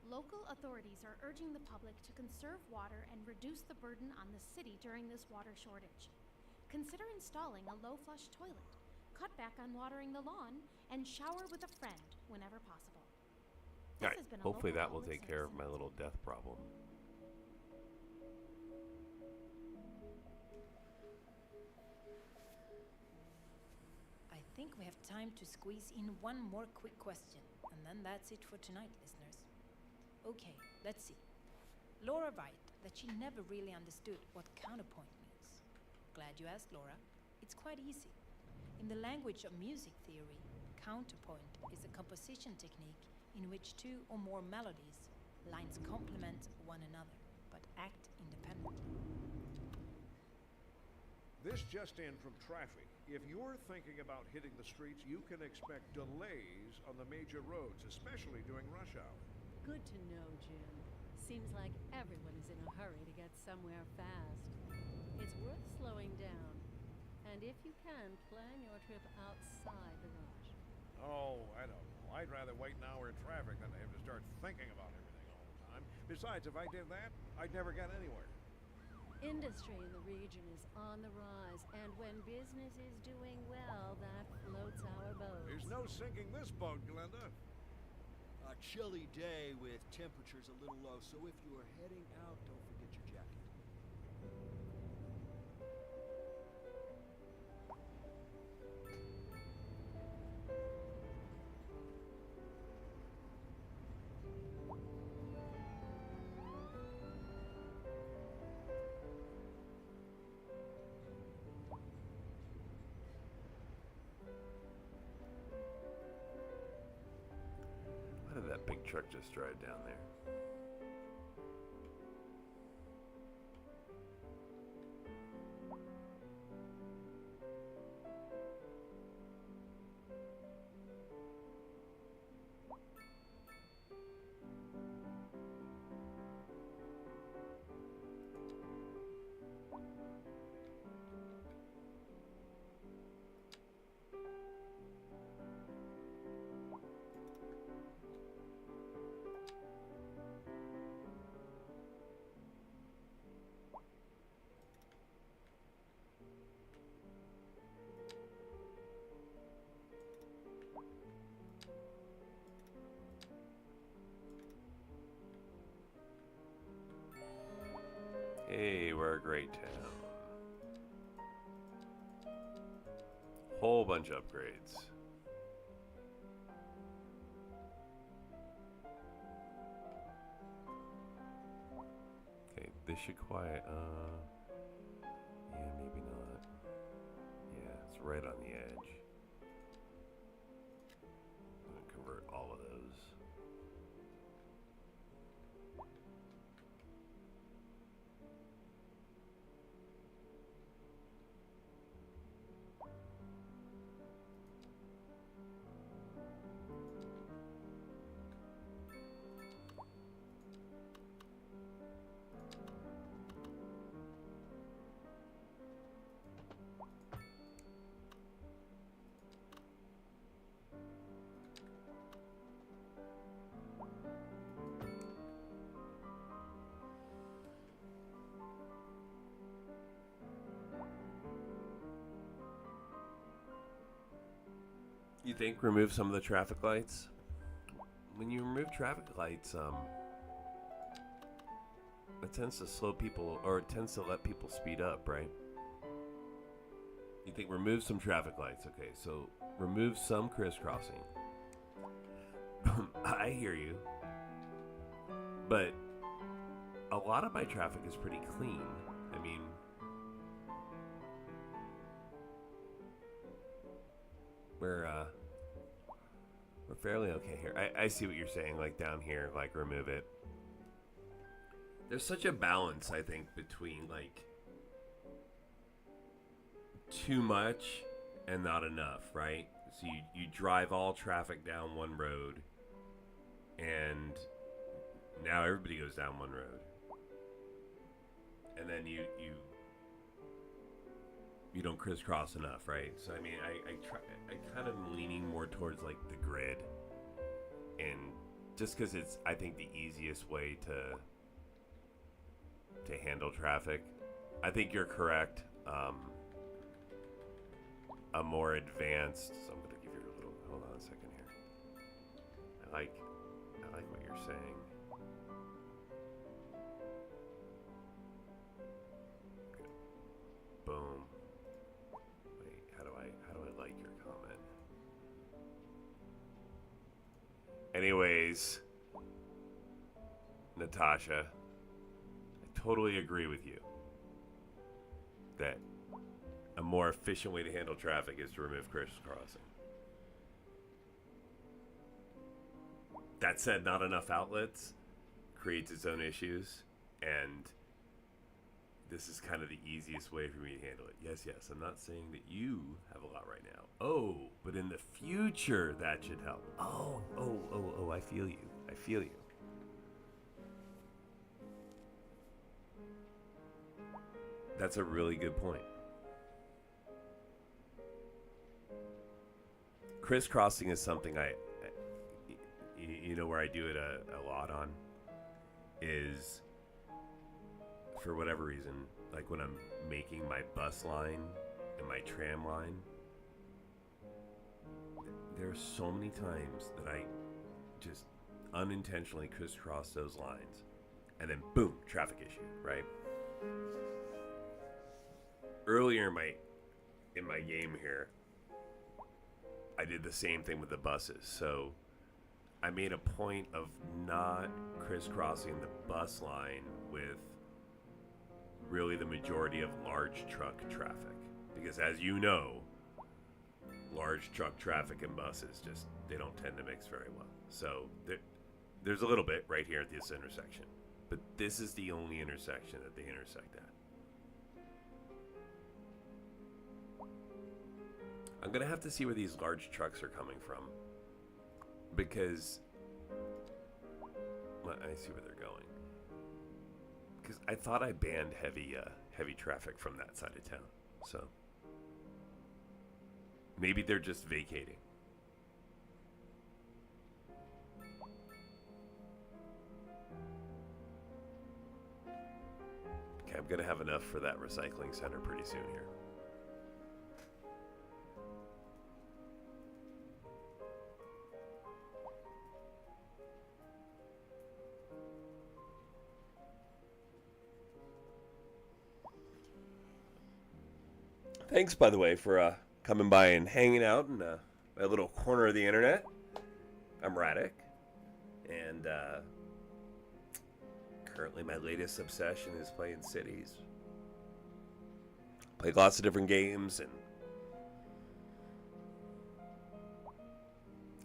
Local authorities are urging the public to conserve water and reduce the burden on the city during this water shortage. Consider installing a low-flush toilet, cut back on watering the lawn, and shower with a friend whenever possible. This Alright, has been a hopefully local that will public take care service of my little death problem. I think we have time to squeeze in one more quick question, and then that's it for tonight, listeners. Okay, let's see. Laura wrote that she never really understood what counterpoint means. Glad you asked, Laura. It's quite easy. In the language of music theory, counterpoint is a composition technique in which two or more melodies, lines complement one another, but act independently. This just in from traffic. If you're thinking about hitting the streets, you can expect delays on the major roads, especially during rush hour. Good to know, Jim. Seems like everyone is in a hurry to get somewhere fast. It's worth slowing down. And if you can, plan your trip outside the rush. Oh, I don't know. I'd rather wait an hour in traffic than to have to start thinking about everything all the time. Besides, if I did that, I'd never get anywhere. Industry in the region is on the rise, and when business is doing well, that floats our boat. There's no sinking this boat, Glenda. A chilly day with temperatures a little low, so if you are heading out, don't forget your jacket. Why did that big truck just drive down there? Hey, we're a great town. Whole bunch of upgrades. Okay, this should quiet. Yeah, maybe not. Yeah, it's right on the edge. I'm gonna convert all of those. You think remove some of the traffic lights? When you remove traffic lights, it tends to slow people, or it tends to let people speed up, right? You think remove some traffic lights. Okay, so remove some crisscrossing. I hear you. But a lot of my traffic is pretty clean. I mean, we're fairly okay here. I see what you're saying, like down here, like remove it. There's such a balance, I think, between like too much and not enough, right? So you drive all traffic down one road, and now everybody goes down one road, and then you don't crisscross enough, right? So I mean, I kind of leaning more towards like the grid, and just because it's, I think, the easiest way to handle traffic. I think you're correct. A more advanced, so I'm gonna give you a little, hold on a second here. I like what you're saying. Okay. Boom. Wait, how do I like your comment? Anyways, Natasha, I totally agree with you that a more efficient way to handle traffic is to remove crisscrossing. That said, not enough outlets creates its own issues, and this is kind of the easiest way for me to handle it. Yes, I'm not saying that you have a lot right now. Oh, but in the future, that should help. Oh, I feel you. That's a really good point. Crisscrossing is something you know, where I do it a lot on is, for whatever reason, like when I'm making my bus line and my tram line, there's so many times that I just unintentionally crisscross those lines, and then boom, traffic issue, right? Earlier in my game here, I did the same thing with the buses. So I made a point of not crisscrossing the bus line with really the majority of large truck traffic. Because as you know, large truck traffic and buses just, they don't tend to mix very well. So there's a little bit right here at this intersection. But this is the only intersection that they intersect at. I'm going to have to see where these large trucks are coming from, because, well, I see where they're going. Because I thought I banned heavy traffic from that side of town. So maybe they're just vacating. Okay, I'm going to have enough for that recycling center pretty soon here. Thanks, by the way, for coming by and hanging out in my little corner of the internet. I'm Radek, and currently my latest obsession is playing cities. Play lots of different games and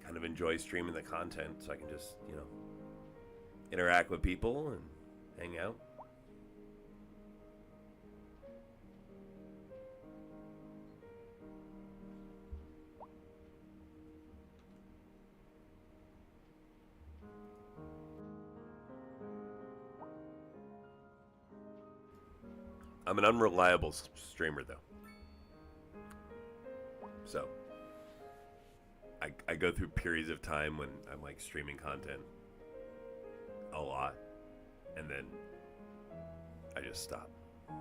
kind of enjoy streaming the content, so I can just, you know, interact with people and hang out. I'm an unreliable streamer, though. So, I go through periods of time when I'm like streaming content a lot, and then I just stop. I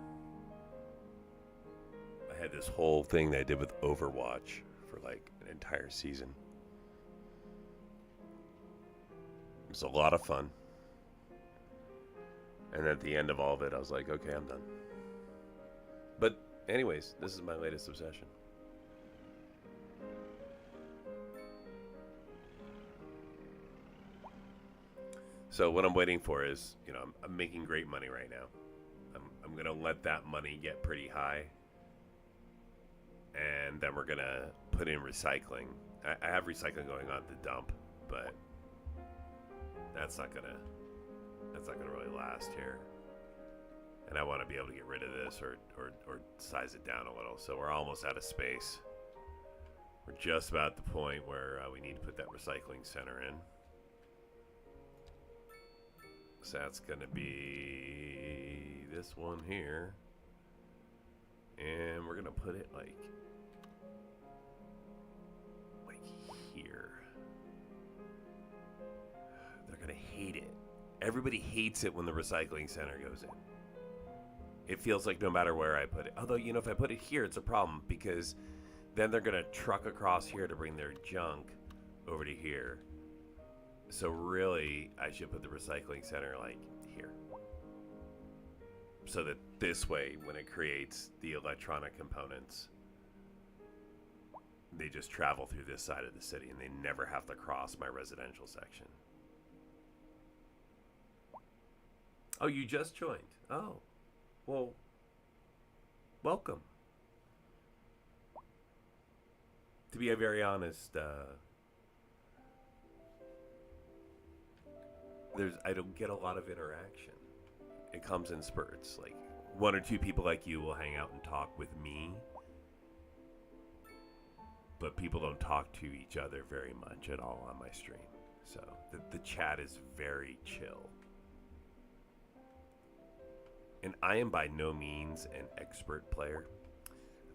had this whole thing that I did with Overwatch for like an entire season. It was a lot of fun. And at the end of all of it, I was like, okay, I'm done. But anyways, this is my latest obsession. So what I'm waiting for is, you know, I'm making great money right now. I'm going to let that money get pretty high. And then we're going to put in recycling. I have recycling going on at the dump, but that's not going to really last here. And I want to be able to get rid of this or size it down a little. So we're almost out of space. We're just about at the point where we need to put that recycling center in. So that's going to be this one here. And we're going to put it like here. They're going to hate it. Everybody hates it when the recycling center goes in. It feels like no matter where I put it. Although, you know, if I put it here, it's a problem because then they're going to truck across here to bring their junk over to here. So really, I should put the recycling center like here. So that this way, when it creates the electronic components, they just travel through this side of the city and they never have to cross my residential section. Oh, you just joined. Oh, well, welcome. To be very honest, I don't get a lot of interaction. It comes in spurts. Like one or two people like you will hang out and talk with me, but people don't talk to each other very much at all on my stream. So the chat is very chill. And I am by no means an expert player.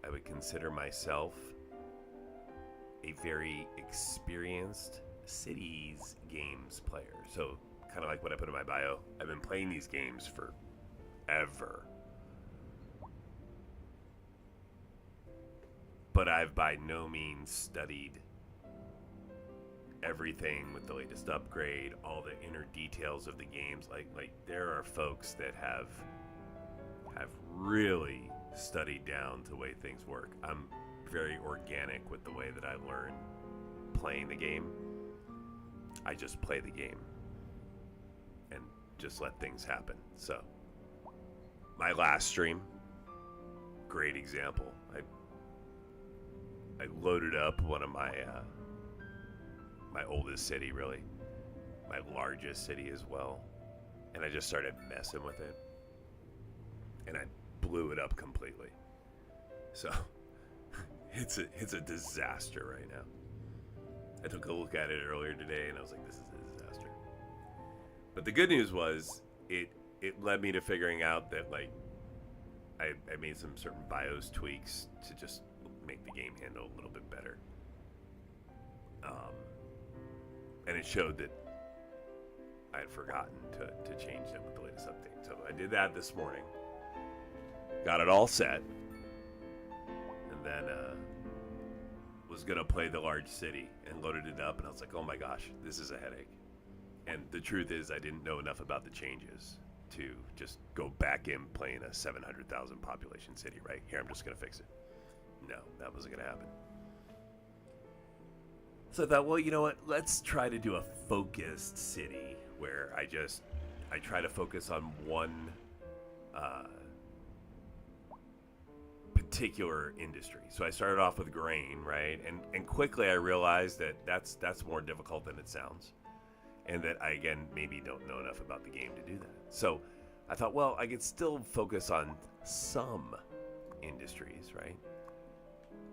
I would consider myself a very experienced cities games player. So kind of like what I put in my bio. I've been playing these games forever. But I've by no means studied everything with the latest upgrade, all the inner details of the games. Like there are folks that have really studied down to the way things work. I'm very organic with the way that I learn playing the game. I just play the game and just let things happen. So my last stream, great example. I loaded up one of my my oldest city, really, my largest city as well, and I just started messing with it, and I blew it up completely. So it's a disaster right now. I took a look at it earlier today, and I was like, this is a disaster. But the good news was it led me to figuring out that like I made some certain BIOS tweaks to just make the game handle a little bit better. And it showed that I had forgotten to change them with the latest update. So I did that this morning. Got it all set. And then was going to play the large city and loaded it up. And I was like, oh my gosh, this is a headache. And the truth is I didn't know enough about the changes to just go back in playing a 700,000 population city right here. I'm just going to fix it. No, that wasn't going to happen. So I thought, well, you know what? Let's try to do a focused city where I try to focus on one particular industry. So I started off with grain, right? And quickly I realized that that's more difficult than it sounds. And that I, again, maybe don't know enough about the game to do that. So I thought, well, I could still focus on some industries, right?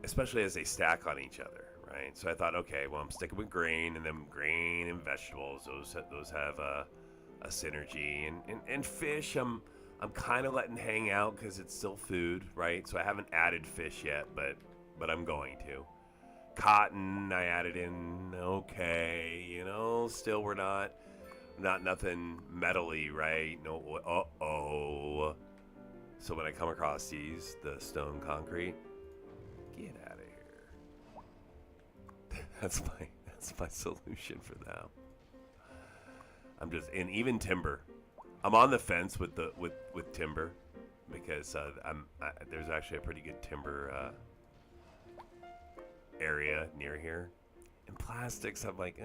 Especially as they stack on each other, right? So I thought, okay, well, I'm sticking with grain, and then grain and vegetables, those have a synergy, and fish, I'm kind of letting hang out because it's still food, right? So I haven't added fish yet, but I'm going to. Cotton, I added in, okay, you know, still we're not nothing metally, right? No, uh-oh. So when I come across the stone concrete, get out of here. That's my solution for that. And even timber. I'm on the fence with timber because there's actually a pretty good timber area near here. And plastics, I'm like,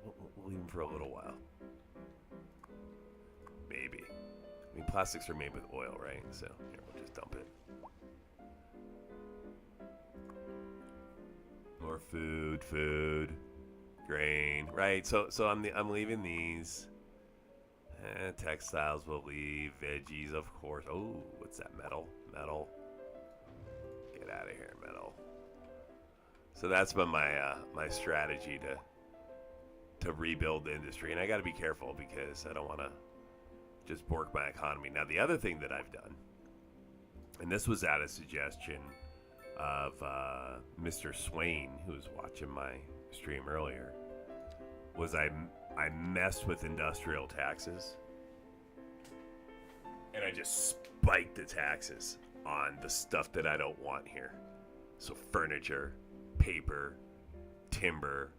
we'll leave them for a little while. Maybe. I mean, plastics are made with oil, right? So here, we'll just dump it. More food, grain, right? So I'm leaving these. Textiles will leave. Veggies, of course. Oh, what's that? Metal. Get out of here, metal. So that's been my strategy to rebuild the industry, and I got to be careful because I don't want to just bork my economy. Now, the other thing that I've done, and this was at a suggestion of Mr. Swain, who was watching my stream earlier, was I messed with industrial taxes, and I just spiked the taxes on the stuff that I don't want here. So furniture, paper, timber,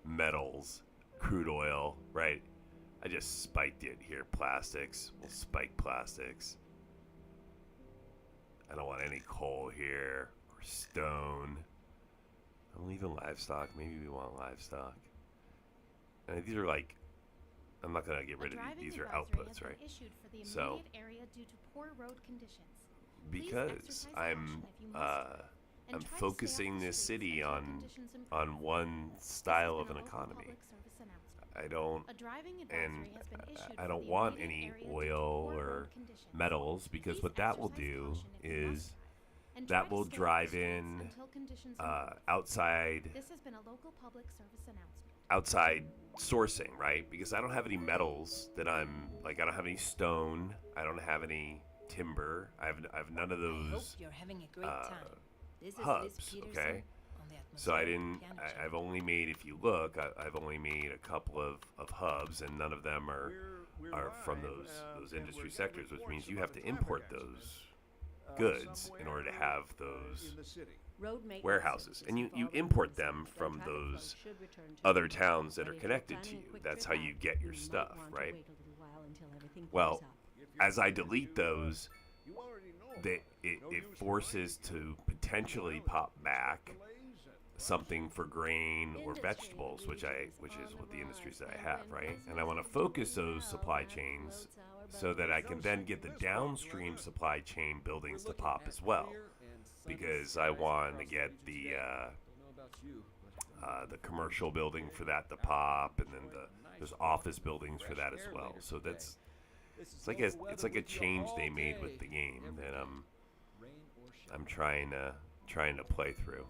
metals, crude oil, right? I just spiked it here. Plastics, we'll spike plastics. I don't want any coal here or stone. I'm leaving livestock. Maybe we want livestock. And these are like, I'm not gonna get rid of these. These are outputs, right? So, because I'm focusing this city on one style of an economy. I don't want any oil or metals, because what that will do is that will drive in outside sourcing, right? Because I don't have any metals that I don't have any stone, I don't have any timber, I have none of those hubs, okay? So I've only made, if you look, I've only made a couple of hubs, and none of them are from those industry sectors, which means you have to import those goods in order to have those warehouses. And you import them from those other towns that are connected to you. That's how you get your stuff, right? Well, as I delete those, it forces to potentially pop back something for grain or vegetables, which is what the industries that I have, right? And I want to focus those supply chains so that I can then get the downstream supply chain buildings to pop as well, because I want to get the commercial building for that to pop, and then there's office buildings for that as well. So it's like a change they made with the game that I'm trying to play through.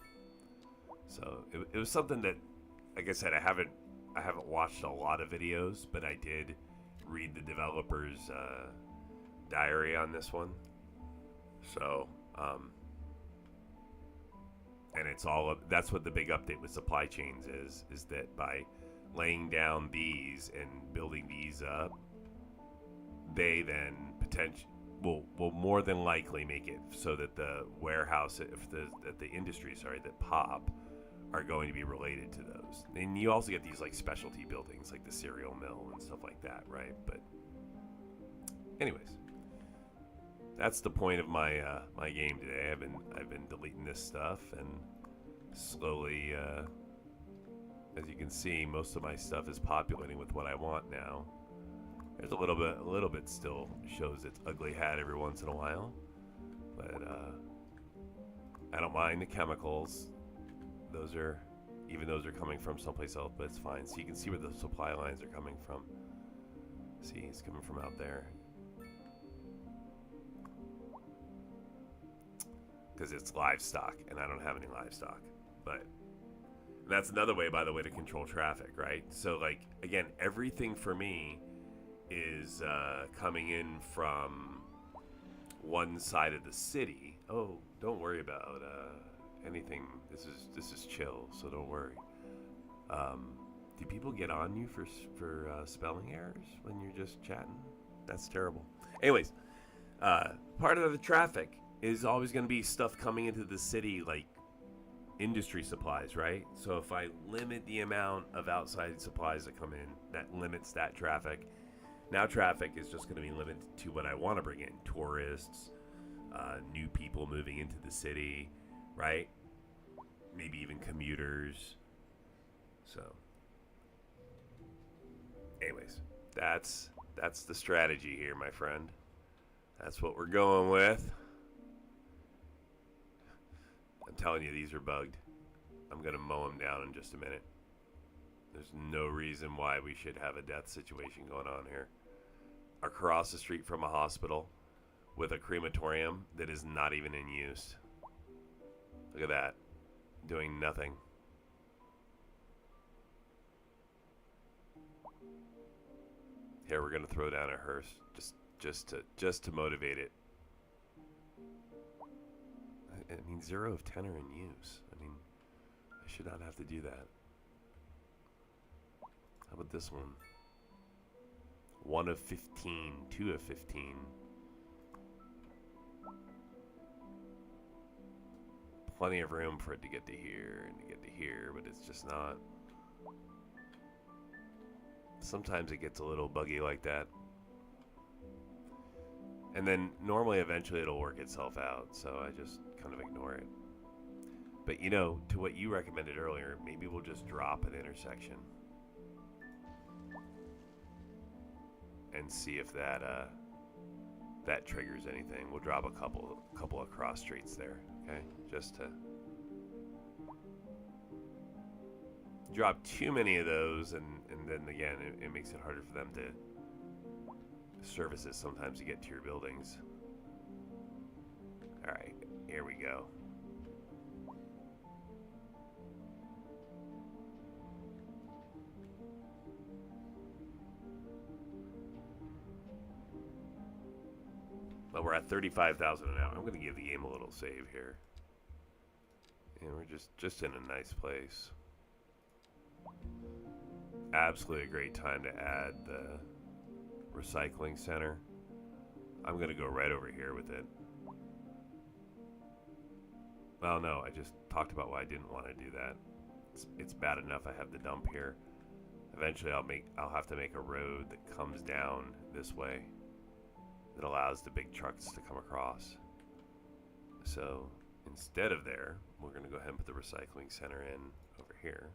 So it was something that, like I said, I haven't watched a lot of videos, but I did read the developer's diary on this one. So and that's what the big update with supply chains is that by laying down these and building these up, they then will more than likely make it so that the warehouse, that the industries that pop are going to be related to those. And you also get these like specialty buildings like the cereal mill and stuff like that, right? But anyways, that's the point of my my game today. I've been deleting this stuff, and slowly, as you can see, most of my stuff is populating with what I want now. There's a little bit still shows its ugly hat every once in a while, but I don't mind the chemicals. Those are coming from someplace else, but it's fine. So you can see where the supply lines are coming from. See, it's coming from out there. Because it's livestock, and I don't have any livestock. But that's another way, by the way, to control traffic, right? So, like, again, everything for me is coming in from one side of the city. Oh, don't worry about anything. This is chill, so don't worry. Do people get on you for spelling errors when you're just chatting? That's terrible. Anyways, part of the traffic is always going to be stuff coming into the city, like industry supplies, right? So if I limit the amount of outside supplies that come in, that limits that traffic. Now traffic is just going to be limited to what I want to bring in. Tourists, new people moving into the city, right? Maybe even commuters. So, anyways, that's the strategy here, my friend. That's what we're going with. I'm telling you, these are bugged. I'm going to mow them down in just a minute. There's no reason why we should have a death situation going on here. Across the street from a hospital with a crematorium that is not even in use. Look at that. Doing nothing. Here, we're going to throw down a hearse just to motivate it. I mean, 0 of 10 are in use. I mean, I should not have to do that. How about this one? 1 of 15, 2 of 15. Plenty of room for it to get to here and to get to here, but it's just not. Sometimes it gets a little buggy like that. And then normally eventually it'll work itself out, so I just kind of ignore it. But you know, to what you recommended earlier, maybe we'll just drop an intersection and see if that that triggers anything. We'll drop a couple of cross streets there, okay? Just to drop too many of those, and then again, it makes it harder for them to services sometimes to get to your buildings. All right, here we go. Well, we're at 35,000 an hour. I'm going to give the game a little save here. And we're just in a nice place. Absolutely a great time to add the recycling center. I'm going to go right over here with it. Well, no, I just talked about why I didn't want to do that. It's bad enough I have the dump here. Eventually I'll have to make a road that comes down this way that allows the big trucks to come across. So instead of there, we're going to go ahead and put the recycling center in over here.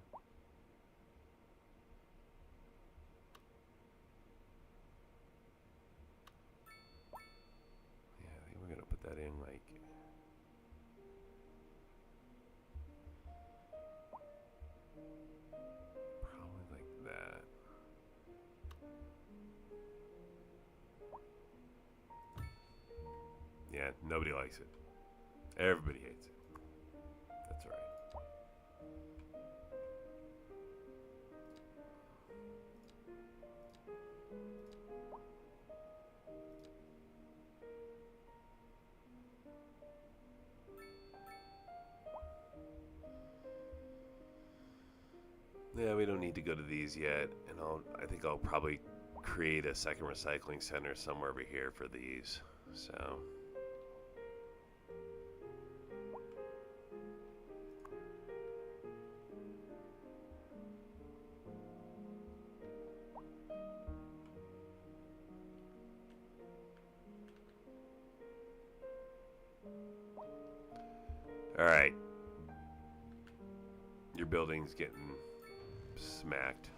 Yeah, I think we're going to put that in like probably like that. Yeah, nobody likes it. Everybody hates it. That's all right. Yeah, we don't need to go to these yet, and I think I'll probably create a second recycling center somewhere over here for these. So all right. Your building's getting smacked.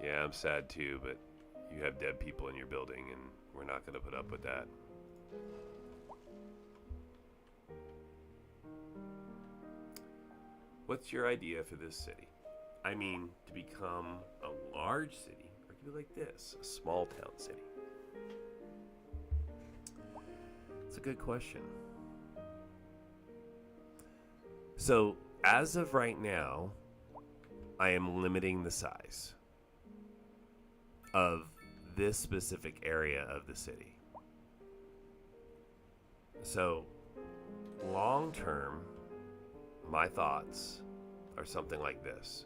Yeah, I'm sad too, but you have dead people in your building, and we're not going to put up with that. What's your idea for this city? I mean, to become a large city, or to be like this, a small town city? It's a good question. So, as of right now, I am limiting the size of this specific area of the city. So, long term, my thoughts are something like this.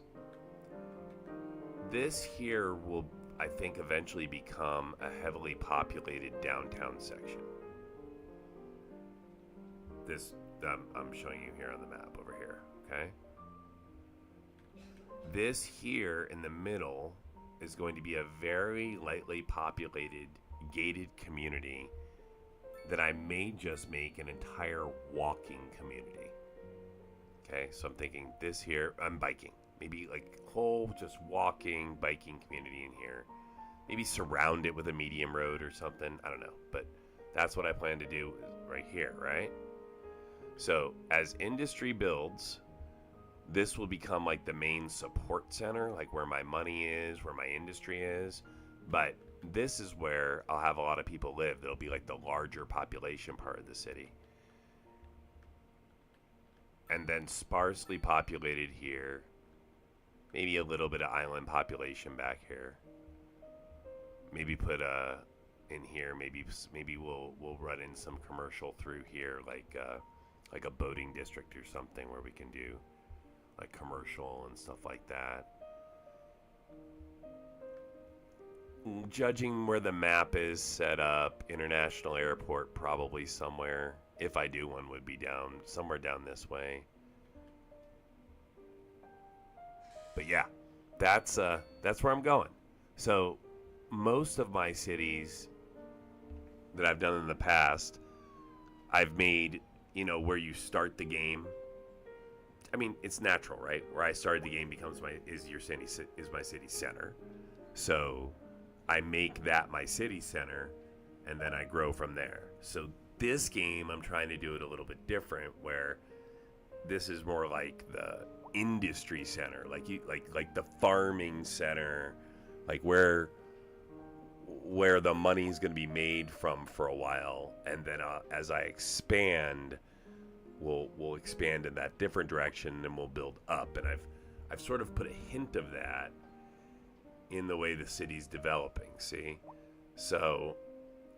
This here will, I think, eventually become a heavily populated downtown section. This I'm showing you here on the map over here, okay? This here in the middle is going to be a very lightly populated, gated community that I may just make an entire walking community. Okay, so I'm thinking this here, I'm biking. Maybe like whole just walking, biking community in here. Maybe surround it with a medium road or something. I don't know, but that's what I plan to do right here, right? So as industry builds, this will become like the main support center, like where my money is, where my industry is. But this is where I'll have a lot of people live. That'll be like the larger population part of the city. And then sparsely populated here. Maybe a little bit of island population back here. Maybe put in here. Maybe we'll run in some commercial through here, like a boating district or something where we can do like commercial and stuff like that. Judging where the map is set up, International Airport probably somewhere. If I do one, would be somewhere down this way. But yeah, that's where I'm going. So most of my cities that I've done in the past, I've made, where you start the game. I mean, it's natural, right? Where I started the game is my city center. So I make that my city center, and then I grow from there. So this game, I'm trying to do it a little bit different, where this is more like the industry center, like the farming center, like where the money's going to be made from for a while, and then as I expand, we'll expand in that different direction, and we'll build up. And I've sort of put a hint of that in the way the city's developing, see? So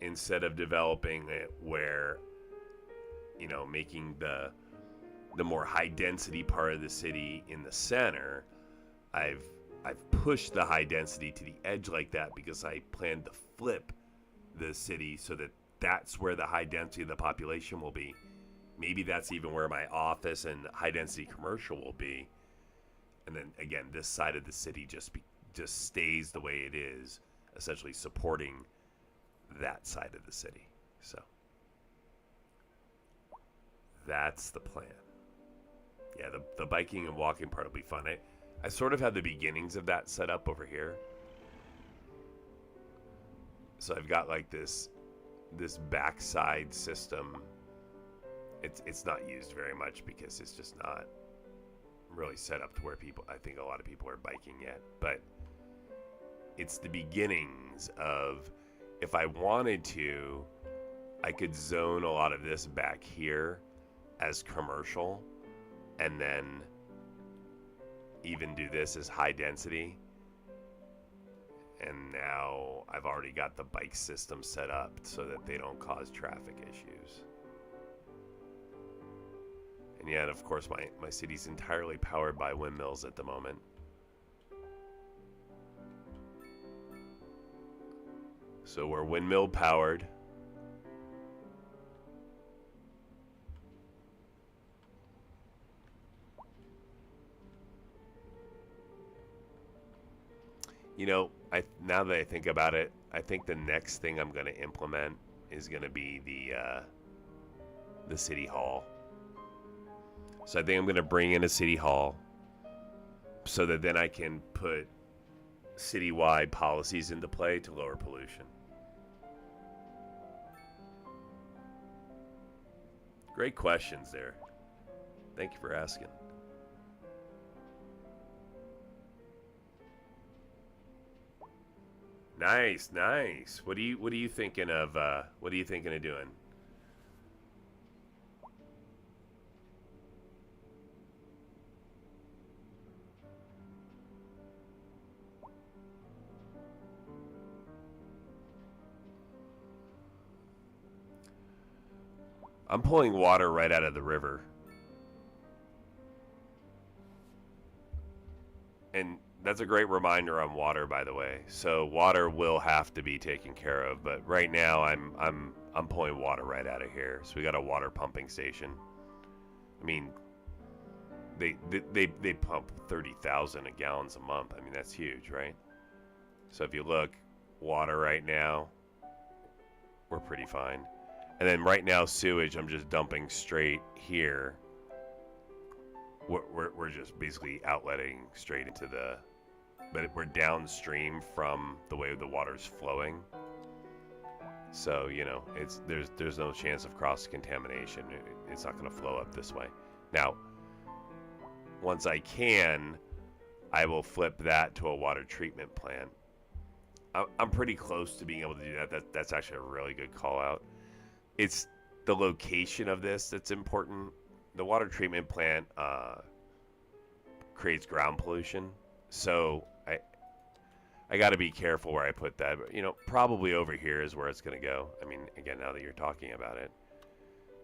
instead of developing it where, making the more high density part of the city in the center, I've pushed the high density to the edge like that because I plan to flip the city so that that's where the high density of the population will be. Maybe that's even where my office and high density commercial will be. And then again, this side of the city just stays the way it is, essentially supporting that side of the city. So that's the plan. Yeah, the biking and walking part will be fun. I sort of have the beginnings of that set up over here. So I've got like this backside system. It's not used very much because it's just not really set up to where I think a lot of people are biking yet. But it's the beginnings of, if I wanted to, I could zone a lot of this back here as commercial, and then even do this as high density. And now I've already got the bike system set up so that they don't cause traffic issues. And yet, of course, my city's entirely powered by windmills at the moment. So we're windmill powered. Now that I think about it, I think the next thing I'm going to implement is going to be the city hall. So I think I'm going to bring in a city hall so that then I can put citywide policies into play to lower pollution. Great questions there. Thank you for asking. Nice. What are you thinking of? What are you thinking of doing? I'm pulling water right out of the river. And that's a great reminder on water, by the way. So water will have to be taken care of, but right now I'm pulling water right out of here. So we got a water pumping station I mean, they pump 30,000 gallons a month. I mean, that's huge, right? So if you look, water right now, we're pretty fine. And then right now, sewage, I'm just dumping straight here. We're just basically outletting straight into the, but we're downstream from the way the water's flowing. So, you know, there's no chance of cross-contamination. It's not going to flow up this way. Now, once I can, I will flip that to a water treatment plant. I'm pretty close to being able to do that. That's actually a really good call out. It's the location of this that's important. The water treatment plant creates ground pollution, so I got to be careful where I put that. But, you know, probably over here is where it's going to go. I mean, again, now that you're talking about it,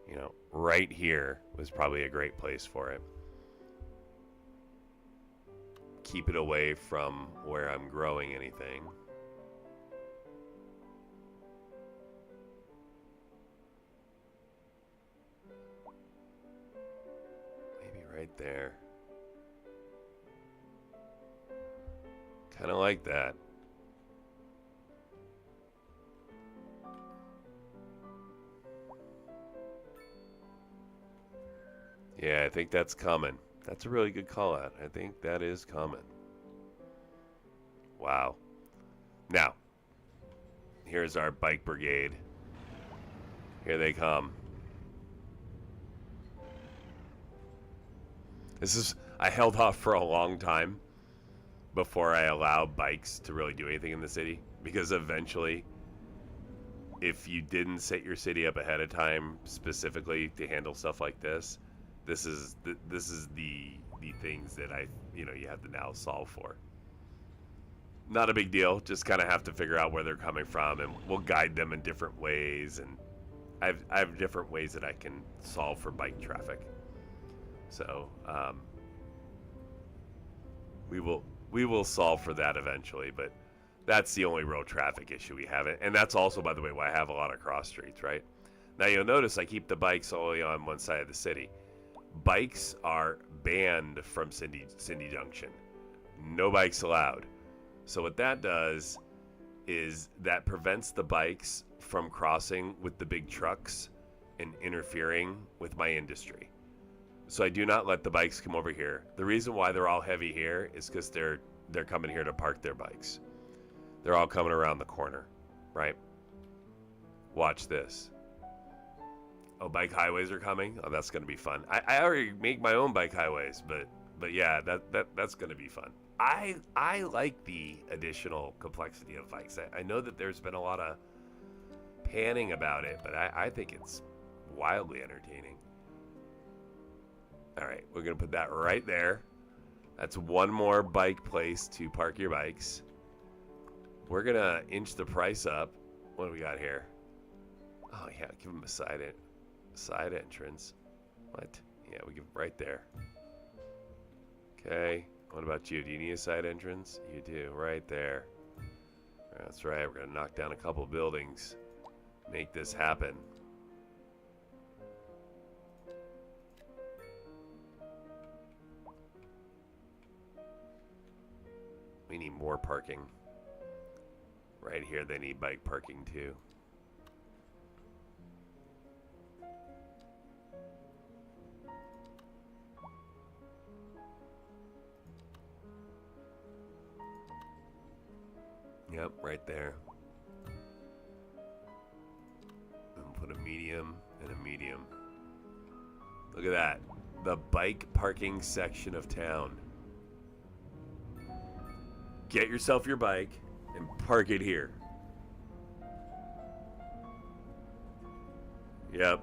you know, right here was probably a great place for it. Keep it away from where I'm growing anything. Maybe right there. Kind of like that. Yeah, I think that's coming. That's a really good call out. I think that is coming. Wow. Now, here's our bike brigade. Here they come. I held off for a long time before I allow bikes to really do anything in the city, because eventually, if you didn't set your city up ahead of time specifically to handle stuff like this, this is the things that you have to now solve for. Not a big deal, just kind of have to figure out where they're coming from, and we'll guide them in different ways, and I have different ways that I can solve for bike traffic. So we will solve for that eventually, but that's the only real traffic issue we have. And that's also, by the way, why I have a lot of cross streets, right? Now you'll notice I keep the bikes only on one side of the city. Bikes are banned from Cindy Junction. No bikes allowed. So what that does is that prevents the bikes from crossing with the big trucks and interfering with my industry. So I do not let the bikes come over here. The reason why they're all heavy here is because they're coming here to park their bikes. They're all coming around the corner, right? Watch this. Oh, bike highways are coming? Oh, that's going to be fun. I already make my own bike highways, but yeah, that's going to be fun. I like the additional complexity of bikes. I know that there's been a lot of panning about it, but I think it's wildly entertaining. All right, we're going to put that right there. That's one more bike place to park your bikes. We're going to inch the price up. What do we got here? Oh, yeah, give them a side entrance. What? Yeah, we give right there. Okay. What about you? Do you need a side entrance? You do, right there. That's right. We're going to knock down a couple buildings. Make this happen. We need more parking. Right here, they need bike parking too. Yep, right there. And put a medium and a medium. Look at that. The bike parking section of town. Get yourself your bike and park it here. Yep.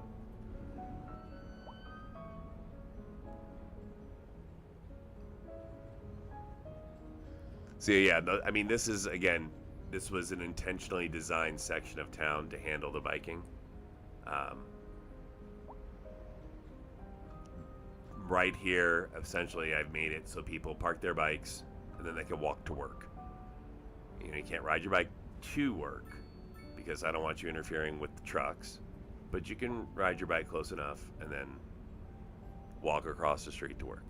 So yeah, I mean, this is, again, this was an intentionally designed section of town to handle the biking. Right here, essentially, I've made it so people park their bikes and then they can walk to work. You know, you can't ride your bike to work because I don't want you interfering with the trucks, but you can ride your bike close enough and then walk across the street to work.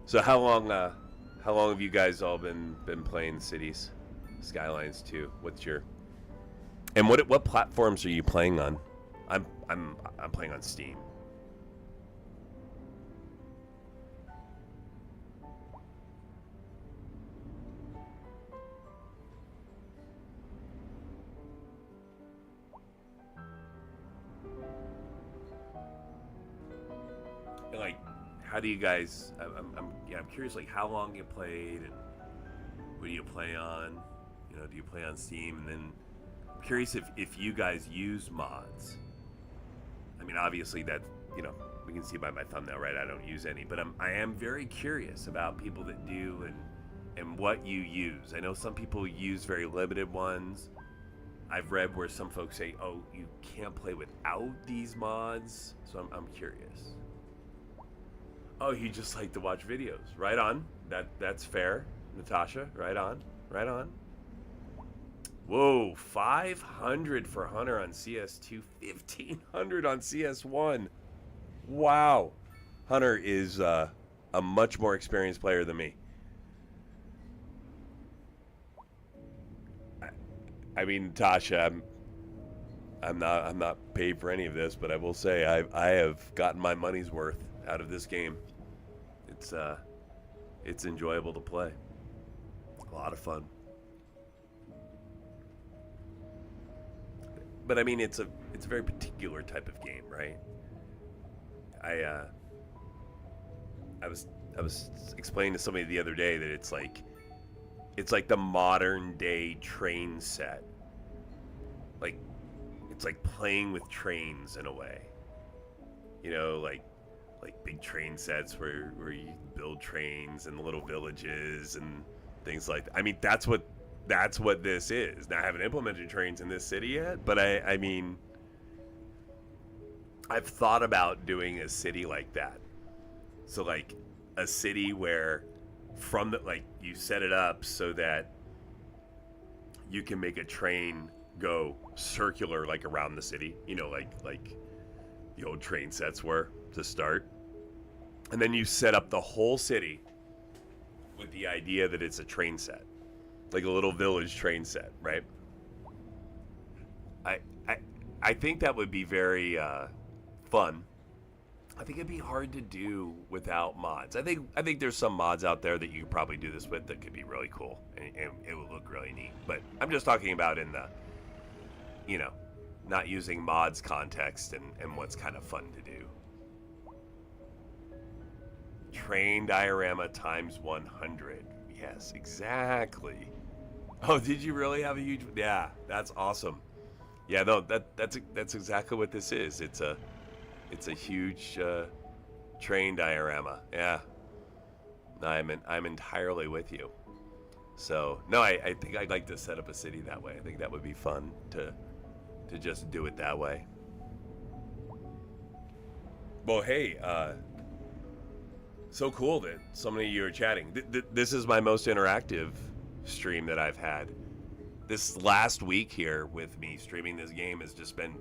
So how long have you guys all been playing Cities, Skylines II? What's your, and what platforms are you playing on? I'm playing on Steam. Like, how do you guys? I'm curious. Like, how long you played, and what do you play on? You know, do you play on Steam? And then, I'm curious if you guys use mods. I mean, obviously that, you know, we can see by my thumbnail, right? I don't use any, but I am very curious about people that do and what you use. I know some people use very limited ones. I've read where some folks say, "Oh, you can't play without these mods." So I'm curious. Oh, you just like to watch videos. Right on. That's fair, Natasha. Right on. Right on. Whoa, 500 for Hunter on CS2, 1,500 on CS1. Wow. Hunter is a much more experienced player than me. I mean, Natasha, I'm not paid for any of this, but I will say I have gotten my money's worth out of this game. It's enjoyable to play. A lot of fun. But I mean, it's a very particular type of game, right? I was explaining to somebody the other day that it's like the modern day train set. Like, it's like playing with trains in a way. You know, like big train sets where you build trains in little villages and things like that. I mean, that's what this is. Now, I haven't implemented trains in this city yet, but I mean, I've thought about doing a city like that. So like a city where from the, like, you set it up so that you can make a train go circular, like around the city, you know, like the old train sets were to start. And then you set up the whole city with the idea that it's a train set, like a little village train set, right? I think that would be very fun. I think it'd be hard to do without mods. I think there's some mods out there that you could probably do this with that could be really cool and it would look really neat. But I'm just talking about in the, you know, not using mods context and what's kind of fun to do. Train diorama times 100. Yes, exactly. Oh, did you really have a huge? Yeah, that's awesome. Yeah, no, that's exactly what this is. It's a huge train diorama. Yeah, I'm entirely with you. So no, I think I'd like to set up a city that way. I think that would be fun to just do it that way. Well, hey, so cool that so many of you are chatting. This is my most interactive stream that I've had. This last week here with me streaming this game has just been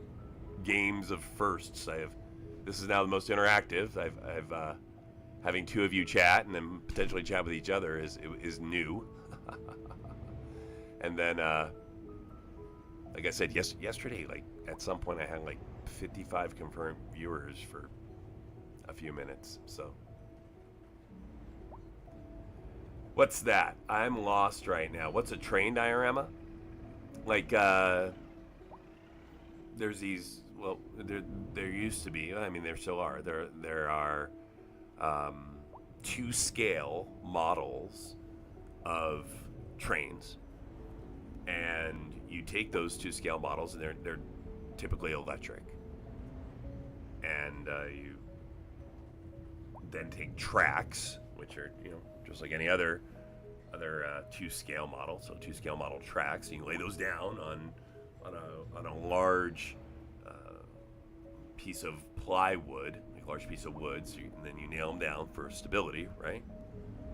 games of firsts. This is now the most interactive. I've having two of you chat and then potentially chat with each other is new. And then, like I said, yesterday, like at some point I had like 55 confirmed viewers for a few minutes. So, what's that? I'm lost right now. What's a train diorama? Like, there's these. Well, there used to be. I mean, there still are. There are 2-scale models of trains, and you take those 2-scale models, and they're typically electric, and you then take tracks, which are, you know, just like any other 2-scale model. So 2-scale model tracks, and you lay those down on a large piece of plywood, like a large piece of wood, so and then you nail them down for stability, right?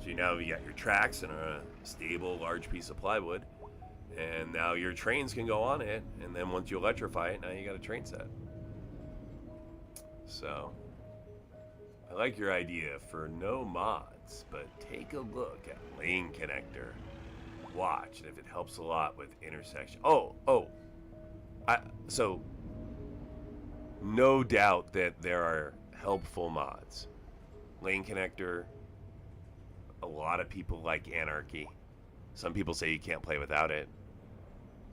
So now you got your tracks and a stable large piece of plywood, and now your trains can go on it, and then once you electrify it, now you got a train set. So I like your idea for no mods, but take a look at lane connector. Watch, and if it helps a lot with intersection. So no doubt that there are helpful mods. Lane connector. A lot of people like Anarchy. Some people say you can't play without it.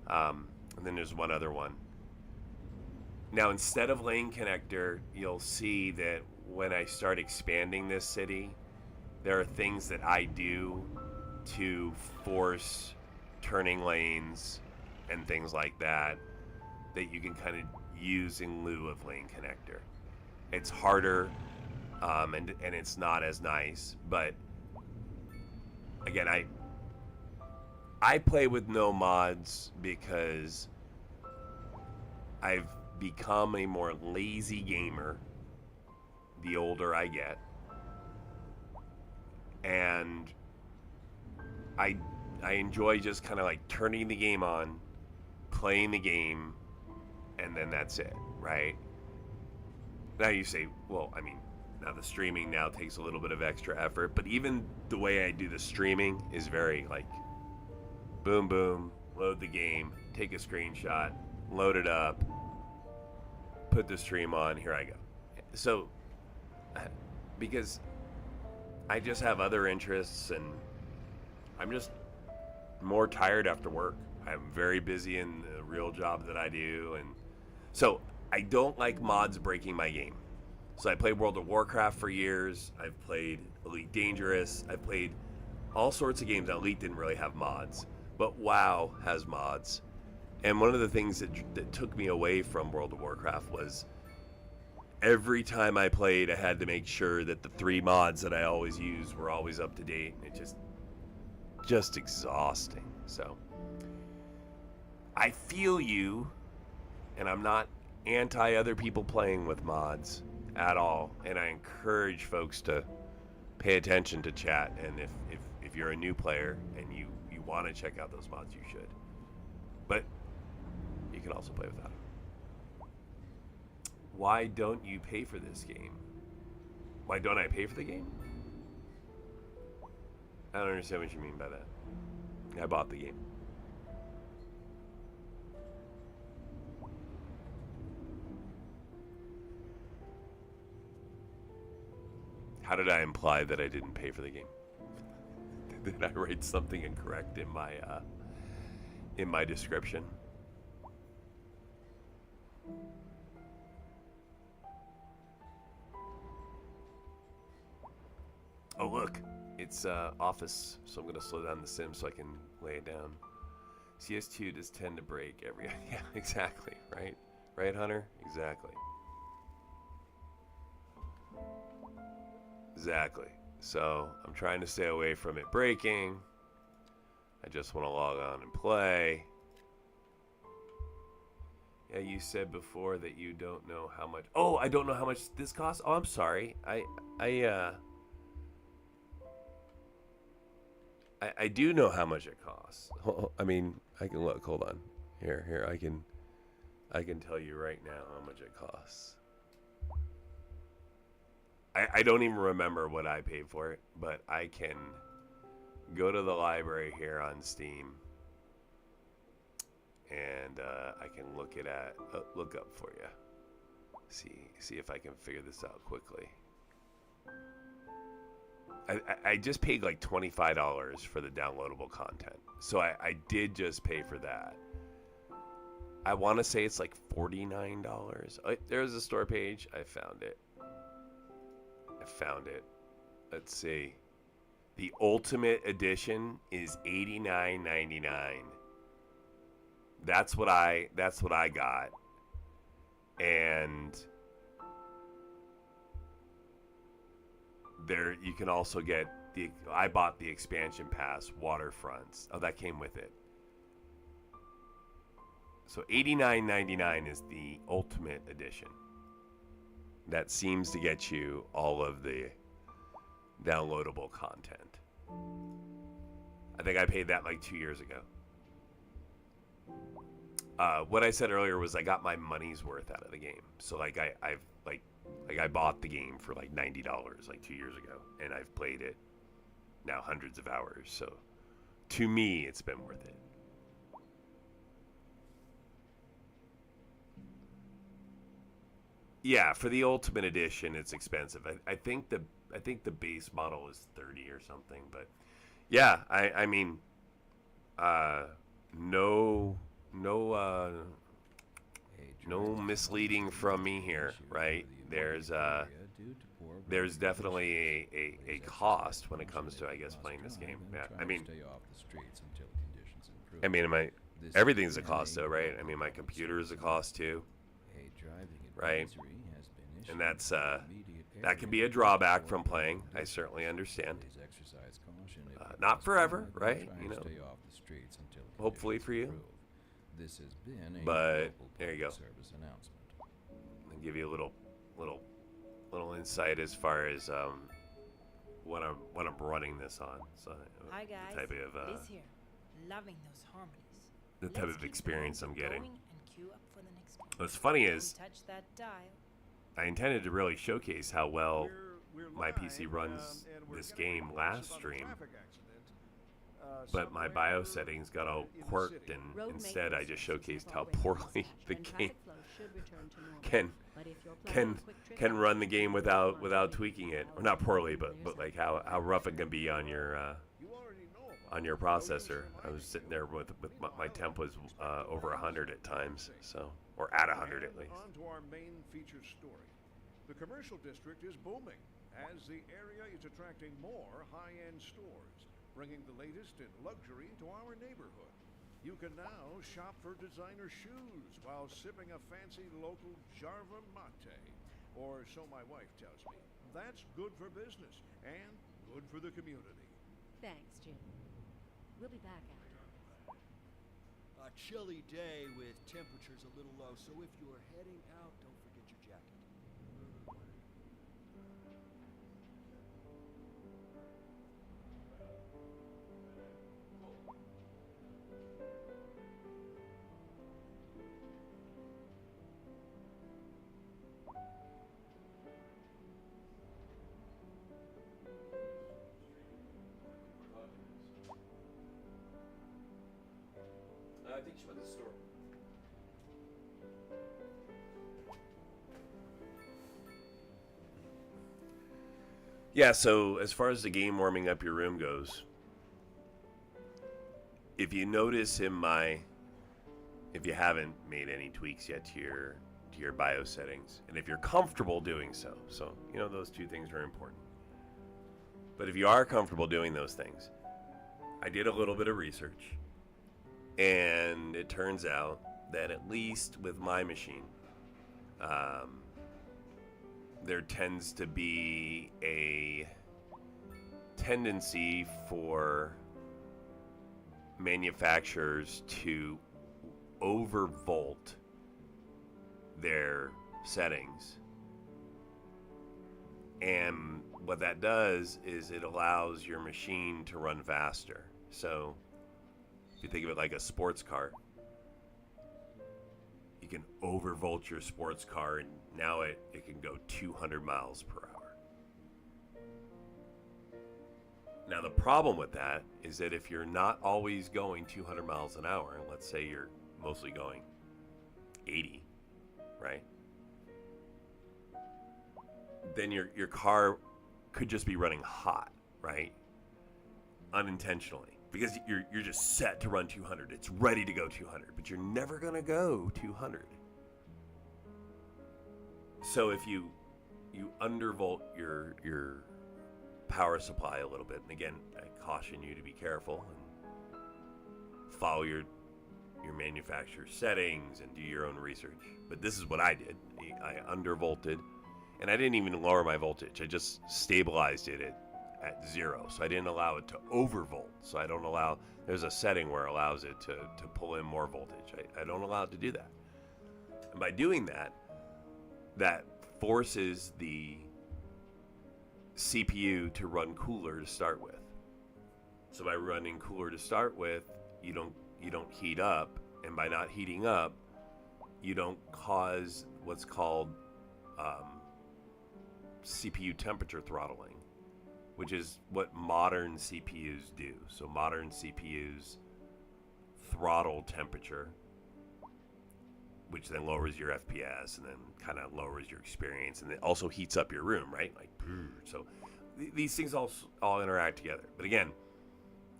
And then there's one other one. Now, instead of lane connector, you'll see that when I start expanding this city, there are things that I do to force turning lanes and things like that that you can kind of use in lieu of lane connector. It's harder, and it's not as nice, but again, I play with no mods because I've become a more lazy gamer the older I get, and I enjoy just kind of like turning the game on, playing the game, and then that's it, right? Now you say, well, I mean, now the streaming now takes a little bit of extra effort, but even the way I do the streaming is very like boom, boom, load the game, take a screenshot, load it up, put the stream on, here I go. So, because I just have other interests and I'm just more tired after work. I'm very busy in the real job that I do, and so I don't like mods breaking my game. So I played World of Warcraft for years. I've played Elite Dangerous. I've played all sorts of games. Now, Elite didn't really have mods, but WoW has mods. And one of the things that took me away from World of Warcraft was every time I played, I had to make sure that the 3 mods that I always use were always up to date. And it just exhausting. So I feel you, and I'm not anti other people playing with mods at all, and I encourage folks to pay attention to chat, and if you're a new player and you want to check out those mods, you should, but you can also play without them. Why don't you pay for this game? Why don't I pay for the game? I don't understand what you mean by that. I bought the game. How did I imply that I didn't pay for the game? Did I write something incorrect in my description? Oh look, it's Office, so I'm gonna slow down the sim so I can lay it down. CS2 does tend to break every yeah, exactly, right? Right, Hunter? Exactly. Exactly. So I'm trying to stay away from it breaking. I just want to log on and play. Yeah, you said before that you don't know how much. Oh, I don't know how much this costs. Oh, I'm sorry. I do know how much it costs. I mean, I can look. Hold on. Here. I can tell you right now how much it costs. I don't even remember what I paid for it, but I can go to the library here on Steam, and I can look up for you. See if I can figure this out quickly. I just paid like $25 for the downloadable content, so I did just pay for that. I want to say it's like $49. There's a store page. I found it. Let's see. The Ultimate Edition is $89.99. That's what I got. And there you can also get I bought the expansion pass, Waterfronts. Oh, that came with it. So $89.99 is the Ultimate Edition. That seems to get you all of the downloadable content. I think I paid that like 2 years ago. What I said earlier was I got my money's worth out of the game. So like I bought the game for like $90 like 2 years ago, and I've played it now hundreds of hours. So to me, it's been worth it. Yeah, for the Ultimate Edition, it's expensive. I think the base model is $30 or something, but yeah, I mean, no misleading from me here, right? There's definitely a cost when it comes to, I guess, playing this game. Yeah, I mean, everything's a cost though, right? I mean, my computer is a cost too, right? And that's that can be a drawback from playing. I certainly understand. Not forever, right? You know, hopefully for you. But there you go. I'll give you a little insight as far as what I'm running this on. So Hi guys, the type of Liz here. Loving those harmonies. the type Let's of keep experience the I'm music getting. going and queue up for the next one. What's funny Don't is touch that dial. I intended to really showcase how well We're my PC live, runs and we're this getting game reports last about a stream, traffic accident, but my somewhere BIOS settings got all in the quirked, city. and Road instead I maintenance just systems showcased have how already poorly dispatched, the and game traffic flow should return to normal. can But if you're can planning a quick trip can out, run the game without monitoring tweaking it, or hours not and poorly, clears but like out. how rough it can be on your You already know about on your it. No use processor. I was reminding sitting you. there with my temp was Meanwhile, over 100 at times, so, or at 100 at And least. on to our main feature story. The commercial district is booming as the area is attracting more high-end stores, bringing the latest in luxury to our neighborhood. You can now shop for designer shoes while sipping a fancy local Jarva mate, or so my wife tells me. That's good for business and good for the community. Thanks, Jim. We'll be back after. A chilly day with temperatures a little low, so if you're heading out, don't forget your jacket. I think she went to the store. Yeah, so as far as the game warming up your room goes, if you notice if you haven't made any tweaks yet to your BIOS settings, and if you're comfortable doing so, you know those two things are important. But if you are comfortable doing those things, I did a little bit of research, and it turns out that at least with my machine, there tends to be a tendency for manufacturers to overvolt their settings. And what that does is it allows your machine to run faster. So if you think of it like a sports car, you can overvolt your sports car and now it can go 200 miles per hour. Now the problem with that is that if you're not always going 200 miles an hour, and let's say you're mostly going 80, right? Then your car could just be running hot, right? Unintentionally. Because you're just set to run 200. It's ready to go 200, but you're never going to go 200. So if you undervolt your power supply a little bit, and again, I caution you to be careful and follow your manufacturer's settings and do your own research. But this is what I did. I undervolted, and I didn't even lower my voltage. I just stabilized it at 0. So I didn't allow it to overvolt. So I don't allow, there's a setting where it allows it to pull in more voltage. I don't allow it to do that. And by doing that, that forces the CPU to run cooler to start with. So by running cooler to start with, you don't heat up, and by not heating up, you don't cause what's called CPU temperature throttling, which is what modern CPUs do. So modern CPUs throttle temperature, which then lowers your FPS and then kind of lowers your experience, and it also heats up your room, right? Like, so these things all interact together. But again,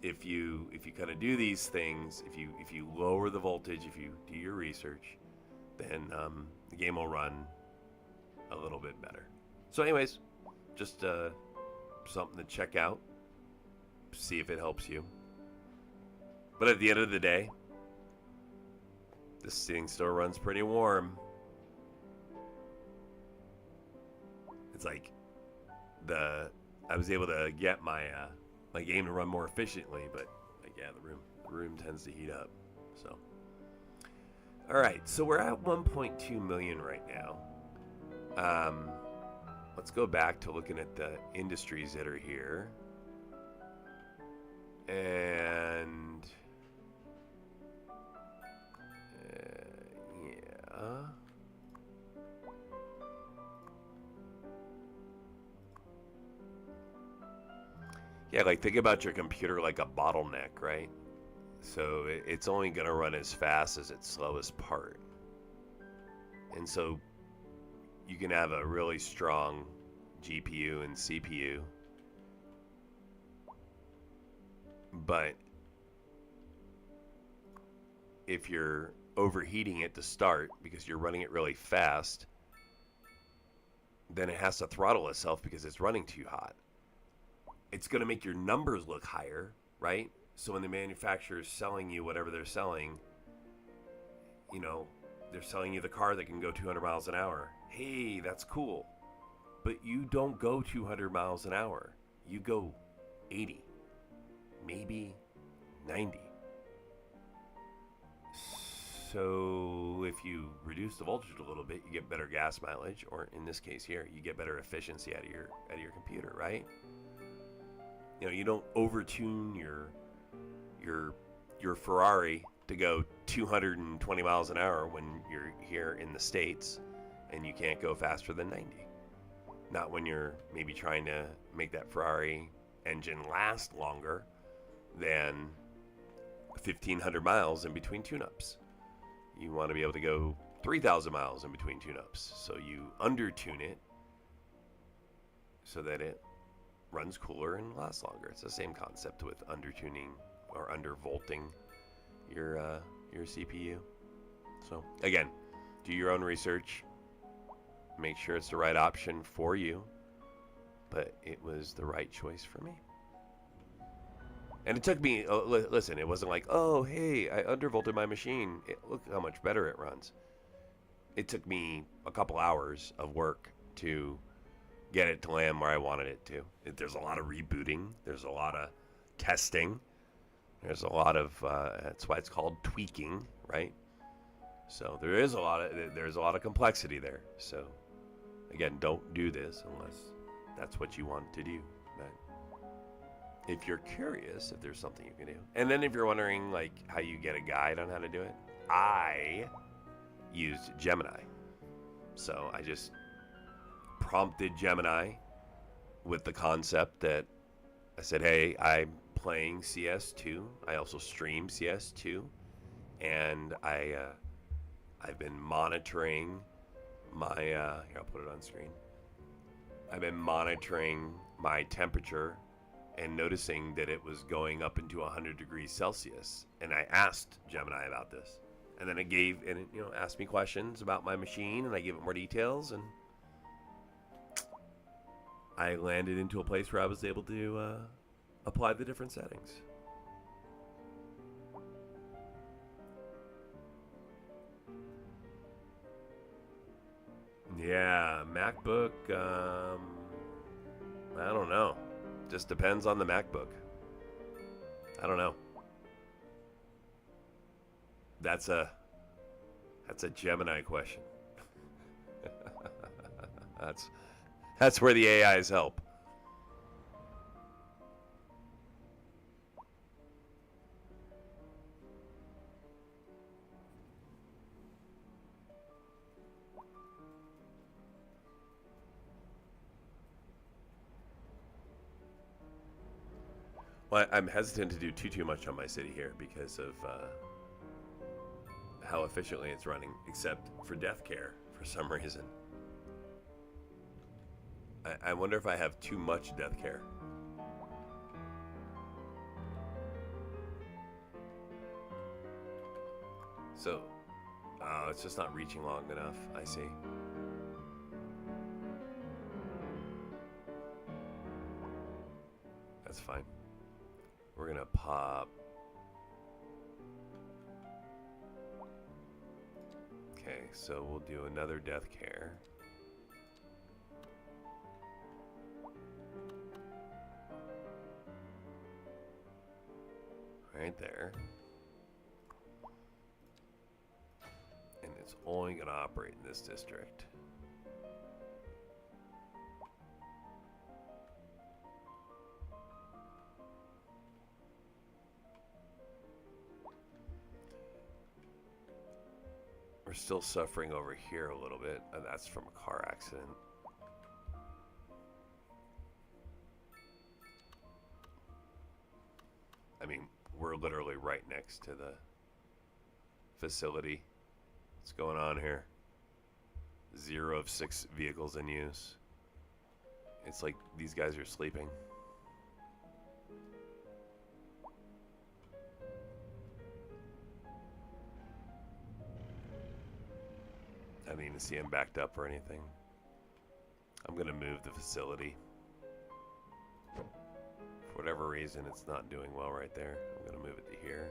if you kind of do these things, if you lower the voltage, if you do your research, then the game will run a little bit better. So anyways, just something to check out, see if it helps you. But at the end of the day, this thing still runs pretty warm. It's like I was able to get my my game to run more efficiently, but like, yeah, the room tends to heat up. So, all right, so we're at 1.2 million right now. Let's go back to looking at the industries that are here, and yeah. Yeah, like think about your computer like a bottleneck, right? So it's only going to run as fast as its slowest part. And so you can have a really strong GPU and CPU, but if you're overheating it to start because you're running it really fast, then it has to throttle itself because it's running too hot. It's going to make your numbers look higher, right? So when the manufacturer is selling you whatever they're selling, you know, they're selling you the car that can go 200 miles an hour. Hey, that's cool. But you don't go 200 miles an hour. You go 80, maybe 90. So if you reduce the voltage a little bit, you get better gas mileage, or in this case here, you get better efficiency out of your computer, right? You know, you don't overtune your Ferrari to go 220 miles an hour when you're here in the States and you can't go faster than 90. Not when you're maybe trying to make that Ferrari engine last longer than 1,500 miles in between tune-ups. You want to be able to go 3,000 miles in between tune-ups. So you under-tune it so that it runs cooler and lasts longer. It's the same concept with under-tuning or under-volting your CPU. So again, do your own research. Make sure it's the right option for you. But it was the right choice for me. And it took me, listen, it wasn't like, oh, hey, I undervolted my machine. Look how much better it runs. It took me a couple hours of work to get it to land where I wanted it to. There's a lot of rebooting. There's a lot of testing. There's a lot of, that's why it's called tweaking, right? So there's a lot of complexity there. So again, don't do this unless that's what you want to do. But if you're curious, if there's something you can do. And then if you're wondering like how you get a guide on how to do it, I used Gemini. So I just prompted Gemini with the concept that I said, hey, I'm playing CS2. I also stream CS2. And I've been monitoring my, here, I'll put it on screen. I've been monitoring my temperature and noticing that it was going up into 100 degrees Celsius. And I asked Gemini about this. And then it asked me questions about my machine, and I gave it more details, and I landed into a place where I was able to apply the different settings. Yeah, MacBook, I don't know. Just depends on the MacBook. I don't know. That's a Gemini question. That's where the AIs help. Well, I'm hesitant to do too much on my city here because of how efficiently it's running, except for death care for some reason. I wonder if I have too much death care. So, it's just not reaching long enough. I see. That's fine. We're gonna pop. Okay, so we'll do another death care. Right there. And it's only going to operate in this district. We're still suffering over here a little bit, and that's from a car accident. I mean, we're literally right next to the facility. What's going on here? 0 of 6 vehicles in use. It's like these guys are sleeping. I don't even see him backed up or anything. I'm going to move the facility. For whatever reason, it's not doing well right there. I'm going to move it to here.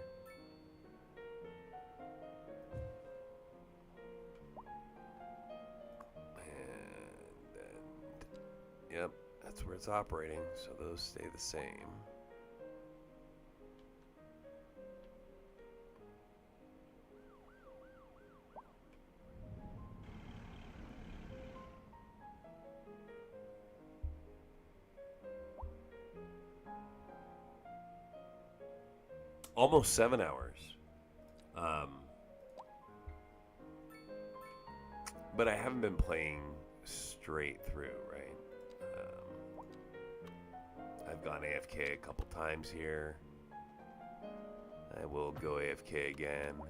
And then, yep, that's where it's operating. So those stay the same. Almost 7 hours. But I haven't been playing straight through, right? I've gone AFK a couple times here. I will go AFK again.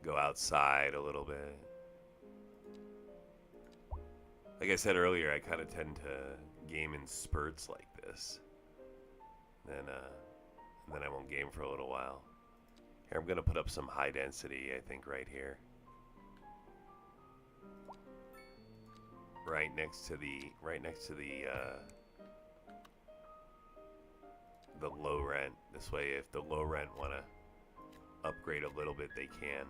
Go outside a little bit. Like I said earlier, I kind of tend to game in spurts like this. Then I won't game for a little while. Here, I'm gonna put up some high density, I think, right here. Right next to the low rent. This way, if the low rent wanna upgrade a little bit, they can.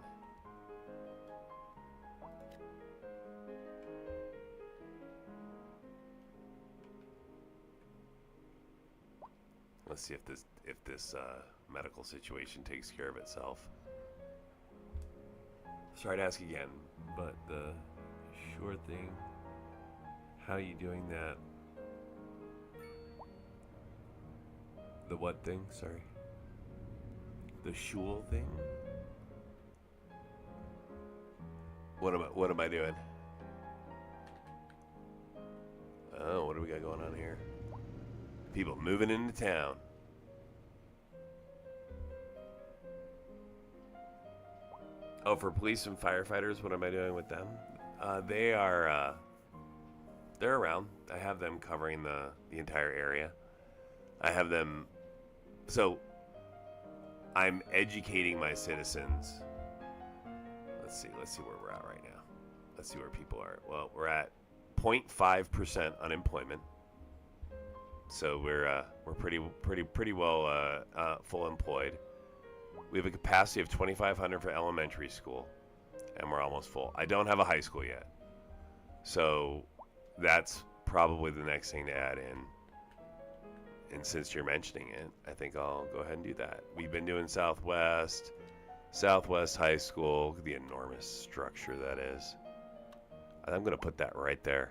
Let's see if this medical situation takes care of itself. Sorry to ask again, but the sure thing. How you doing that? The what thing? Sorry. The shul thing? What am I doing? Oh, what do we got going on here? People moving into town. Oh, for police and firefighters, what am I doing with them? They're around. I have them covering the entire area. I have them, so I'm educating my citizens. Let's see where we're at right now. Let's see where people are. Well, we're at 0.5% unemployment. So we're pretty well full employed. We have a capacity of 2,500 for elementary school, and we're almost full. I don't have a high school yet, so that's probably the next thing to add in. And since you're mentioning it, I think I'll go ahead and do that. We've been doing Southwest High School, the enormous structure that is. I'm going to put that right there.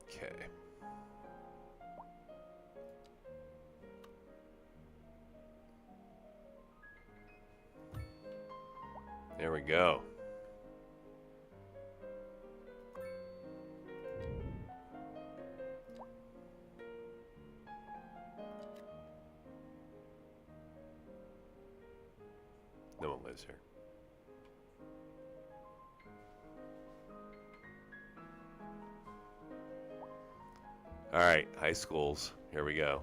Okay. There we go. No one lives here. All right, high schools. Here we go.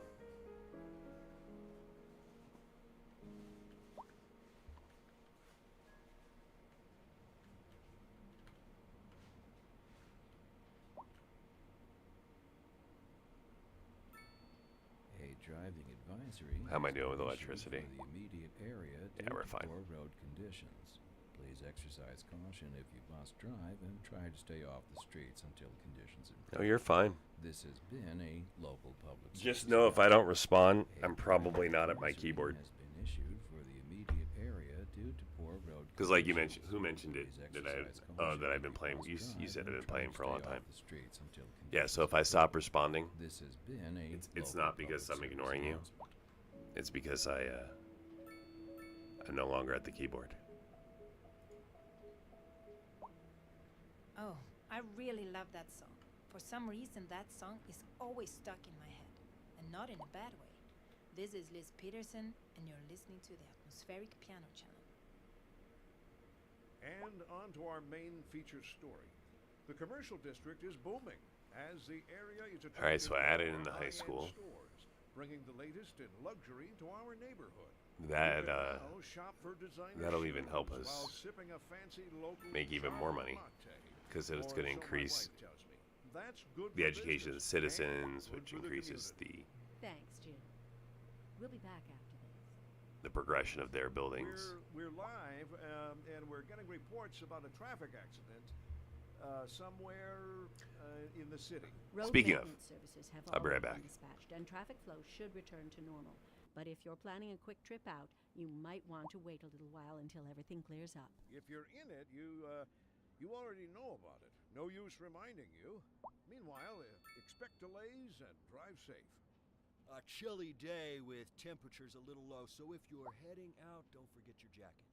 A driving advisory. How am I has doing with been issued electricity? For the immediate area Yeah, due we're to fine. poor road conditions. Please exercise caution if you must drive and try to stay off the streets until conditions improve. Oh, you're fine. This has been a local public Just service know if I don't respond, A I'm probably driving not at my advisory keyboard. Has been issued for the immediate area due to poor road Because like you conditions. mentioned, who mentioned it? Please Did exercise I? Oh, caution that if I've been playing. must You drive said I've and been try playing to for a long stay time. off the streets until Yeah. So if conditions I stop improve. responding, This has been a it's local not because public I'm service ignoring you. announcement. It's because I'm no longer at the keyboard. Oh, I really love that song. For some reason, that song is always stuck in my head, and not in a bad way. This is Liz Peterson, and you're listening to the Atmospheric Piano Channel. And on to our main feature story. The commercial district is booming as the area is All right, so I added more in the high high-end school. stores, bringing the latest in luxury to our neighborhood. That You can now shop for designer that'll even help shoes us while sipping a fancy local make even more chocolate money, latte. because it's Or going to so my increase wife tells me. That's good the for education of the business and citizens, good which for the increases community. Thanks, Jim. We'll be back after this. the progression of their buildings. We're live, and we're getting reports about a traffic accident somewhere in the city. Road Speaking of, maintenance services have I'll be right already back. been dispatched, and traffic flow should return to normal. But if you're planning a quick trip out, you might want to wait a little while until everything clears up. If you're in it, you already know about it. No use reminding you. Meanwhile, expect delays and drive safe. A chilly day with temperatures a little low, so if you're heading out, don't forget your jacket.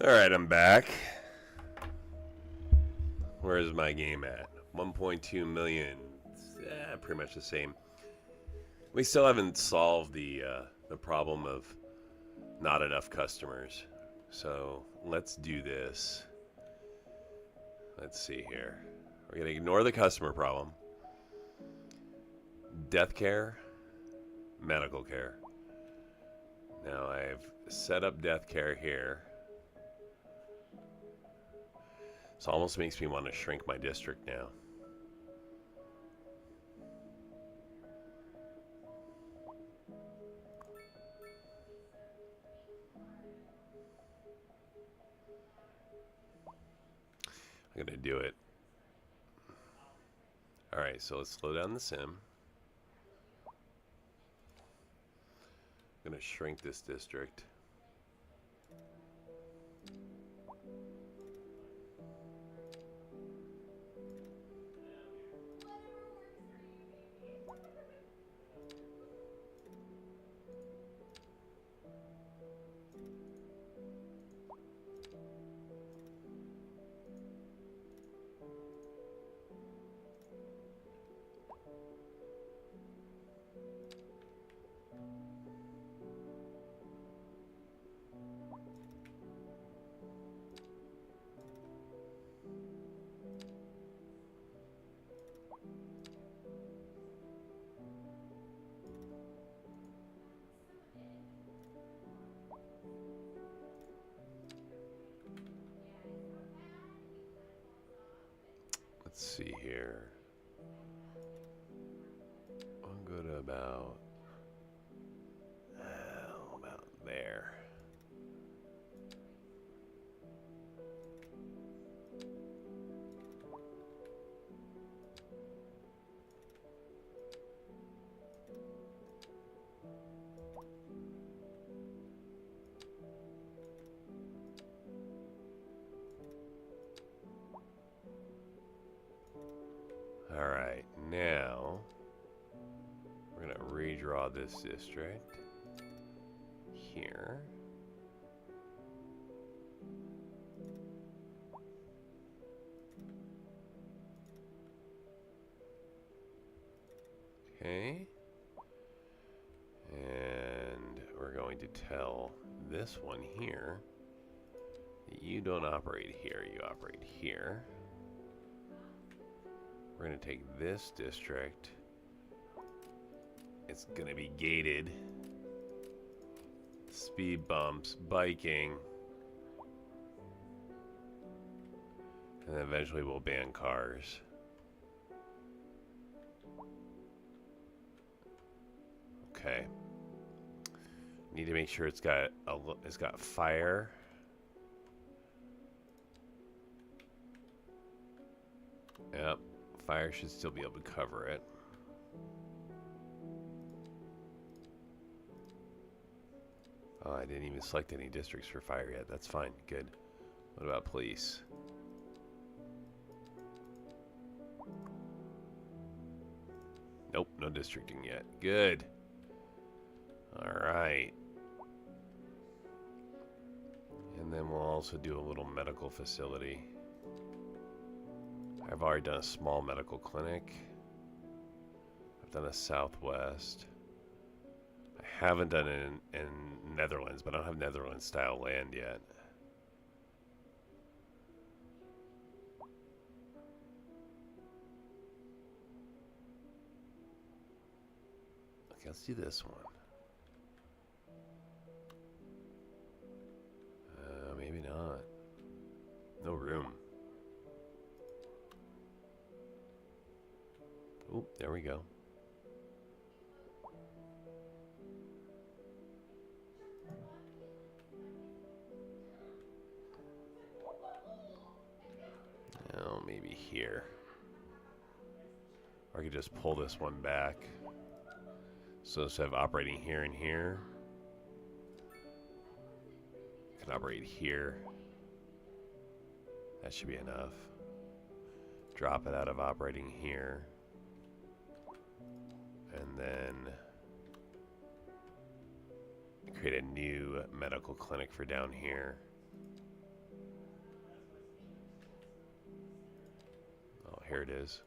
Alright, I'm back. Where's my game at? 1.2 million. Pretty much the same. We still haven't solved the problem of not enough customers. So let's do this. Let's see here. We're going to ignore the customer problem. Death care, medical care. Now I've set up death care here. This almost makes me want to shrink my district now. I'm going to do it. Alright, so let's slow down the sim. I'm going to shrink this district. Let's see here. I'm good about there. Alright, now we're going to redraw this district here. Okay. And we're going to tell this one here that you don't operate here, you operate here. We're going to take this district. It's going to be gated. Speed bumps, biking. And then eventually we'll ban cars. Okay. Need to make sure it's got fire. Yep. Fire should still be able to cover it. Oh, I didn't even select any districts for fire yet. That's fine. Good. What about police? Nope, no districting yet. Good. Alright. And then we'll also do a little medical facility. I've already done a small medical clinic. I've done a Southwest. I haven't done it in Netherlands, but I don't have Netherlands style land yet. Okay, let's do this one. Maybe not. No room. Oh, there we go. Oh, maybe here. Or I could just pull this one back. So instead of operating here and here, I can operate here. That should be enough. Drop it out of operating here. And then create a new medical clinic for down here. here it is.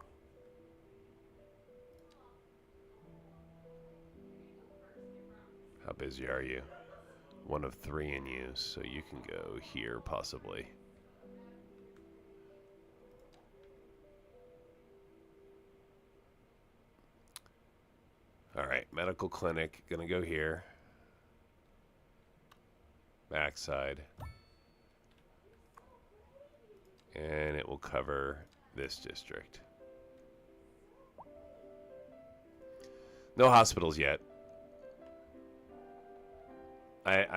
How busy are you? One of 3 in use, so you can go here possibly. All right, medical clinic, gonna go here. Backside. And it will cover this district. No hospitals yet. I'd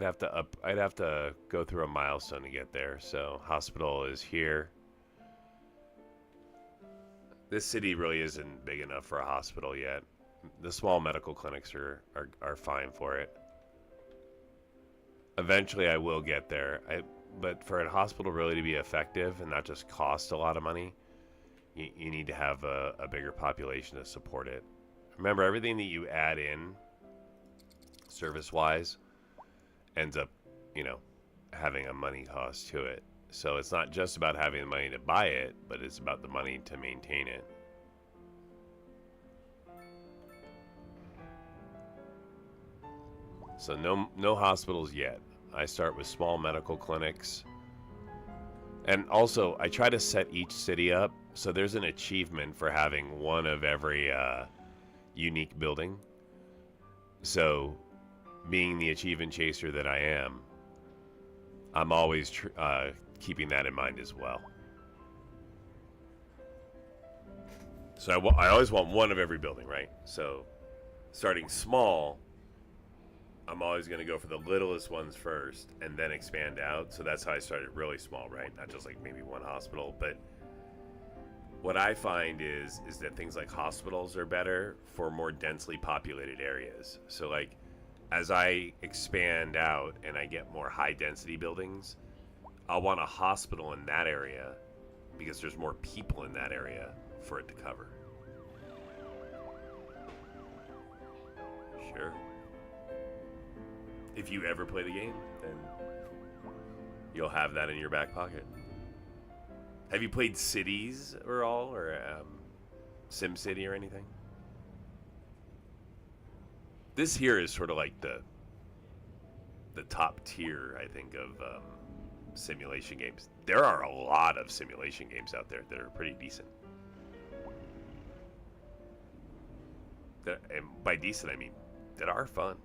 have to go through a milestone to get there. So hospital is here. This city really isn't big enough for a hospital yet. The small medical clinics are fine for it. Eventually I will get there. But for a hospital really to be effective and not just cost a lot of money, you need to have a bigger population to support it. Remember, everything that you add in service-wise ends up, having a money cost to it. So it's not just about having the money to buy it, but it's about the money to maintain it. So no hospitals yet. I start with small medical clinics. And also, I try to set each city up so there's an achievement for having one of every unique building. So, being the achievement chaser that I am, I'm always keeping that in mind as well. So I always want one of every building, right? So, starting small, I'm always going to go for the littlest ones first and then expand out. So that's how I started really small, right? Not just like maybe one hospital. But what I find is that things like hospitals are better for more densely populated areas. So like as I expand out and I get more high density buildings, I'll want a hospital in that area because there's more people in that area for it to cover. Sure. If you ever play the game, then you'll have that in your back pocket. Have you played Cities or SimCity or anything? This here is sort of like the top tier, I think, of simulation games. There are a lot of simulation games out there that are pretty decent. And by decent, I mean that are fun.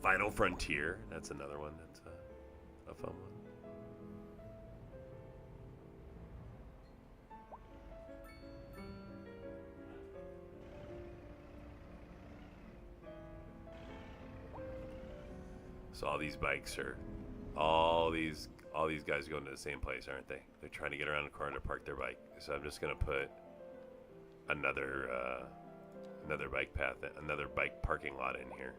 Final Frontier, that's another one that's a fun one. So all these bikes are, all these guys are going to the same place, aren't they? They're trying to get around the corner to park their bike. So I'm just gonna put another bike path, another bike parking lot in here.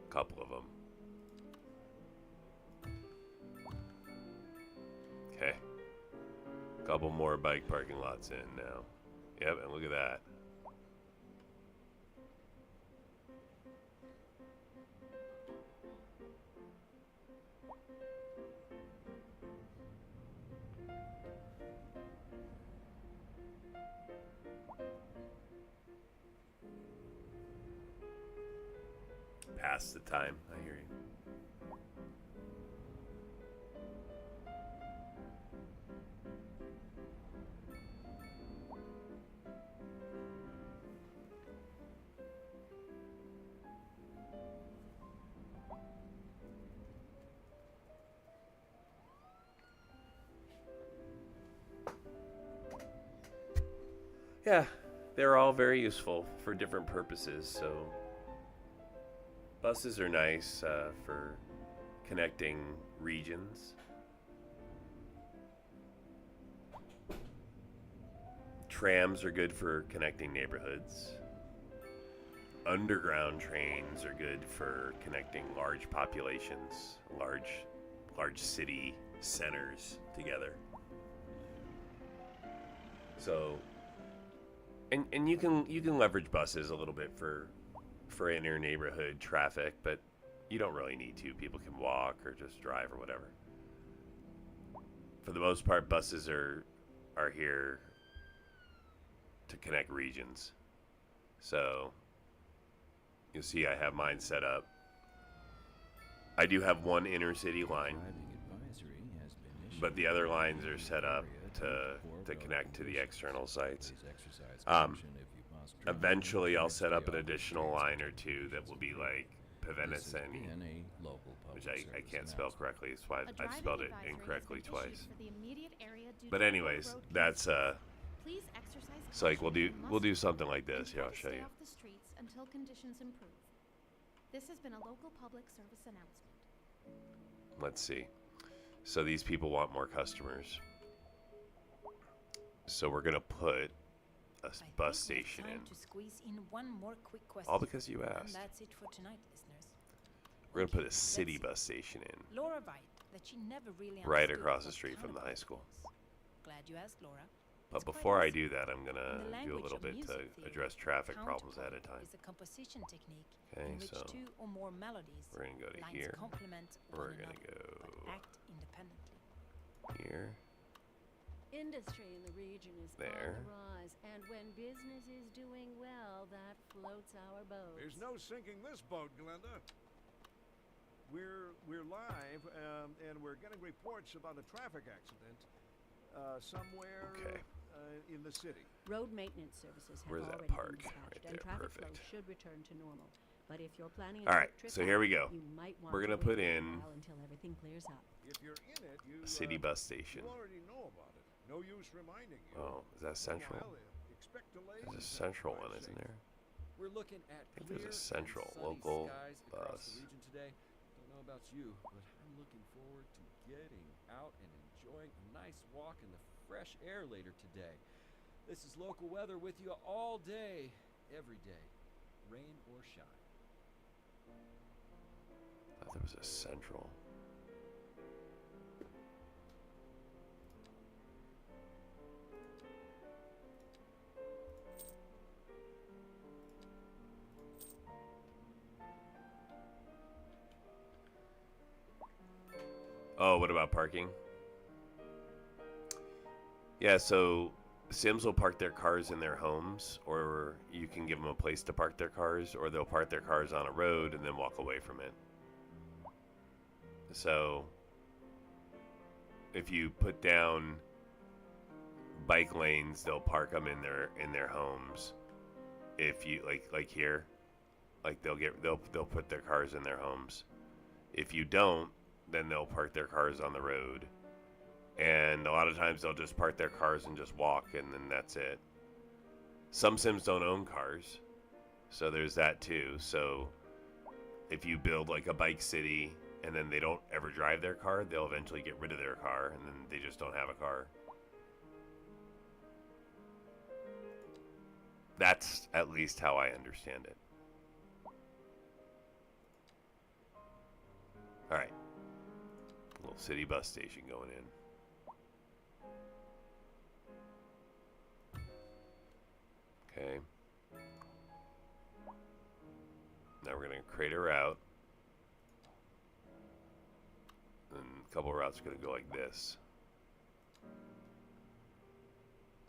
Couple of them. Okay. Couple more bike parking lots in now. Yep, and look at that. Past the time, I hear you. Yeah, they're all very useful for different purposes, so buses are nice for connecting regions. Trams are good for connecting neighborhoods. Underground trains are good for connecting large populations, large city centers together. So, and you can leverage buses a little bit for for inner neighborhood traffic, but you don't really need to. People can walk or just drive or whatever. For the most part, buses are here to connect regions. So you'll see I have mine set up. I do have one inner city line, but the other lines are set up to connect to the external sites. Eventually, I'll set up an additional line or two that will be like Paveniceni, which I can't spell correctly. That's why I've spelled it incorrectly twice. But anyways, that's so like we'll do something like this. Here, I'll show you. Until conditions improve. This has been a local public service announcement. Let's see. So these people want more customers. So we're gonna put a bus station in. To squeeze in one more quick question. All because you asked. And that's it for tonight, listeners. We're gonna put a city bus station in. Laura writes that she never really right understood across the what street from the high counterpoint school. was. Glad you asked, Laura. But It's quite before I easy. do that, I'm gonna In the do a language little of bit music to theory, address traffic problems counterpoint at a time. is a composition technique Okay, in which so two or more melodies we're gonna go to lines here. complement We're one gonna another, go but act independently. here. Industry in the region is There. on the rise, and when business is doing well, that floats our boat. There's no sinking this boat, Glenda. We're live, and we're getting reports about a traffic accident somewhere Okay. In the city. Road maintenance services have Where's that already park? been dispatched, Right and there, traffic flow perfect. should return to normal. But if you're planning All a right, trip so here we out, go. you might want We're to gonna wait put for a in while until everything clears up. If you're in it, you a city bus station. you already know about it. No use reminding you. Oh, is that central? Meanwhile, expect delays There's a and central one, sacrifice. isn't there? We're looking at think there's a clear central and sunny local skies across bus. the region today. Don't know about you, but I'm looking forward to getting out and enjoying a nice walk in the fresh air later today. This is local weather with you all day, every day, rain or shine. I thought there was a central. Oh, what about parking? Yeah, so Sims will park their cars in their homes, or you can give them a place to park their cars, or they'll park their cars on a road and then walk away from it. So if you put down bike lanes, they'll park them in their homes. If you like here, like they'll put their cars in their homes. If you don't, then they'll park their cars on the road. And a lot of times they'll just park their cars and just walk, and then that's it. Some Sims don't own cars, so there's that too. So if you build like a bike city and then they don't ever drive their car, they'll eventually get rid of their car, and then they just don't have a car. That's at least how I understand it. Alright. Little city bus station going in. Okay. Now we're going to create a route. And a couple of routes are going to go like this.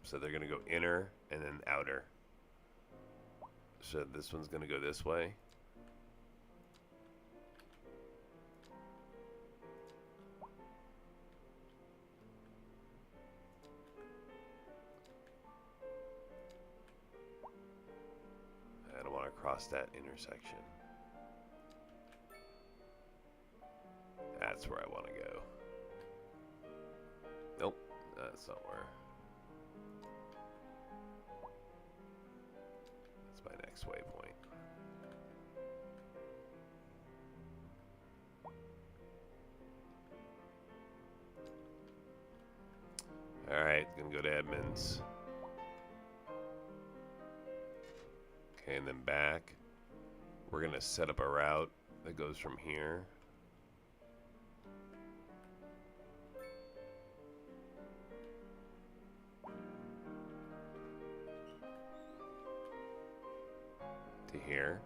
So they're going to go inner and then outer. So this one's going to go this way. I don't want to cross that intersection. That's where I want to go. Nope, that's not where. That's my next waypoint. Alright, gonna go to admins. Okay, and then back. We're gonna set up a route that goes from here. To here.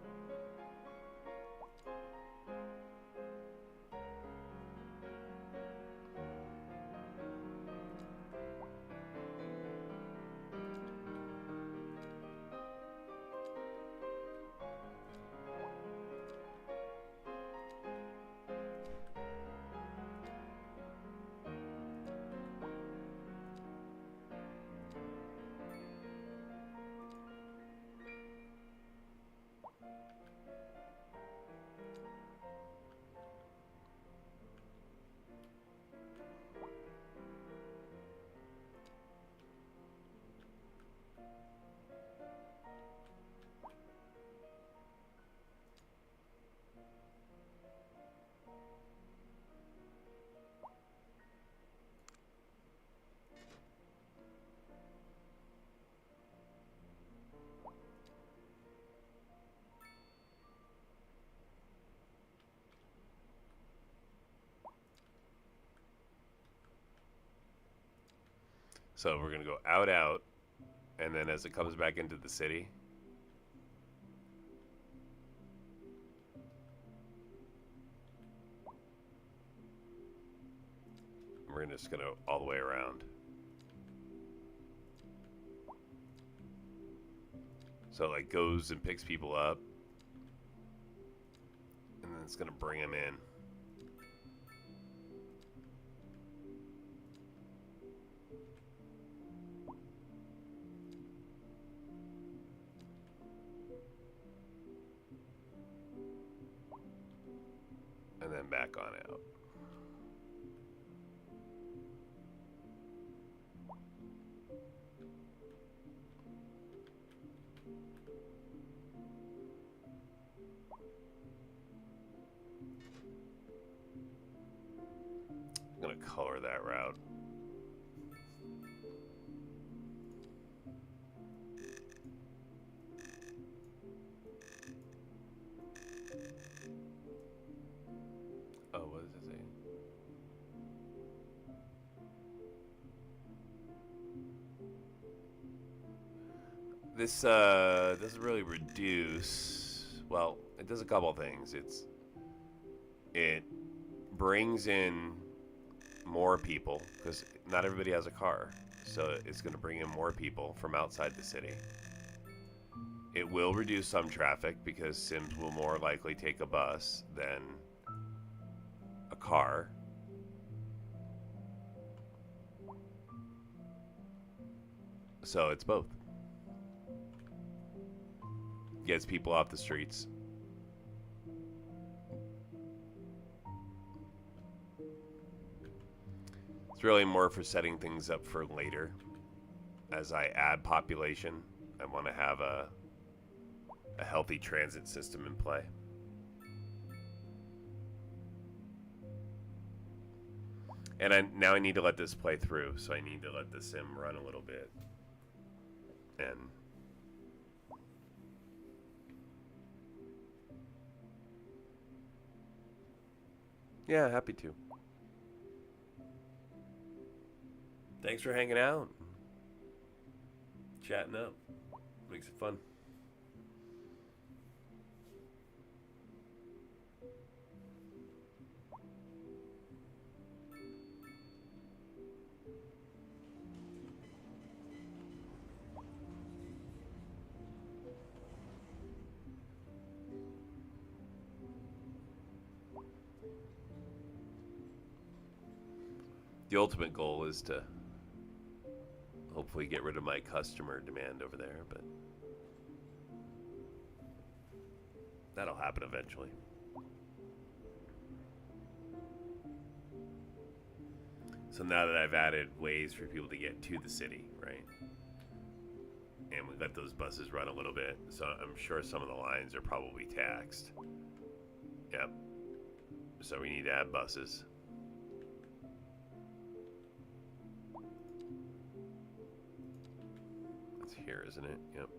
So we're going to go out, out, and then as it comes back into the city, we're just going to go all the way around. So it like goes and picks people up, and then it's going to bring them in. And then back on out. I'm going to color that route. Oh, what does it say? This doesn't really reduce. Well, it does a couple things. It brings in more people because not everybody has a car, so it's going to bring in more people from outside the city. It will reduce some traffic because Sims will more likely take a bus than a car. So it's both. Gets people off the streets. It's really more for setting things up for later. As I add population, I want to have a healthy transit system in play. And now I need to let this play through, so I need to let the sim run a little bit. And yeah, happy to. Thanks for hanging out. Chatting up. Makes it fun. The ultimate goal is to hopefully get rid of my customer demand over there, but that'll happen eventually. So now that I've added ways for people to get to the city, right? And we let those buses run a little bit, so I'm sure some of the lines are probably taxed. Yep. So we need to add buses. It's here, isn't it? Yep.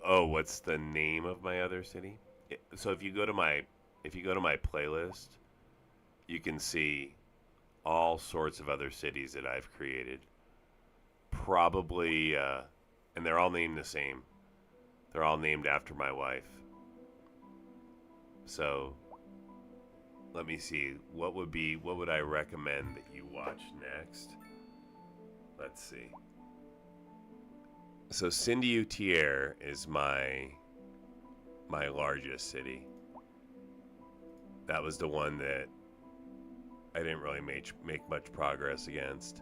Oh, what's the name of my other city? So if you go to my playlist, you can see all sorts of other cities that I've created. Probably, and they're all named the same. They're all named after my wife. So let me see. What would I recommend that you watch next? Let's see. So Saint-Dié is my largest city. That was the one that I didn't really make much progress against.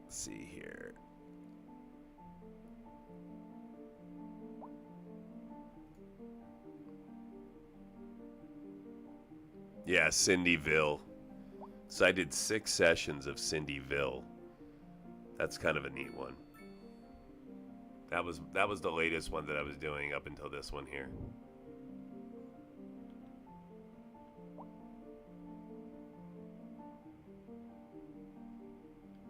Let's see here. Yeah, Cindyville. So I did 6 sessions of Cindyville. That's kind of a neat one. That was the latest one that I was doing up until this one here.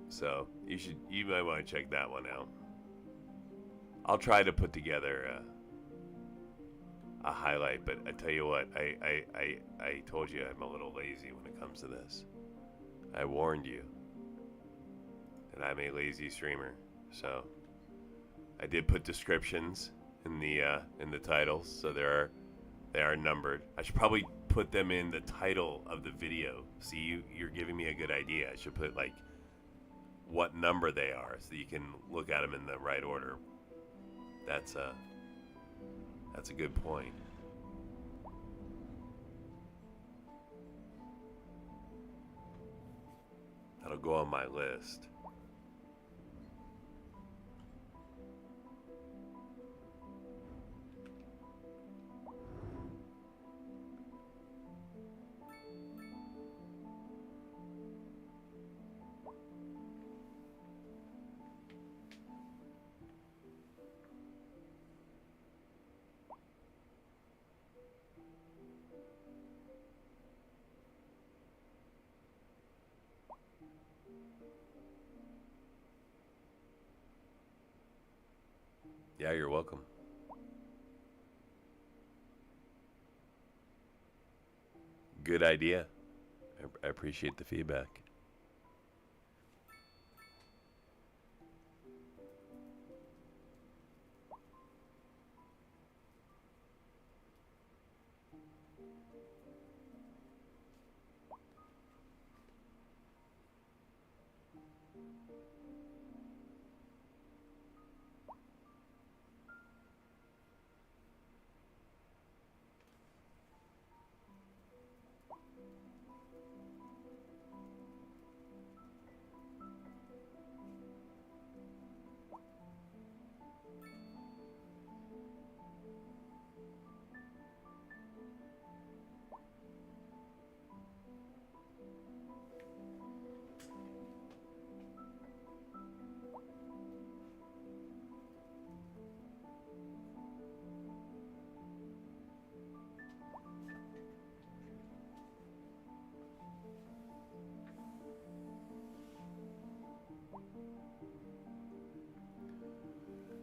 So you might want to check that one out. I'll try to put together a highlight, but I tell you what, I told you I'm a little lazy when it comes to this. I warned you that I'm a lazy streamer, so I did put descriptions in the titles, so they are numbered. I should probably put them in the title of the video. See, you're giving me a good idea. I should put like what number they are, so you can look at them in the right order. That's a good point. That'll go on my list. Yeah, you're welcome. Good idea. I appreciate the feedback.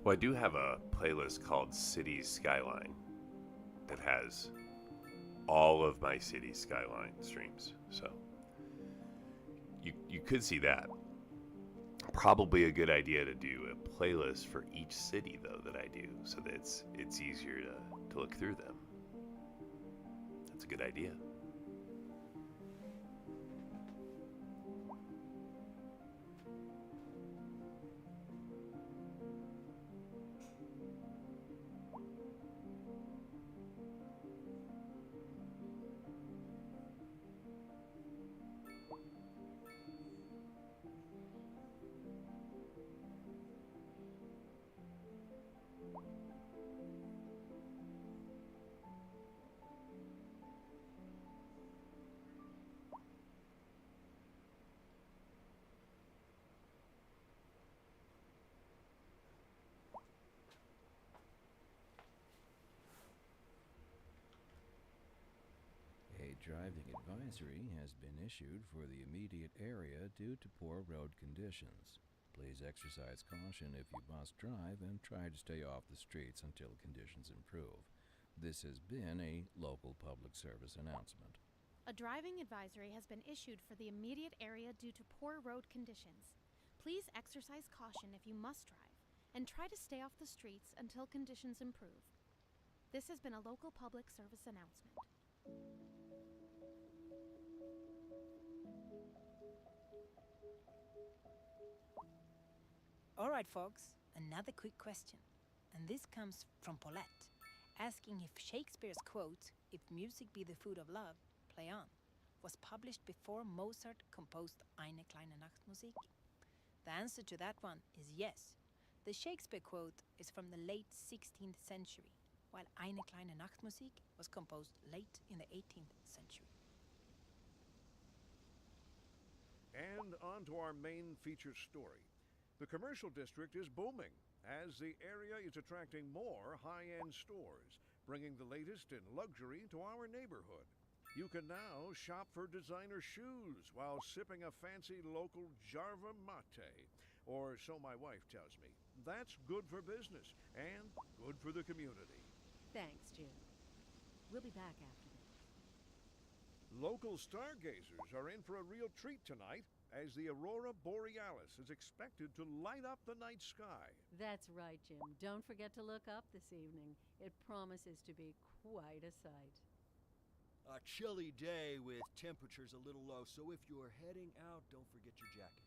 Well, I do have a playlist called Cities Skyline that has all of my Cities Skyline streams. So you could see that. Probably a good idea to do a playlist for each city though that I do, so that it's easier to look through them. That's a good idea. Driving advisory has been issued for the immediate area due to poor road conditions. Please exercise caution if you must drive and try to stay off the streets until conditions improve. This has been a local public service announcement. A driving advisory has been issued for the immediate area due to poor road conditions. Please exercise caution if you must drive and try to stay off the streets until conditions improve. This has been a local public service announcement. All right, folks, another quick question. And this comes from Paulette, asking if Shakespeare's quote, "If music be the food of love, play on," was published before Mozart composed Eine kleine Nachtmusik. The answer to that one is yes. The Shakespeare quote is from the late 16th century, while Eine kleine Nachtmusik was composed late in the 18th century. And on to our main feature story. The commercial district is booming as the area is attracting more high-end stores, bringing the latest in luxury to our neighborhood. You can now shop for designer shoes while sipping a fancy local Jarva mate, or so my wife tells me. That's good for business and good for the community. Thanks, Jim. We'll be back after this. Local stargazers are in for a real treat tonight, as the aurora borealis is expected to light up the night sky. That's right, Jim. Don't forget to look up this evening. It promises to be quite a sight. A chilly day with temperatures a little low, so if you're heading out, don't forget your jacket.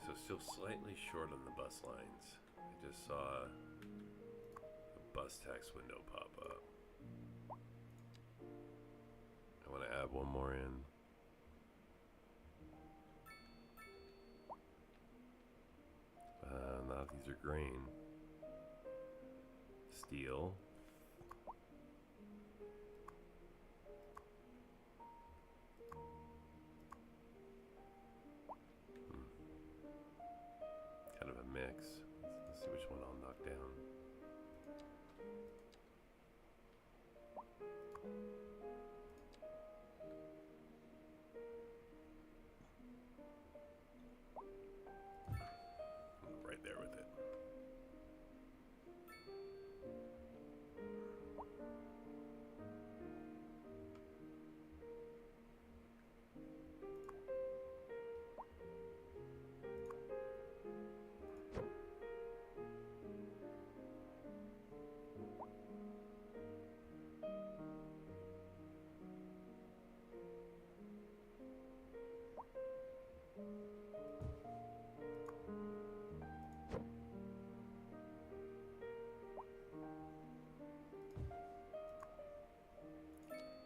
So still slightly short on the bus lines. I just saw the bus tax window pop up. I want to add one more in. Now these are grain. Steel. Kind of a mix. Let's see which one I'll knock down. Right there with it.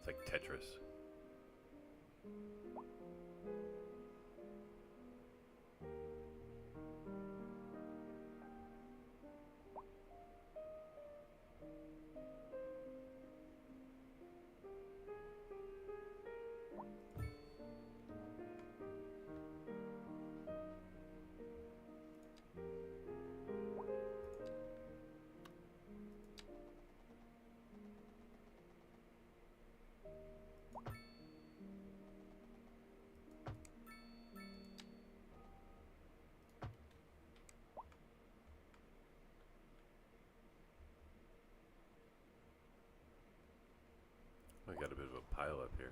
It's like Tetris. I got a bit of a pile up here.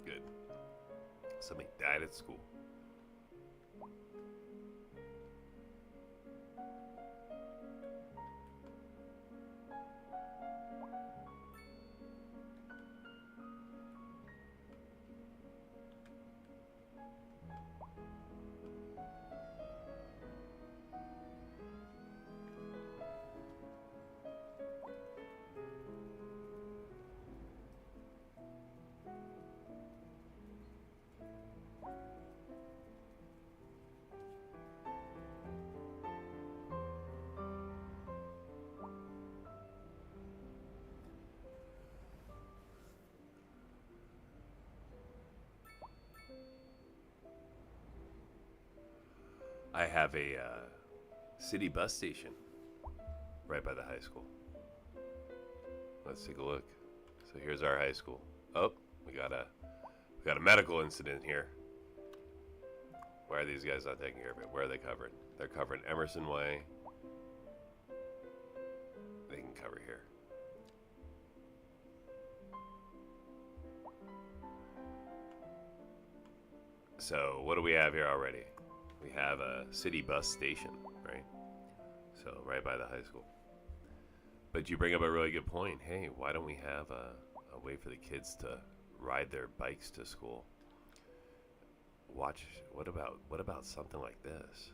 Good. Somebody died at school. I have a city bus station right by the high school. Let's take a look. So here's our high school. Oh, we got a medical incident here. Why are these guys not taking care of it? Where are they covering? They're covering Emerson Way. They can cover here. So what do we have here already? We have a city bus station, right? So right by the high school. But you bring up a really good point. Hey, why don't we have a way for the kids to ride their bikes to school? What about something like this?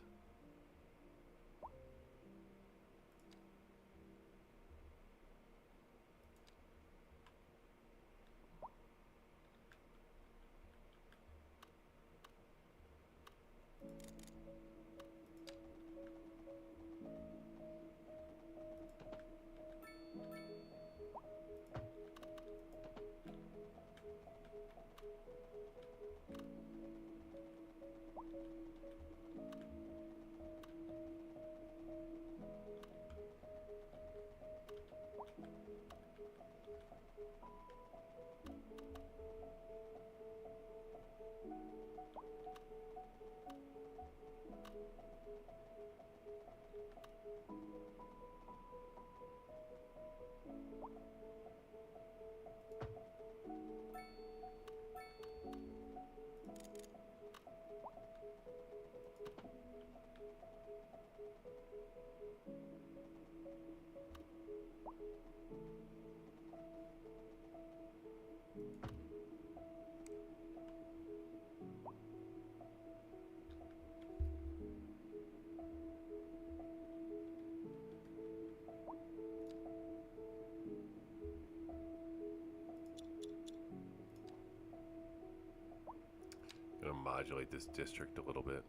gonna modulate this district a little bit.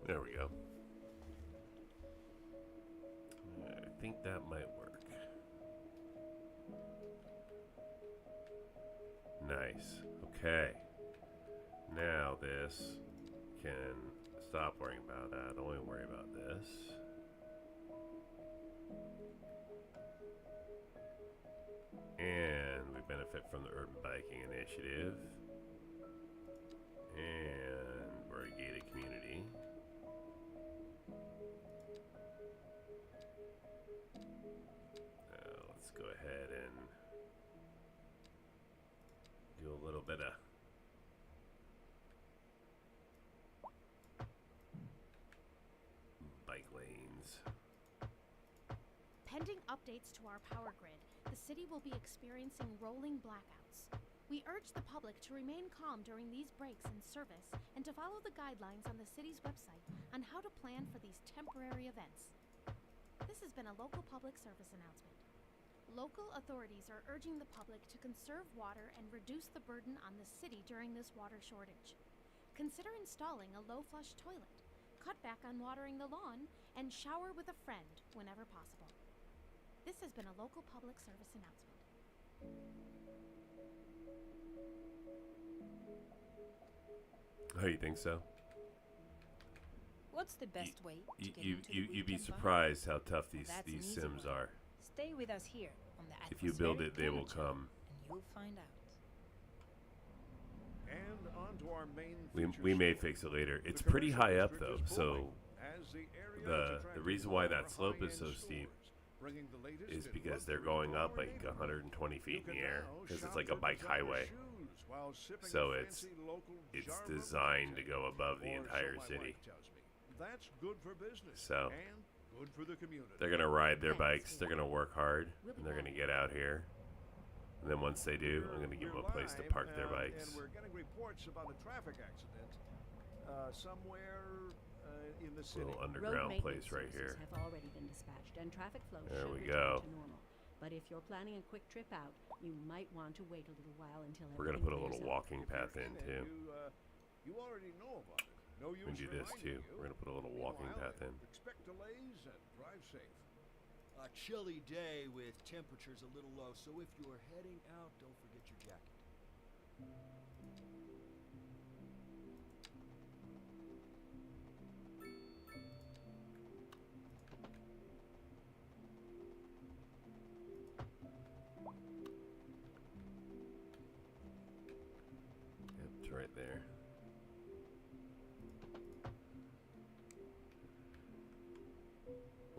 There we go. I think that might work. Nice. Okay. Now this can stop worrying about that. Only worry about this. And we benefit from the urban biking initiative. And we're a gated community. Let's go ahead and do a little bit of bike lanes. Pending updates to our power grid, the city will be experiencing rolling blackouts. We urge the public to remain calm during these breaks in service and to follow the guidelines on the city's website on how to plan for these temporary events. This has been a local public service announcement. Local authorities are urging the public to conserve water and reduce the burden on the city during this water shortage. Consider installing a low-flush toilet, cut back on watering the lawn, and shower with a friend whenever possible. This has been a local public service announcement. Oh, you think so? What's the best way to get into the You'd be weekend surprised how tough That's an these easy Sims one. are. Stay with us here on the If you build Atmospheric it, they will Planetary, come. and you'll find out. And on to our main We may feature fix it later. store. It's The pretty commercial high up district though, is so booming as the area is the attracting reason why more that slope is so high-end steep stores, bringing the latest is in because they're luxury going to up our like neighborhood. 120 feet You in the can air now because it's shop like a for bike designer highway. shoes while sipping So a it's fancy local it's jar of designed to latte. go above the Or so entire my city. wife tells me. That's good for business So and good for the community. they're gonna ride their Thanks, bikes. They're gonna work hard, We'll be and they're back. gonna get out here. And then once they do, I'm gonna give them a place to We're park live, their and bikes. we're getting reports about a traffic accident somewhere in the A city. little Road underground maintenance place right services here. have already been dispatched, and traffic flow There should we return go. to normal. But if you're planning a quick trip out, you might want to wait a little while until We're gonna everything put a little clears up. walking If you're path in it, too. You already know about it. No use We can do this reminding too. you. We're gonna put a little walking Meanwhile, path in. Expect delays and drive safe. A chilly day with temperatures a little low, so if you're heading out, don't forget your jacket. right there.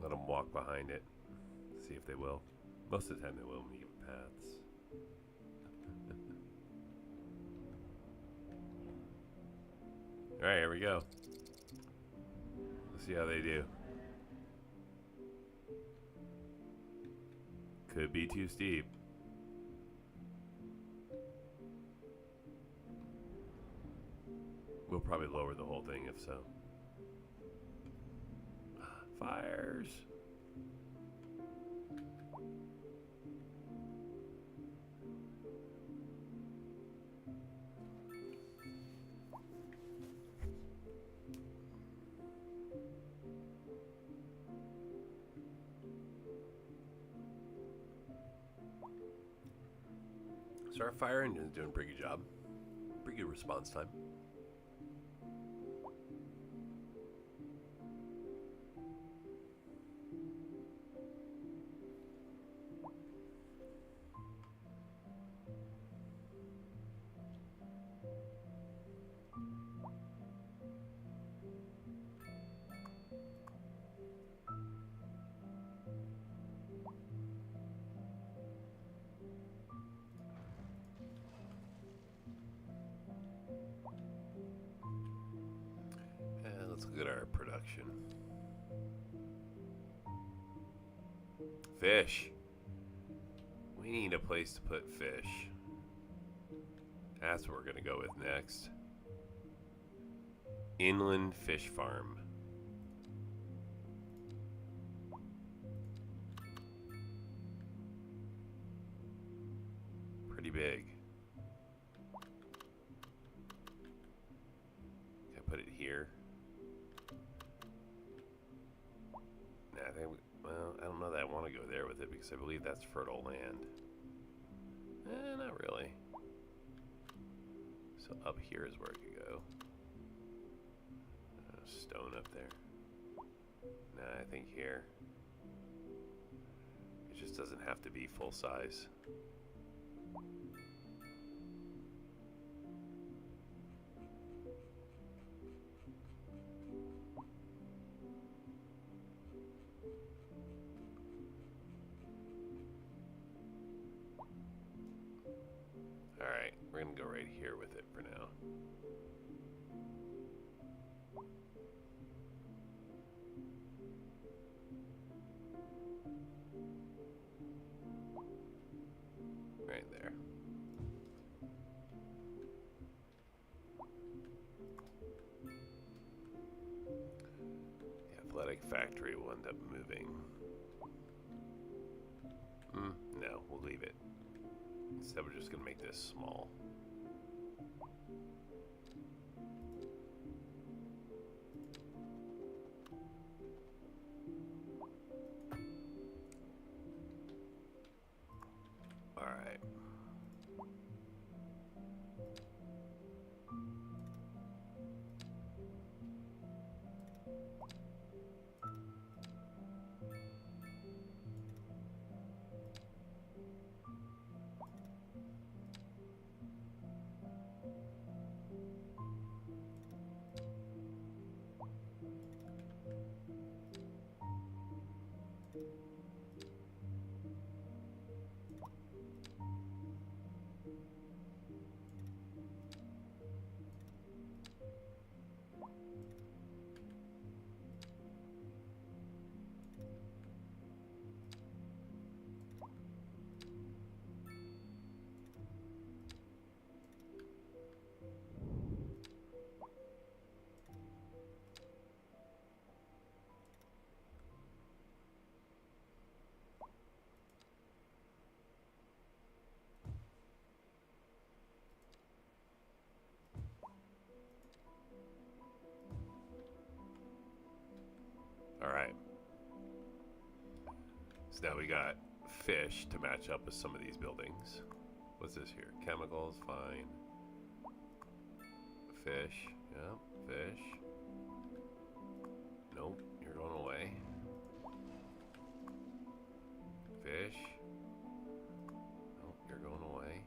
Let them walk behind it. See if they will. Most of the time they will when you give them paths. Alright, here we go. Let's see how they do. Could be too steep. We'll probably lower the whole thing if so. Fires. So our fire engine's doing a pretty good job. Pretty good response time. Let's look at our production. Fish. We need a place to put fish. That's what we're going to go with next. Inland fish farm. Pretty big. Can I put it here? I think well, I don't know that I want to go there with it because I believe that's fertile land. Not really. So up here is where it could go. Stone up there. Nah, I think here. It just doesn't have to be full size. Alright, we're going to go right here with it for now. Right there. The athletic factory will end up moving. No, we'll leave it. Instead, we're just going to make this small. All right. Alright. So now we got fish to match up with some of these buildings. What's this here? Chemicals, fine. Fish, yep, fish. Nope, you're going away. Fish. Nope, you're going away.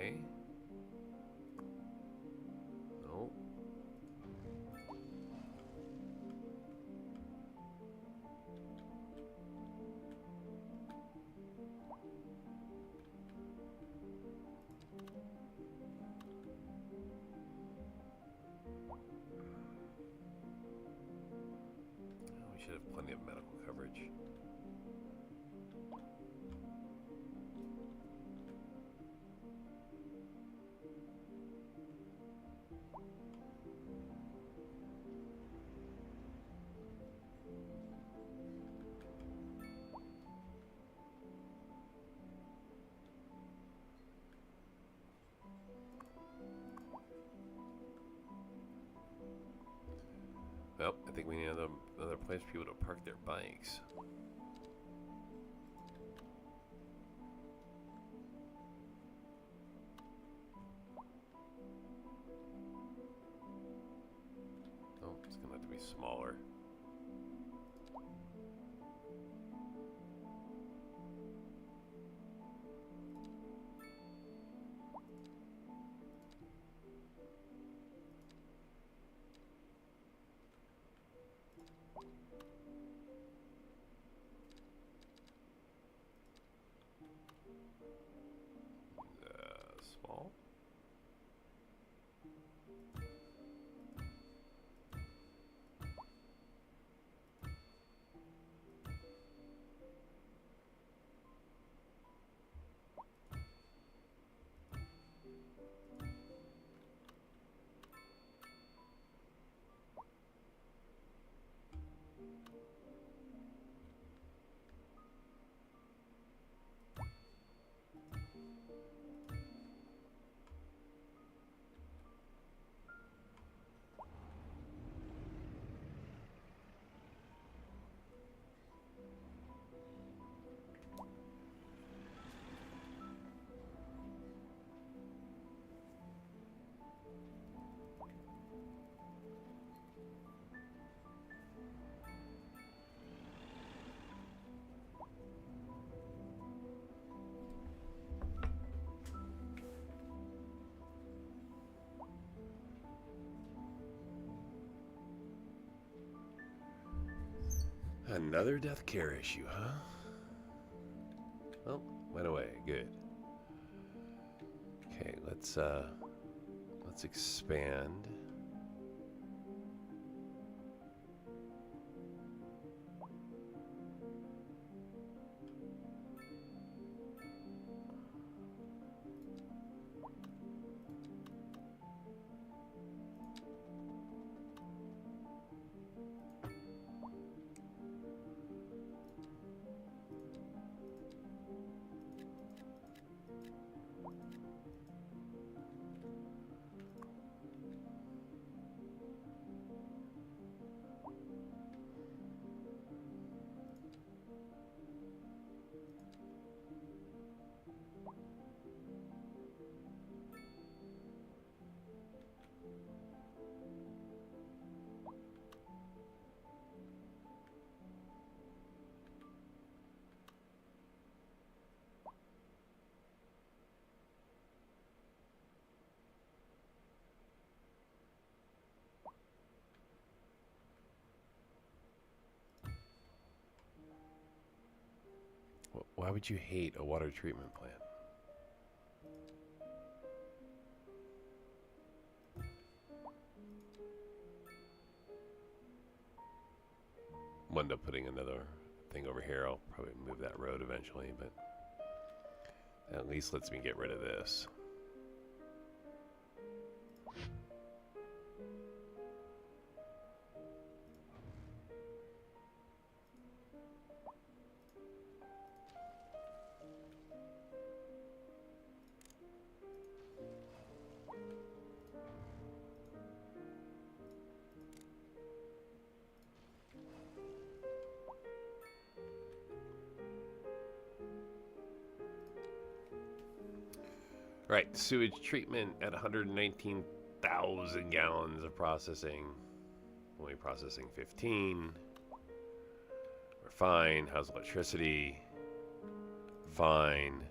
Okay. No. We should have plenty of medical coverage. Well, I think we need another place for people to park their bikes. Oh, it's gonna have to be smaller. Small. Another death care issue, huh? Well, went away. Good. Okay, let's expand. Why would you hate a water treatment plant? Wind up putting another thing over here. I'll probably move that road eventually, but at least lets me get rid of this. Right, sewage treatment at 119,000 gallons of processing. Only processing 15. We're fine. How's electricity? Fine.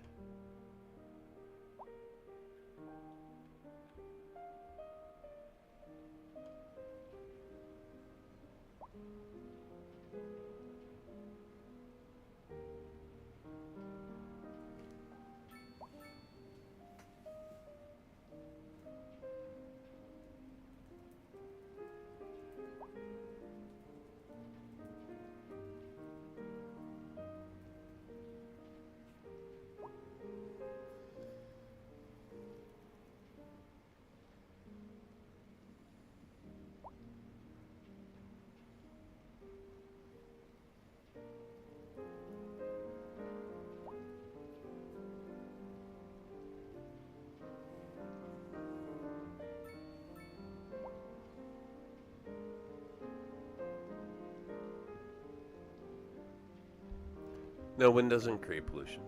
No, wind doesn't create pollution.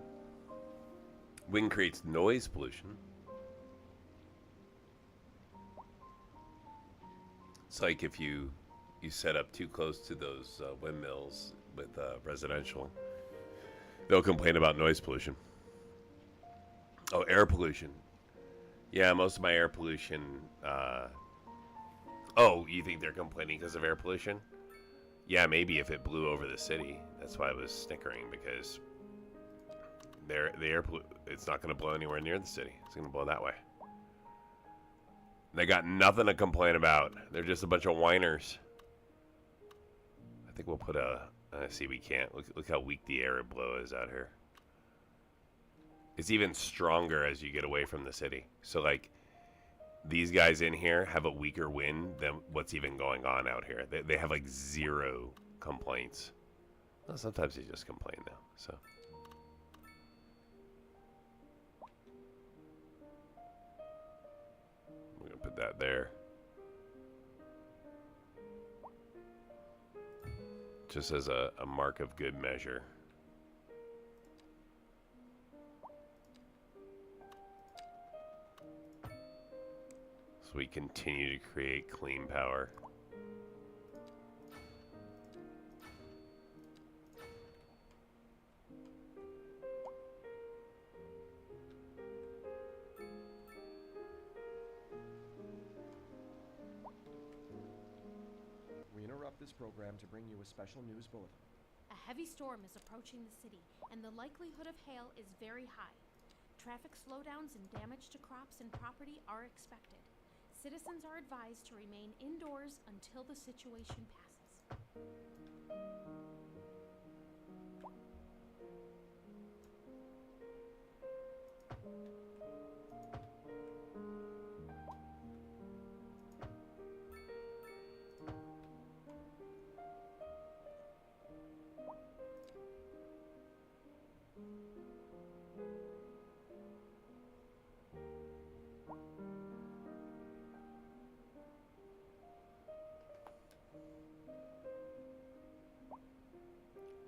Wind creates noise pollution. It's like if you set up too close to those windmills with residential, they'll complain about noise pollution. Oh, air pollution. Yeah, most of my air pollution. Oh, you think they're complaining because of air pollution? Yeah, maybe if it blew over the city. That's why I was snickering, because it's not going to blow anywhere near the city. It's going to blow that way. They got nothing to complain about. They're just a bunch of whiners. I think we'll put a... see, we can't. Look how weak the air blow is out here. It's even stronger as you get away from the city. So, like, these guys in here have a weaker wind than what's even going on out here. They have, like, 0 complaints. Well, sometimes they just complain, though, so... We're going to put that there. Just as a mark of good measure. So we continue to create clean power. We interrupt this program to bring you a special news bulletin. A heavy storm is approaching the city, and the likelihood of hail is very high. Traffic slowdowns and damage to crops and property are expected. Citizens are advised to remain indoors until the situation passes.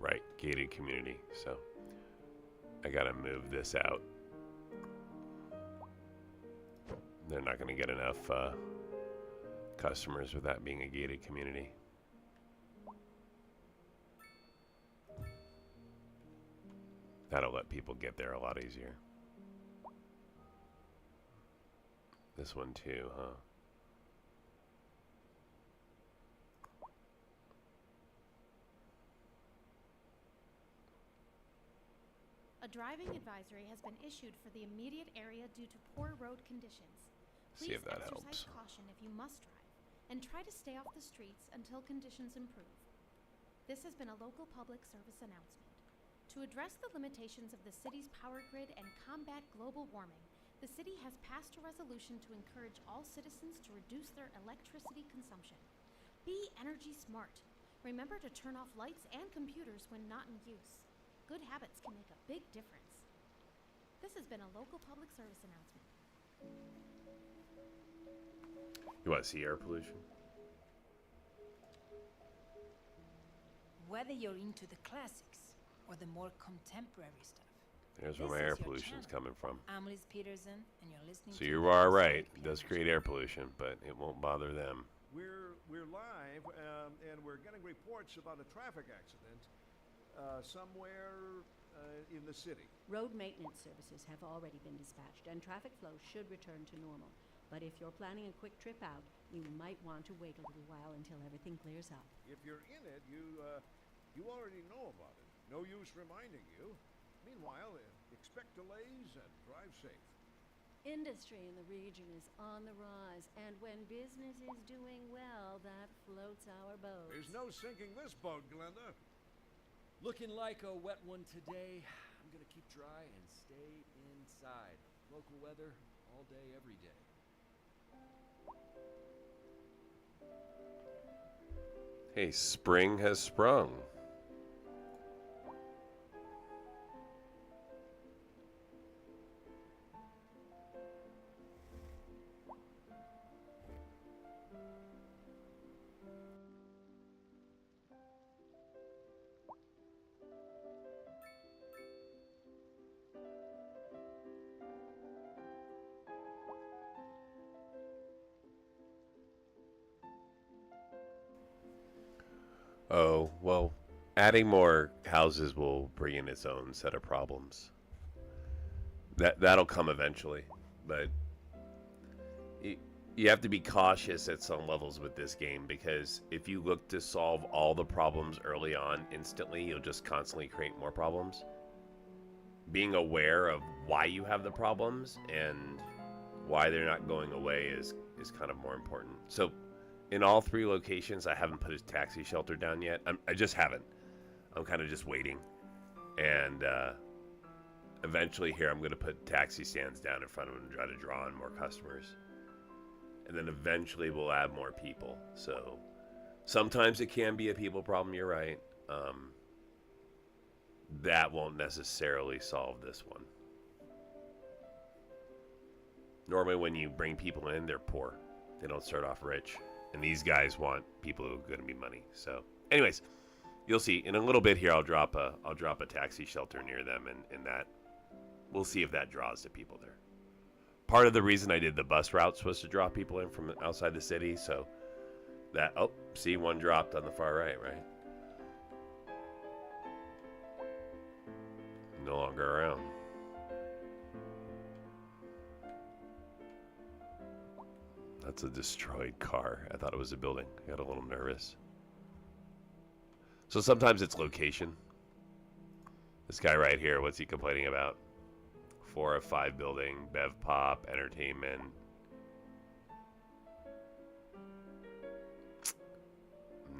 Right, gated community, so I gotta move this out. They're not gonna get enough customers with that being a gated community. That'll let people get there a lot easier. This one too, huh? A driving advisory has been issued for the immediate area due to poor road conditions. See if that exercise helps. caution if you must drive, and try to stay off the streets until conditions improve. This has been a local public service announcement. To address the limitations of the city's power grid and combat global warming, the city has passed a resolution to encourage all citizens to reduce their electricity consumption. Be energy smart. Remember to turn off lights and computers when not in use. Good habits can make a big difference. This has been a local public service announcement. You want to see air pollution? Whether you're into the classics or the more contemporary stuff. There's where this my is air your pollution's channel. coming from. I'm Liz Peterson, and you're listening So to you the are Lakeside right. It does Piano create Show. air pollution, but it won't bother them. We're live, and we're getting reports about a traffic accident somewhere in the city. Road maintenance services have already been dispatched, and traffic flow should return to normal. But if you're planning a quick trip out, you might want to wait a little while until everything clears up. If you're in it, you already know about it. No use reminding you. Meanwhile, expect delays and drive safe. Industry in the region is on the rise, and when business is doing well, that floats our boat. There's no sinking this boat, Glenda. Looking like a wet one today. I'm gonna keep dry and stay inside. Local weather all day, every day. Hey, spring has sprung. Oh, well, adding more houses will bring in its own set of problems. That'll come eventually, but you have to be cautious at some levels with this game, because if you look to solve all the problems early on instantly, you'll just constantly create more problems. Being aware of why you have the problems and why they're not going away is kind of more important. So in all 3 locations, I haven't put a taxi shelter down yet. I just haven't. I'm kind of just waiting. And eventually here, I'm going to put taxi stands down in front of them and try to draw in more customers. And then eventually we'll add more people. So sometimes it can be a people problem, you're right. That won't necessarily solve this one. Normally when you bring people in, they're poor. They don't start off rich. And these guys want people who are going to be money. So anyways, you'll see in a little bit here, I'll drop a taxi shelter near them, and that we'll see if that draws the people there. Part of the reason I did the bus routes was to draw people in from outside the city, so that, oh, see, one dropped on the far right? No longer around. That's a destroyed car. I thought it was a building. I got a little nervous. So sometimes it's location. This guy right here, what's he complaining about? 4 of 5 building, Bev Pop, entertainment.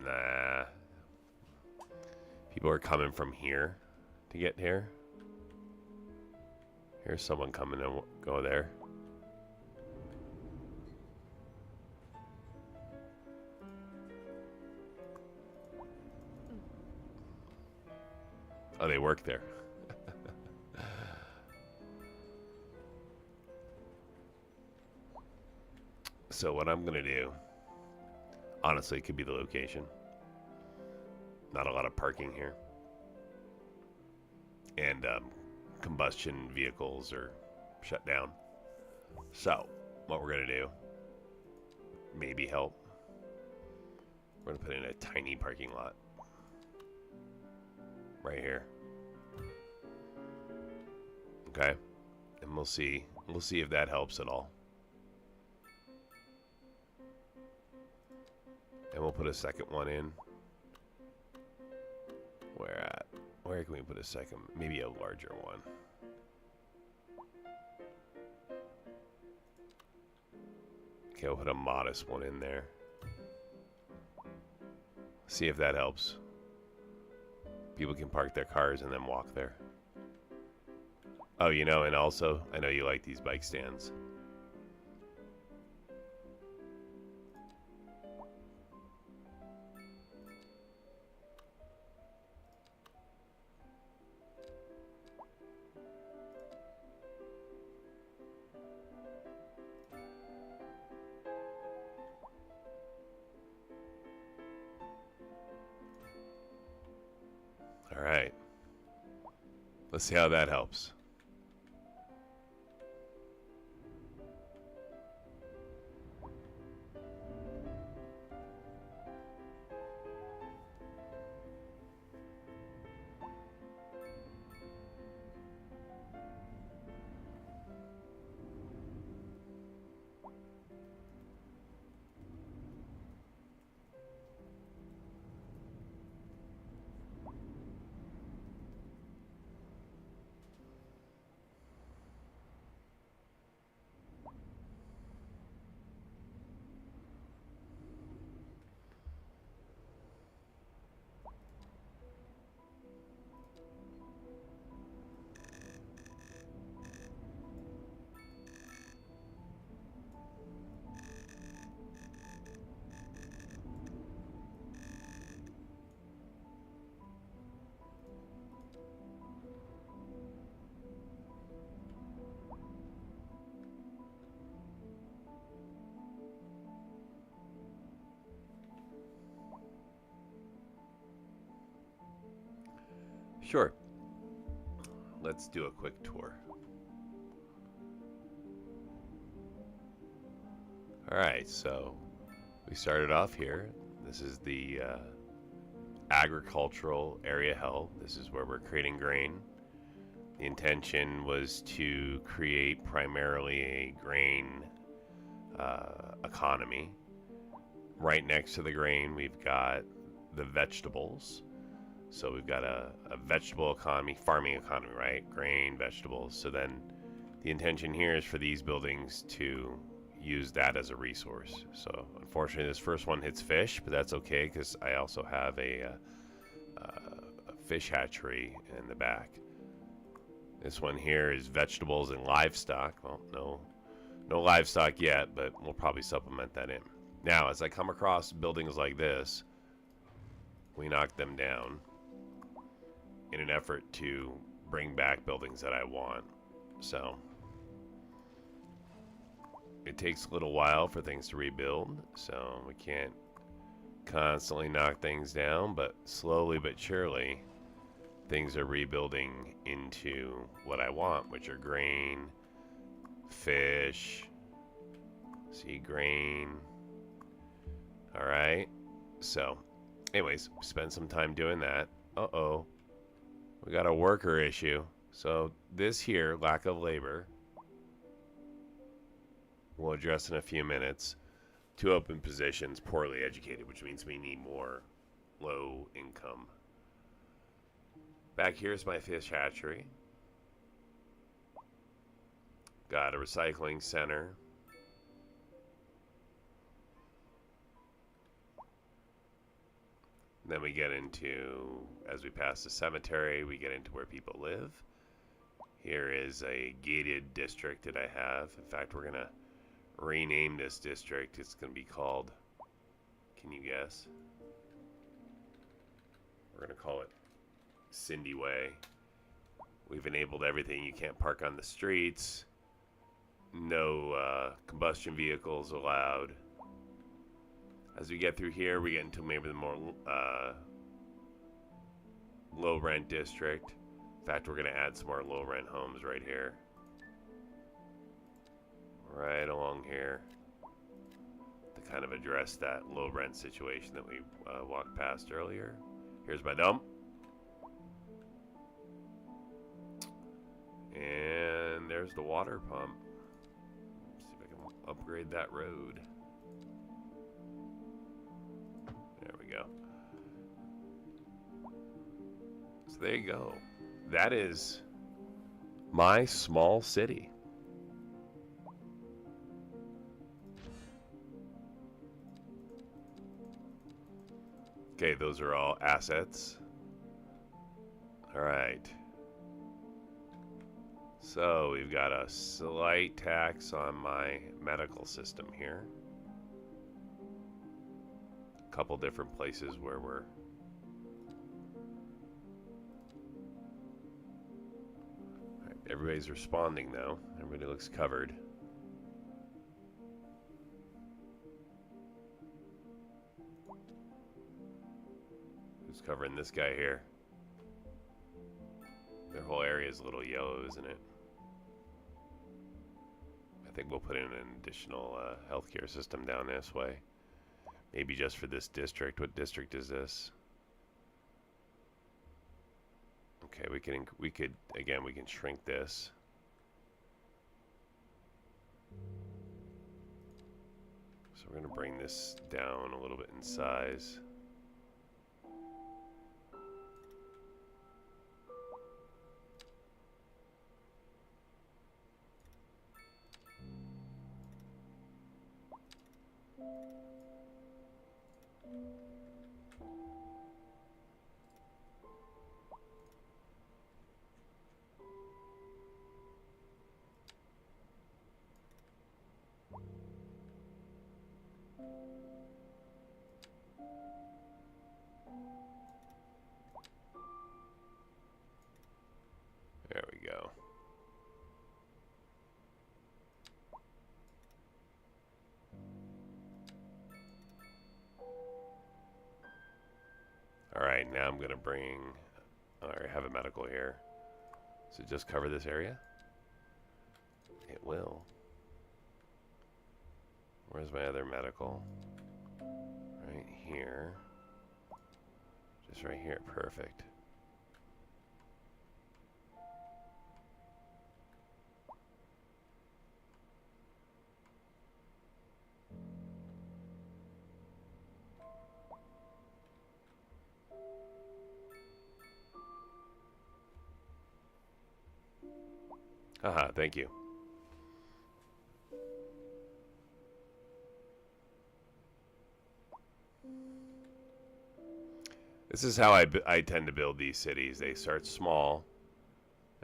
Nah. People are coming from here to get here. Here's someone coming to go there. Oh, they work there. So what I'm going to do, honestly, it could be the location. Not a lot of parking here. And combustion vehicles are shut down. So what we're going to do, maybe help. We're going to put in a tiny parking lot. Right here. Okay. And we'll see if that helps at all. And we'll put a second one in. Where can we put a second? Maybe a larger one. Okay, we'll put a modest one in there. See if that helps. People can park their cars and then walk there. Oh, you know, and also, I know you like these bike stands. All right. Let's see how that helps. Sure. Let's do a quick tour. All right, so we started off here. This is the agricultural area held. This is where we're creating grain. The intention was to create primarily a grain economy. Right next to the grain, we've got the vegetables. So we've got a vegetable economy, farming economy, right? Grain, vegetables. So then the intention here is for these buildings to use that as a resource. So unfortunately, this first one hits fish, but that's okay because I also have a fish hatchery in the back. This one here is vegetables and livestock. Well, no livestock yet, but we'll probably supplement that in. Now, as I come across buildings like this, we knock them down in an effort to bring back buildings that I want. So it takes a little while for things to rebuild, so we can't constantly knock things down, but slowly but surely things are rebuilding into what I want, which are grain, fish, see, grain. All right, so anyways, spend some time doing that. Uh-oh, we got a worker issue. So this here, lack of labor, we'll address in a few minutes. 2 open positions, poorly educated, which means we need more low income. Back here's my fish hatchery. Got a recycling center. Then we get into, as we pass the cemetery, we get into where people live. Here is a gated district that I have. In fact, we're going to rename this district. It's going to be called, can you guess? We're going to call it Cindy Way. We've enabled everything. You can't park on the streets. No combustion vehicles allowed. As we get through here, we get into maybe the more low rent district. In fact, we're going to add some more low rent homes right here. Right along here. To kind of address that low rent situation that we walked past earlier. Here's my dump. And there's the water pump. Let's see if I can upgrade that road. There we go. So there you go. That is my small city. Okay, those are all assets. All right. So we've got a slight tax on my medical system here. A couple different places where we're everybody's responding though. Everybody looks covered. Who's covering this guy here? Their whole area is a little yellow, isn't it? I think we'll put in an additional healthcare system down this way. Maybe just for this district. What district is this? Okay, we could again, we can shrink this. So we're gonna bring this down a little bit in size. There we go. All right, now I'm going to bring, I have a medical here. So just cover this area? It will. Where's my other medical? Right here. Just right here. Perfect. Haha, thank you. This is how I tend to build these cities. They start small,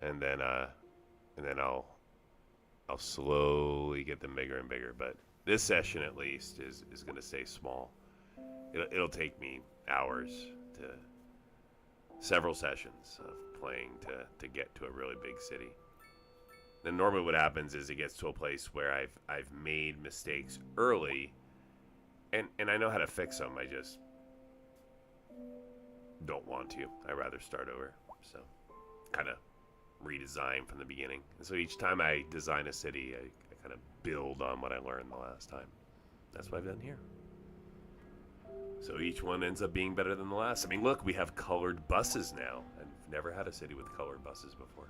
and then I'll slowly get them bigger and bigger. But this session at least is going to stay small. It'll take me hours to several sessions of playing to get to a really big city. Then normally what happens is it gets to a place where I've made mistakes early, and I know how to fix them. I just don't want to. I'd rather start over. So kind of redesign from the beginning. And so each time I design a city, I kind of build on what I learned the last time. That's what I've done here. So each one ends up being better than the last. I mean, look, we have colored buses now. I've never had a city with colored buses before.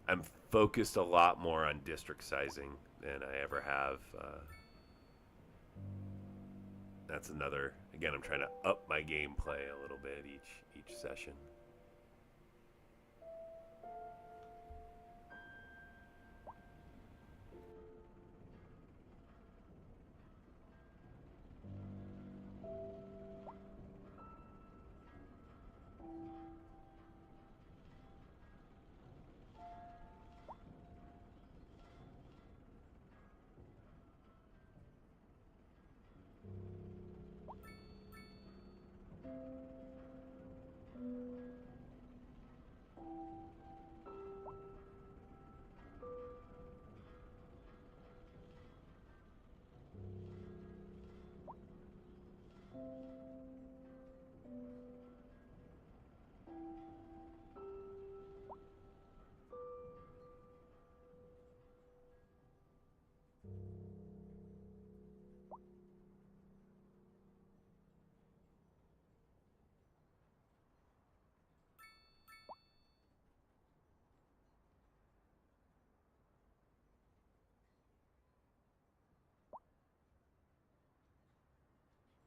I'm focused a lot more on district sizing than I ever have. That's another, again, I'm trying to up my gameplay a little bit each session.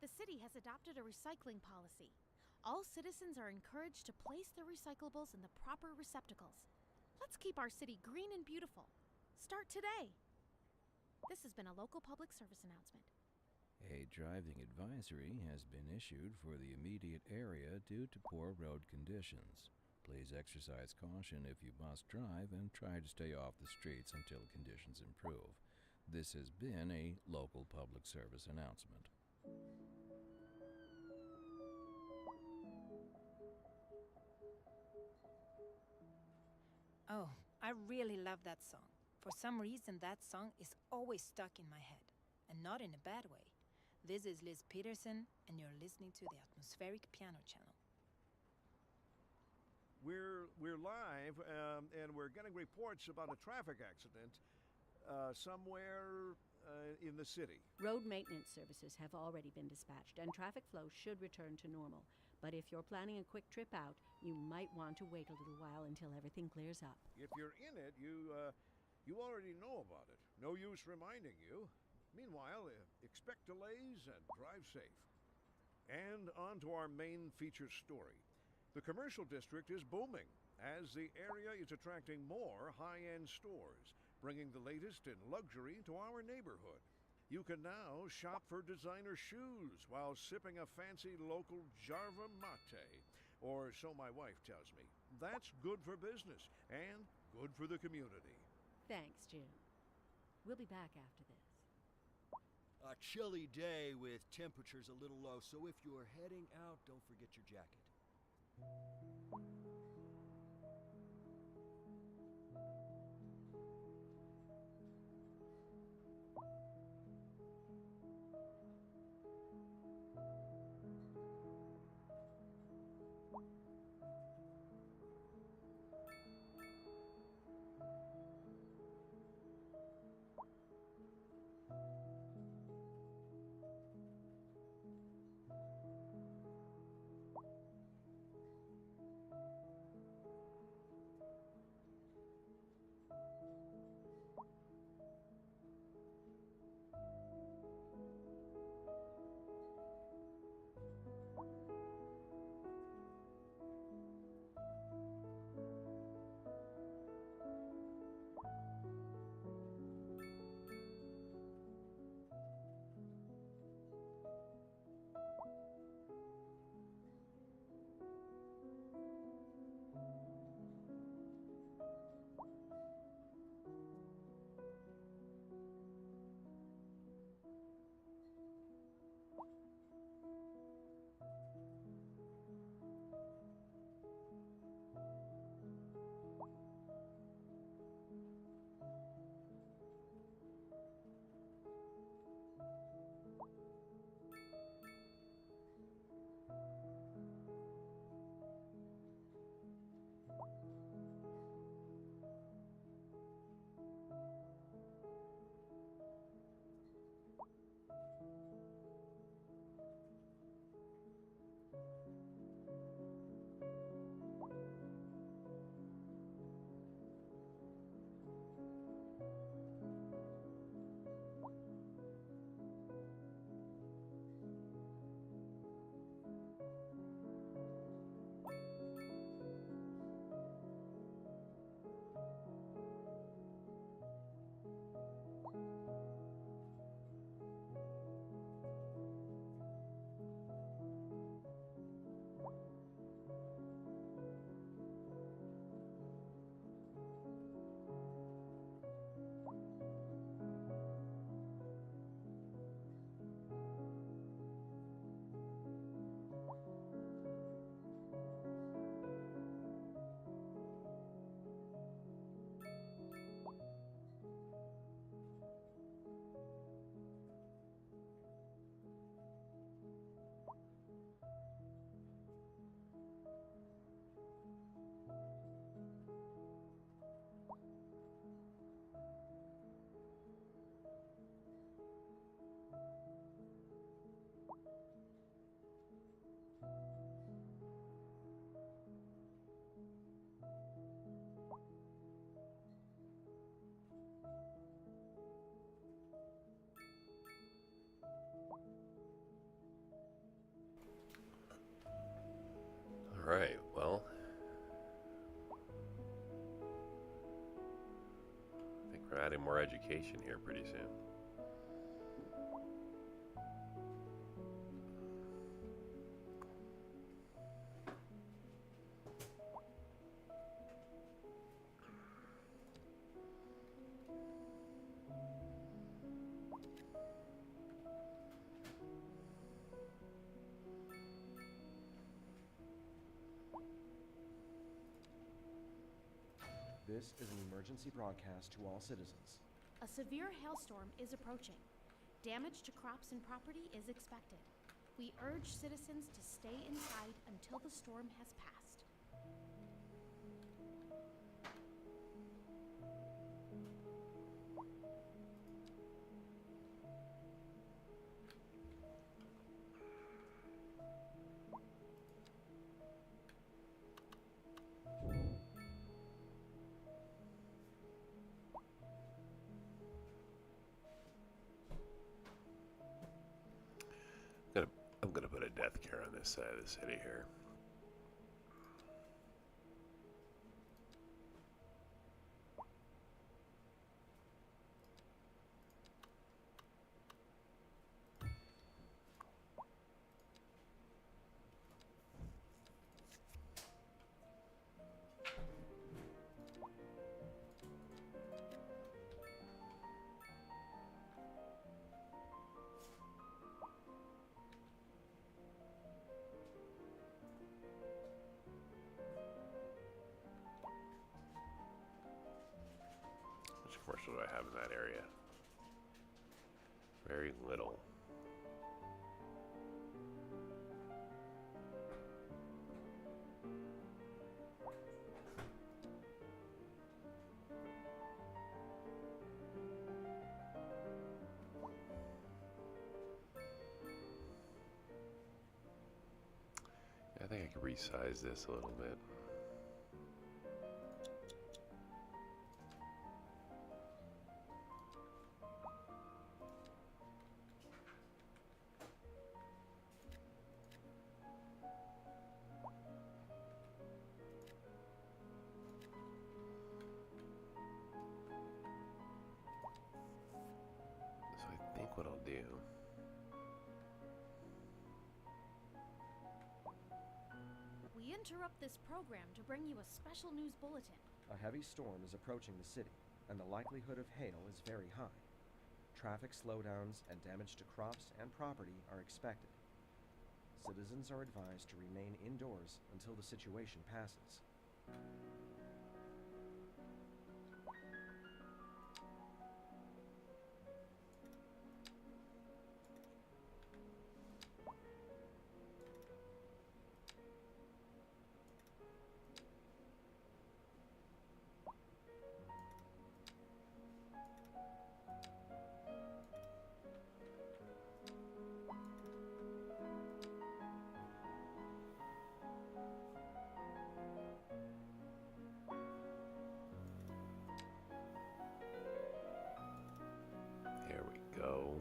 The city has adopted a recycling policy. All citizens are encouraged to place their recyclables in the proper receptacles. Let's keep our city green and beautiful. Start today. This has been a local public service announcement. A driving advisory has been issued for the immediate area due to poor road conditions. Please exercise caution if you must drive and try to stay off the streets until conditions improve. This has been a local public service announcement. Oh, I really love that song. For some reason, that song is always stuck in my head, and not in a bad way. This is Liz Peterson, and you're listening to the Atmospheric Piano Channel. We're live, and we're getting reports about a traffic accident somewhere in the city. Road maintenance services have already been dispatched, and traffic flow should return to normal. But if you're planning a quick trip out, you might want to wait a little while until everything clears up. If you're in it, you already know about it. No use reminding you. Meanwhile, expect delays and drive safe. And on to our main feature story. The commercial district is booming as the area is attracting more high-end stores, bringing the latest in luxury to our neighborhood. You can now shop for designer shoes while sipping a fancy local Jarva mate, or so my wife tells me. That's good for business and good for the community. Thanks, Jim. We'll be back after this. A chilly day with temperatures a little low, so if you're heading out, don't forget your jacket. Alright, well. I think we're adding more education here pretty soon. This is an emergency broadcast to all citizens. A severe hailstorm is approaching. Damage to crops and property is expected. We urge citizens to stay inside until the storm has passed. I'm gonna put a death care on this side of the city here. Which commercial do I have in that area? Very little. I think I could resize this a little bit. So I think what I'll do. We interrupt this program to bring you a special news bulletin. A heavy storm is approaching the city, and the likelihood of hail is very high. Traffic slowdowns and damage to crops and property are expected. Citizens are advised to remain indoors until the situation passes. There we go.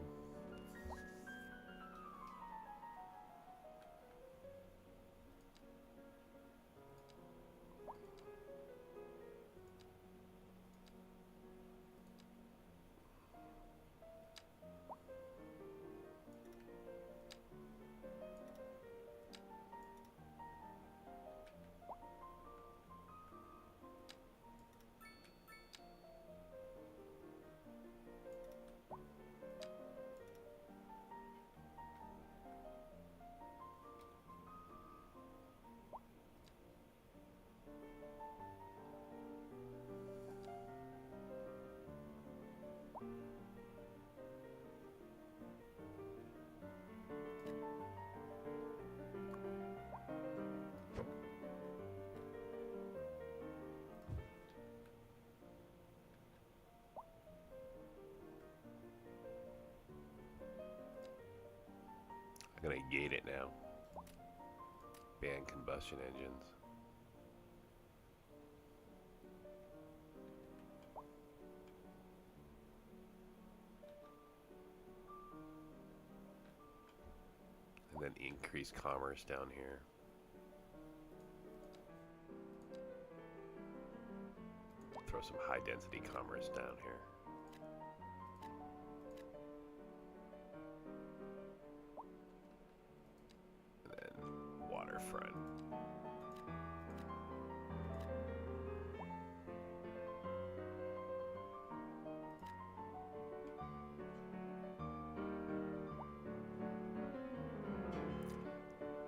I'm gonna gate it now. Ban combustion engines. And then increase commerce down here. throw some high density commerce down here. And then waterfront.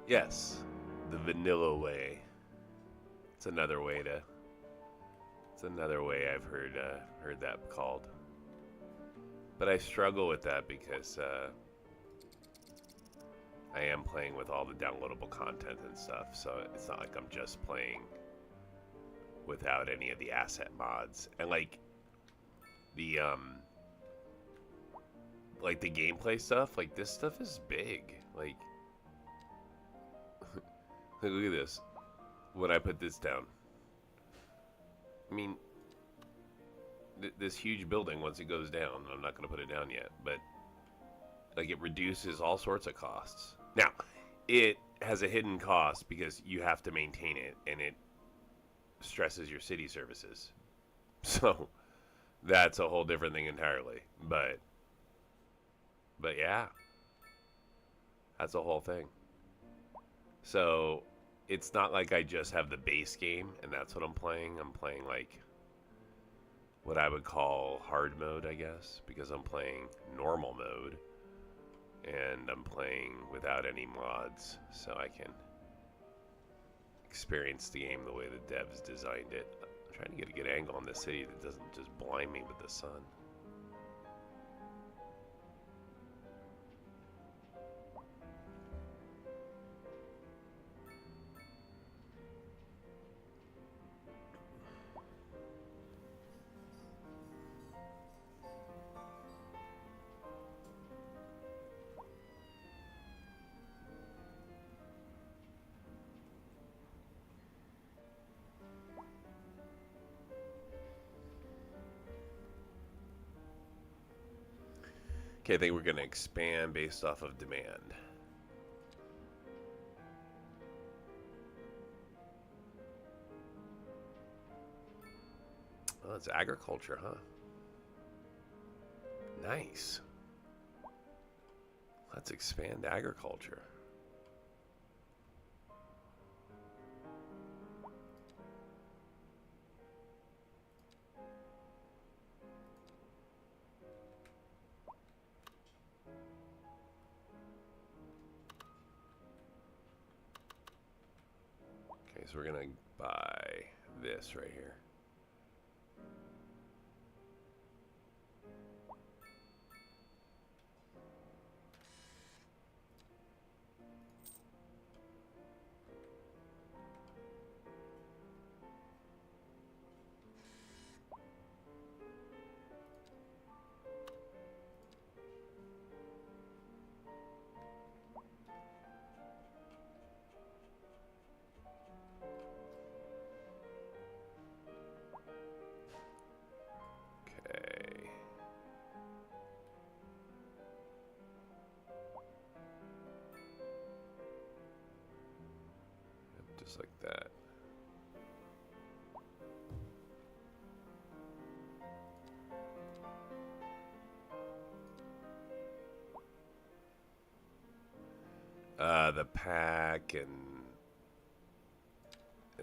Yes, the vanilla way. It's another way to. It's another way I've heard that called. But I struggle with that because I am playing with all the downloadable content and stuff, so it's not like I'm just playing without any of the asset mods. And like the gameplay stuff, like this stuff is big. Like look at this. When I put this down, I mean, this huge building, once it goes down, I'm not going to put it down yet, but like it reduces all sorts of costs. Now, it has a hidden cost because you have to maintain it, and it stresses your city services. So that's a whole different thing entirely. But yeah, that's a whole thing. So it's not like I just have the base game and that's what I'm playing. I'm playing like what I would call hard mode, I guess, because I'm playing normal mode and I'm playing without any mods, so I can experience the game the way the devs designed it. I'm trying to get a good angle on this city that doesn't just blind me with the sun. Okay, I think we're going to expand based off of demand. Oh, it's agriculture, huh? Nice. Let's expand agriculture. So we're gonna buy this right here. Just like that. The pack and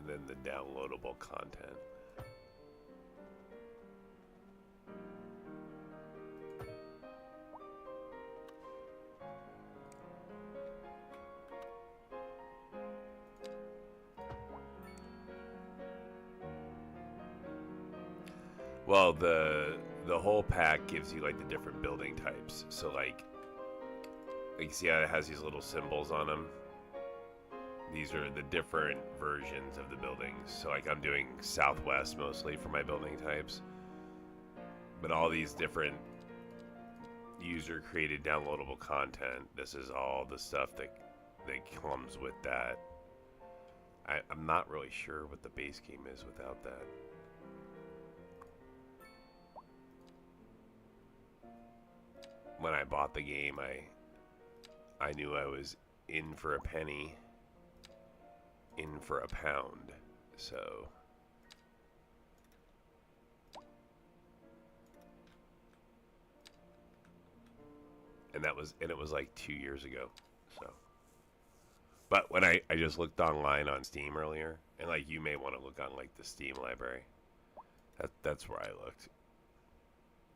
then the downloadable content. Well, the whole pack gives you like the different building types. So like you see how it has these little symbols on them? These are the different versions of the buildings. So like I'm doing Southwest mostly for my building types. But all these different user created downloadable content, this is all the stuff that comes with that. I'm not really sure what the base game is without that. When I bought the game, I knew I was in for a penny, in for a pound. So and it was like 2 years ago. So, but when I just looked online on Steam earlier, and like you may want to look on like the Steam library. That's where I looked.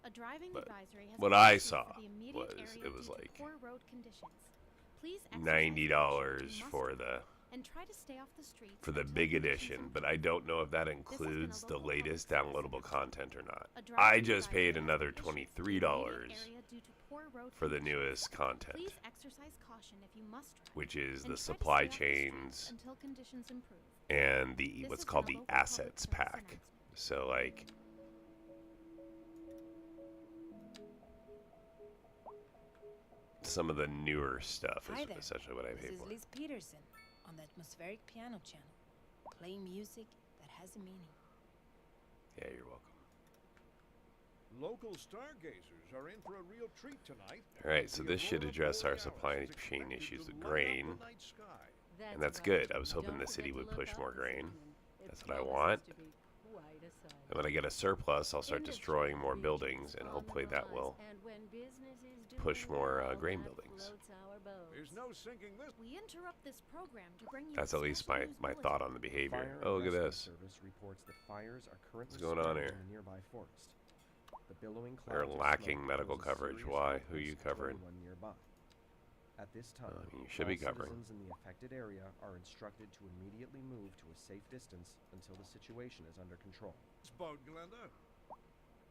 A driving But advisory has what been I issued saw for the immediate was area it was due to like poor road conditions. Please exercise $90 caution if you must for drive, the and try to stay off the streets for the until big conditions edition, improve. but I don't know if that been a includes the local latest public service downloadable content or not. A I driving just paid advisory has another been issued for the $23 immediate area due to poor road for the conditions. newest content, Please exercise caution if you must drive, which is and the try to supply stay off the streets chains until conditions improve. and the This what's has called been the a local public assets service pack. announcement. So like some of the newer stuff Hi is there. essentially what I This paid is for. Liz Peterson on the Atmospheric Piano Channel, playing music that has a meaning. Yeah, you're welcome. Local stargazers are in for a real treat tonight. All right, so The this should aurora address our borealis supply is chain expected issues to with light up grain. the night sky. And that's good. I was hoping Don't the forget city to would look push up more this grain. evening. It That's what I promises want. to be quite a sight. And when I get a surplus, I'll start In the destroying more regions buildings, and on hopefully the that rise, will and when business is push doing more well, grain that buildings. floats our boats. There's no sinking this. We interrupt this program to bring you That's a at least special my news bulletin. thought on the behavior. Fire Oh, look at and this. rescue service reports that fires are currently What's going on spreading here? in the nearby forest. The billowing They're clouds of lacking smoke medical pose a coverage. serious Why? health Who are you risk to covering? anyone nearby. At this time, I mean, you should be all covering. citizens in the affected area are instructed to immediately move to a safe distance until the situation is under control. This boat, Glenda.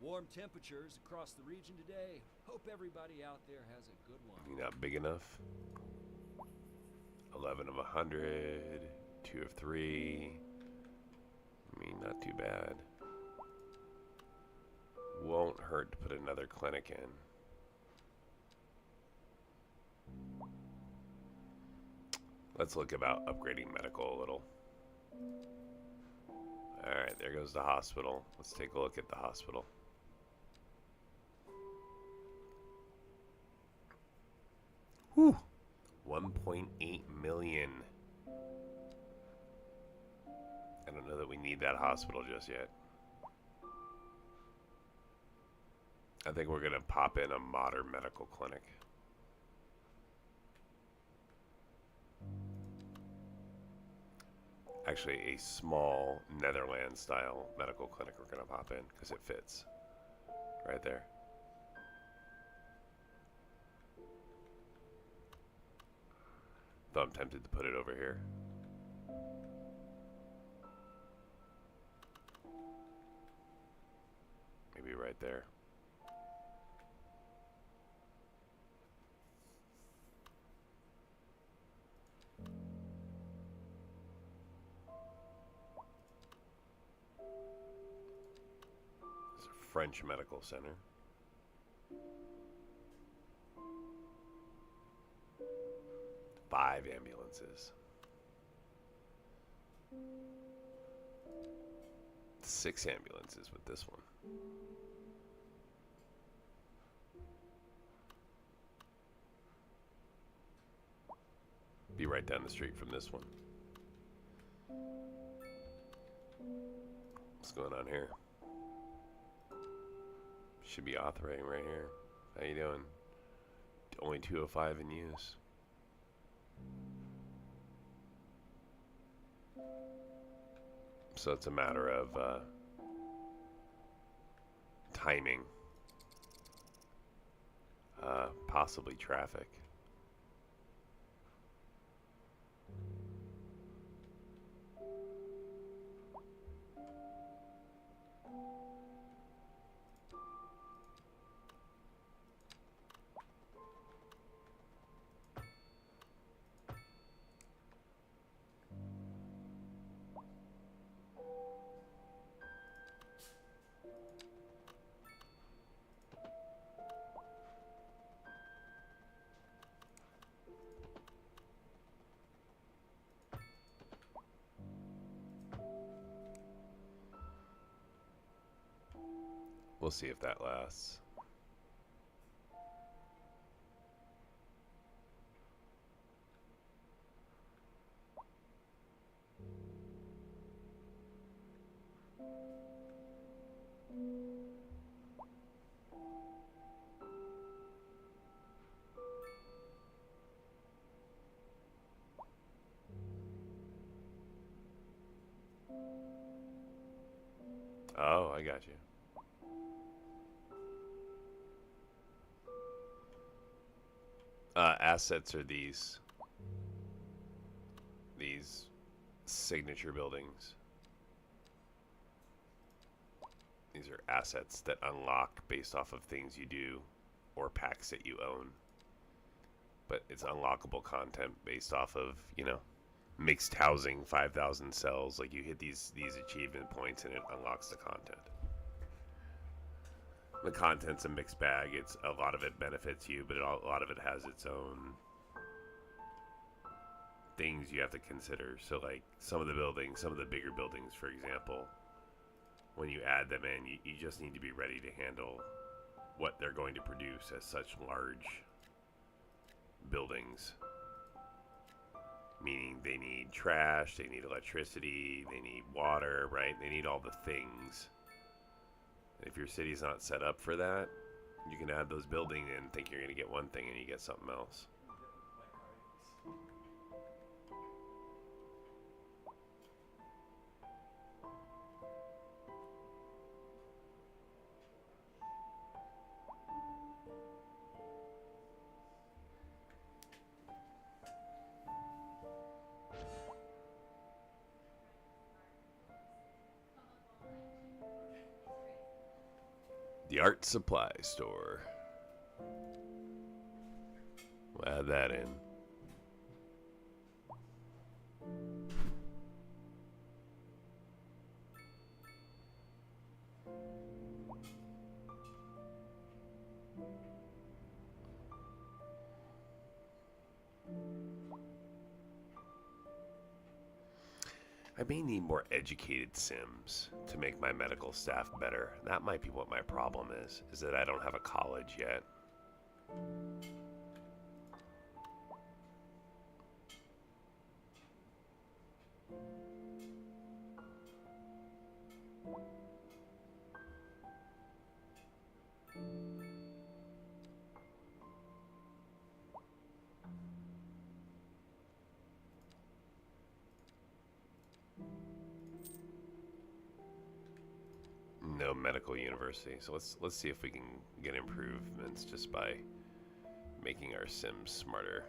Warm temperatures across the region today. Hope everybody out there has a good one. You're not big enough. 11 of 100. 2 of 3. I mean, not too bad. Won't hurt to put another clinic in. Let's look about upgrading medical a little. Alright, there goes the hospital. Let's take a look at the hospital. Whew. 1.8 million. I don't know that we need that hospital just yet. I think we're gonna pop in a modern medical clinic. Actually, a small Netherlands style medical clinic we're gonna pop in because it fits right there. Though I'm tempted to put it over here. Maybe right there. It's a French medical center. Five ambulances. 6 ambulances with this one. Be right down the street from this one. What's going on here? Should be authoring right here. How you doing? Only 205 in use. So it's a matter of timing, possibly traffic. We'll see if that lasts. Oh, I got you. Assets are these signature buildings. These are assets that unlock based off of things you do or packs that you own. But it's unlockable content based off of, you know, mixed housing, 5,000 cells. Like, you hit these achievement points and it unlocks the content. The content's a mixed bag. It's a lot of it benefits you, but a lot of it has its own things you have to consider. So, like, some of the bigger buildings, for example, when you add them in, you just need to be ready to handle what they're going to produce as such large buildings. Meaning they need trash, they need electricity, they need water, right? They need all the things. If your city's not set up for that, you can add those buildings and think you're going to get one thing and you get something else. The art supply store. We'll add that in. I may need more educated Sims to make my medical staff better. That might be what my problem is that I don't have a college yet. No medical university. So let's see if we can get improvements just by making our Sims smarter.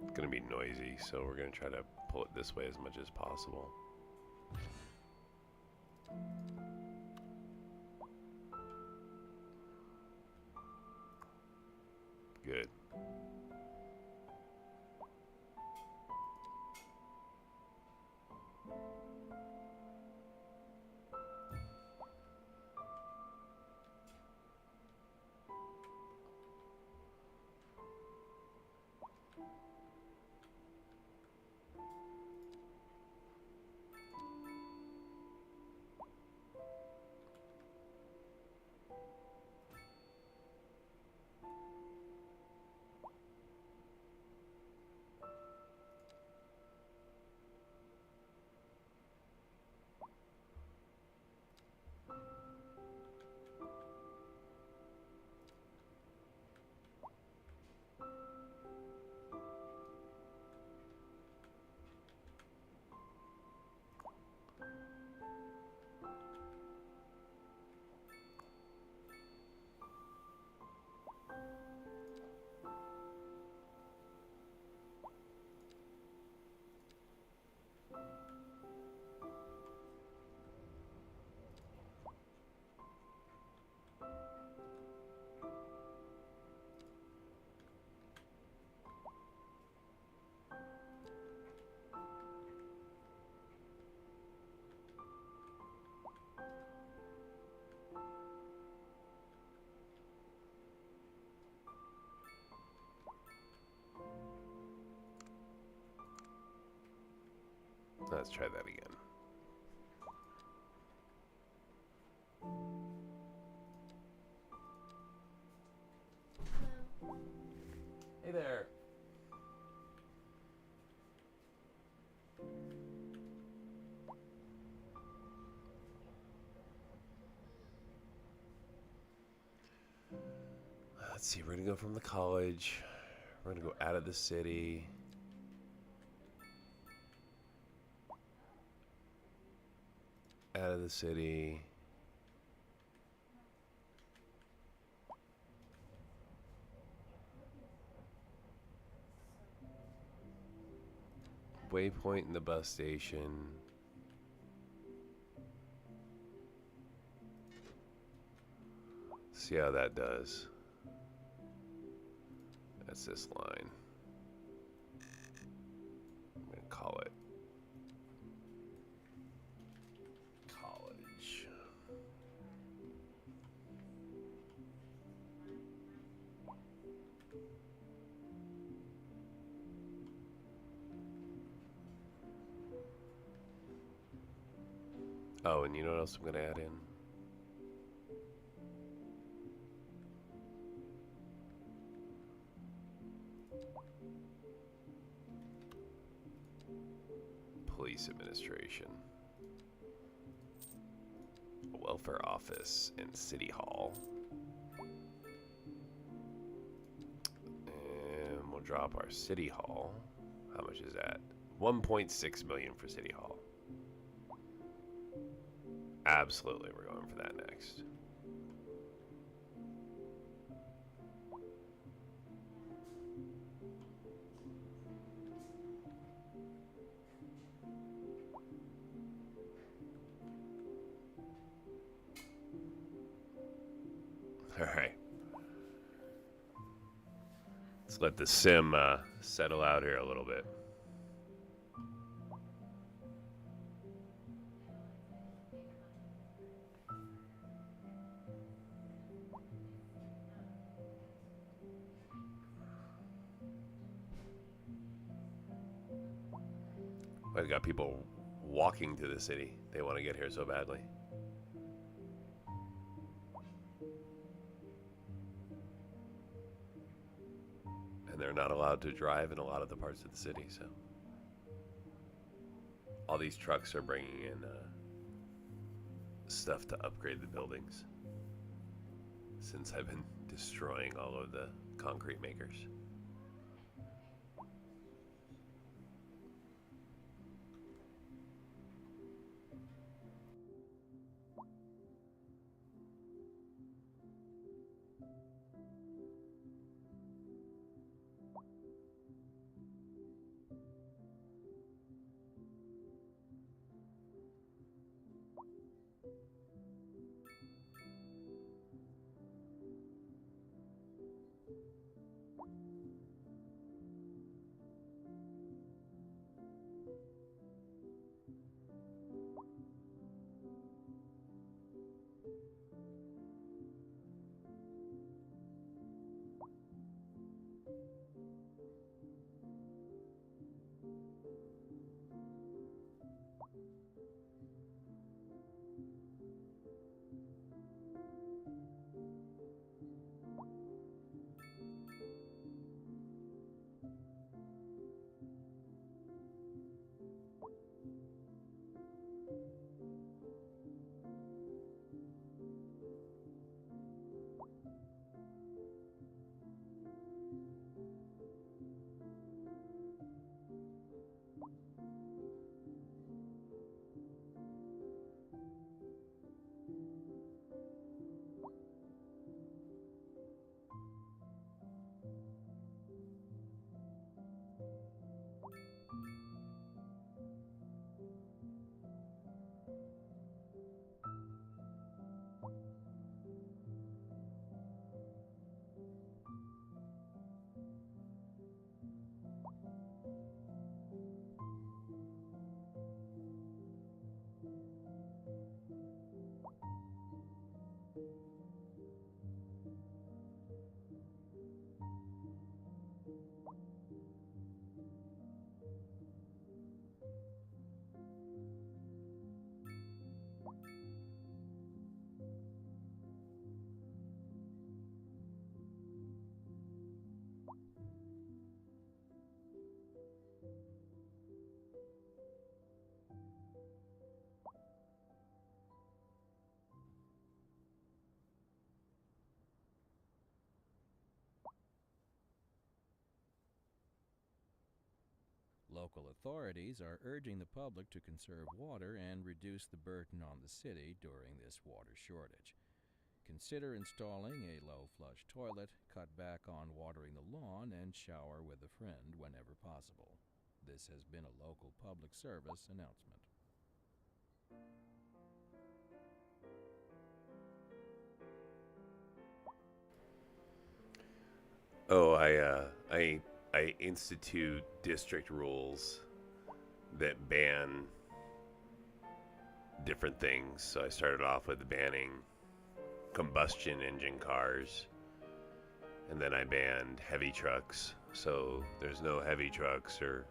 It's gonna be noisy, so we're gonna try to pull it this way as much as possible. Good. Let's try that again. Hello. Hey there. Let's see, we're gonna go from the college. We're gonna go out of the city. Out of the city. Waypoint in the bus station. See how that does. That's this line. I'm gonna call it college. Oh, and you know what else I'm gonna add in? Police administration, a welfare office, and city hall. And we'll drop our city hall. How much is that? 1.6 million for city hall. Absolutely, we're going for that next. All right. Let's let the sim settle out here a little bit. I've got people walking to the city. They want to get here so badly. And they're not allowed to drive in a lot of the parts of the city, so all these trucks are bringing in stuff to upgrade the buildings, since I've been destroying all of the concrete makers. Local authorities are urging the public to conserve water and reduce the burden on the city during this water shortage. Consider installing a low-flush toilet, cut back on watering the lawn, and shower with a friend whenever possible. This has been a local public service announcement. Oh, I institute district rules that ban different things. So I started off with banning combustion engine cars, and then I banned heavy trucks. So there's no heavy trucks or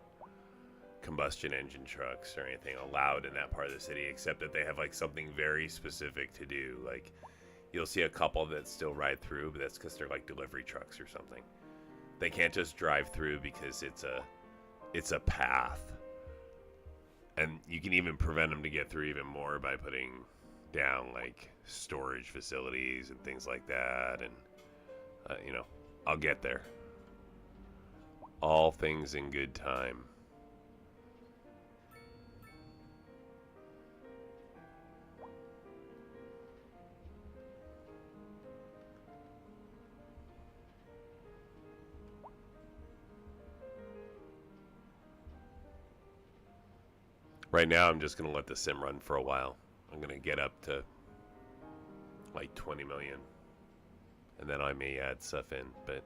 combustion engine trucks or anything allowed in that part of the city, except that they have like something very specific to do. Like you'll see a couple that still ride through, but that's because they're like delivery trucks or something. They can't just drive through because it's a path. And you can even prevent them to get through even more by putting down like storage facilities and things like that. And, I'll get there. All things in good time. Right now, I'm just going to let the sim run for a while. I'm going to get up to like 20 million. And then I may add stuff in, but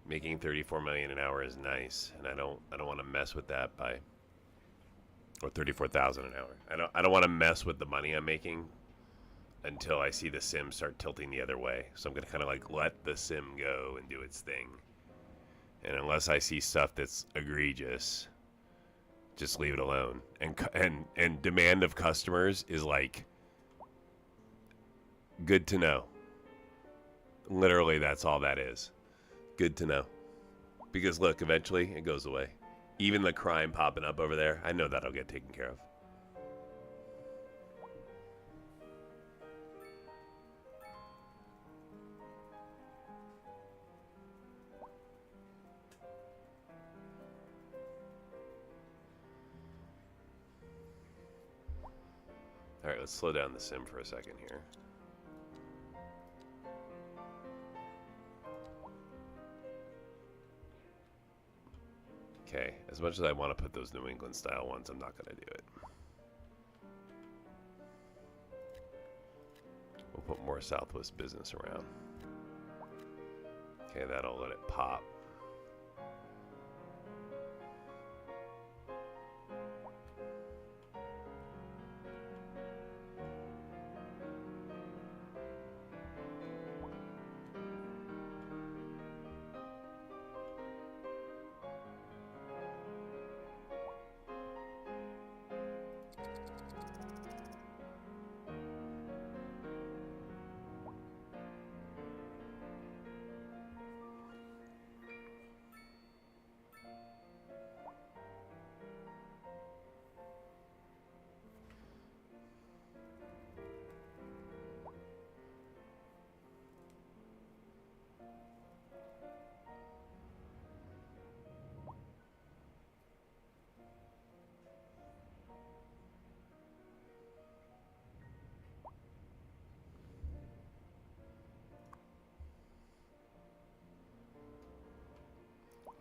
making 34 million an hour is nice, and I don't want to mess with that or 34,000 an hour. I don't want to mess with the money I'm making until I see the sim start tilting the other way. So I'm going to kind of like let the sim go and do its thing. And unless I see stuff that's egregious, just leave it alone. And demand of customers is like good to know. Literally, that's all that is. Good to know. Because look, eventually it goes away. Even the crime popping up over there, I know that'll get taken care of. All right, let's slow down the sim for a second here. Okay, as much as I want to put those New England style ones, I'm not going to do it. We'll put more Southwest business around. Okay, that'll let it pop.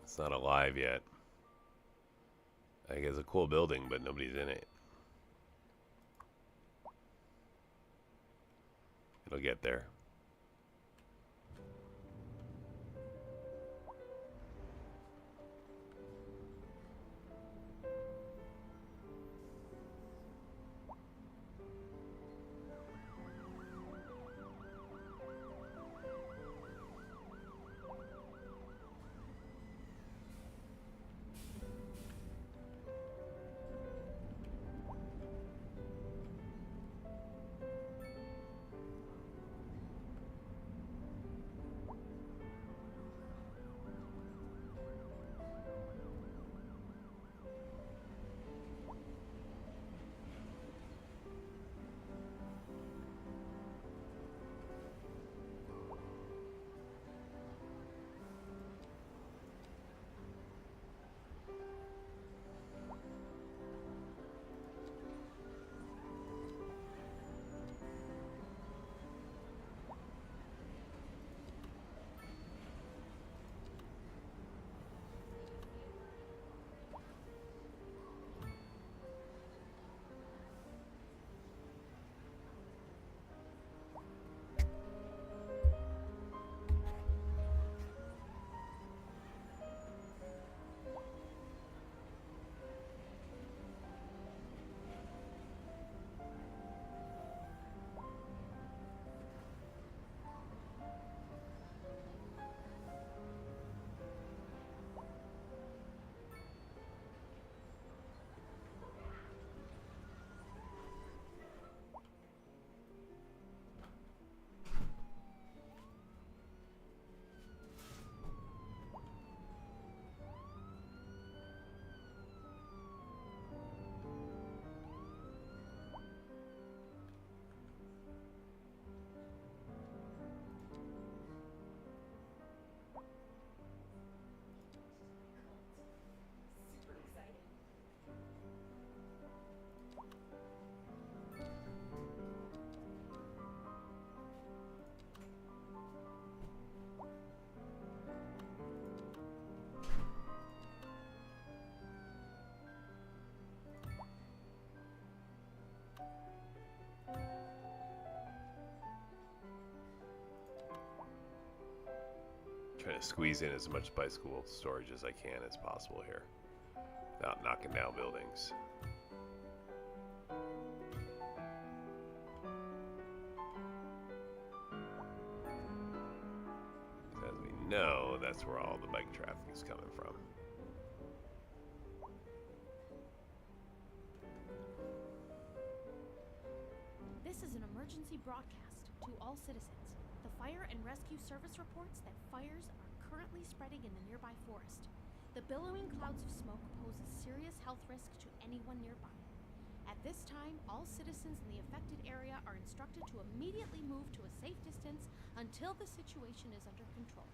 It's not alive yet. I think it's a cool building, but nobody's in it. It'll get there. Trying to squeeze in as much bicycle storage as I can as possible here, without knocking down buildings. As we know, that's where all the bike traffic is coming from. This is an emergency broadcast to all citizens. The fire and rescue service reports that fires are currently spreading in the nearby forest. The billowing clouds of smoke pose a serious health risk to anyone nearby. At this time, all citizens in the affected area are instructed to immediately move to a safe distance until the situation is under control.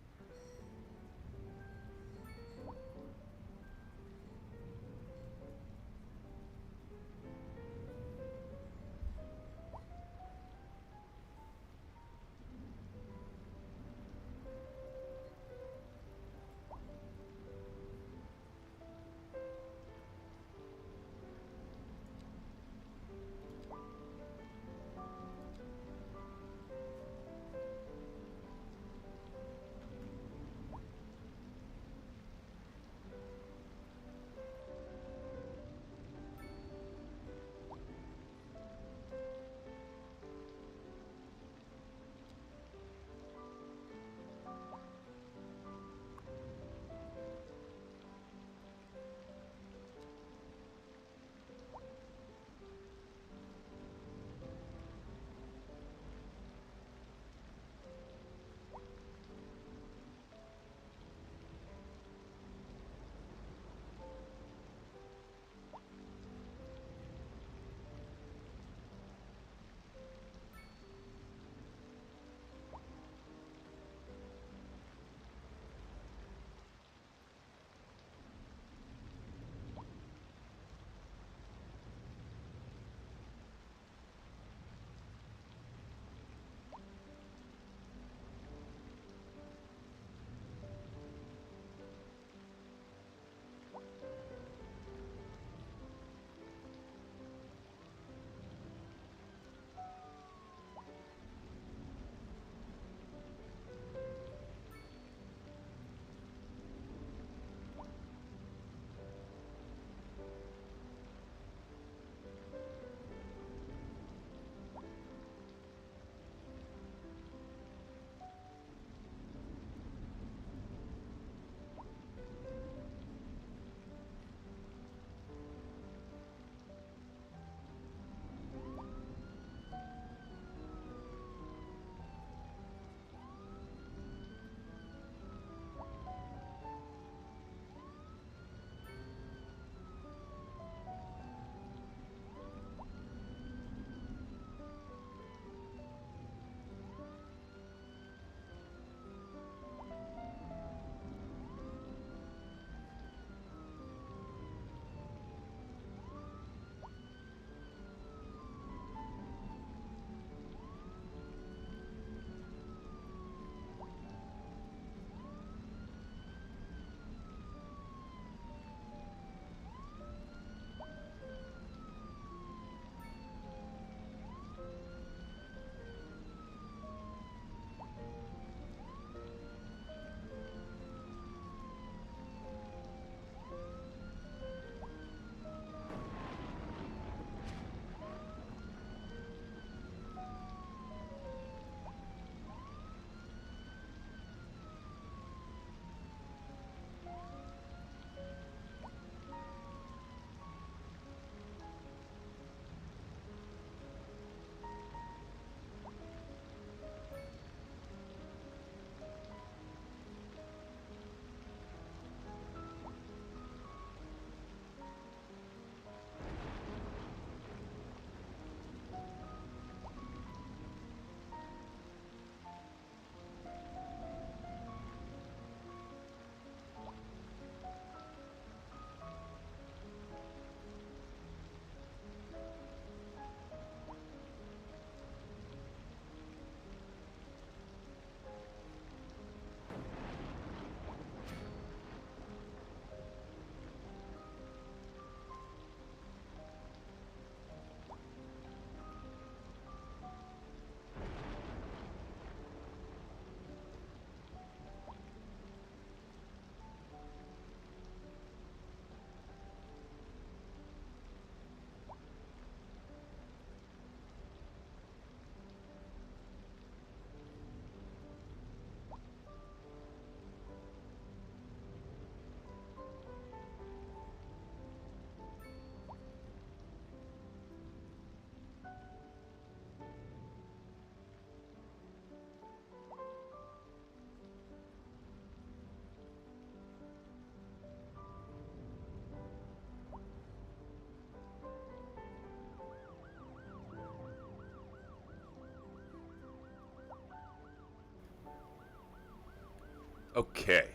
Okay.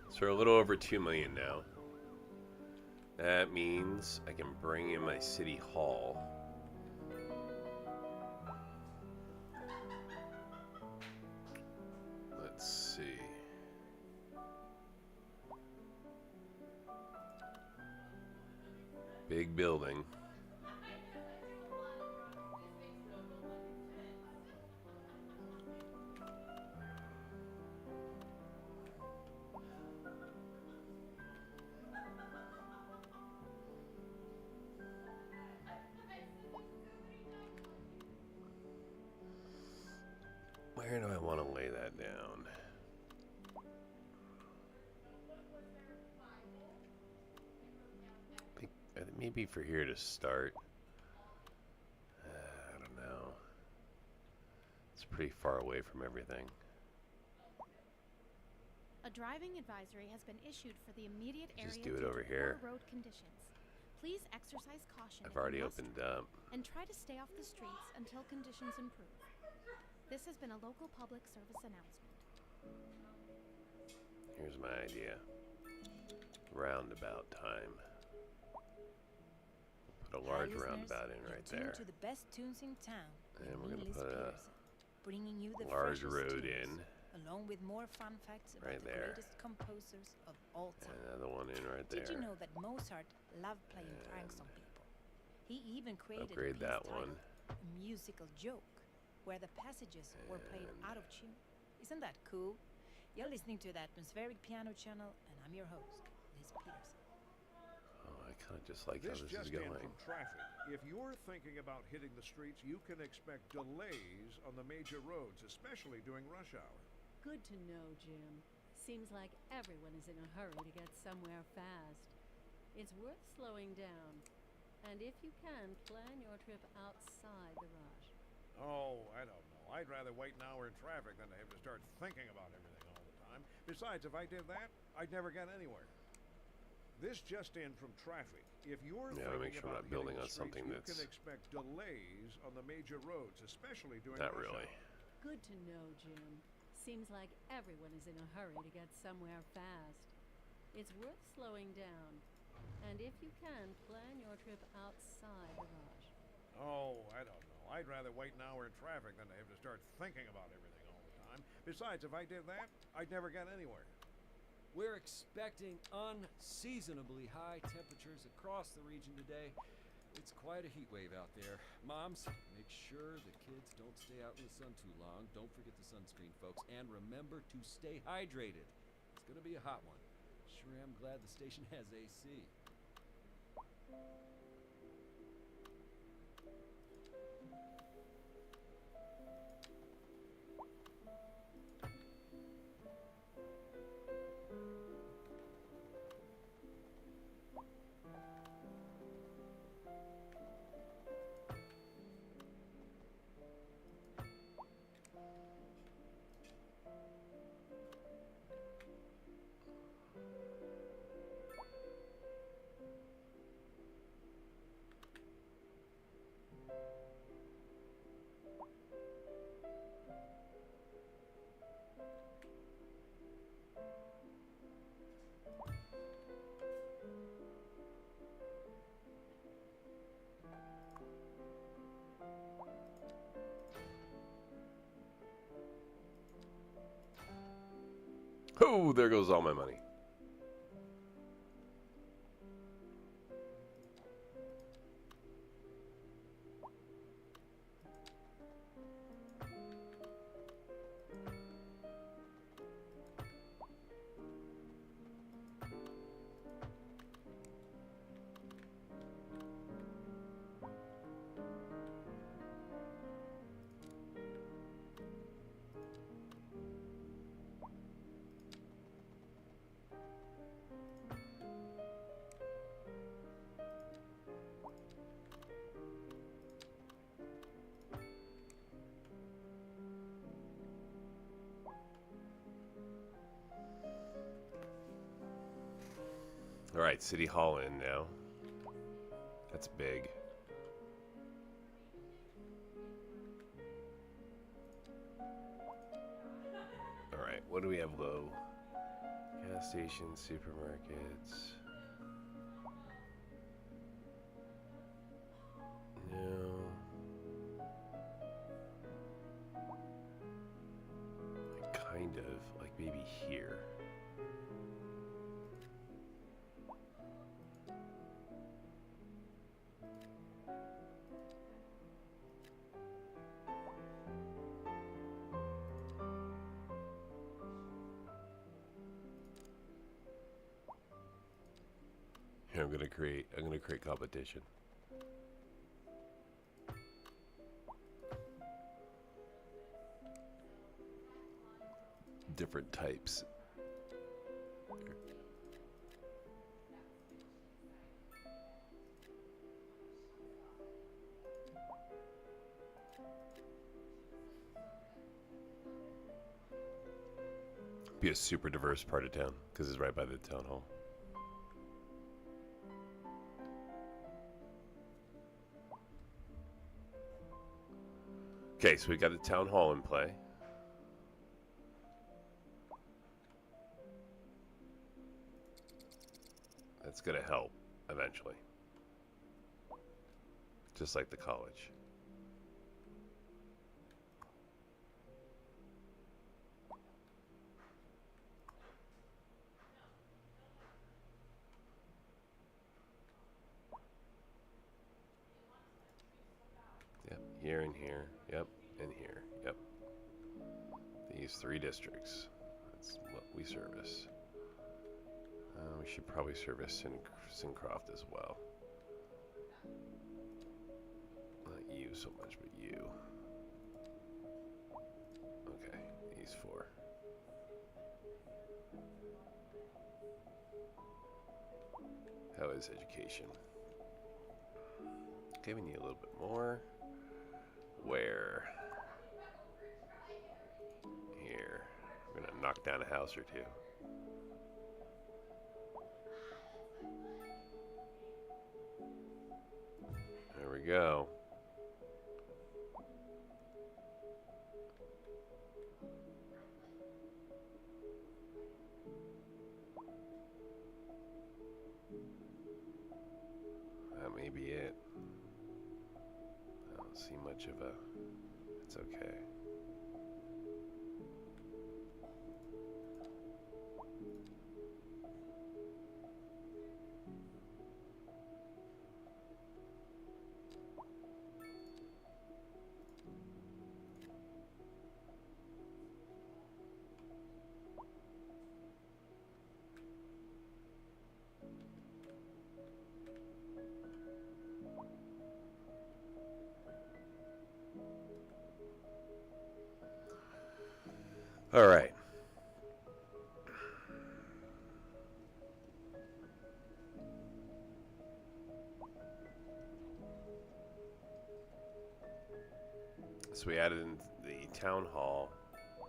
So we're a little over 2 million now. That means I can bring in my city hall. Let's see. Big building. Where do I want to lay that down? I think maybe for here to start. I don't know. It's pretty far away from everything. A driving advisory has been issued for the immediate area Just do it due over to here. poor road conditions. Please exercise caution. I've if you already must opened drive, up. and try to stay off the streets until conditions improve. This has been a local public service announcement. Here's my idea. Roundabout time. Put a large roundabout in right there. To the best tunes in town. And with we're me, gonna Liz put a Peterson, bringing you the large freshest road tunes, in. along with more fun facts about Right the there. greatest composers of all time. And another one in right there. Did you know that Mozart loved playing pranks on people? He even created Upgrade a piece that titled one. A Musical Joke, where the passages were played And- out of tune. Isn't that cool? You're listening to the Atmospheric Piano Channel, and I'm your host, Liz Peterson. Oh, I kind of just like how This this is just in going. from traffic. If you're thinking about hitting the streets, you can expect delays on the major roads, especially during rush hour. Good to know, Jim. Seems like everyone is in a hurry to get somewhere fast. It's worth slowing down. And if you can, plan your trip outside the rush. Oh, I don't know. I'd rather wait an hour in traffic than to have to start thinking about everything all the time. Besides, if I did that, I'd never get anywhere. This just in from traffic. If you're Yeah, thinking make sure I'm about not building hitting on the streets, something you that's can expect delays on the major roads, especially during Not rush really. hour. Good to know, Jim. Seems like everyone is in a hurry to get somewhere fast. It's worth slowing down. And if you can, plan your trip outside the rush. Oh, I don't know. I'd rather wait an hour in traffic than to have to start thinking about everything all the time. Besides, if I did that, I'd never get anywhere. We're expecting unseasonably high temperatures across the region today. It's quite a heat wave out there. Moms, make sure the kids don't stay out in the sun too long. Don't forget the sunscreen, folks. And remember to stay hydrated. It's gonna be a hot one. Sure am glad the station has AC. Oh, there goes all my money. All right, City Hall in now. That's big. All right. Alright, what do we have low? Gas stations, supermarkets. No. Kind of, like maybe here. Here, I'm gonna create competition. Different types. Be a super diverse part of town because it's right by the town hall. Okay, so we got a town hall in play. That's going to help eventually. Just like the college. Yep, here and here. Yep, and here. Yep. These 3 districts. That's what we service. We should probably service Syncroft as well. Not you so much, but you. Okay, these 4. How is education? Okay, we need a little bit more. Where? Here. We're gonna knock down a house or 2. There we go. That may be it. I don't see much of a... It's okay. All right. So we added in the town hall,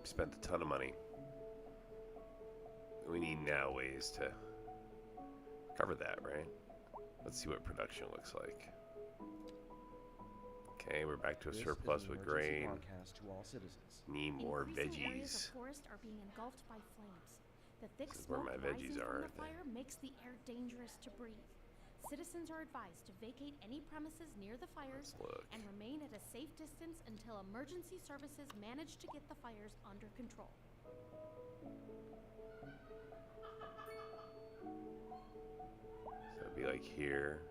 spent a ton of money. We need now ways to cover that, right? Let's see what production looks like. Okay, we're back to a surplus with grain. Broadcast to all citizens. Need more Increasing areas veggies. of forest are being engulfed by flames. The thick This is where smoke my veggies rising are, from the aren't they? fire makes the air dangerous to breathe. Citizens are advised to vacate any premises near the fires Let's look. and remain at a safe distance until emergency services manage to get the fires under control. So it'd be like here.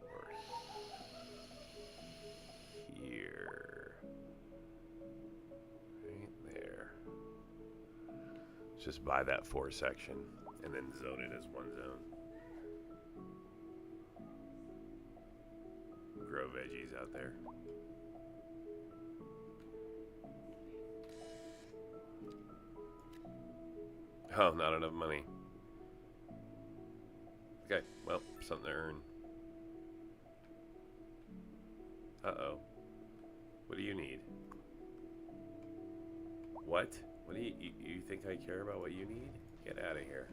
Or here. Right there. Just buy that 4 section and then zone it as one zone. Grow veggies out there. Oh, not enough money. Okay, well, something to earn. Uh-oh. What do you need? What? What do you think I care about what you need? Get out of here.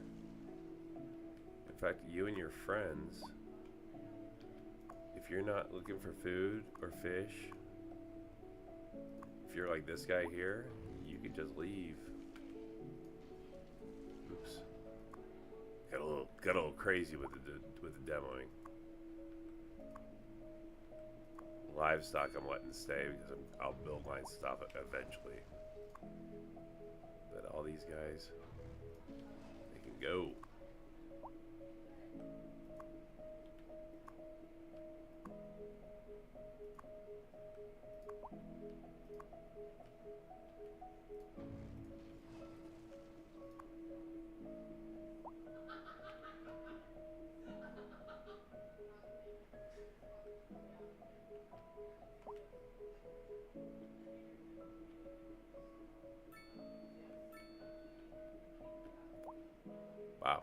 In fact, you and your friends, if you're not looking for food or fish, if you're like this guy here, you you could just leave. Oops. Got a little crazy with the demoing. Livestock I'm letting stay because I'll build my stuff eventually. But all these guys, they can go. Wow.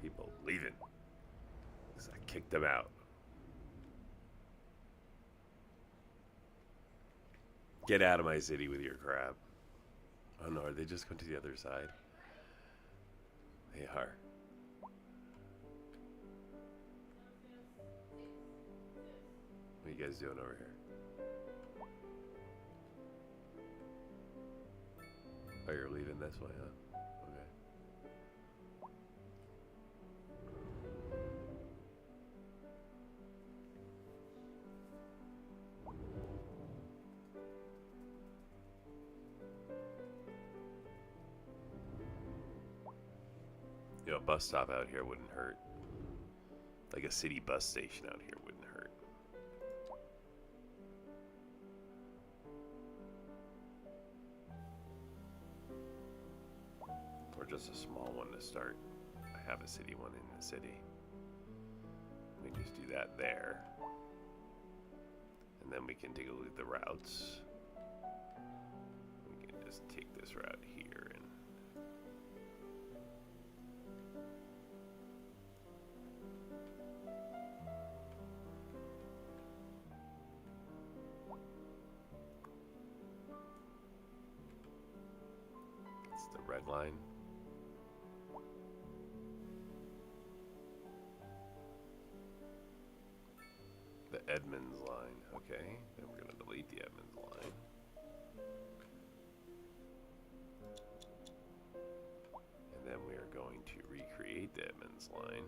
People leaving. Because I kicked them out. Get out of my city with your crap. Oh no, are they just going to the other side? They are. What are you guys doing over here? Oh, you're leaving this way, huh? Okay. You know, a bus stop out here wouldn't hurt. Like a city bus station out here wouldn't hurt. Or just a small one to start. I have a city one in the city. We can just do that there. And then we can take a look at the routes. We can just take this route here and it's the red line. The Edmonds line, okay. Then we're going to delete the Edmonds line. And then we are going to recreate the Edmonds line.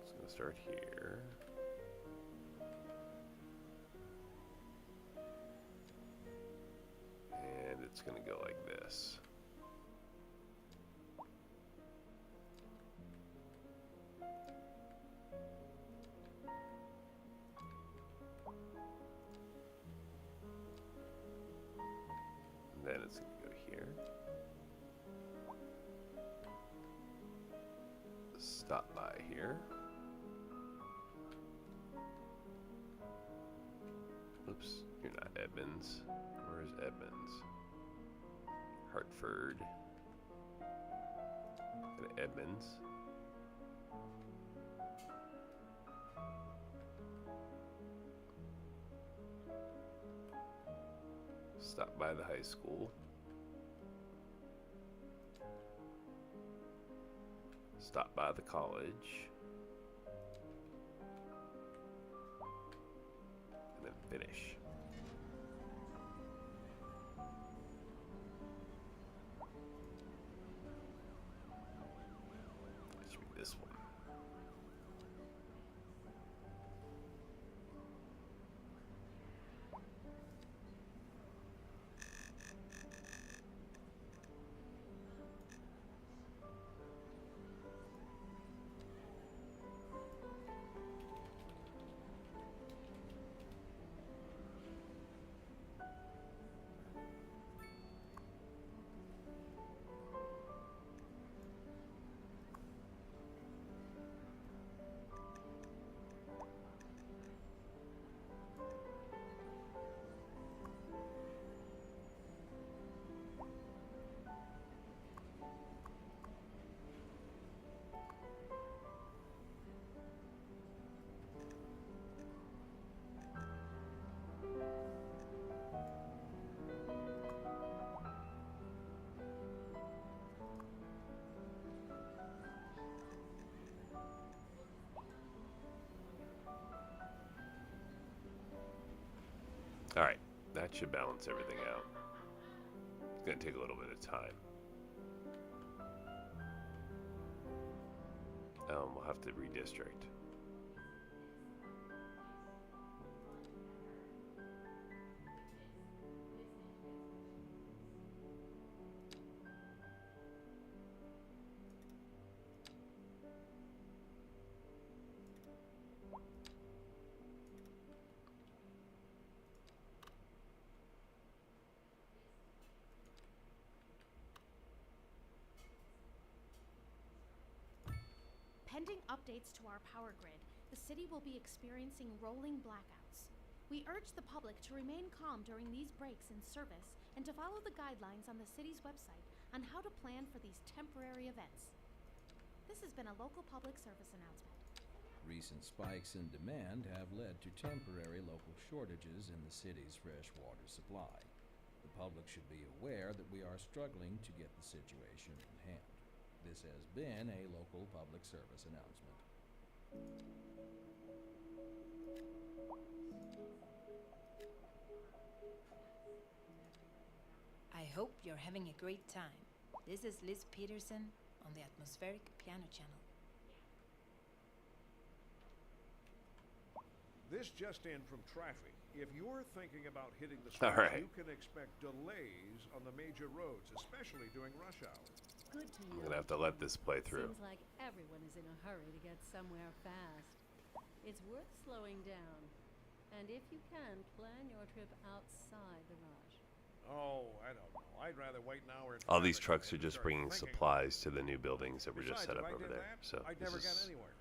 It's going to start here. And it's going to go like this. Then it's going to go here. Stop by here. Oops, you're not Edmonds. Where's Edmonds? Hartford. Go to Edmonds. Stop by the high school. Stop by the college. And then finish. It should be this one. Alright, that should balance everything out. It's going to take a little bit of time. We'll have to redistrict. Pending updates to our power grid, the city will be experiencing rolling blackouts. We urge the public to remain calm during these breaks in service and to follow the guidelines on the city's website on how to plan for these temporary events. This has been a local public service announcement. Recent spikes in demand have led to temporary local shortages in the city's fresh water supply. The public should be aware that we are struggling to get the situation in hand. This has been a local public service announcement. I hope you're having a great time. This is Liz Peterson on the Atmospheric Piano Channel. This just in from traffic. If you're thinking about hitting the All streets, right. you can expect delays on the major roads, especially during rush hour. Good to know. I'm going to have to let this play through. Seems like everyone is in a hurry to get somewhere fast. It's worth slowing down. And if you can, plan your trip outside the rush. Oh, I don't know. I'd rather wait an hour. In All these traffic trucks are than just start bringing thinking. supplies to the new buildings that were just Besides, set if up I over did there. that, So I'd this never get is, anywhere.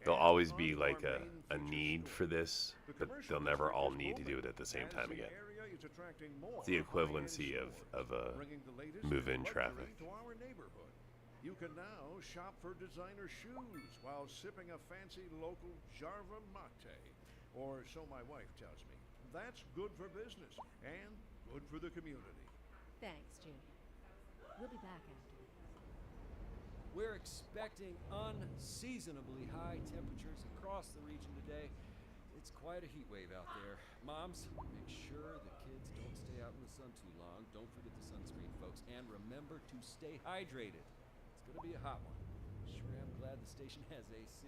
there'll And always on be to like our a main featured need store. for this, The but commercial they'll never district all is need to do booming, it at the same as time the again. area is attracting more It's the high-end equivalency of stores, bringing the latest move-in in luxury traffic. to our neighborhood. You can now shop for designer shoes while sipping a fancy local Jarva mate, or so my wife tells me. That's good for business and good for the community. Thanks, Junior. We'll be back after this. We're expecting unseasonably high temperatures across the region today. It's quite a heat wave out there. Moms, make sure the kids don't stay out in the sun too long. Don't forget the sunscreen, folks. And remember to stay hydrated. It's going to be a hot one. Sure am glad the station has AC.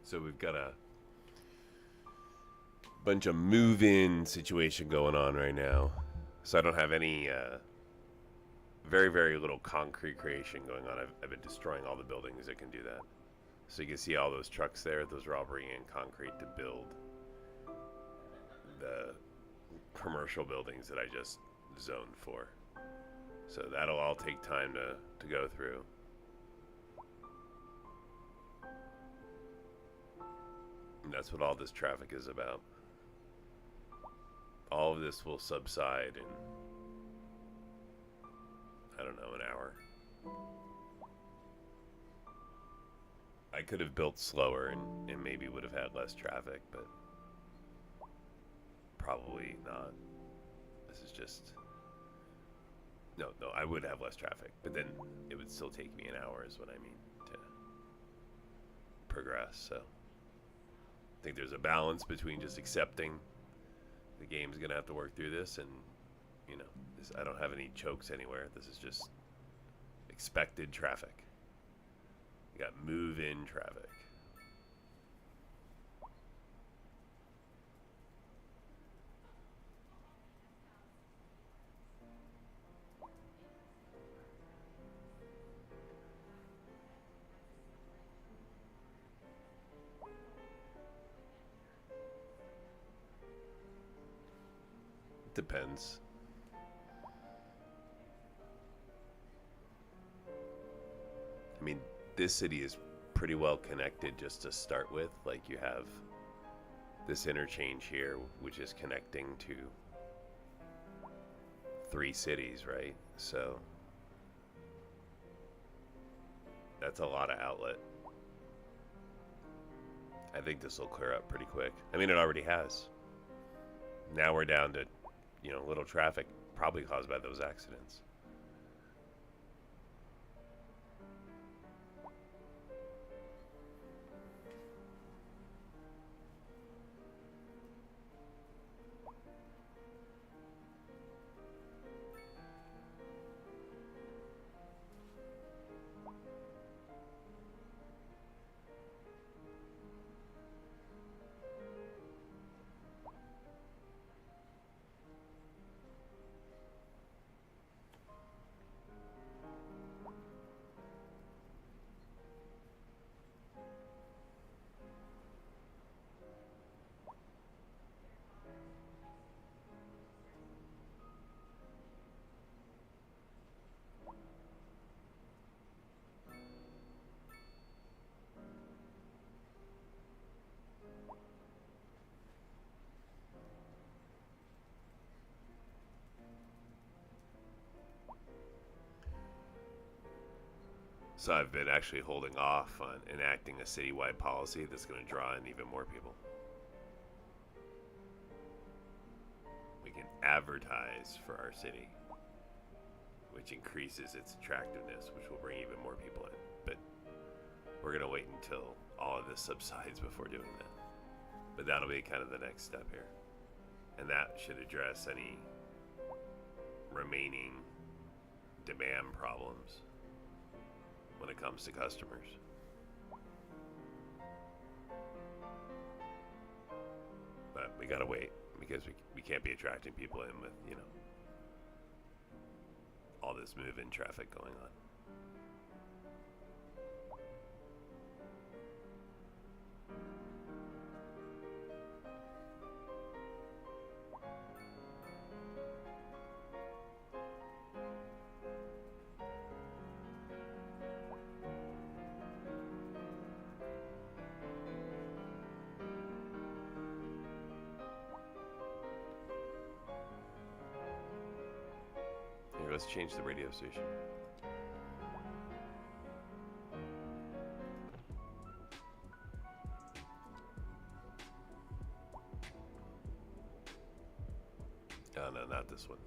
So we've got a bunch of move-in situation going on right now. So I don't have any, very, very little concrete creation going on. I've been destroying all the buildings that can do that. So you can see all those trucks there. Those are all bringing in concrete to build the commercial buildings that I just zoned for. So that'll all take time to go through. And that's what all this traffic is about. All of this will subside in, I don't know, an hour. I could have built slower and maybe would have had less traffic, but probably not. This is just... No, I would have less traffic, but then it would still take me an hour is what I mean to progress, so... I think there's a balance between just accepting the game's gonna have to work through this and, you know, I don't have any chokes anywhere. This is just expected traffic. You got move-in traffic. Depends. I mean, this city is pretty well connected just to start with. Like, you have this interchange here, which is connecting to 3 cities, right? So that's a lot of outlet. I think this will clear up pretty quick. I mean, it already has. Now we're down to, you know, little traffic, probably caused by those accidents. So I've been actually holding off on enacting a citywide policy that's going to draw in even more people. We can advertise for our city, which increases its attractiveness, which will bring even more people in. But we're going to wait until all of this subsides before doing that. But that'll be kind of the next step here. And that should address any remaining demand problems when it comes to customers. But we gotta wait, because we can't be attracting people in with, you know, all this move-in traffic going on. Here, let's change the radio station. Oh, no, not this one.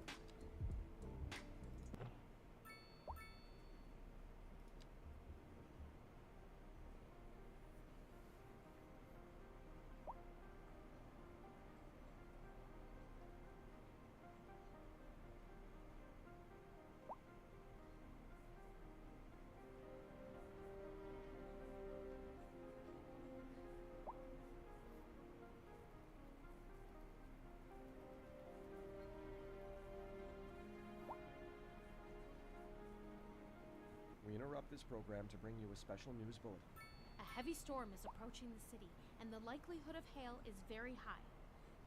this program to bring you a special news bulletin. A heavy storm is approaching the city, and the likelihood of hail is very high.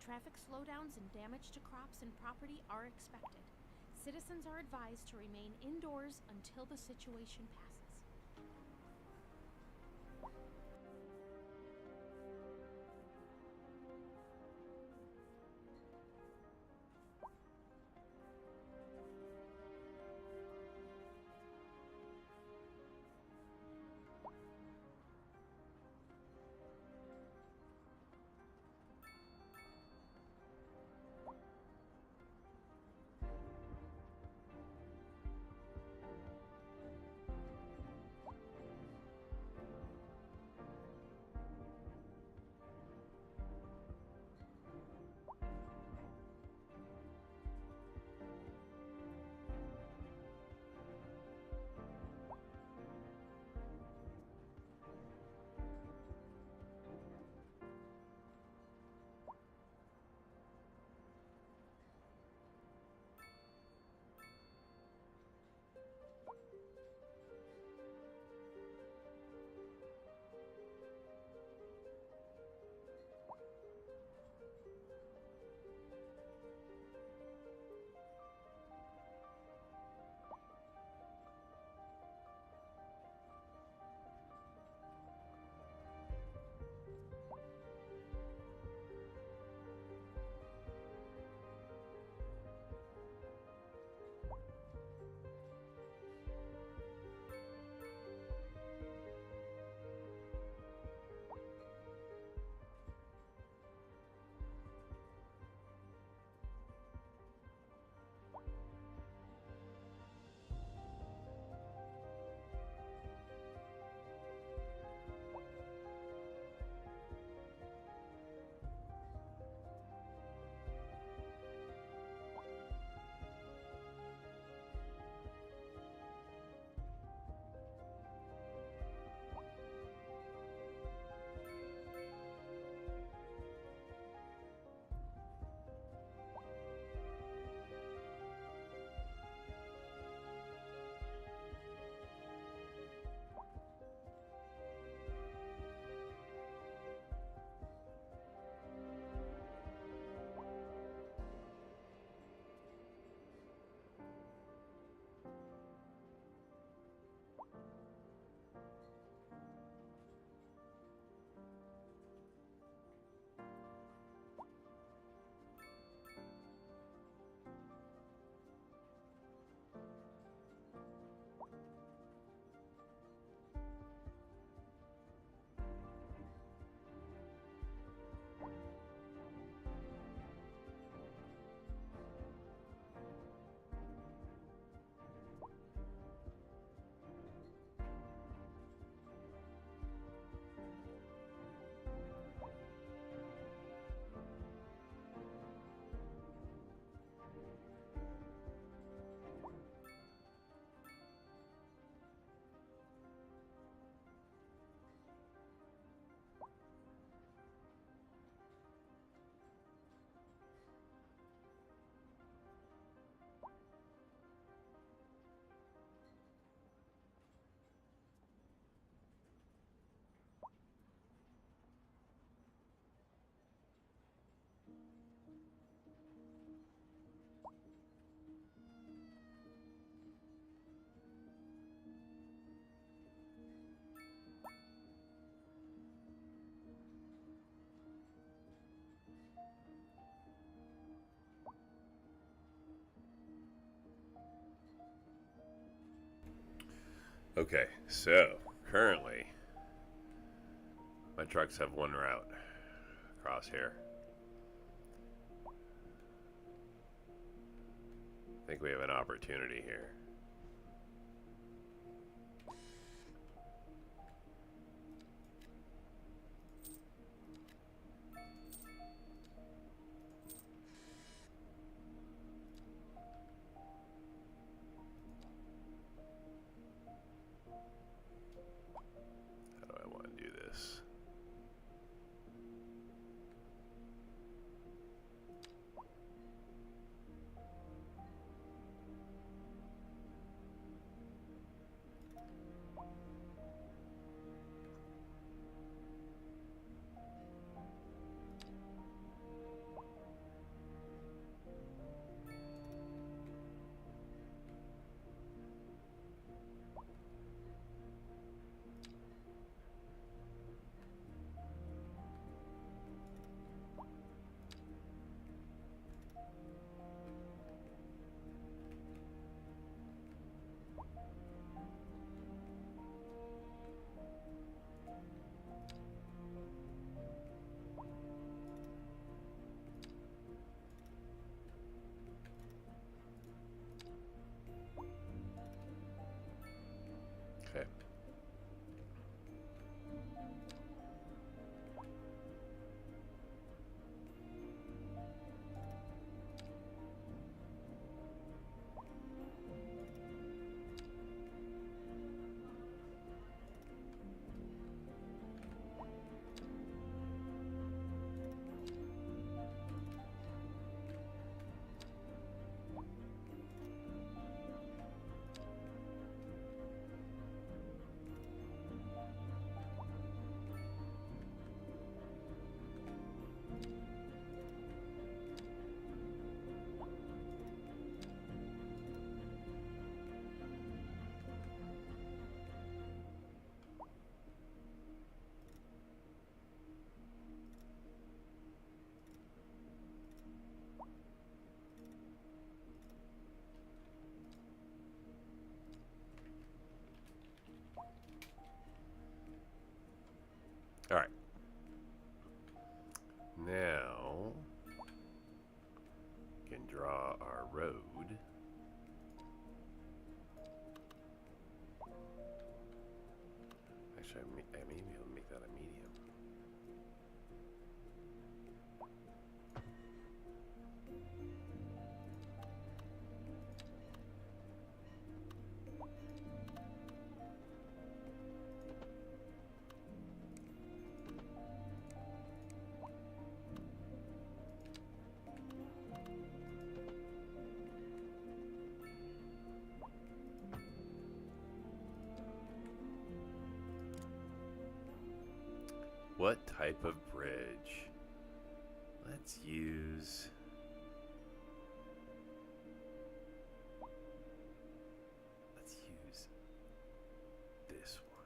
Traffic slowdowns and damage to crops and property are expected. Citizens are advised to remain indoors until the situation passes. Okay, so currently my trucks have one route across here. I think we have an opportunity here. How do I want to do this? draw our road. Actually, I may be able to make that a medium. What type of bridge? Let's use... this one.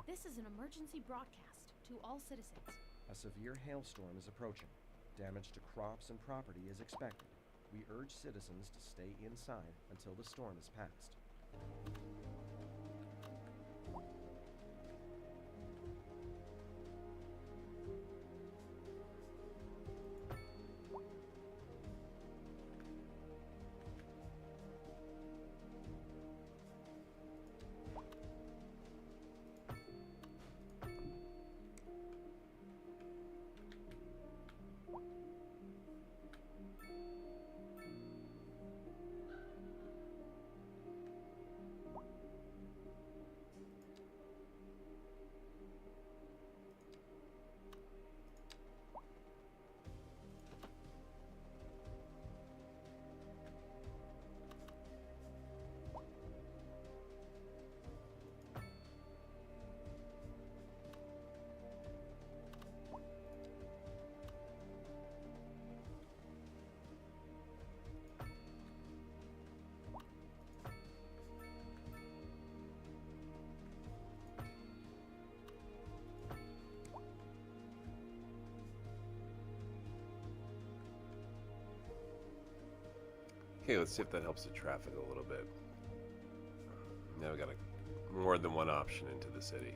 This is an emergency broadcast to all citizens. A severe hailstorm is approaching. Damage to crops and property is expected. We urge citizens to stay inside until the storm is passed. Okay, let's see if that helps the traffic a little bit. Now we got more than one option into the city.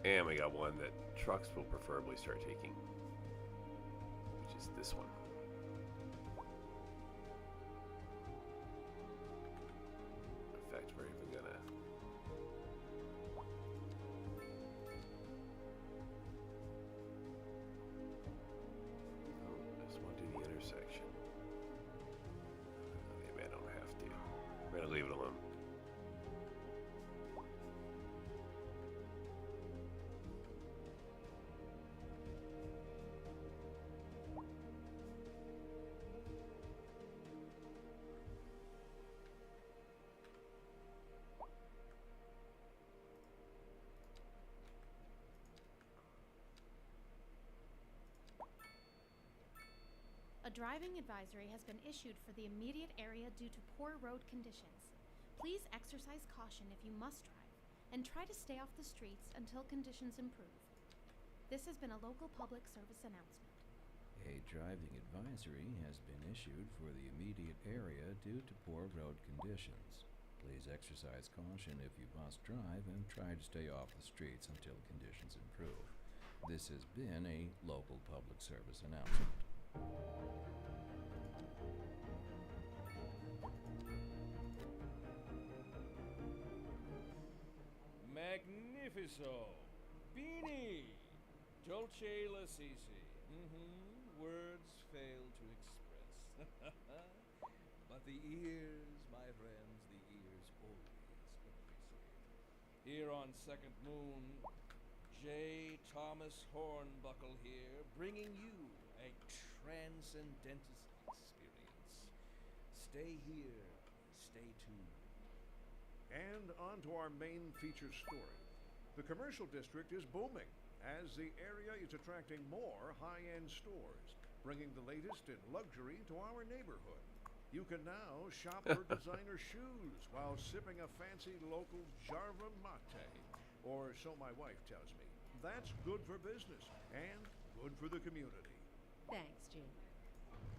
And we got one that trucks will preferably start taking, which is this one. In fact, we're even gonna... Oh, I just want to do the intersection. Maybe I don't have to. We're gonna leave it alone. A driving advisory has been issued for the immediate area due to poor road conditions. Please exercise caution if you must drive, and try to stay off the streets until conditions improve. This has been a local public service announcement. A driving advisory has been issued for the immediate area due to poor road conditions. Please exercise caution if you must drive and try to stay off the streets until conditions improve. This has been a local public service announcement. Magnifico! Beanie! Dolce Lasisi. Words fail to express. But the ears, my friends, the ears always appreciate. Here on Second Moon, J. Thomas Hornbuckle here, bringing you a transcendentist experience. Stay here, stay tuned. And on to our main feature story. The commercial district is booming as the area is attracting more high-end stores, bringing the latest in luxury to our neighborhood. You can now shop for designer shoes while sipping a fancy local Jarva mate, or so my wife tells me. That's good for business and good for the community. Thanks, Jim.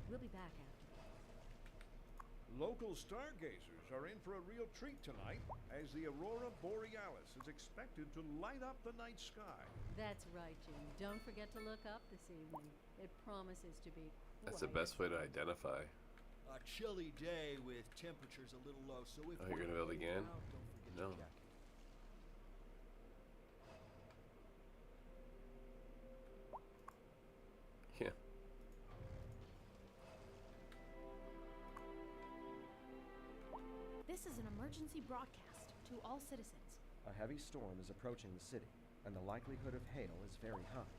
We'll be back after that. Local stargazers are in for a real treat tonight as the aurora borealis is expected to light up the night sky. That's right, Jim. Don't forget to look up this evening. It promises to be That's the quite best way to identify. A chilly day with temperatures a little low, so if Oh, you're gonna build again? don't forget No. your jacket. Yeah. This is an emergency broadcast to all citizens. A heavy storm is approaching the city, and the likelihood of hail is very high.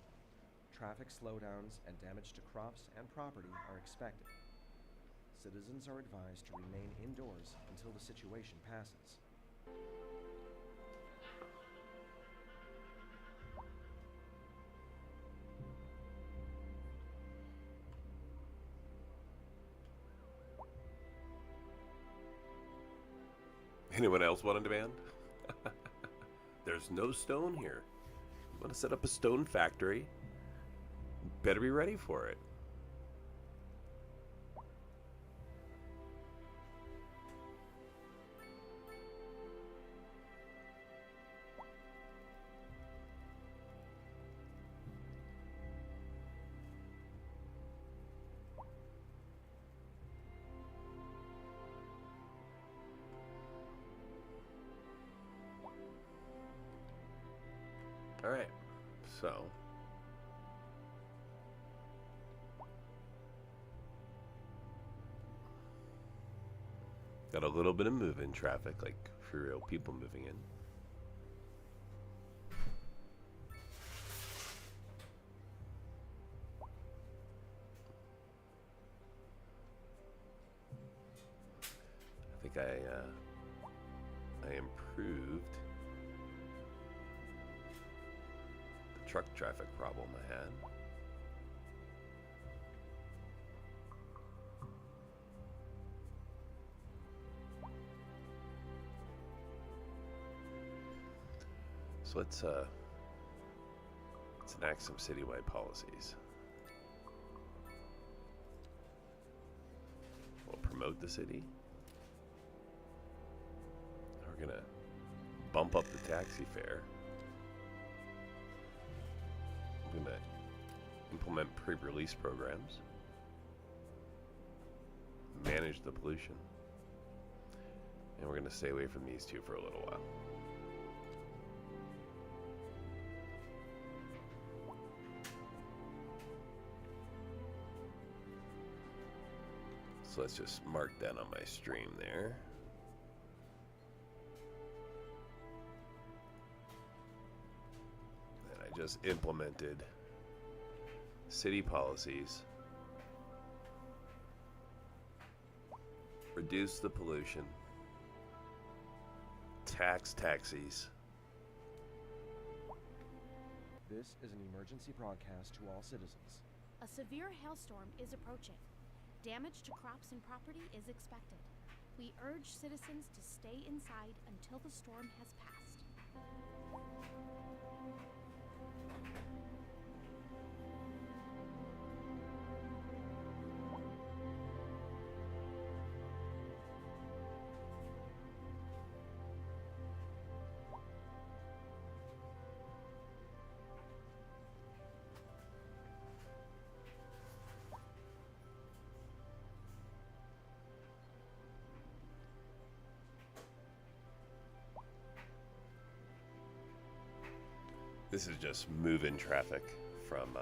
Traffic slowdowns and damage to crops and property are expected. Citizens are advised to remain indoors until the situation passes. Anyone else want a demand? There's no stone here. You want to set up a stone factory? Better be ready for it. All right, so got a little bit of move-in traffic, like for real people moving in. I think I improved the truck traffic problem I had. So let's enact some citywide policies. We'll promote the city. We're gonna bump up the taxi fare. We're gonna implement pre-release programs. Manage the pollution. And we're gonna stay away from these two for a little while. So let's just mark that on my stream there. And I just implemented city policies. Reduce the pollution. Tax taxis. This is an emergency broadcast to all citizens. A severe hailstorm is approaching. Damage to crops and property is expected. We urge citizens to stay inside until the storm has passed. This is just moving traffic from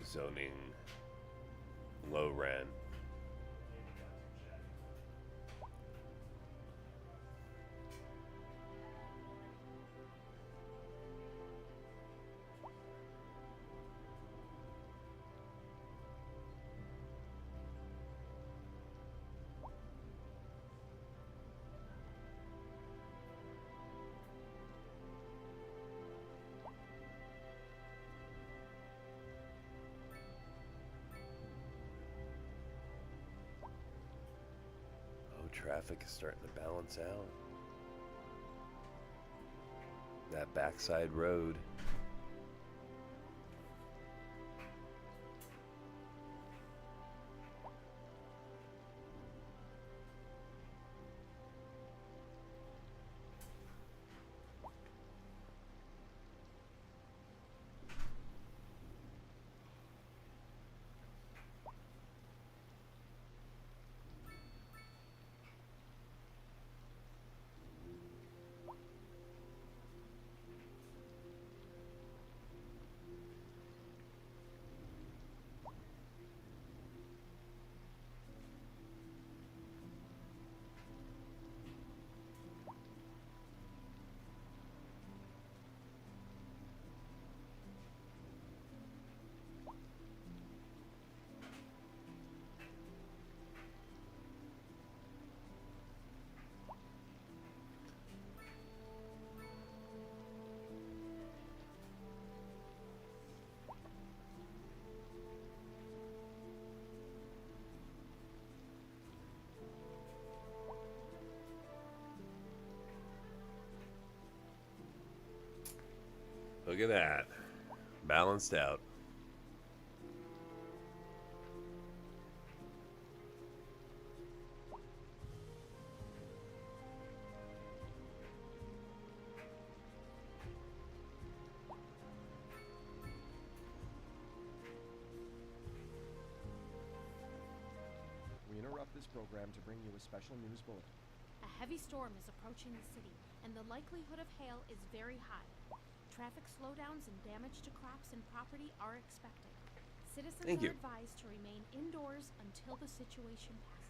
zoning low rent. Traffic is starting to balance out. That backside road. Look at that. Balanced out. We interrupt this program to bring you a special news bulletin. A heavy storm is approaching the city, and the likelihood of hail is very high. Traffic slowdowns and damage to crops and property are expected. Citizens Thank you. are advised to remain indoors until the situation passes.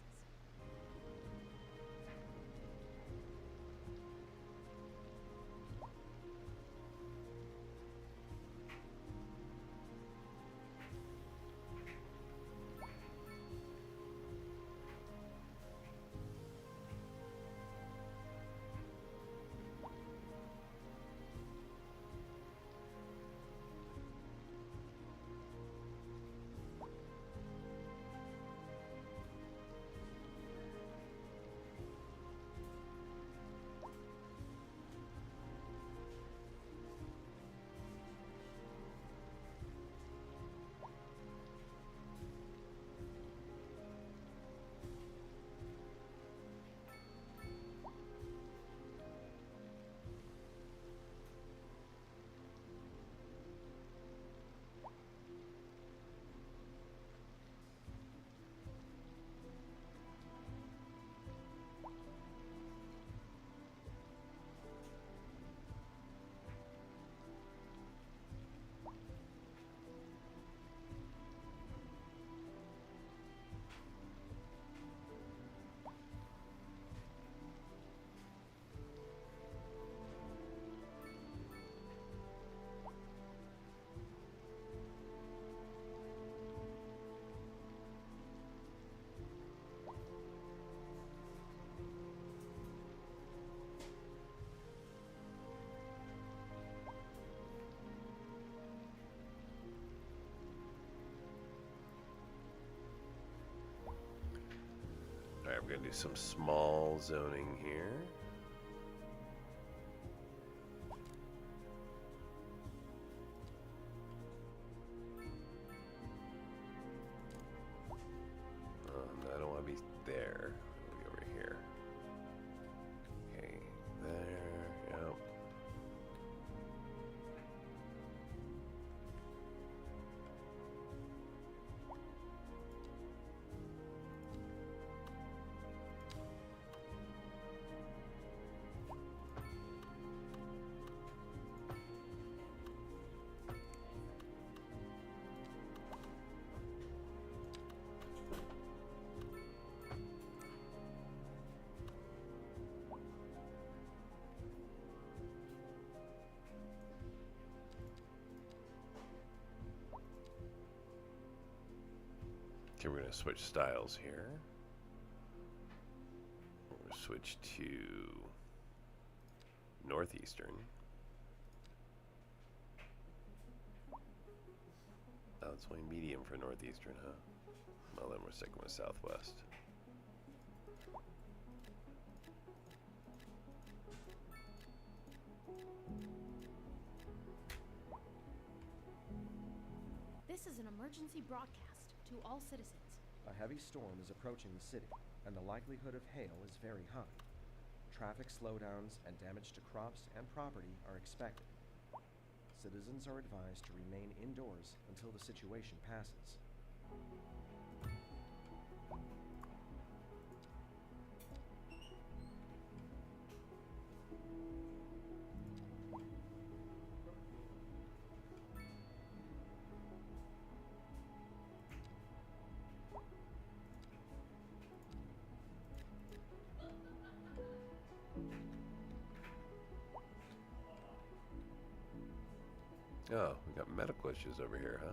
Alright, we're gonna do some small zoning here. I don't want to be there. I'll be over here. Okay, there. Yep. Okay, we're going to switch styles here. We'll switch to Northeastern. Oh, it's only medium for Northeastern, huh? Well, then we're sticking with Southwest. This is an emergency broadcast to all citizens. A heavy storm is approaching the city, and the likelihood of hail is very high. Traffic slowdowns and damage to crops and property are expected. Citizens are advised to remain indoors until the situation passes. Oh, we got medical issues over here, huh?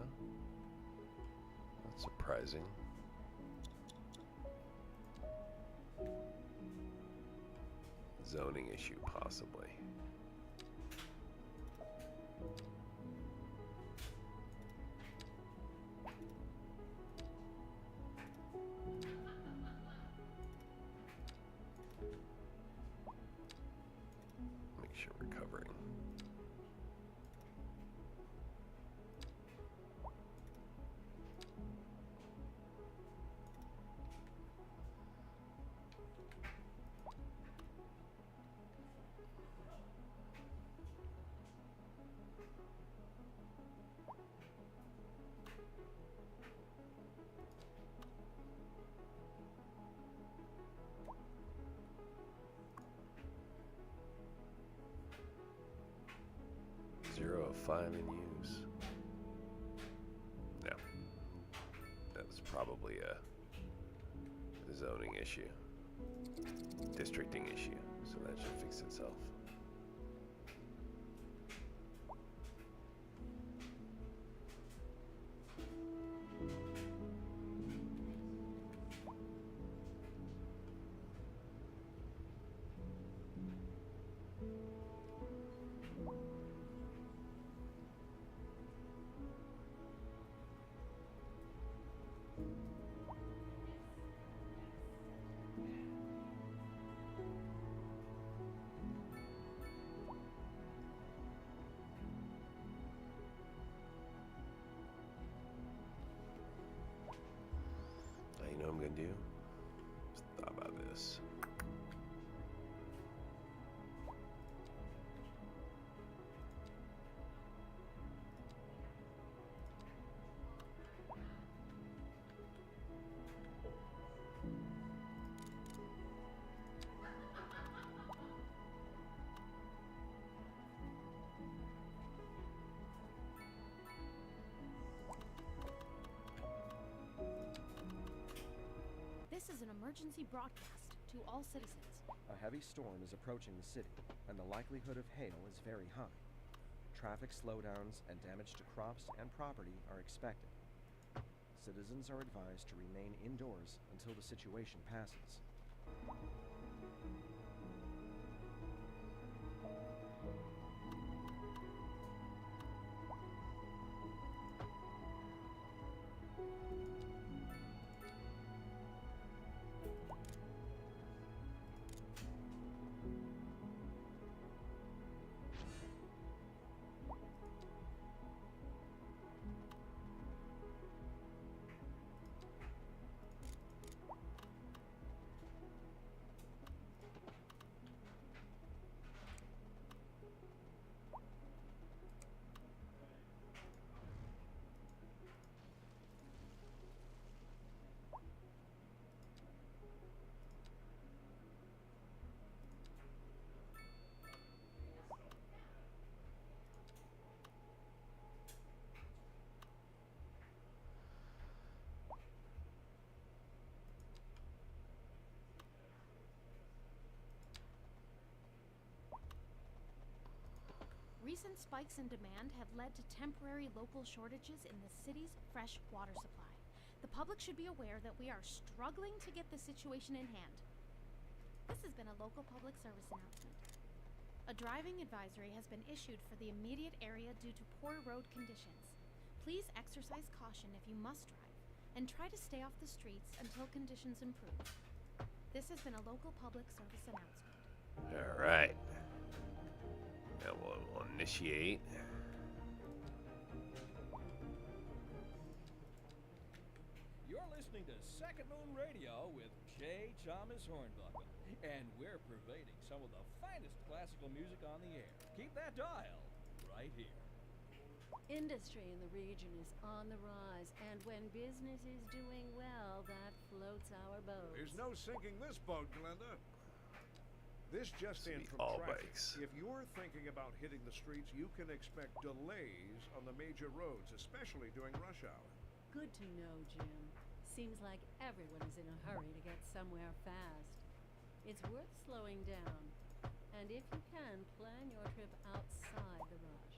That's surprising. Zoning issue, possibly. Make sure we're covering. Zero of 5 in use. No. That's probably a zoning issue. Districting issue. So that should fix itself. You know what I'm gonna do? Just thought about this. This is an emergency broadcast to all citizens. A heavy storm is approaching the city, and the likelihood of hail is very high. Traffic slowdowns and damage to crops and property are expected. Citizens are advised to remain indoors until the situation passes. recent spikes in demand have led to temporary local shortages in the city's fresh water supply. The public should be aware that we are struggling to get the situation in hand. This has been a local public service announcement. A driving advisory has been issued for the immediate area due to poor road conditions. Please exercise caution if you must drive, and try to stay off the streets until conditions improve. This has been a local public service announcement. All right. Now we'll initiate. You're listening to Second Moon Radio with J. Thomas Hornbuckle, and we're pervading some of the finest classical music on the air. Keep that dial right here. Industry in the region is on the rise, and when business is doing well, that floats our boat. There's no sinking this boat, Glenda. This just in Sweet from all traffic. bikes. If you're thinking about hitting the streets, you can expect delays on the major roads, especially during rush hour. Good to know, Jim. Seems like everyone is in a hurry to get somewhere fast. It's worth slowing down. And if you can, plan your trip outside the rush.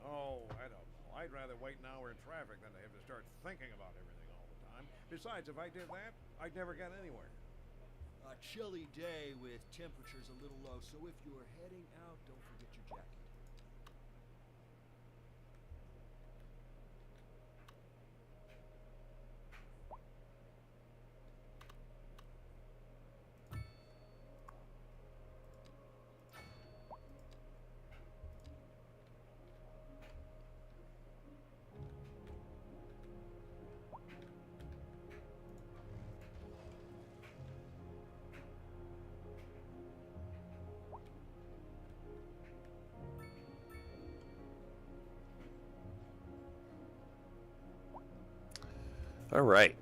Oh, I don't know. I'd rather wait an hour in traffic than to have to start thinking about everything all the time. Besides, if I did that, I'd never get anywhere. A chilly day with temperatures a little low, so if you're heading out, don't forget your jacket. All right.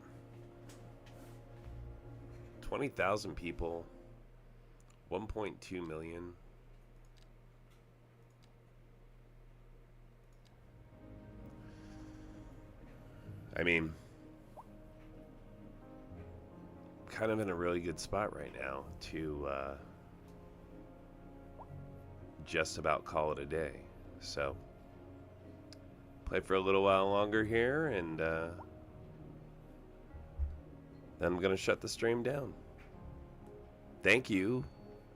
20,000 people. 1.2 million. I mean, kind of in a really good spot right now to just about call it a day. So, play for a little while longer here, and then I'm going to shut the stream down. Thank you,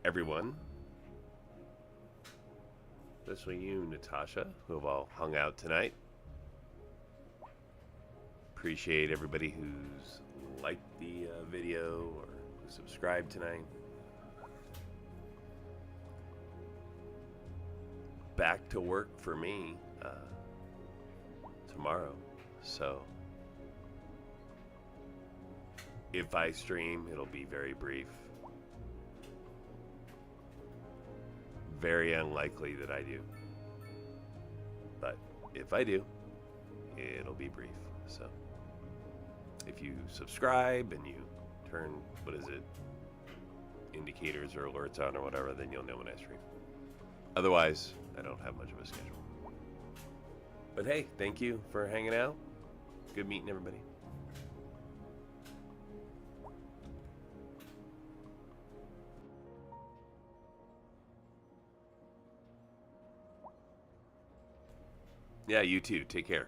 everyone. Especially you, Natasha, who have all hung out tonight. Appreciate everybody who's liked the video or who subscribed tonight. Back to work for me tomorrow, so if I stream, it'll be very brief. Very unlikely that I do, but if I do, it'll be brief. So if you subscribe and you turn, what is it, indicators or alerts on or whatever, then you'll know when I stream. Otherwise, I don't have much of a schedule. But hey, thank you for hanging out. Good meeting everybody. Yeah, you too. Take care.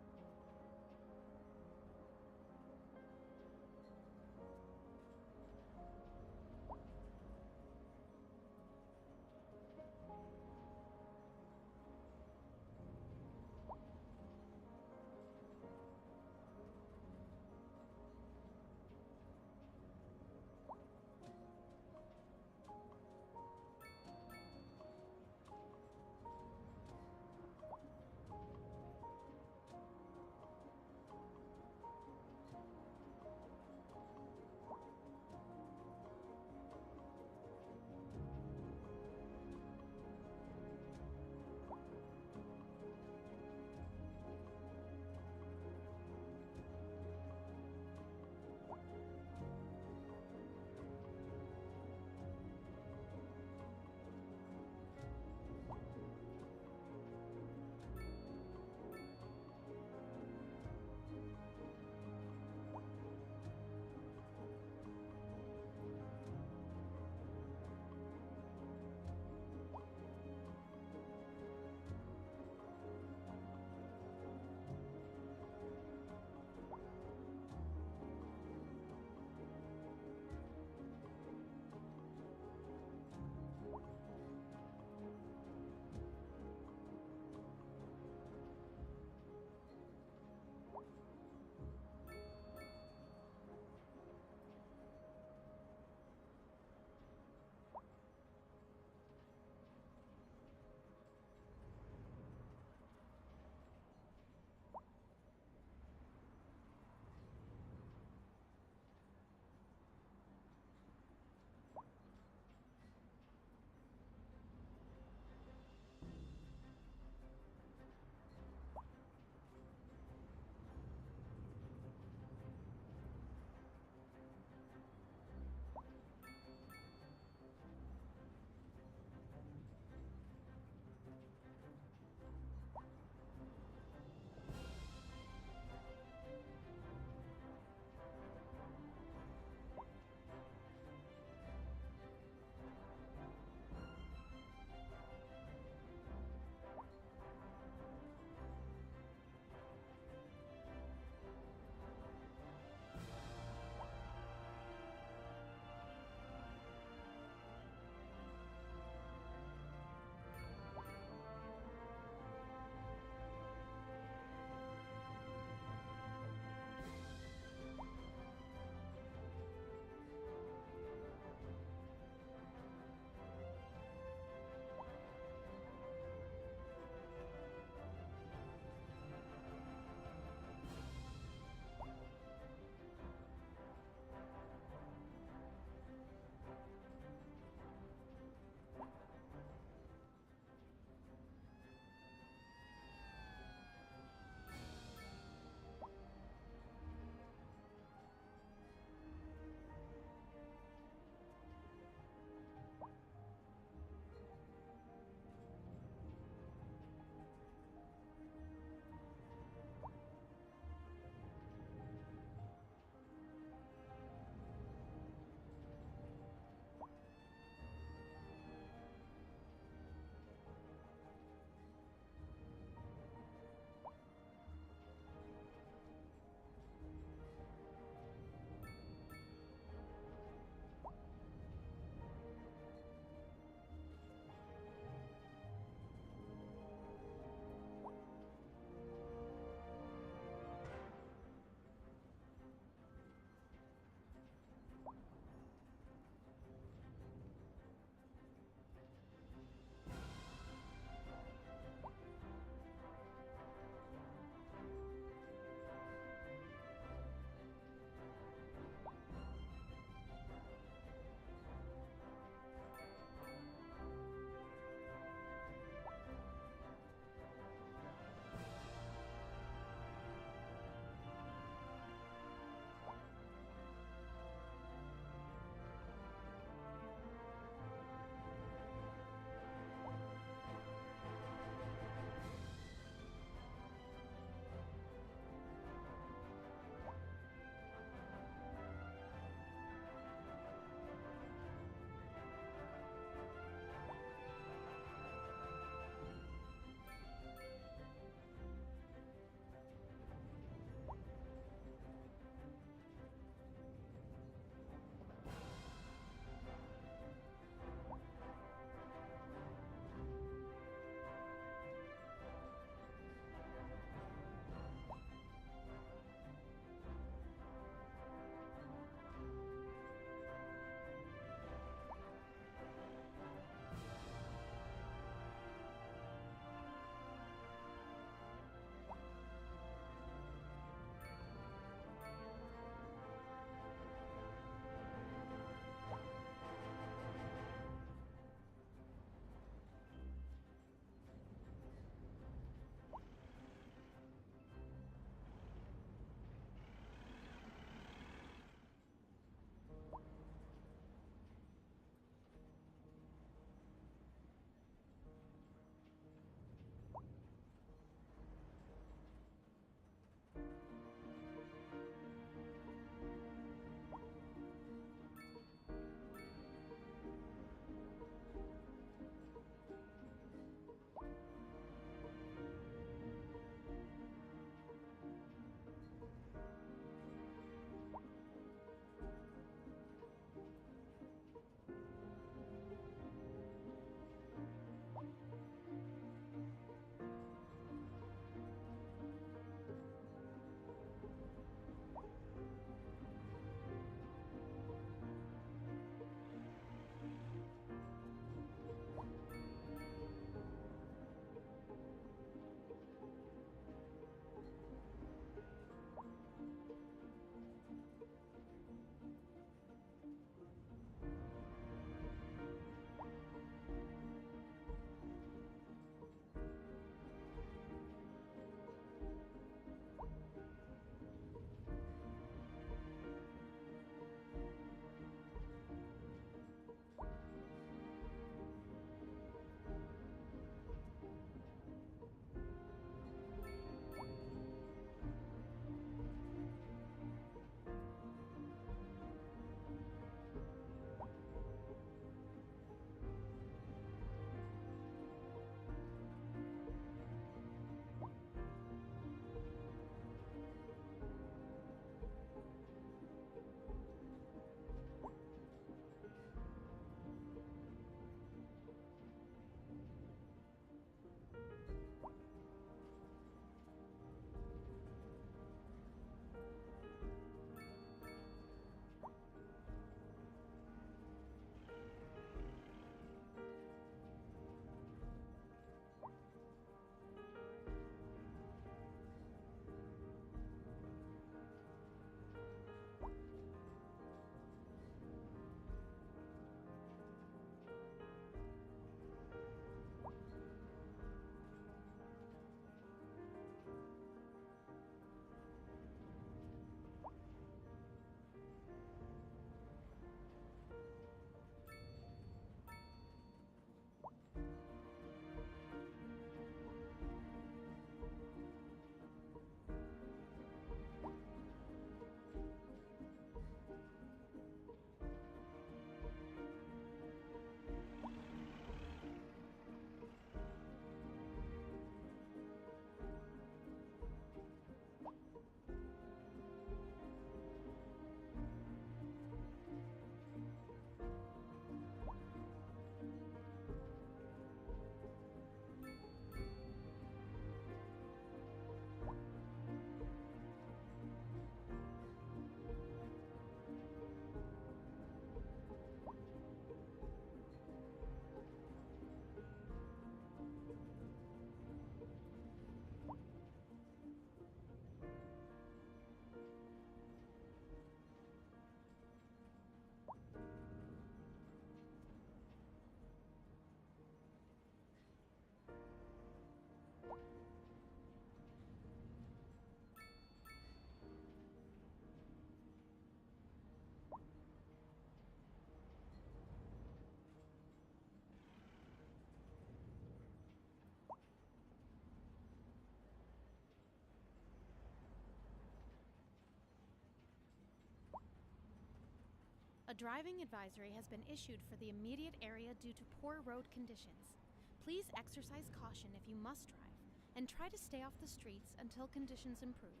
A driving advisory has been issued for the immediate area due to poor road conditions. Please exercise caution if you must drive, and try to stay off the streets until conditions improve.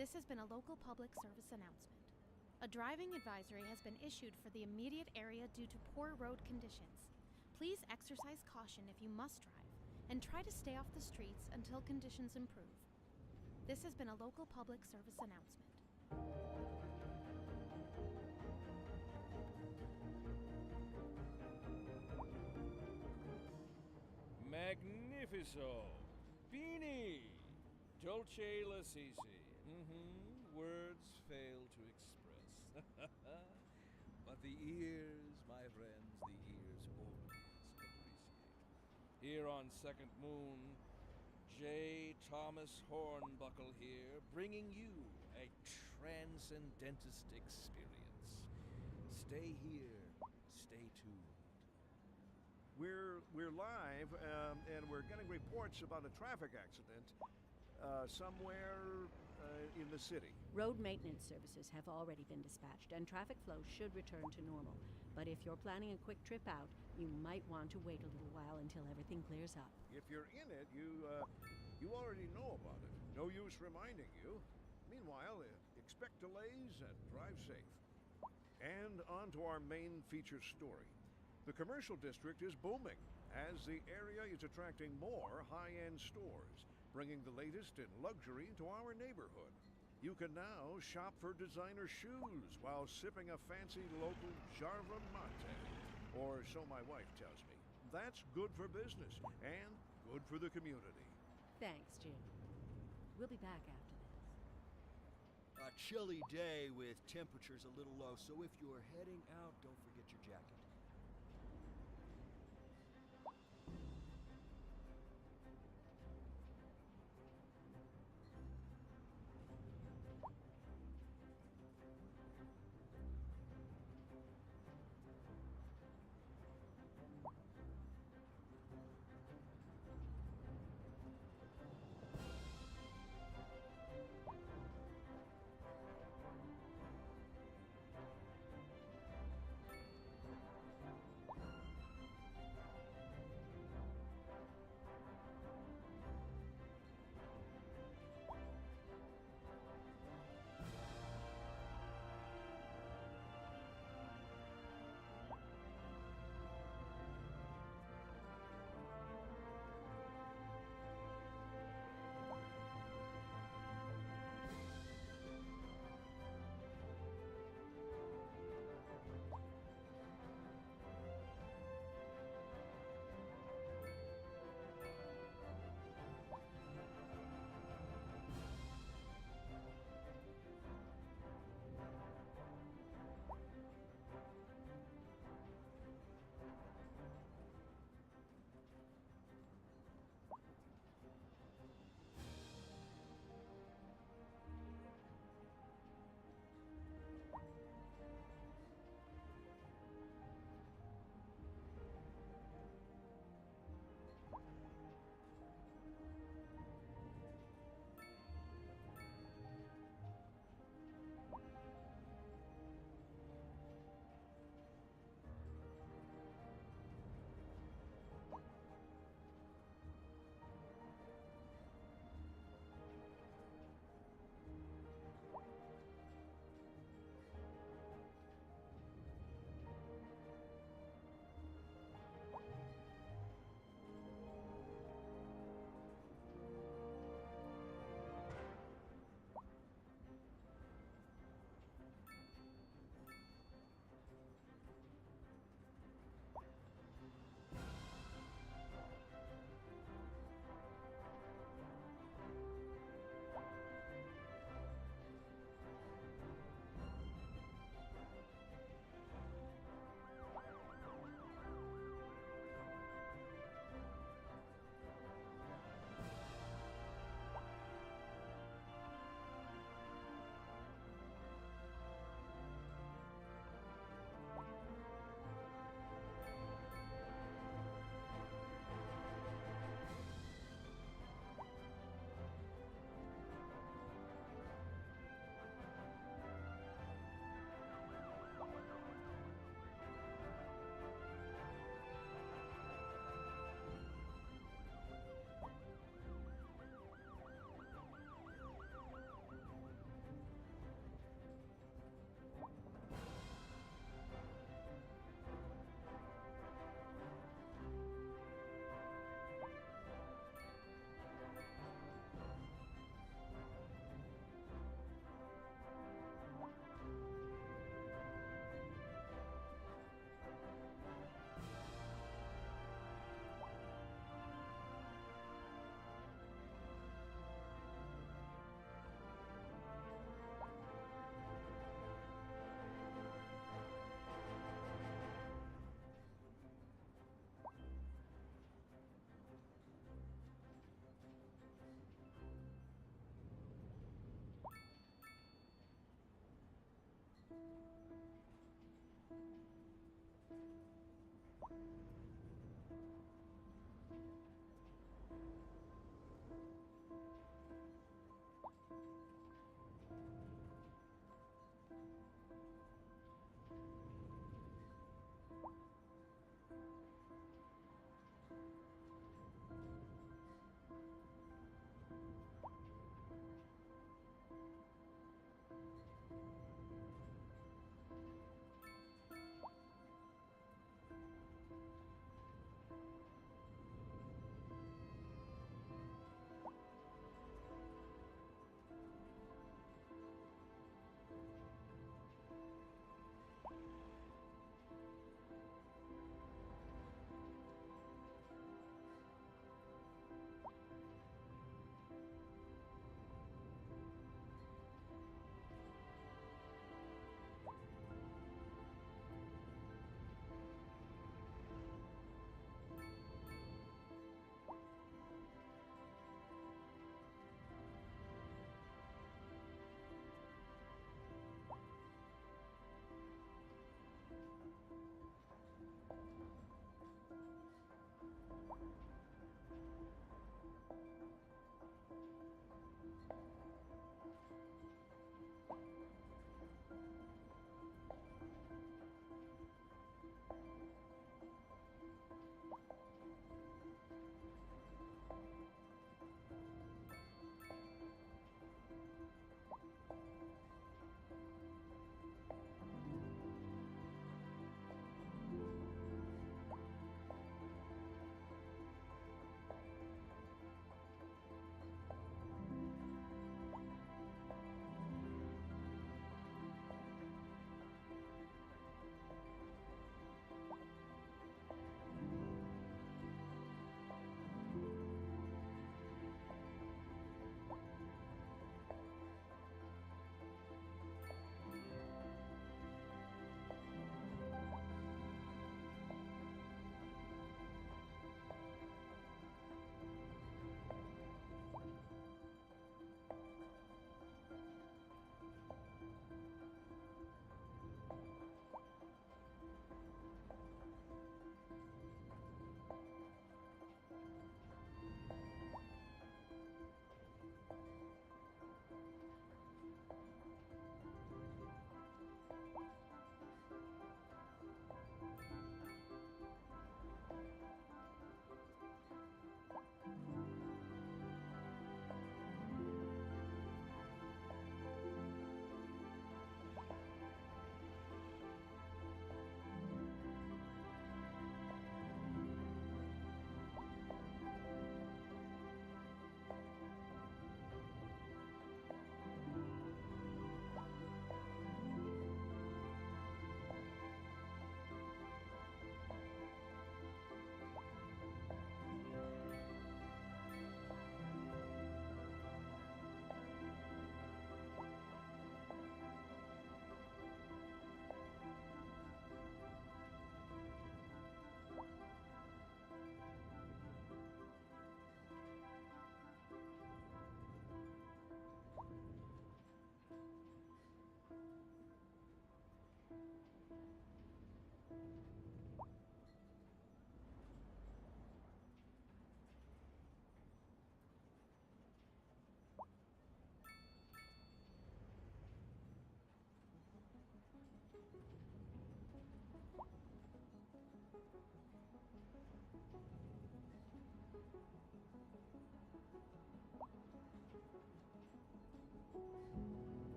This has been a local public service announcement. A driving advisory has been issued for the immediate area due to poor road conditions. Please exercise caution if you must drive, and try to stay off the streets until conditions improve. This has been a local public service announcement. Magnifico! Beanie! Dolce Lasisi. Words fail to express. But the ears, my friends, the ears always appreciate. Here on Second Moon, J. Thomas Hornbuckle here, bringing you a transcendentist experience. Stay here, stay tuned. We're live, and we're getting reports about a traffic accident somewhere in the city. Road maintenance services have already been dispatched, and traffic flow should return to normal. But if you're planning a quick trip out, you might want to wait a little while until everything clears up. If you're in it, you already know about it. No use reminding you. Meanwhile, expect delays and drive safe. And on to our main feature story. The commercial district is booming as the area is attracting more high-end stores, bringing the latest in luxury to our neighborhood. You can now shop for designer shoes while sipping a fancy local Jarva mate, or so my wife tells me. That's good for business and good for the community. Thanks, Jim. We'll be back after this. A chilly day with temperatures a little low, so if you're heading out, don't forget your jacket.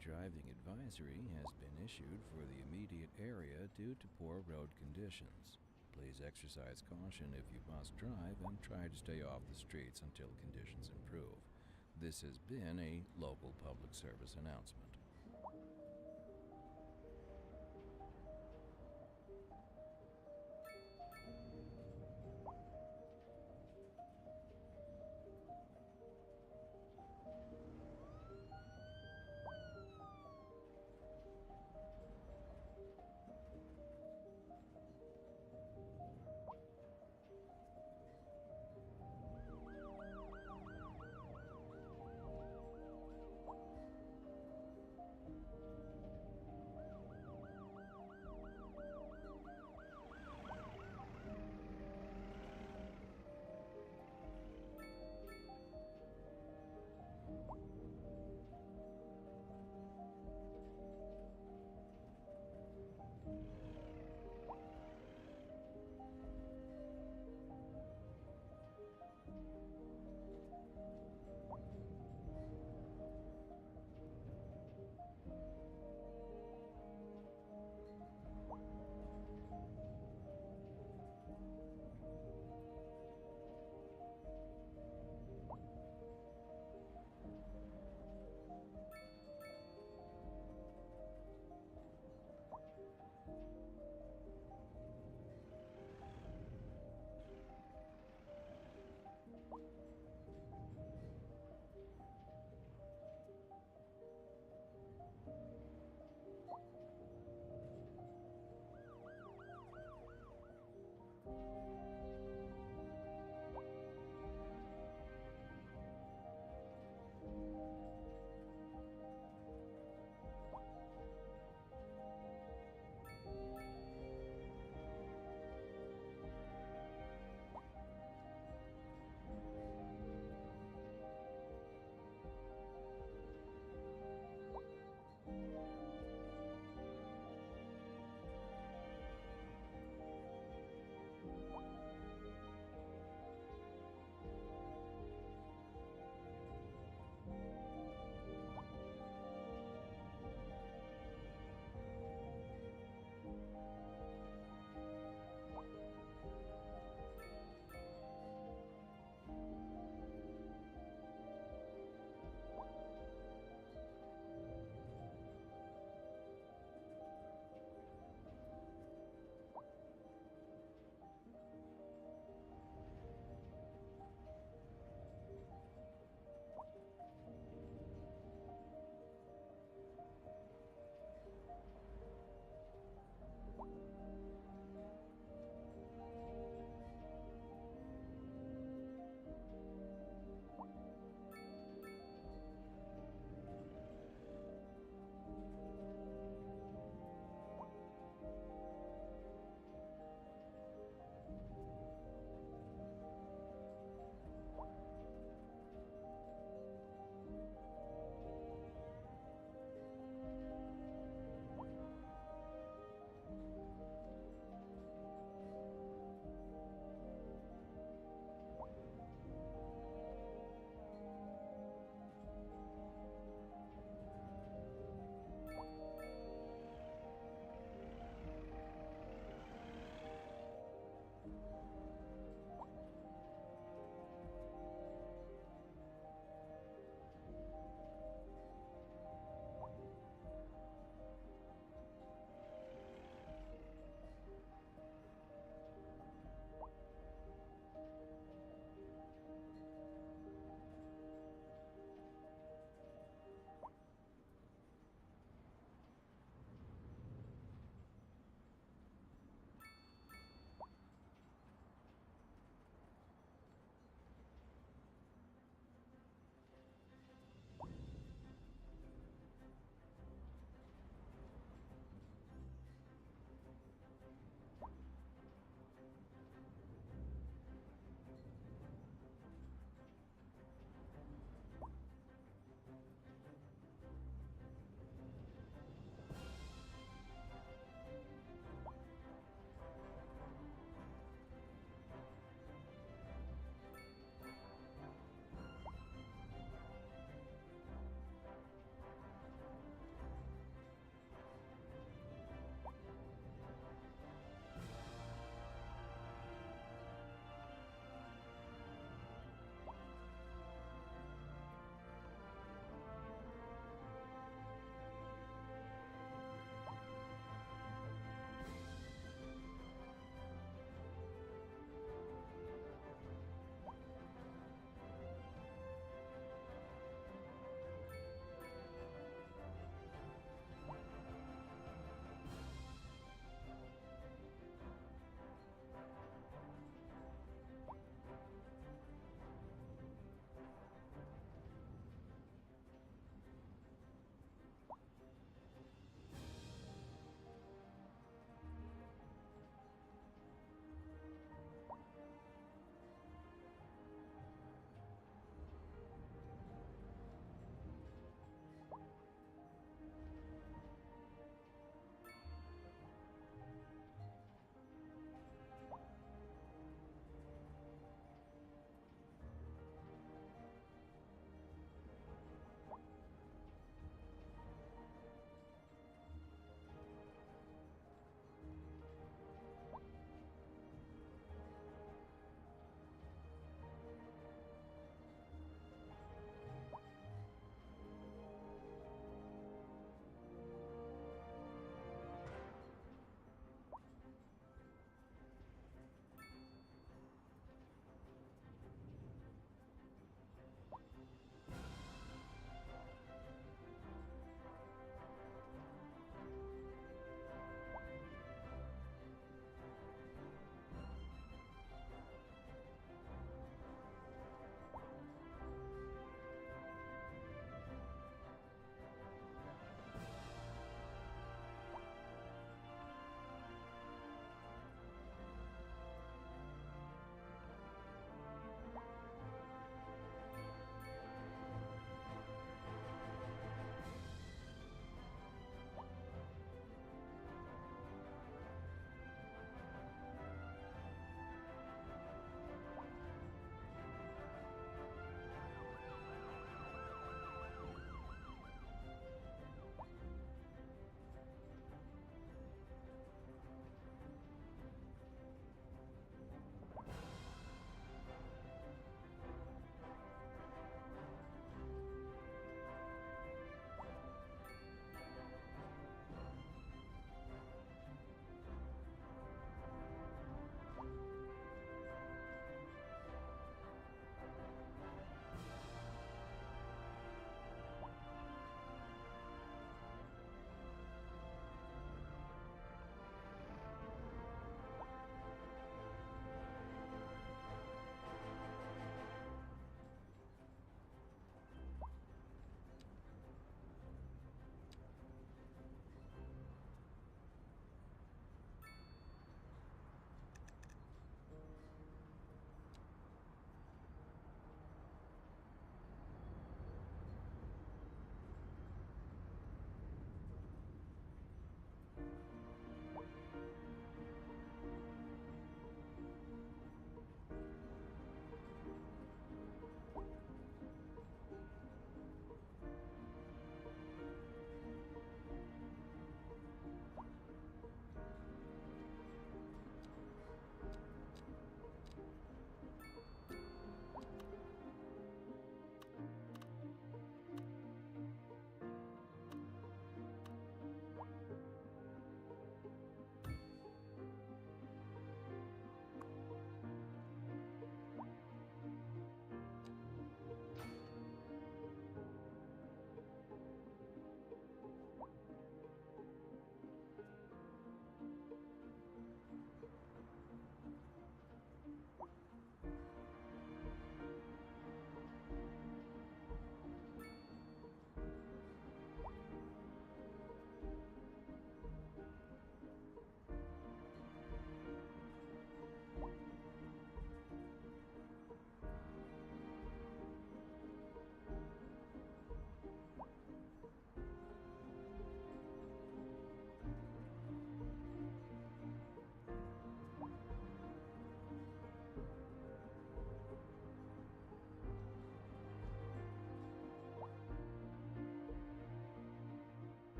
driving advisory has been issued for the immediate area due to poor road conditions. Please exercise caution if you must drive and try to stay off the streets until conditions improve. This has been a local public service announcement.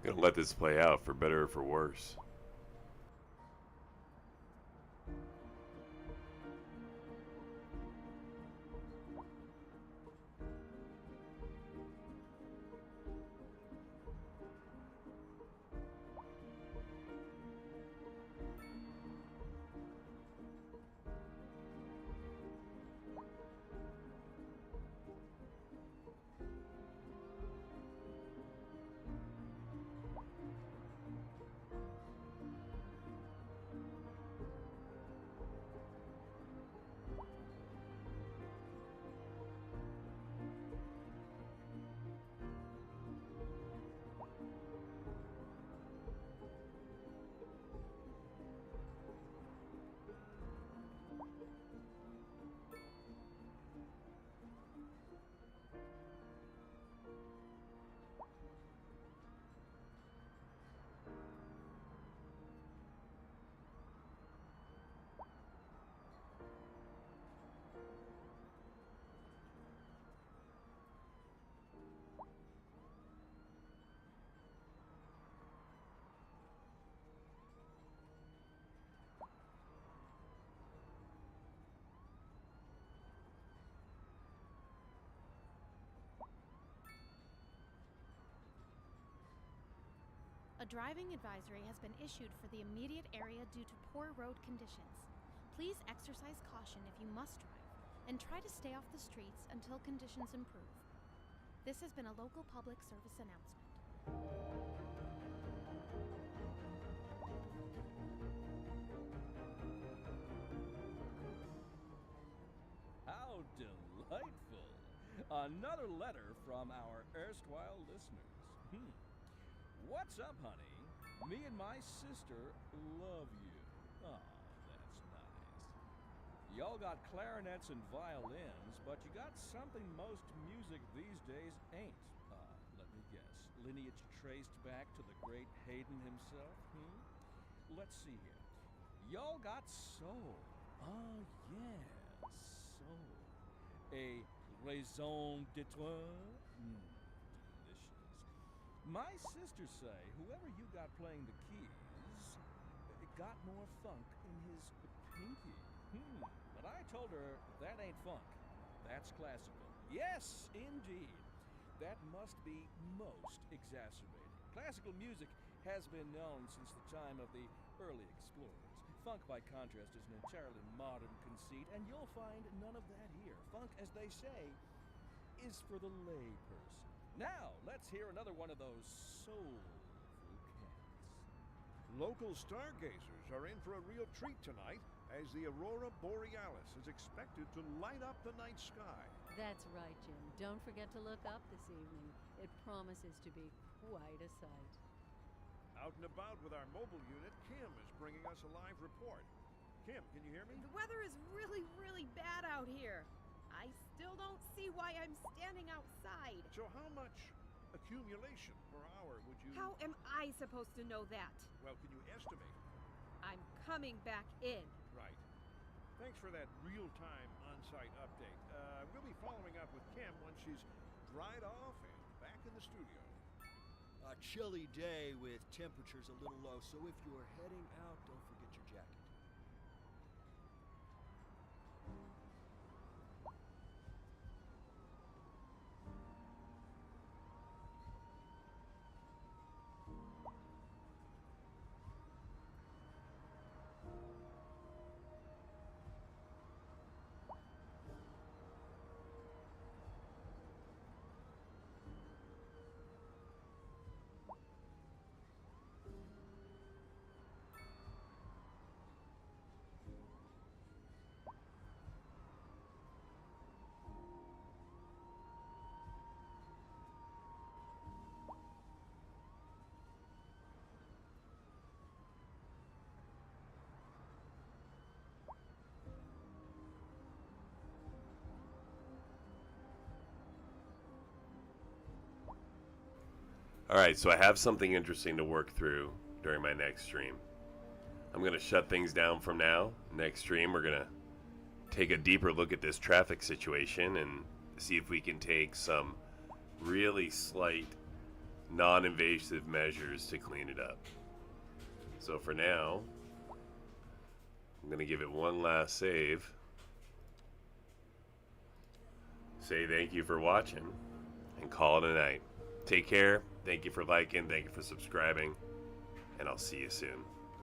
Gonna let this play out for better or for worse. A driving advisory has been issued for the immediate area due to poor road conditions. Please exercise caution if you must drive, and try to stay off the streets until conditions improve. This has been a local public service announcement. How delightful! Another letter from our erstwhile listeners. What's up, honey? Me and my sister love you. Aw, that's nice. Y'all got clarinets and violins, but you got something most music these days ain't. Let me guess. Lineage traced back to the great Haydn himself? Let's see here. Y'all got soul. Ah, yeah, soul. A raison d'être? Delicious. My sisters say whoever you got playing the keys got more funk in his pinky. But I told her that ain't funk. That's classical. Yes, indeed. That must be most exacerbating. Classical music has been known since the time of the early explorers. Funk, by contrast, is an entirely modern conceit, and you'll find none of that here. Funk, as they say, is for the lay person. Now, let's hear another one of those soulful cats. Local stargazers are in for a real treat tonight, as the aurora borealis is expected to light up the night sky. That's right, Jim. Don't forget to look up this evening. It promises to be quite a sight. Out and about with our mobile unit, Kim is bringing us a live report. Kim, can you hear me? The weather is really, really bad out here. I still don't see why I'm standing outside. So how much accumulation per hour would you... How am I supposed to know that? Well, can you estimate? I'm coming back in. Right. Thanks for that real-time on-site update. We'll be following up with Kim once she's dried off and back in the studio. A chilly day with temperatures a little low, so if you're heading out, don't forget your jacket. Alright, so I have something interesting to work through during my next stream. I'm going to shut things down from now. Next stream, we're going to take a deeper look at this traffic situation and see if we can take some really slight non-invasive measures to clean it up. So for now, I'm going to give it one last save. Say thank you for watching and call it a night. Take care. Thank you for liking. Thank you for subscribing. And I'll see you soon.